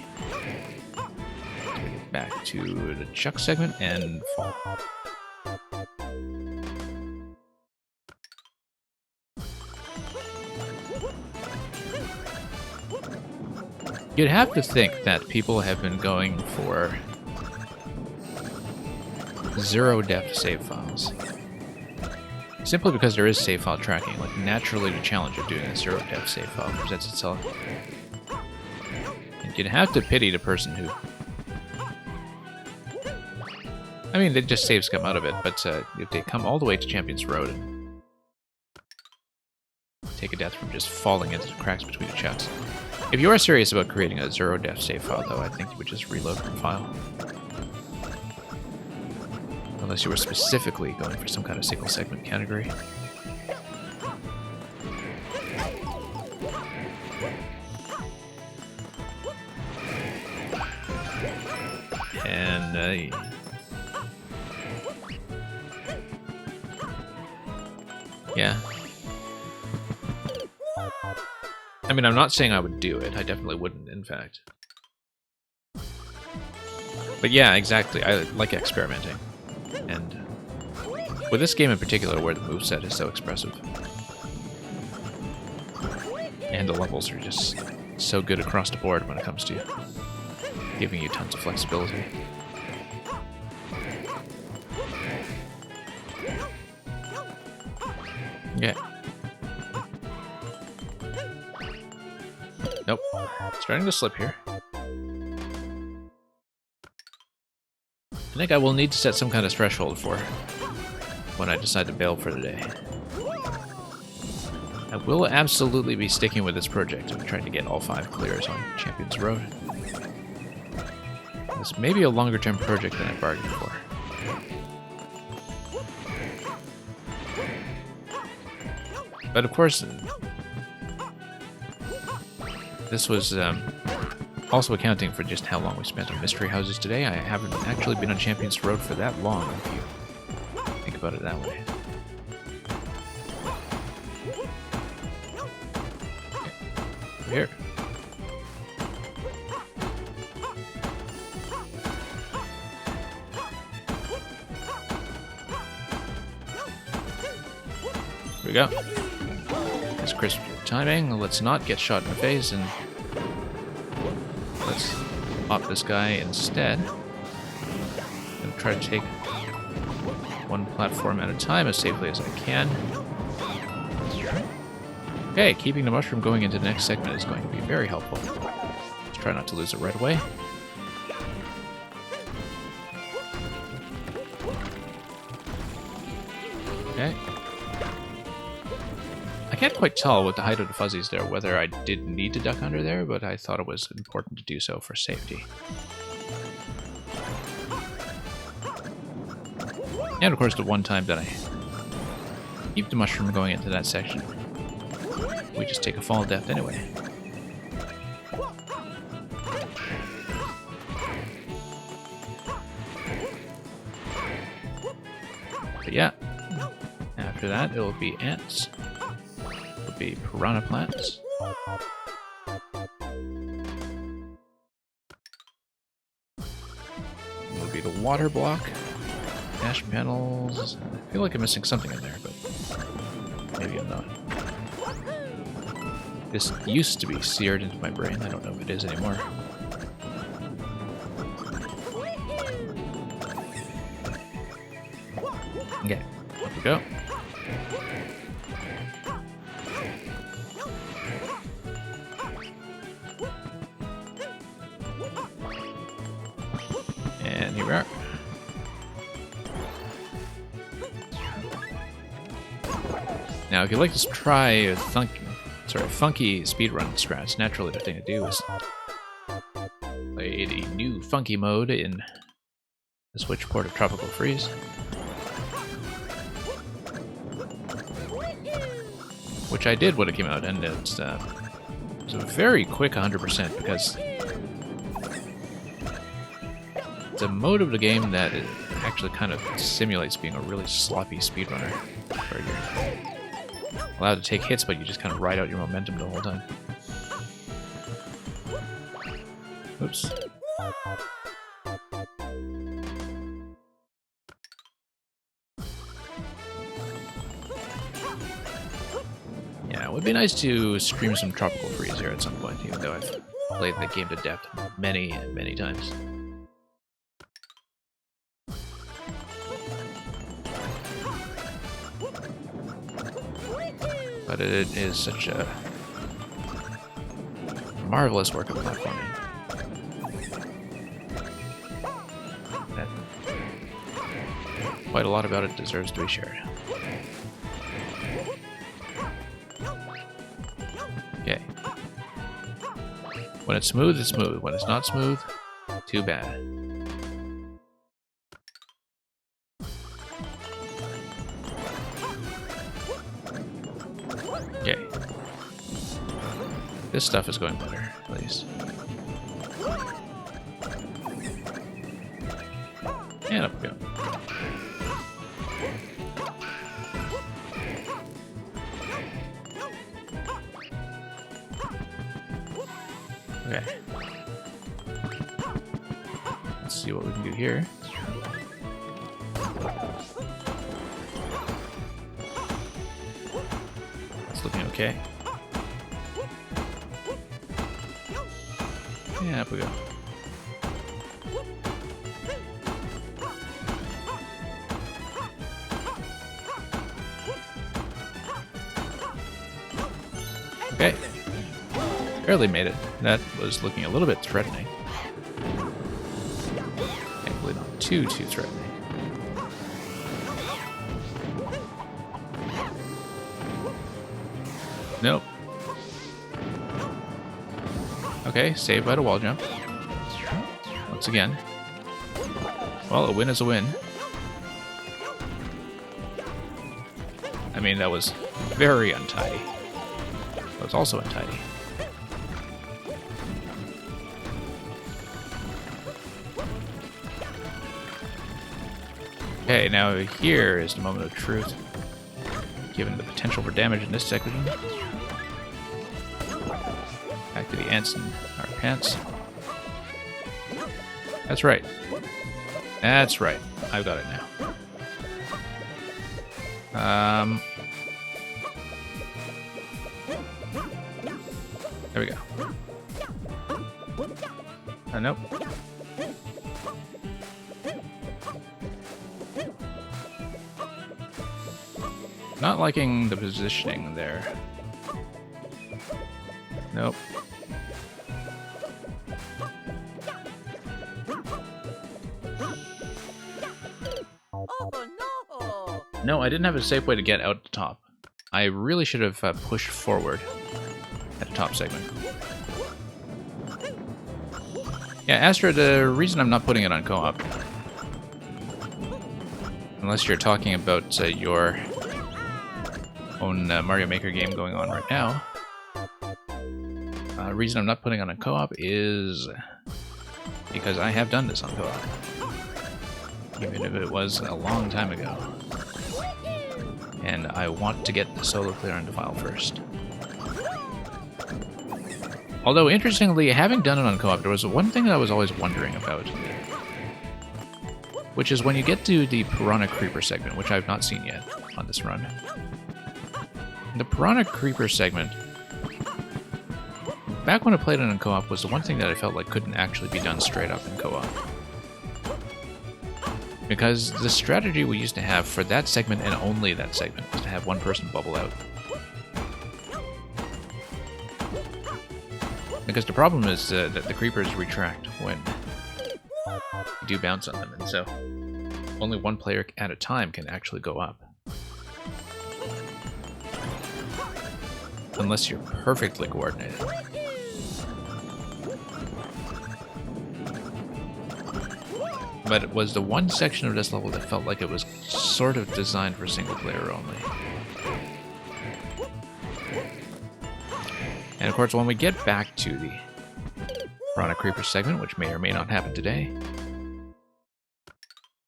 Back to the chuck segment and fall. You'd have to think that people have been going for zero-depth save files. Simply because there is save file tracking, like naturally the challenge of doing a zero-depth save file presents itself. And you'd have to pity the person who... I mean, they just saves come out of it, but if they come all the way to Champions Road and take a death from just falling into the cracks between the chats. If you are serious about creating a zero-depth save file, though, I think you would just reload from file. Unless you were specifically going for some kind of single segment category. And yeah. I mean, I'm not saying I would do it. I definitely wouldn't, in fact. But yeah, exactly. I like experimenting. And with this game in particular, where the moveset is so expressive. And the levels are just so good across the board when it comes to giving you tons of flexibility. Yeah. Nope. Starting to slip here. I think I will need to set some kind of threshold for when I decide to bail for the day. I will absolutely be sticking with this project of trying to get all 5 clears on Champions Road. This may be a longer term project than I bargained for. But of course, this was also accounting for just how long we spent on mystery houses today. I haven't actually been on Champions Road for that long, if you think about it that way. Okay. Here. Here we go. That's crisp timing. Let's not get shot in the face, and let's pop this guy instead and try to take one platform at a time as safely as I can. Okay, keeping the mushroom going into the next segment is going to be very helpful. Let's try not to lose it right away. Okay. I can't quite tell with the height of the fuzzies there whether I did need to duck under there, but I thought it was important to do so for safety. And of course the one time that I keep the mushroom going into that section, we just take a fall of death anyway. But yeah, after that it'll be ants. It'll be piranha plants. It'll be the water block. Ash panels. I feel like I'm missing something in there, but maybe I'm not. This used to be seared into my brain. I don't know if it is anymore. Okay, up we go. And here we are. Now, if you'd like to try a funky speedrun strats, naturally the thing to do is play the new funky mode in the Switch port of Tropical Freeze. Which I did when it came out, and it was a very quick 100% because it's a mode of the game that it actually kind of simulates being a really sloppy speedrunner, where you're allowed to take hits, but you just kind of ride out your momentum the whole time. Oops. Yeah, it would be nice to stream some Tropical Freeze here at some point, even though I've played the game to death many, many times. But it is such a marvelous work of platforming that quite a lot about it deserves to be shared. Okay. When it's smooth, it's smooth. When it's not smooth, too bad. Okay. This stuff is going better, at least. And up we go. Okay. Let's see what we can do here. It's looking okay. Yeah, up we go. Okay. Barely made it. That was looking a little bit threatening. Thankfully not too threatening. Nope. Okay, saved by the wall jump. Once again. Well, a win is a win. I mean, that was very untidy. That was also untidy. Okay, now here is the moment of truth. Given the potential for damage in this section. Back to the ants in our pants. That's right. That's right. I've got it now. There we go. Nope. Not liking the positioning there. Nope. Oh no! No, I didn't have a safe way to get out the top. I really should have pushed forward at the top segment. Yeah, Astra, the reason I'm not putting it on co-op, unless you're talking about your own Mario Maker game going on right now, the reason I'm not putting it on co-op is because I have done this on co-op. Even if it was a long time ago. And I want to get the solo clear on the file first. Although, interestingly, having done it on co-op, there was one thing that I was always wondering about. Which is when you get to the Piranha Creeper segment, which I've not seen yet on this run. The Piranha Creeper segment, back when I played it on co-op, was the one thing that I felt like couldn't actually be done straight up in co-op. Because the strategy we used to have for that segment and only that segment was to have one person bubble out. Because the problem is that the creepers retract when you do bounce on them, and so only one player at a time can actually go up. Unless you're perfectly coordinated. But it was the one section of this level that felt like it was sort of designed for single player only. And of course, when we get back to the Piranha Creeper segment, which may or may not happen today,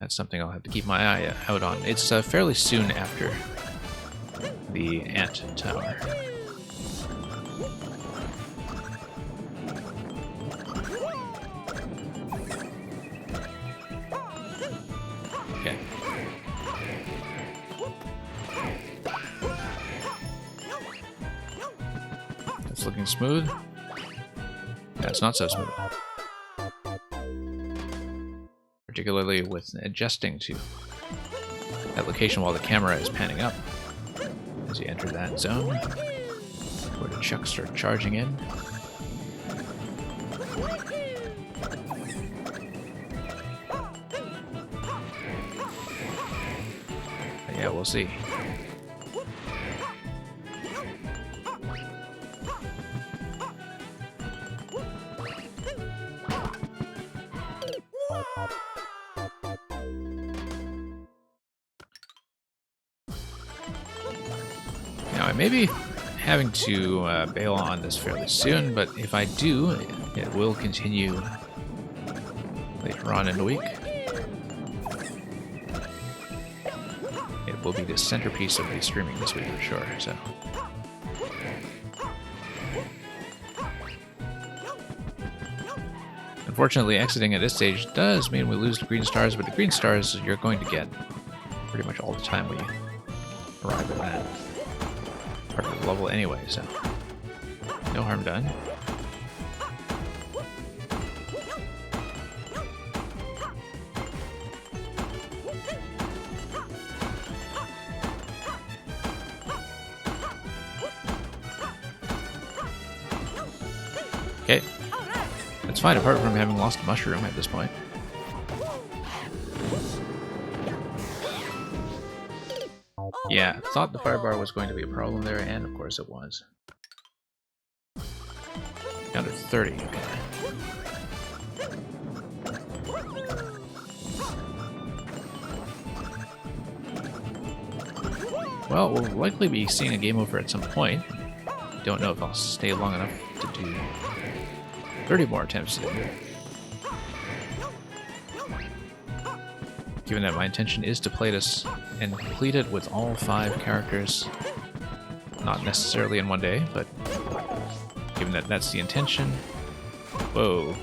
that's something I'll have to keep my eye out on. It's fairly soon after the Ant Tower. Okay. That's looking smooth. That's not so smooth. Particularly with adjusting to that location while the camera is panning up as you enter that zone where the chucks start charging in. But yeah, we'll see. Now, I may be having to bail on this fairly soon, but if I do, it will continue later on in the week. It will be the centerpiece of the streaming this week for sure, so. Unfortunately, exiting at this stage does mean we lose the green stars, but the green stars you're going to get pretty much all the time when you arrive at that part of the level anyway, so no harm done. Okay. That's fine, apart from having lost a mushroom at this point. Yeah, thought the fire bar was going to be a problem there, and of course it was. Down to 30, okay. Well, we'll likely be seeing a game over at some point. Don't know if I'll stay long enough to do 30 more attempts today. Given that my intention is to play this and complete it with all 5 characters, not necessarily in one day, but given that that's the intention, whoa,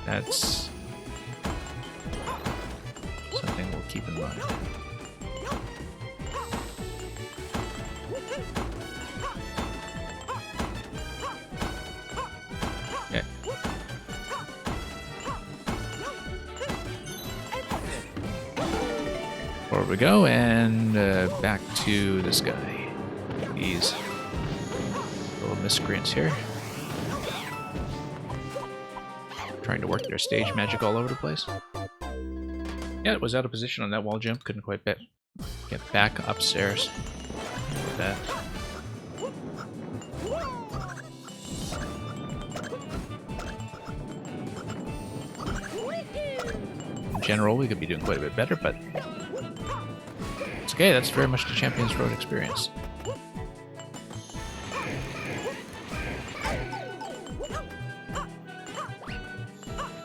that's something we'll keep in mind. Okay. Before we go, and back to this guy. These little miscreants here. Trying to work their stage magic all over the place. Yeah, it was out of position on that wall jump. Couldn't quite get back upstairs with that. In general, we could be doing quite a bit better, but it's okay. That's very much the Champions Road experience.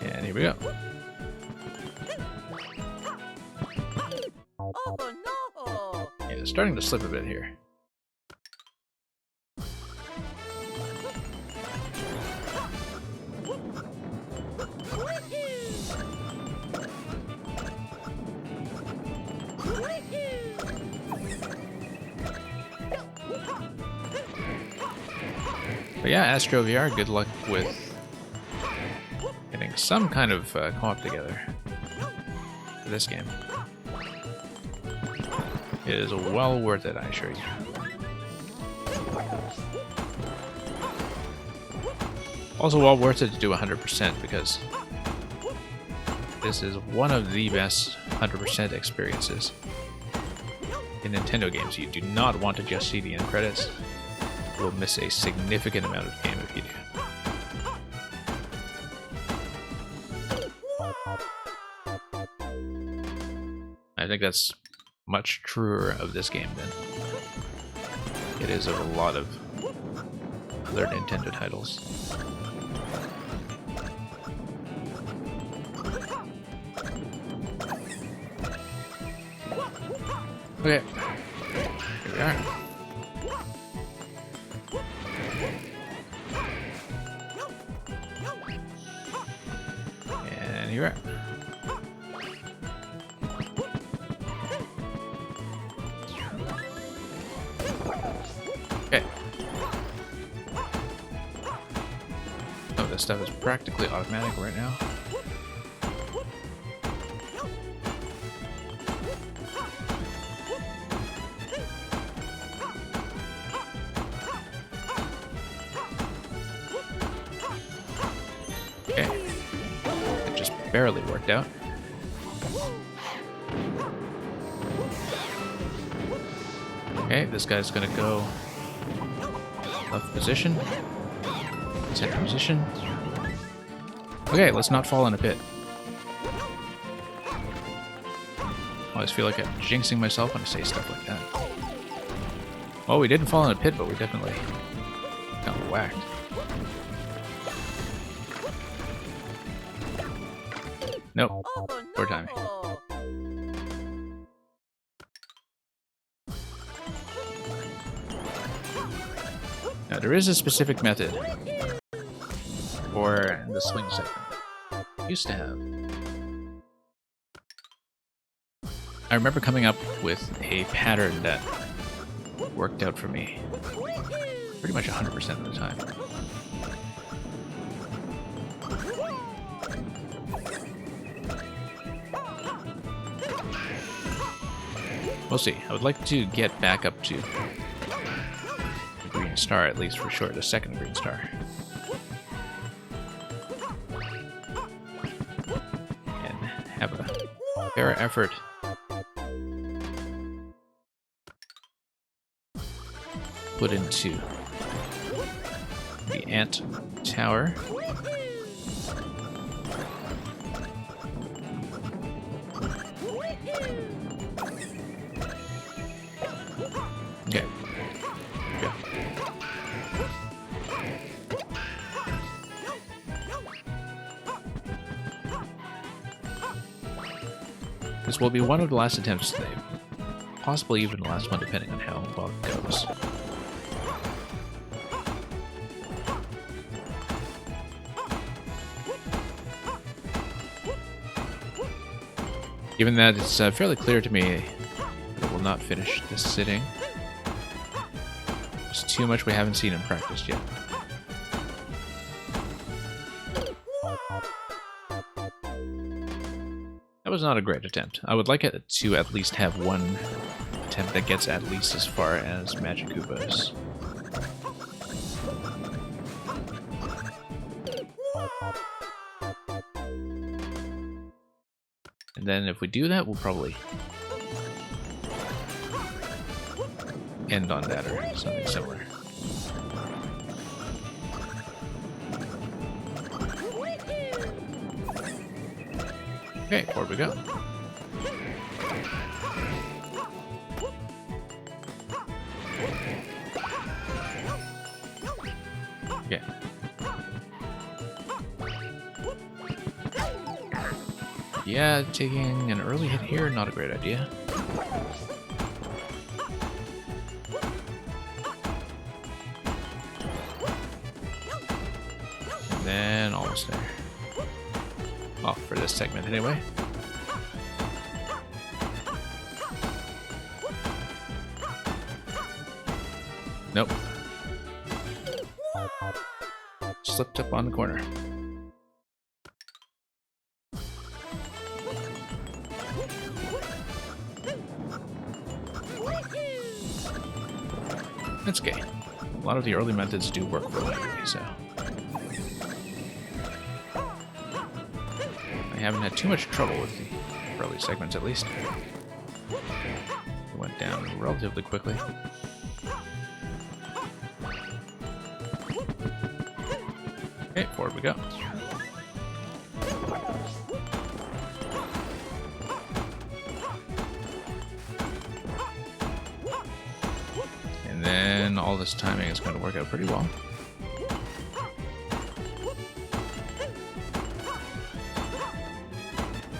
And here we go. Oh no! Yeah, it's starting to slip a bit here. But yeah, Astro VR, good luck with getting some kind of co-op together for this game. It is well worth it, I assure you. Also well worth it to do 100% because this is one of the best 100% experiences in Nintendo games. You do not want to just see the end credits. You will miss a significant amount of game if you do. I think that's much truer of this game than it is of a lot of other Nintendo titles. Okay, here we are. And here we are. Okay. Some of this stuff is practically automatic right now. Okay. It just barely worked out. Okay, this guy's gonna go left position, center position. Okay, let's not fall in a pit. I always feel like I'm jinxing myself when I say stuff like that. Well, we didn't fall in a pit, but we definitely got whacked. Nope, poor timing. Now, there is a specific method for the swing segment. Used to have. I remember coming up with a pattern that worked out for me pretty much 100% of the time. We'll see. I would like to get back up to the green star, at least for sure, the second green star. And have a fair effort put into the ant tower. Okay. Yeah. This will be one of the last attempts today. Possibly even the last one, depending on how well it goes. Given that it's fairly clear to me that it will not finish this sitting. There's too much we haven't seen in practice yet. That was not a great attempt. I would like it to at least have one attempt that gets at least as far as Magic Koopas. And then if we do that, we'll probably end on that or something similar. Okay, forward we go. Okay. Yeah, taking an early hit here, not a great idea. And then almost there. Oh, for this segment anyway. Nope. Slipped up on the corner. That's okay. A lot of the early methods do work reliably, so. I haven't had too much trouble with the early segments, at least. It went down relatively quickly. Okay, forward we go. And then all this timing is going to work out pretty well.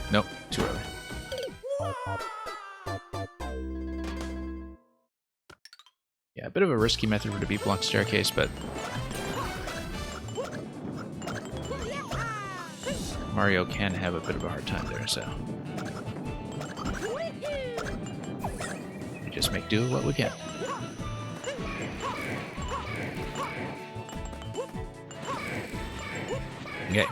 Nope, too early. Yeah, a bit of a risky method for the beat block staircase, but Mario can have a bit of a hard time there, so we just make do with what we can. Okay.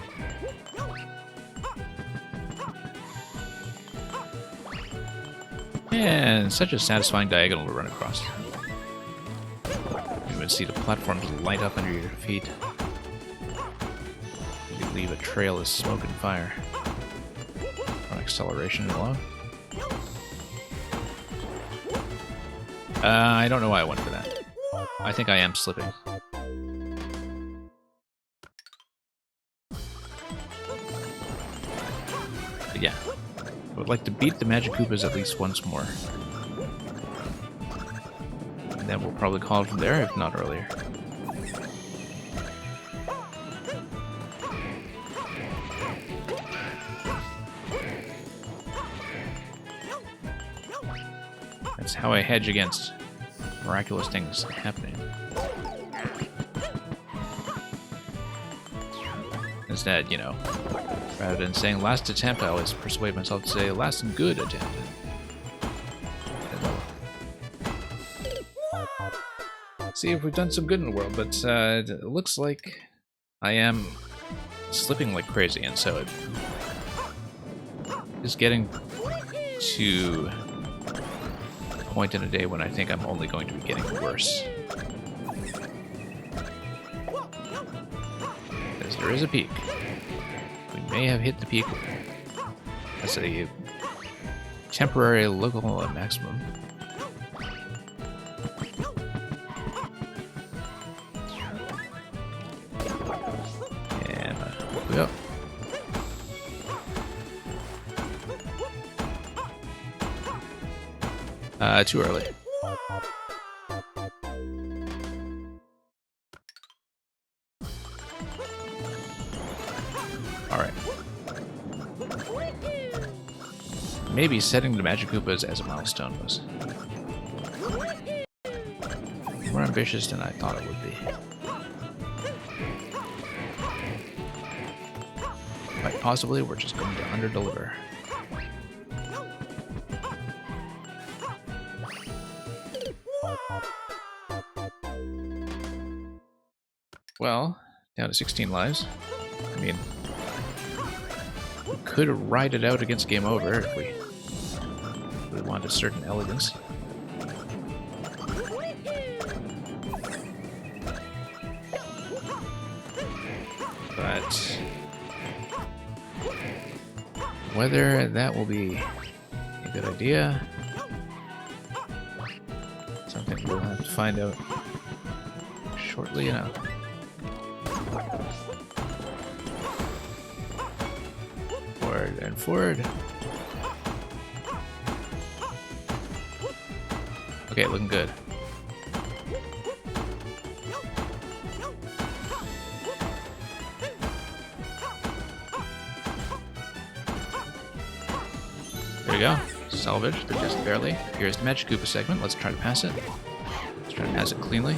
And such a satisfying diagonal to run across. You would see the platforms light up under your feet. You leave a trail of smoke and fire. Or acceleration alone. I don't know why I went for that. I think I am slipping. But yeah. I would like to beat the Magic Koopas at least once more. And then we'll probably call it from there, if not earlier. That's how I hedge against miraculous things happening. Instead, you know, rather than saying last attempt, I always persuade myself to say last and good attempt. See if we've done some good in the world, but it looks like I am slipping like crazy, and so it is getting to a point in a day when I think I'm only going to be getting worse. Because there is a peak. We may have hit the peak as a temporary local maximum. And we go. Too early. Alright. Maybe setting the Magic Koopas as a milestone was more ambitious than I thought it would be. Quite possibly, we're just going to underdeliver. Well, down to 16 lives. I mean, could ride it out against game over if we want a certain elegance. But whether that will be a good idea, something we'll have to find out shortly enough. Forward and forward. Okay, looking good. There we go. Salvage, but just barely. Here's the Magic Koopa segment. Let's try to pass it. Let's try to pass it cleanly.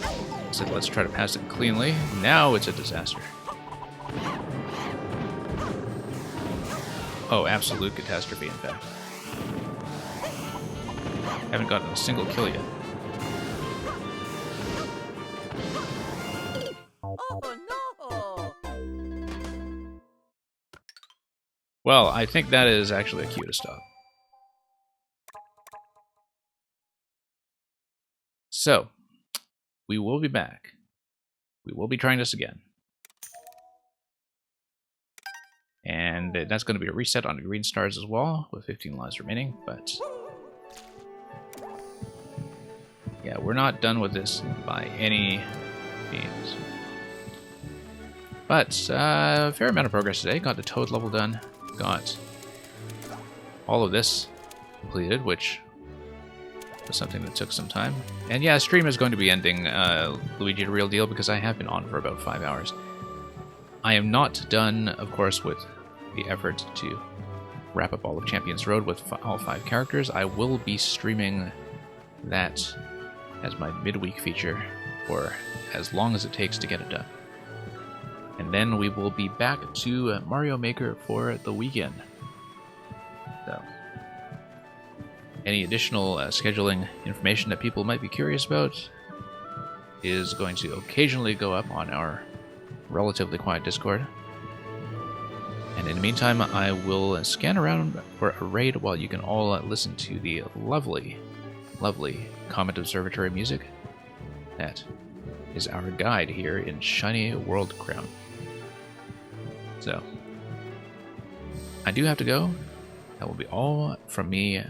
I said let's try to pass it cleanly. Now it's a disaster. Oh, absolute catastrophe, in fact. Haven't gotten a single kill yet. Oh no! Well, I think that is actually a cue to stop. So, we will be back. We will be trying this again. And that's going to be a reset on the green stars as well, with 15 lives remaining, but... yeah, we're not done with this by any means. But, a fair amount of progress today. Got the Toad level done. Got all of this completed, which was something that took some time. And yeah, stream is going to be ending Luigi the Real Deal because I have been on for about 5 hours. I am not done, of course, with the effort to wrap up all of Champions Road with all 5 characters. I will be streaming that as my midweek feature for as long as it takes to get it done. And then we will be back to Mario Maker for the weekend. So, any additional scheduling information that people might be curious about is going to occasionally go up on our relatively quiet Discord. And in the meantime, I will scan around for a raid while you can all listen to the lovely, lovely Comet Observatory music. That is our guide here in Shiny World Crown. So, I do have to go. That will be all from me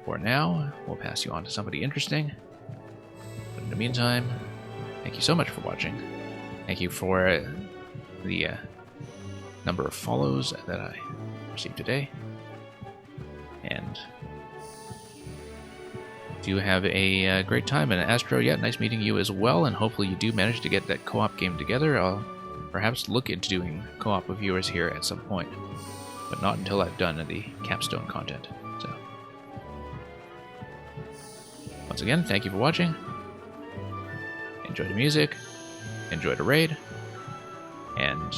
for now. We'll pass you on to somebody interesting. But in the meantime, thank you so much for watching. Thank you for the number of follows that I received today. And do have a great time. And Astro, yeah, nice meeting you as well. And hopefully you do manage to get that co-op game together. I'll perhaps look into doing co-op with viewers here at some point. But not until I've done the capstone content. So, once again, thank you for watching. Enjoy the music. Enjoy the raid. And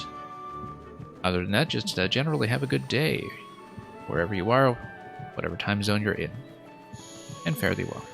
other than that, just generally have a good day, wherever you are, whatever time zone you're in, and fare thee well.